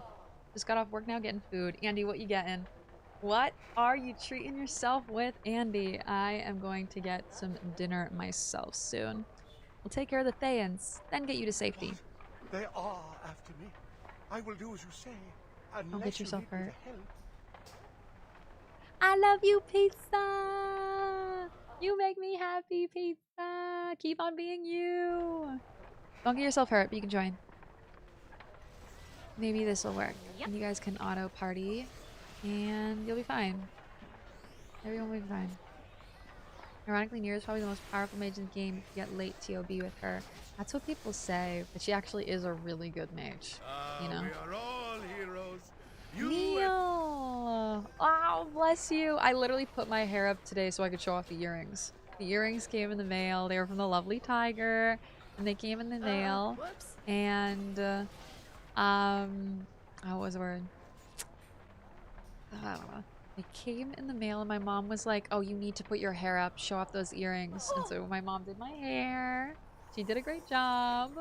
Just got off work now, getting food. Andy, what you getting? What are you treating yourself with, Andy? I am going to get some dinner myself soon. We'll take care of the Thayans, then get you to safety. What? They are after me. I will do as you say. Don't get yourself hurt. Help. I love you, pizza! You make me happy, pizza! Keep on being you! Don't get yourself hurt, but you can join. Maybe this will work. Yep. And you guys can auto party, and you'll be fine. Everyone will be fine. Ironically, Neera is probably the most powerful mage in the game if you get late TOB with her. That's what people say, but she actually is a really good mage. You know? We are all heroes. Neil! Oh, bless you. I literally put my hair up today so I could show off the earrings. The earrings came in the mail. They were from the lovely tiger, and they came in the mail. Whoops. And what was the word? I don't know. They came in the mail, and my mom was like, "Oh, you need to put your hair up, show off those earrings." And so my mom did my hair. She did a great job.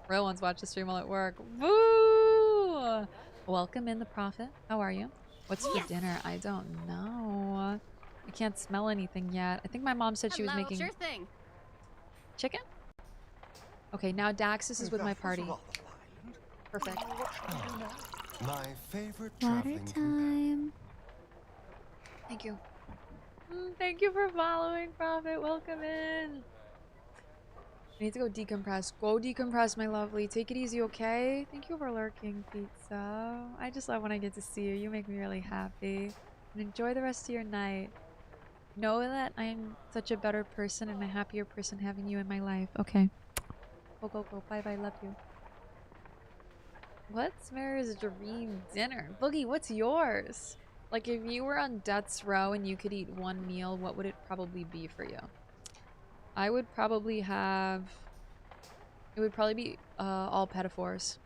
Real ones watch the stream while at work. Woo! Welcome in, the prophet. How are you? What's for dinner? I don't know. I can't smell anything yet. I think my mom said she was making Sure thing. chicken. Okay, now Daxis is with my party. Perfect. My favorite Water traveling time. Thank you. Thank you for following, Prophet. Welcome in. I need to go decompress. Go decompress, my lovely. Take it easy, okay? Thank you for lurking, Pizza. I just love when I get to see you. You make me really happy. And enjoy the rest of your night. Know that I'm such a better person and a happier person having you in my life. Okay. Go, go, go. Bye-bye. Love you. What's Meru's dream dinner? Boogie, what's yours? Like, if you were on death's row and you could eat one meal, what would it probably be for you? I would probably have... It would probably be all pedophores.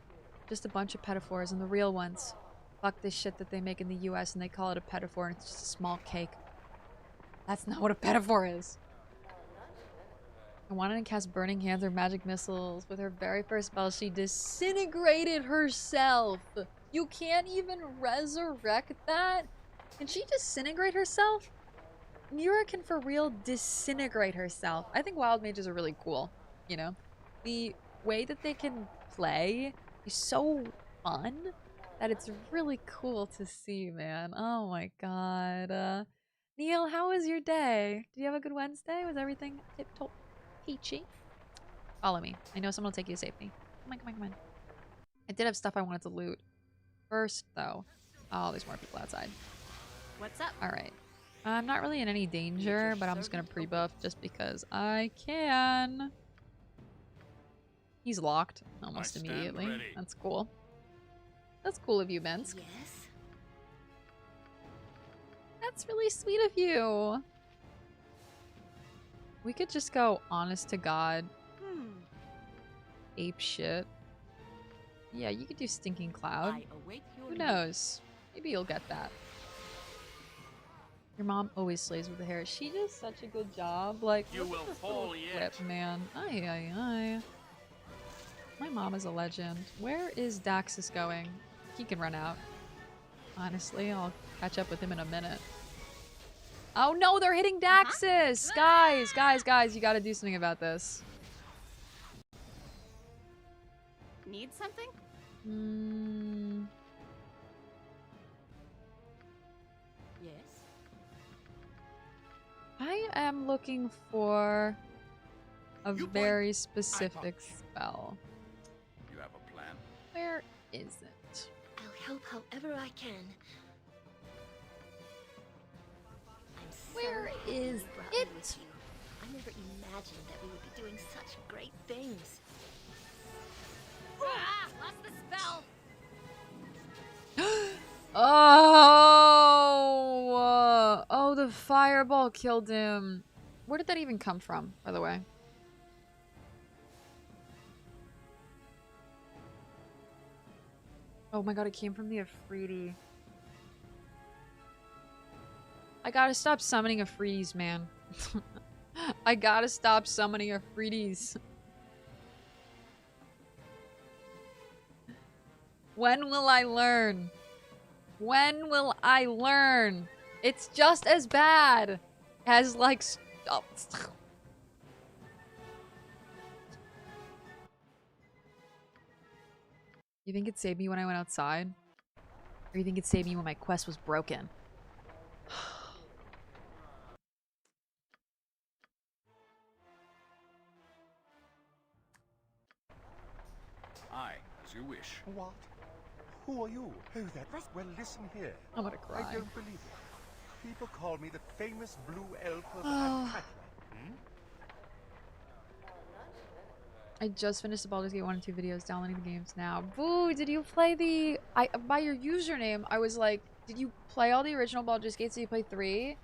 Just a bunch of pedophores, and the real ones. Fuck this shit that they make in the US and they call it a pedophore and it's just a small cake. That's not what a pedophore is. I wanted to cast Burning Hands or Magic Missiles. With her very first spell, she disintegrated herself. You can't even resurrect that? Can she disintegrate herself? Neera can for real disintegrate herself. I think wild mages are really cool, you know? The way that they can play is so fun that it's really cool to see, man. Oh my god. Neil, how was your day? Did you have a good Wednesday? Was everything tip-top peachy? Follow me. I know someone will take you to safety. Come on, come on, come on. I did have stuff I wanted to loot. First, though. Oh, there's more people outside. What's up? Alright. I'm not really in any danger, but I'm just gonna pre-buff just because I can. He's locked almost immediately. That's cool. That's cool of you, Bensk. Yes. That's really sweet of you. We could just go honest to God. Ape shit. Yeah, you could do Stinking Cloud. Who knows? Maybe you'll get that. Your mom always slays with the hair. She does such a good job. Like, you will fall yet, man. Aye, aye, aye. My mom is a legend. Where is Daxis going? He can run out. Honestly, I'll catch up with him in a minute. Oh no, they're hitting Daxis! Guys, you gotta do something about this. Need something? Yes. I am looking for a very specific spell. You have a plan? Where is it? I'll help however I can. I'm so Where happy is you brought me it? with you. I never imagined that we would be doing such great things. Ah, lost the spell. Oh, the fireball killed him. Where did that even come from, by the way? Oh my god, it came from the Afridi. I gotta stop summoning Afridis, man. I gotta stop summoning Afridis. When will I learn? When will I learn? It's just as bad as, like, oh. You think it saved me when I went outside? Or you think it saved me when my quest was broken? Aye, as you wish. What? Who are you? Oh, that... Well, listen here. I'm gonna cry. I don't believe it. People call me the famous blue elf of Oh. Akatla. I just finished the Baldur's Gate 1 and 2 videos, downloading the games now. Boo, did you play the... by your username, I was like, did you play all the original Baldur's Gates? Did you play 3?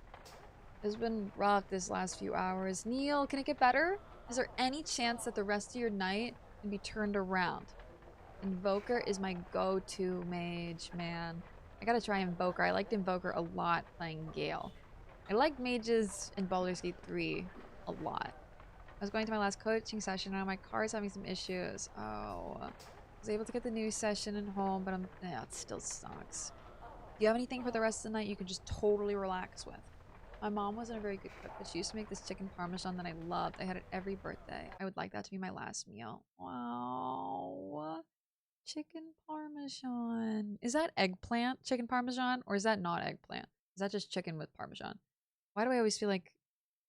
It's been rough this last few hours. Neil, can it get better? Is there any chance that the rest of your night can be turned around? Invoker is my go-to mage, man. I gotta try Invoker. I liked Invoker a lot playing Gale. I liked mages in Baldur's Gate 3 a lot. I was going to my last coaching session and my car is having some issues. Oh. I was able to get the new session and home, but yeah, it still sucks. Do you have anything for the rest of the night you can just totally relax with? My mom wasn't a very good cook, but she used to make this chicken parmesan that I loved. I had it every birthday. I would like that to be my last meal. Wow. Chicken parmesan. Is that eggplant chicken parmesan? Or is that not eggplant? Is that just chicken with parmesan? Why do I always feel like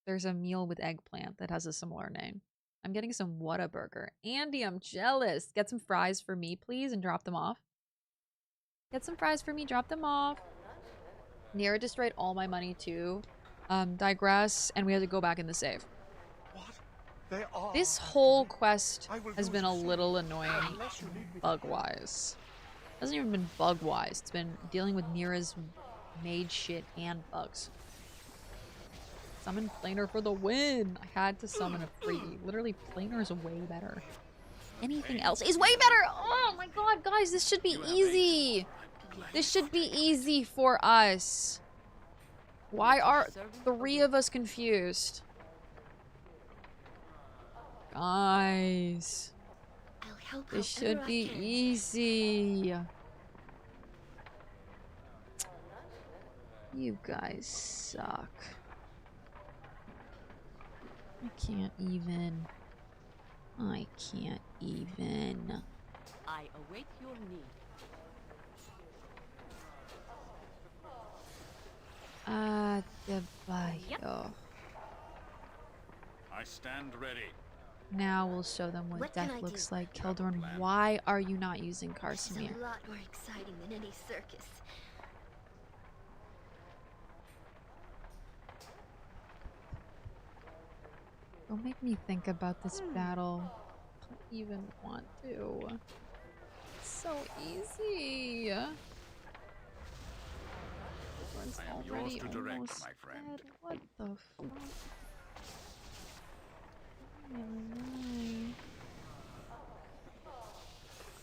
there's a meal with eggplant that has a similar name? I'm getting some Whataburger. Andy, I'm jealous. Get some fries for me, please, and drop them off. Get some fries for me, drop them off. Neera destroyed all my money too. Digress, and we had to go back in the save. This whole quest has been a little annoying bug-wise. It hasn't even been bug-wise. It's been dealing with Neera's mage shit and bugs. Summon Planer for the win! I had to summon a freebie. Literally, Planer is way better. Anything else is way better! Oh my god, guys, this should be easy! This should be easy for us. Why are 3 of us confused? Guys. This should be easy. You guys suck. I can't even. I can't even. I await your need. Debayo. I stand ready. Now we'll show them what death looks like. Keldorn, why are you not using Karsimir? It's a lot more exciting than any circus. Don't make me think about this battle. I don't even want to. It's so easy. I am yours to direct, my friend. Dead. What the fuck?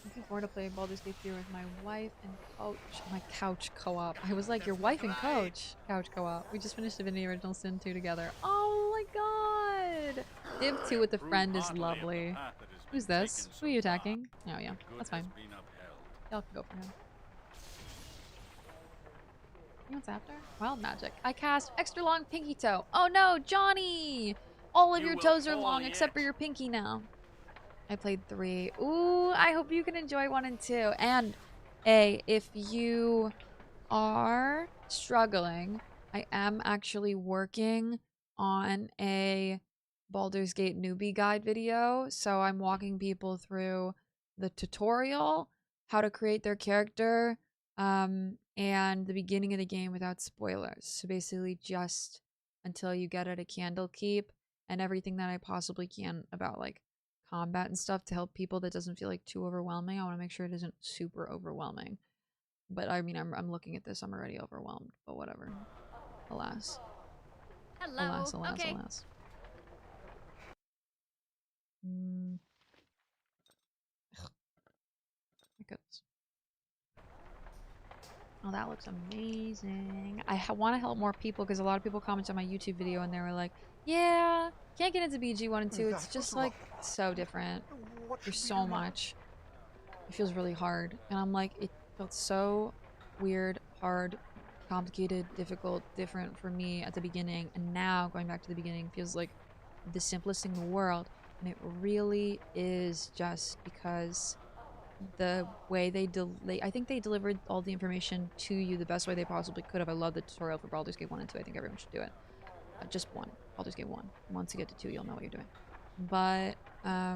Looking forward to playing Baldur's Gate 3 with my wife and coach. My couch co-op. I was like, your wife and coach. Couch co-op. We just finished Divinity Original Sin 2 together. Oh my god! Div 2 with a friend is lovely. Who's this? Who are you attacking? Oh yeah, that's fine. Y'all can go for him. You know what's after? Wild magic. I cast extra long pinky toe. Oh no, Johnny! All of your toes are long except for your pinky now. I played 3. Ooh, I hope you can enjoy 1 and 2. And, if you are struggling, I am actually working on a Baldur's Gate newbie guide video. So I'm walking people through the tutorial, how to create their character, and the beginning of the game without spoilers. So basically just until you get it a Candlekeep, and everything that I possibly can about like combat and stuff to help people that doesn't feel like too overwhelming. I want to make sure it isn't super overwhelming. But I mean, I'm looking at this, I'm already overwhelmed, but whatever. Alas. Hello. Alas, alas, okay. alas. My goodness. Oh, that looks amazing. I want to help more people because a lot of people commented on my YouTube video and they were like, yeah, can't get into BG 1 and 2. It's just like so different. There's so much. It feels really hard. And I'm like, it felt so weird, hard, complicated, difficult, different for me at the beginning. And now going back to the beginning feels like the simplest thing in the world. And it really is just because the way I think they delivered all the information to you the best way they possibly could have. I love the tutorial for Baldur's Gate 1 and 2. I think everyone should do it. Just 1. Baldur's Gate 1. Once you get to 2, you'll know what you're doing. But, I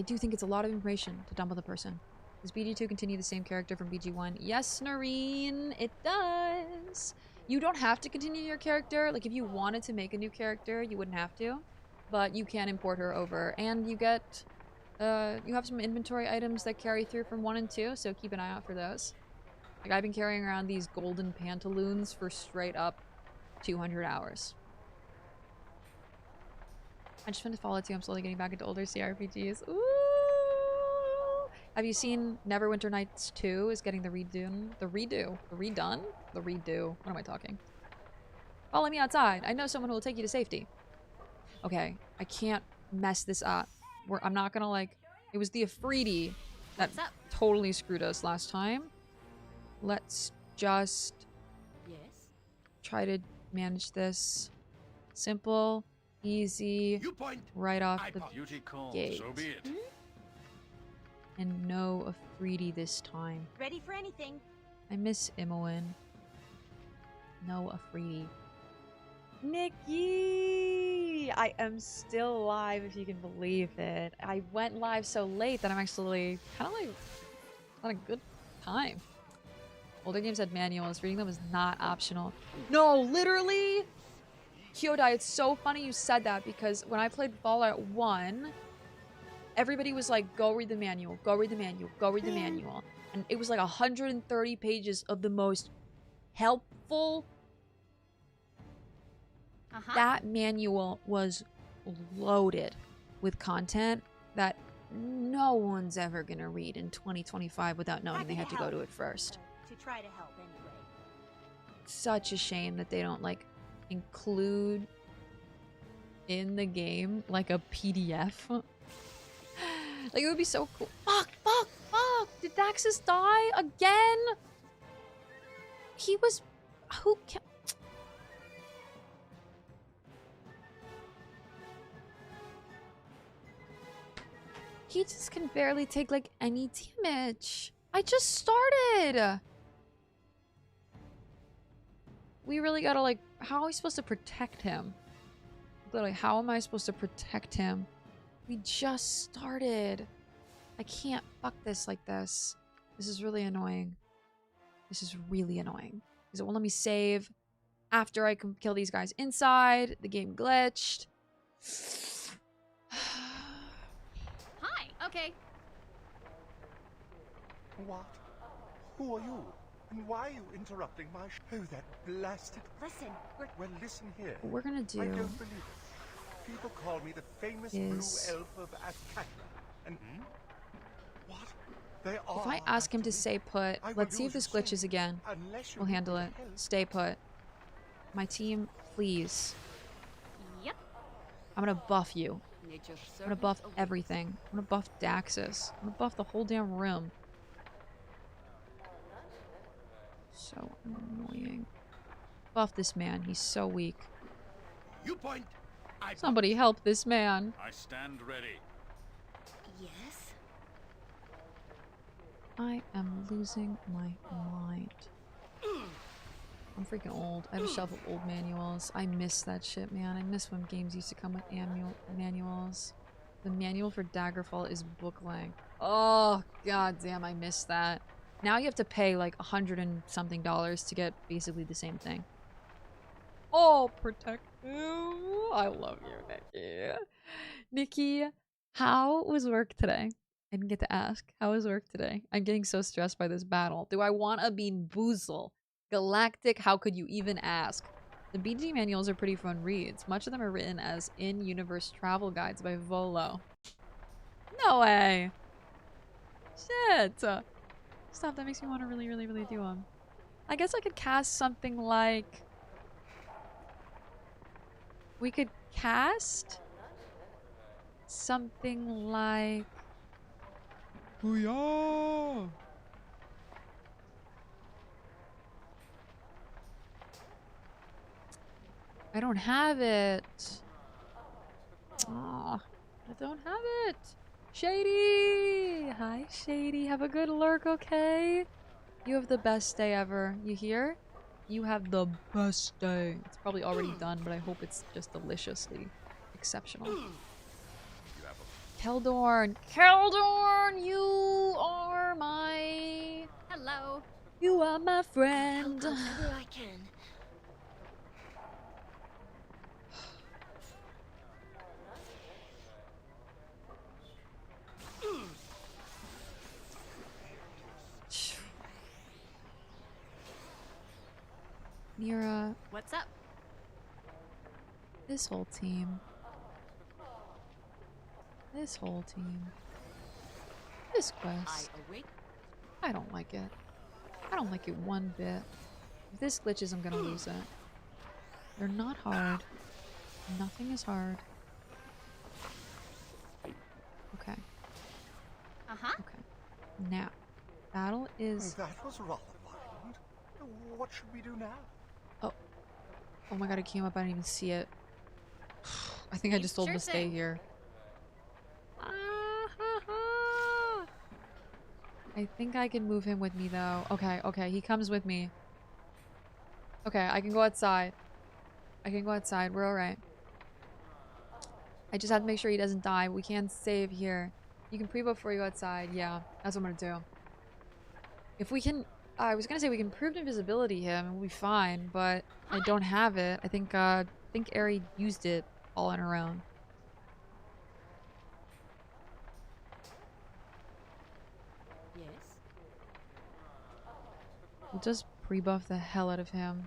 do think it's a lot of information to dump on the person. Does BG2 continue the same character from BG1? Yes, Noreen, it does. You don't have to continue your character. Like, if you wanted to make a new character, you wouldn't have to. But you can import her over. And you get... you have some inventory items that carry through from 1 and 2, so keep an eye out for those. Like, I've been carrying around these golden pantaloons for straight up 200 hours. I just finished Fallout 2. I'm slowly getting back into older CRPGs. Ooh! Have you seen Neverwinter Nights 2 is getting the redone? The redone? The redo. What am I talking? Follow me outside. I know someone who will take you to safety. Okay, I can't mess this up. I'm not gonna like... It was the Afridi that totally screwed us last time. Let's just... try to manage this. Simple, easy, right off the gate. So be it. And no Afridi this time. Ready for anything. I miss Imoen. No Afridi. Nikki! I am still live, if you can believe it. I went live so late that I'm actually kind of like on a good time. Older games had manuals. Reading them is not optional. No, literally! Kyodai, it's so funny you said that because when I played Fallout 1, everybody was like, go read the manual, go read the manual, go read the manual. And it was like 130 pages of the most helpful... That manual was loaded with content that no one's ever gonna read in 2025 without knowing they had to go to it first. To try to help anyway. Such a shame that they don't like include in the game like a PDF. Like it would be so cool. Fuck! Did Daxis die again? He was... Who can... He just can barely take like any damage. I just started. We really gotta like, how are we supposed to protect him? Literally, how am I supposed to protect him? We just started. I can't fuck this like this. This is really annoying. This is really annoying. Because it won't let me save after I can kill these guys inside. The game glitched. Okay. What? Who are you? And why are you interrupting my Oh, that blasted... Listen, Well, listen here. What we're gonna do... I don't believe it. People call me the famous blue elf of Askatra. And... What? They are... If I ask him to stay put, let's see if this glitches again. We'll handle it. Stay put. My team, please. Yep. I'm gonna buff you. I'm gonna buff everything. I'm gonna buff Daxis. I'm gonna buff the whole damn room. So annoying. Buff this man. He's so weak. You point. Somebody help this man. I stand ready. Yes? I am losing my mind. I'm freaking old. I have a shelf of old manuals. I miss that shit, man. I miss when games used to come with manuals. The manual for Daggerfall is book length. Oh, god damn, I miss that. Now you have to pay like $100 and something to get basically the same thing. Oh, protect you. I love you, Nikki. Nikki, how was work today? I didn't get to ask. How was work today? I'm getting so stressed by this battle. Do I want a Bean Boozle? Galactic, how could you even ask? The BG manuals are pretty fun reads. Much of them are written as in-universe travel guides by Volo. No way! Shit! Stop, that makes me want to really do them. I guess I could cast something like... We could cast... something like... Booyah! I don't have it. Oh, I don't have it. Shady! Hi, Shady. Have a good lurk, okay? You have the best day ever. You hear? You have the best day. It's probably already done, but I hope it's just deliciously exceptional. Keldorn! Keldorn! You are my... Hello. You are my friend. Help whenever I can. Neera. What's up? This whole team. This whole team. This quest. I don't like it. I don't like it one bit. If this glitches, I'm gonna lose it. They're not hard. Nothing is hard. Okay. Uh-huh. Okay. Now, battle is... That was rather violent. What should we do now? Oh. Oh my god, it came up. I didn't even see it. I think I just told him to stay here. I think I can move him with me though. Okay, okay, he comes with me. Okay, I can go outside. I can go outside. We're alright. I just have to make sure he doesn't die. We can't save here. You can pre-buff before you go outside. Yeah, that's what I'm gonna do. If we can... I was gonna say we can prove invisibility him and we'll be fine, but I don't have it. I think Eri used it all on her own. Yes. We'll just pre-buff the hell out of him.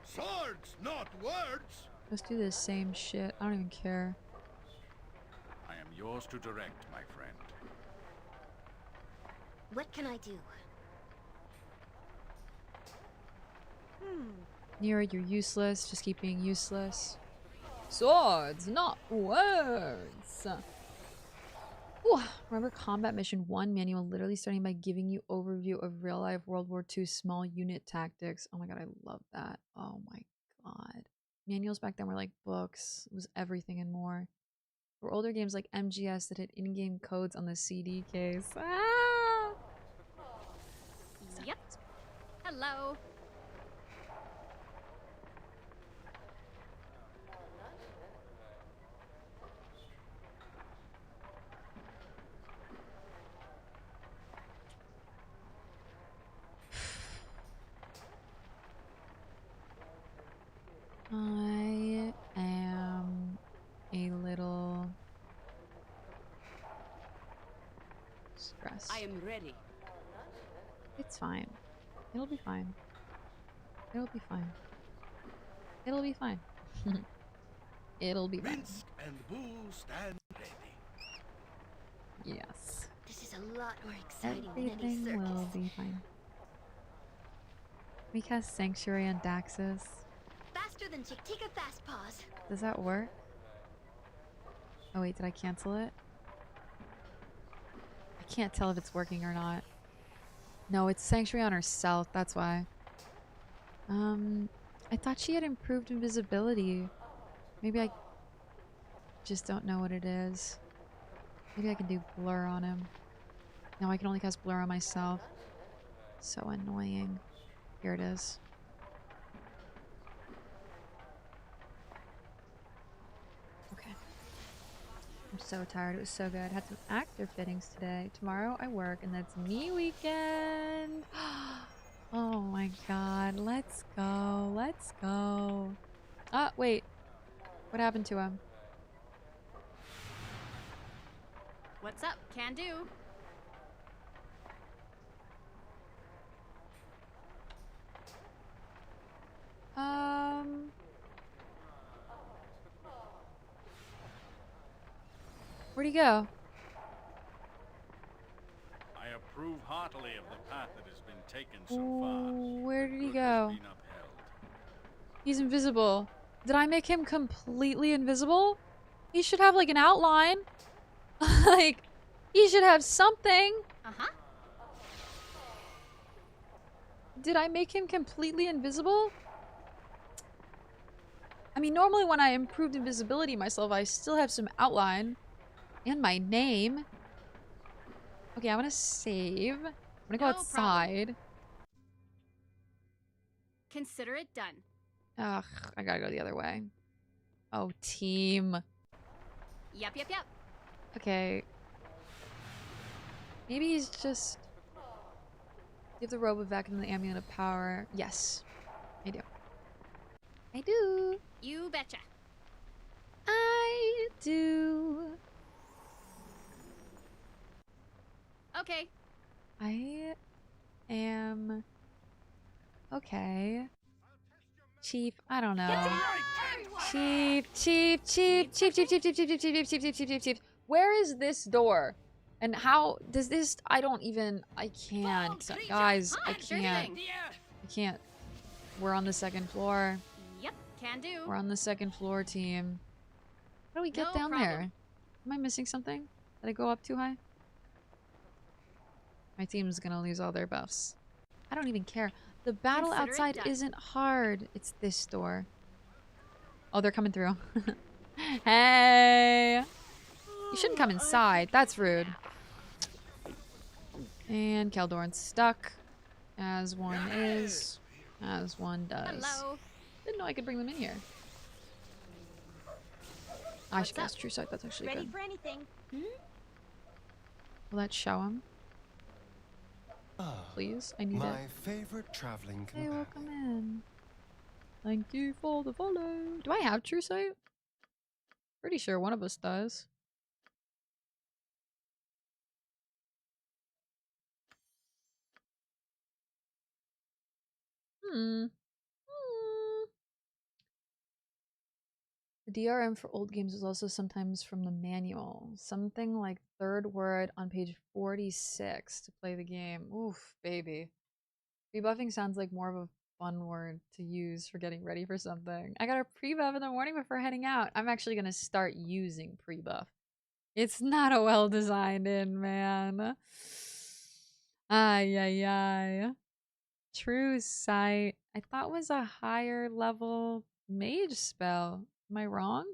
Swords, not words. Let's do the same shit. I don't even care. I am yours to direct, my friend. What can I do? Neera, you're useless. Just keep being useless. Swords, not words. Ooh, remember Combat Mission 1 manual literally starting by giving you overview of real-life World War II small unit tactics. Oh my god, I love that. Oh my god. Manuals back then were like books. It was everything and more. For older games like MGS that had in-game codes on the CD case. Ah! Yep. Hello. I am a little stressed. I am ready. It's fine. It'll be fine. It'll be fine. It'll be fine. It'll be fine. Minsk and Bull stand ready. Yes. This is a lot more exciting than any Everything circus. will be fine. We cast Sanctuary on Daxis. Faster than Chick. Take a fast pause. Does that work? Oh wait, did I cancel it? I can't tell if it's working or not. No, it's Sanctuary on herself, that's why. I thought she had improved invisibility. Maybe I just don't know what it is. Maybe I can do blur on him. No, I can only cast blur on myself. So annoying. Here it is. Okay. I'm so tired. It was so good. Had some actor fittings today. Tomorrow I work and that's me weekend. Oh my god. Let's go. Let's go. Ah, wait. What happened to him? What's up? Can do. Where'd he go? I approve heartily of the path that has been taken so far. Where did he Good go? has been upheld. He's invisible. Did I make him completely invisible? He should have like an outline. Like, he should have something. Uh-huh. Did I make him completely invisible? I mean, normally when I improved invisibility myself, I still have some outline. And my name. Okay, I'm gonna save. I'm gonna go outside. Consider it done. Ugh, I gotta go the other way. Oh, team. Yep. Okay. Maybe he's just... Give the robe of vacuum and the amulet of power. Yes. I do. I do. You betcha. I do. Okay. I am... Okay. Chief, I don't know. Chief. Where is this door? And how does this? I can't. Guys, I can't. We're on the second floor. Yep, can do. We're on the second floor, team. How do we get down there? Am I missing something? Did I go up too high? My team's gonna lose all their buffs. I don't even care. The battle outside isn't hard. It's this door. Oh, they're coming through. Hey! You shouldn't come inside. That's rude. And Keldorn's stuck. As one is. As one does. Hello. Didn't know I could bring them in here. I should cast True Sight. That's actually Ready good. for anything? Will that show him? Please, I need my it. favorite traveling Hey, companion. welcome in. Thank you for the follow. Do I have True Sight? Pretty sure one of us does. The DRM for old games is also sometimes from the manual. Something like third word on page 46 to play the game. Oof, baby. Rebuffing sounds like more of a fun word to use for getting ready for something. I got a pre-buff in the morning before heading out. I'm actually going to start using pre-buff. It's not a well-designed in, man. Ay, ay, ay. True Sight. I thought was a higher level mage spell. Am I wrong?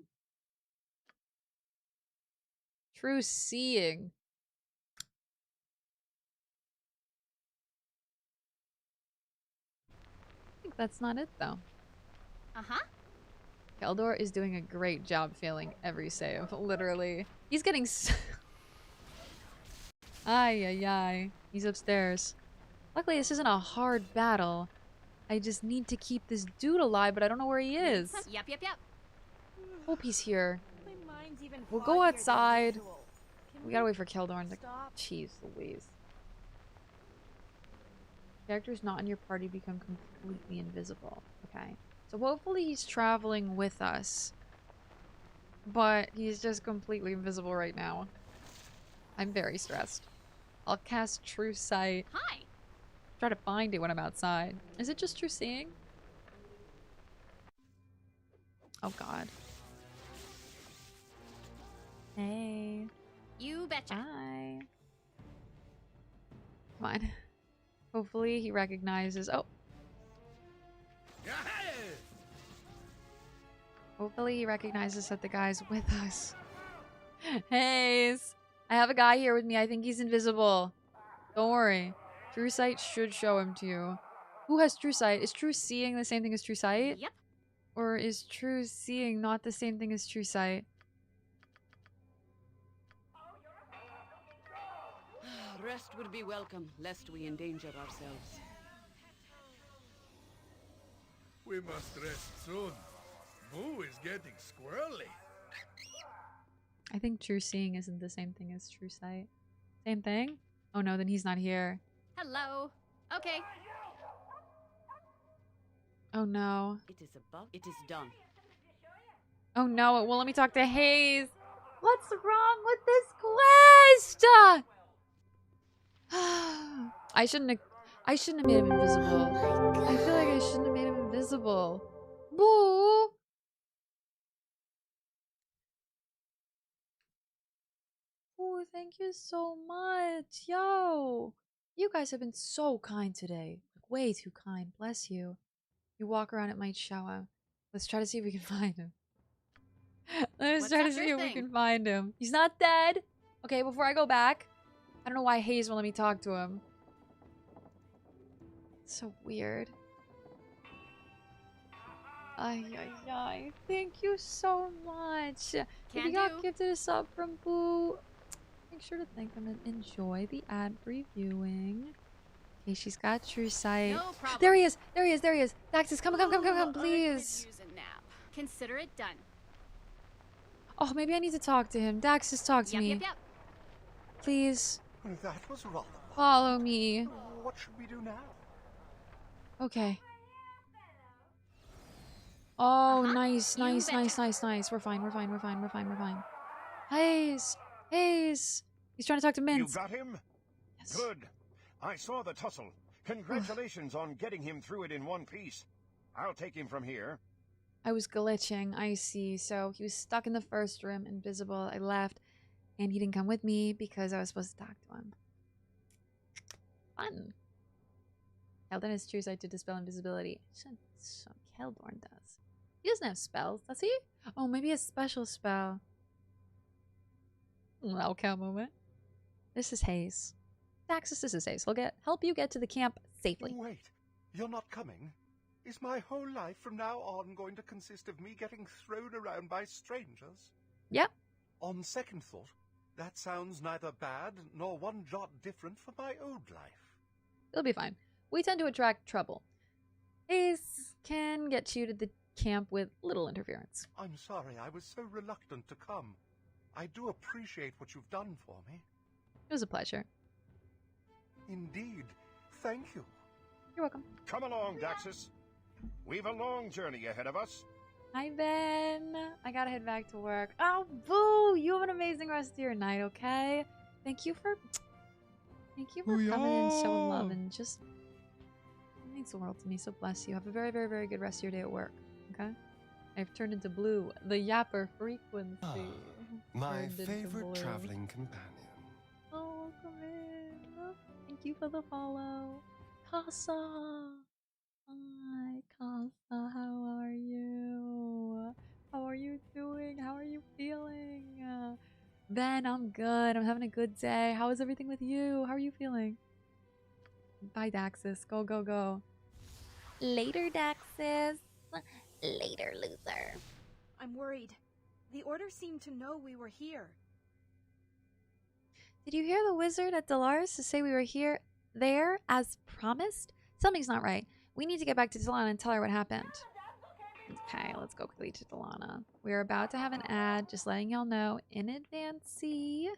True Seeing. I think that's not it, though. Uh-huh. Keldor is doing a great job failing every save. Literally. He's getting ay, ay, ay. He's upstairs. Luckily, this isn't a hard battle. I just need to keep this dude alive, but I don't know where he is. Yep. Hope he's here. My mind's even We'll go foggier than outside. usual. Can We gotta wait for Keldorn to... stop? Jeez Louise. Characters not in your party become completely invisible. Okay. So hopefully he's traveling with us. But he's just completely invisible right now. I'm very stressed. I'll cast True Sight. Hi. Try to find it when I'm outside. Is it just True Seeing? Oh god. Hey. You betcha. Hi. Come on. Hopefully he recognizes... Oh. Hopefully he recognizes that the guy's with us. Hey. I have a guy here with me. I think he's invisible. Don't worry. True Sight should show him to you. Who has True Sight? Is True Seeing the same thing as True Sight? Yep. Or is True Seeing not the same thing as True Sight? Rest would be welcome, lest we endanger ourselves. We must rest soon. Boo is getting squirrely. I think True Seeing isn't the same thing as True Sight. Same thing? Oh no, then he's not here. Hello. Okay. Oh no. It is above. It is done. Oh no, it won't let me talk to Hayes. What's wrong with this quest? I shouldn't have made him invisible. I feel like I shouldn't have made him invisible. Boo! Oh, thank you so much. Yo! You guys have been so kind today. Like, way too kind. Bless you. You walk around, it might show him. Let's try to see if we can find him. Let's try to see if we can find him. He's not dead! Okay, before I go back, I don't know why Hayes won't let me talk to him. It's so weird. Ay, ay, ay. Thank you so much. If you got gifted a sub from Boo, make sure to thank them and enjoy the ad-free viewing. Okay, she's got True Sight. No problem. There he is! There he is! There he is! Daxis, come, please! Use a nap. Consider it done. Oh, maybe I need to talk to him. Daxis, talk to me. Yep. Please. That was rather. Follow me. What should we do now? Okay. Oh, nice. We're fine. Hayes! He's trying to talk to Mince. You got him? Yes. Good. I saw the tussle. Congratulations on getting him through it in one piece. I'll take him from here. I was glitching, I see. So he was stuck in the first room, invisible. I left, and he didn't come with me because I was supposed to talk to him. Fun. Keldorn has true sight to dispel invisibility. So Keldorn does. He doesn't have spells, does he? Oh, maybe a special spell. Welcome moment. This is Hayes. Daxis, this is Hayes. He'll help you get to the camp safely. Wait, you're not coming? Is my whole life from now on going to consist of me getting thrown around by strangers? Yep. On second thought, that sounds neither bad nor one jot different from my old life. It'll be fine. We tend to attract trouble. Hayes can get you to the camp with little interference. I'm sorry I was so reluctant to come. I do appreciate what you've done for me. It was a pleasure. Indeed. Thank you. You're welcome. Come along, Daxis. We've a long journey ahead of us. Hi, Ben. I gotta head back to work. Oh, boo! You have an amazing rest of your night, okay? Thank you for coming in, showing love, and just... It means the world to me, so bless you. Have a very, very, very good rest of your day at work, okay? I've turned into Blue, the yapper frequency. My favorite traveling companion. Oh, come in. Thank you for the follow. Casa! Hi, Casa. How are you? How are you doing? How are you feeling? Ben, I'm good. I'm having a good day. How is everything with you? How are you feeling? Bye, Daxis. Go, go, go. Later, Daxis. Later, loser. I'm worried. The Order seemed to know we were here. Did you hear the wizard at Delaris to say we were there as promised? Something's not right. We need to get back to Delana and tell her what happened. Okay, let's go quickly to Delana. We're about to have an ad, just letting y'all know in advance. We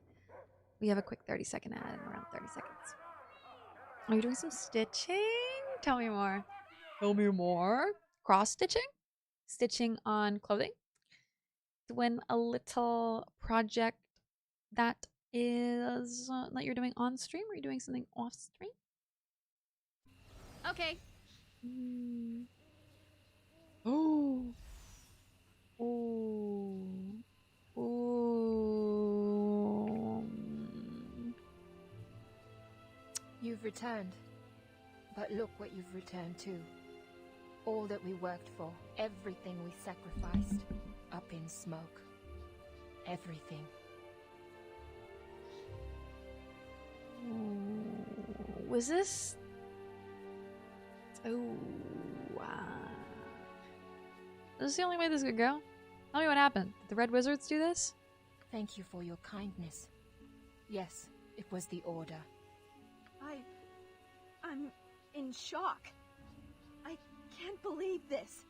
have a quick 30-second ad in around 30 seconds. Are you doing some stitching? Tell me more. Tell me more. Cross-stitching? Stitching on clothing? Doing a little project that is that you're doing on stream, or are you doing something off stream? Okay. Oh. Oh. Oh. You've returned. But look what you've returned to. All that we worked for, everything we sacrificed, up in smoke. Everything. Was this... Oh, wow. This is the only way this could go? Tell me what happened. Did the Red Wizards do this? Thank you for your kindness. Yes, it was the Order. I'm in shock. I can't believe this.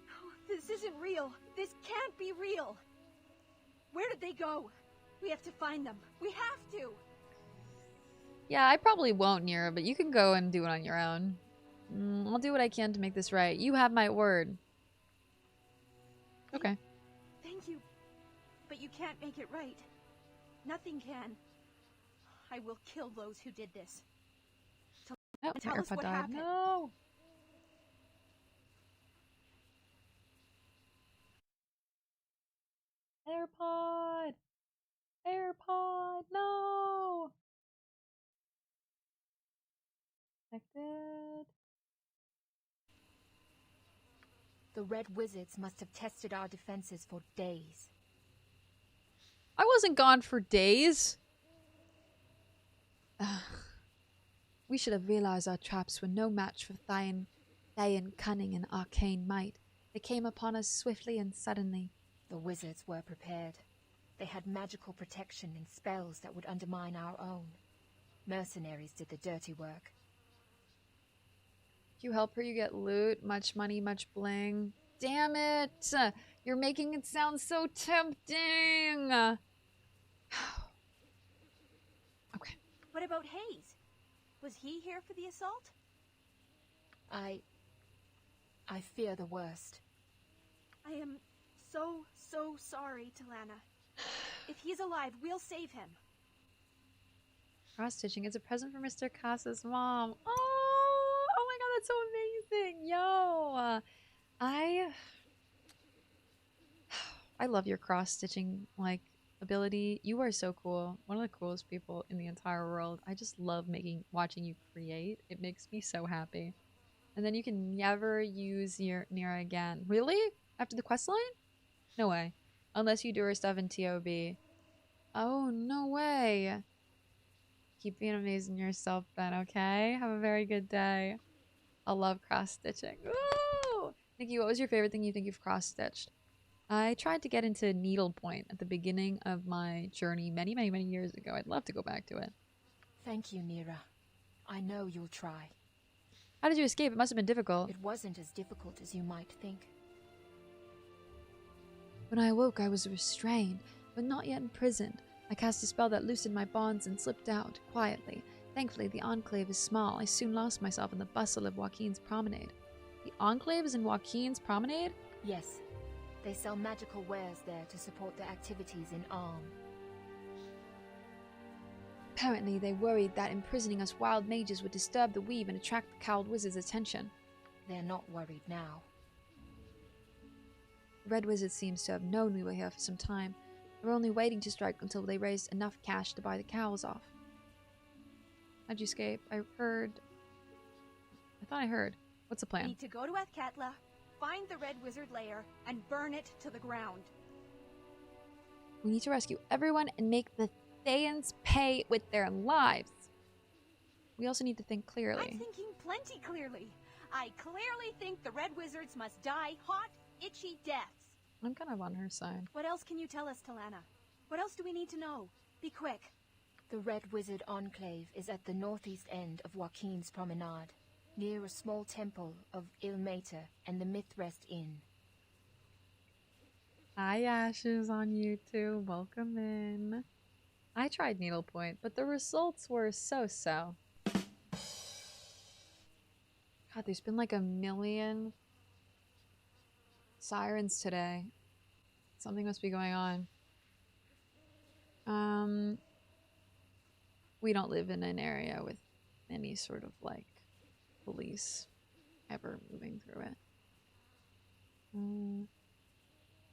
Oh, this isn't real. This can't be real. Where did they go? We have to find them. We have to. Yeah, I probably won't, Neera, but you can go and do it on your own. I'll do what I can to make this right. You have my word. Okay. Thank you. But you can't make it right. Nothing can. I will kill those who did this. Oh, Tell us what died. happened. No! AirPod! AirPod! No! Connected. The Red Wizards must have tested our defenses for days. I wasn't gone for days. We should have realized our traps were no match for Thayan cunning and arcane might. They came upon us swiftly and suddenly. The wizards were prepared. They had magical protection and spells that would undermine our own. Mercenaries did the dirty work. If you help her, you get loot, much money, much bling. Damn it! You're making it sound so tempting! Okay. What about Hayes? Was he here for the assault? I fear the worst. I am so sorry, Talana. If he's alive, we'll save him. Cross-stitching. It's a present for Mr. Casa's mom. Oh my god, that's so amazing. Yo, I love your cross-stitching, like, ability. You are so cool. One of the coolest people in the entire world. I just love watching you create. It makes me so happy. And then you can never use your Neera again. Really? After the quest line? No way. Unless you do her stuff in TOB. Oh, no way. Keep being amazing yourself then, okay? Have a very good day. I love cross-stitching. Woo! Nikki, what was your favorite thing you think you've cross-stitched? I tried to get into needlepoint at the beginning of my journey many years ago. I'd love to go back to it. Thank you, Neera. I know you'll try. How did you escape? It must have been difficult. It wasn't as difficult as you might think. When I awoke, I was restrained, but not yet imprisoned. I cast a spell that loosened my bonds and slipped out, quietly. Thankfully, the Enclave is small. I soon lost myself in the bustle of Joaquin's Promenade. The Enclave is in Joaquin's Promenade? Yes. They sell magical wares there to support their activities in Arm. Apparently, they worried that imprisoning us wild mages would disturb the weave and attract the cowled wizard's attention. They're not worried now. The Red Wizard seems to have known we were here for some time. They were only waiting to strike until they raised enough cash to buy the cowls off. How'd you escape? I thought I heard. What's the plan? Need to go to Athkatla, find the Red Wizard lair, and burn it to the ground. We need to rescue everyone and make the Thayans pay with their lives. We also need to think clearly. I'm thinking plenty clearly. I clearly think the Red Wizards must die hot, itchy deaths. I'm kind of on her side. What else can you tell us, Talana? What else do we need to know? Be quick. The Red Wizard Enclave is at the northeast end of Joaquin's Promenade, near a small temple of Ilmater and the Mythrest Inn. Hi, Ashes on YouTube. Welcome in. I tried needlepoint, but the results were so-so. God, there's been like 1 million sirens today. Something must be going on. We don't live in an area with any sort of like police ever moving through it.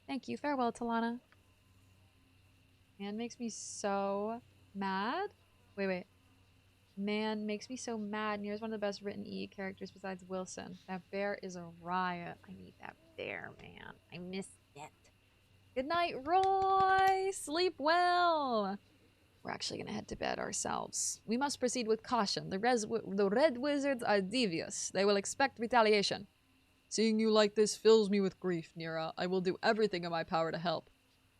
Thank you. Farewell, Talana. Man makes me so mad. Wait. Man makes me so mad. Neera's one of the best written EE characters besides Wilson. That bear is a riot. I need that bear, man. I miss it. Good night, Roy. Sleep well. We're actually gonna head to bed ourselves. We must proceed with caution. The Red Wizards are devious. They will expect retaliation. Seeing you like this fills me with grief, Neera. I will do everything in my power to help.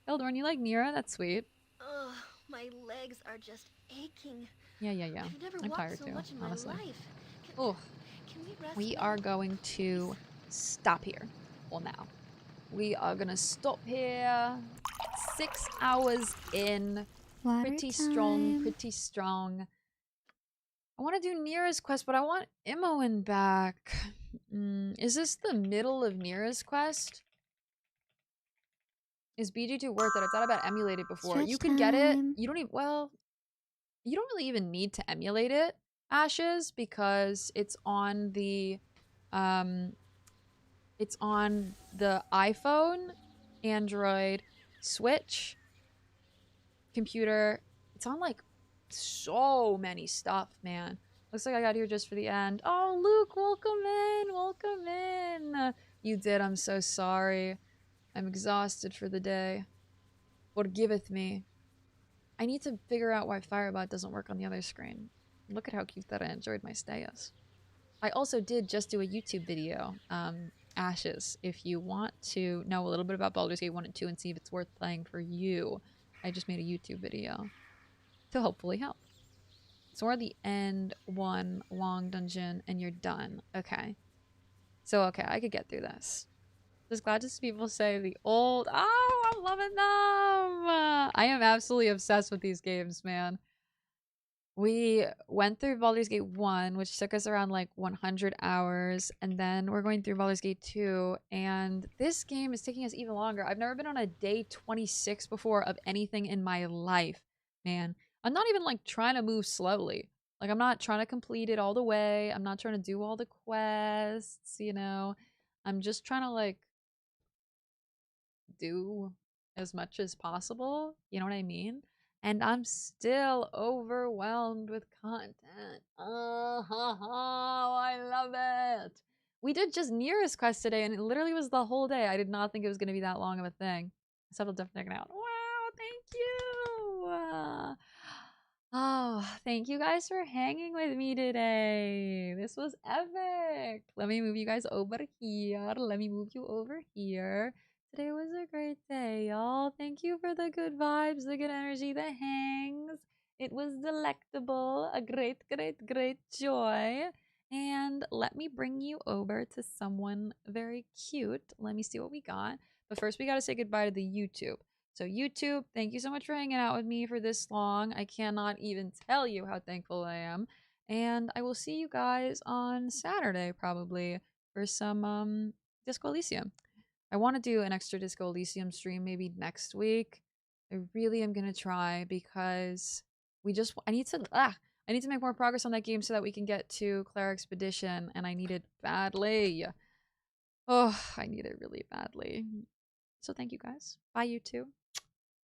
Eldorn, you like Neera? That's sweet. Ugh, my legs are just aching. Yeah. I've never I'm walked tired so too, much in honestly. my life. Can we rest We now? are going to stop here. Well, now. We are gonna stop here. 6 hours in. Water Pretty time. strong. I want to do Neera's quest, but I want Imoen back. Is this the middle of Neera's quest? Is BG2 worth it? I thought about emulate it before. Stretch You could get it. time. You don't even, well, you don't really even need to emulate it, Ashes, because it's on the iPhone, Android, Switch, computer. It's on like so many stuff, man. Looks like I got here just for the end. Oh, Luke, welcome in. You did. I'm so sorry. I'm exhausted for the day. Forgiveth me. I need to figure out why Firebot doesn't work on the other screen. Look at how cute that I enjoyed my stayas. I also did just do a YouTube video, Ashes, if you want to know a little bit about Baldur's Gate 1 and 2 and see if it's worth playing for you. I just made a YouTube video to hopefully help. So we're at the end one long dungeon and you're done. Okay. So, okay, I could get through this. Just glad to see people say the old... Oh, I'm loving them! I am absolutely obsessed with these games, man. We went through Baldur's Gate 1, which took us around like 100 hours, and then we're going through Baldur's Gate 2, and this game is taking us even longer. I've never been on a day 26 before of anything in my life, man. I'm not even like trying to move slowly. Like, I'm not trying to complete it all the way. I'm not trying to do all the quests, you know. I'm just trying to like do as much as possible, you know what I mean? And I'm still overwhelmed with content. Oh, I love it. We did just Neera's quest today, and it literally was the whole day. I did not think it was going to be that long of a thing. I settled definitely out. Wow, thank you. Oh, thank you guys for hanging with me today. This was epic. Let me move you guys over here. Let me move you over here. Today was a great day, y'all. Thank you for the good vibes, the good energy, the hangs. It was delectable. A great, great, great joy. And let me bring you over to someone very cute. Let me see what we got. But first, we got to say goodbye to the YouTube. So YouTube, thank you so much for hanging out with me for this long. I cannot even tell you how thankful I am. And I will see you guys on Saturday, probably, for some Disco Elysium. I want to do an extra Disco Elysium stream maybe next week. I really am gonna try because I need to make more progress on that game so that we can get to Claire Expedition, and I need it badly. Oh, I need it really badly. So thank you guys. Bye, you two.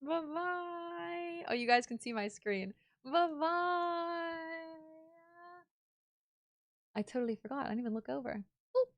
Bye bye. Oh, you guys can see my screen. Bye bye. I totally forgot. I didn't even look over.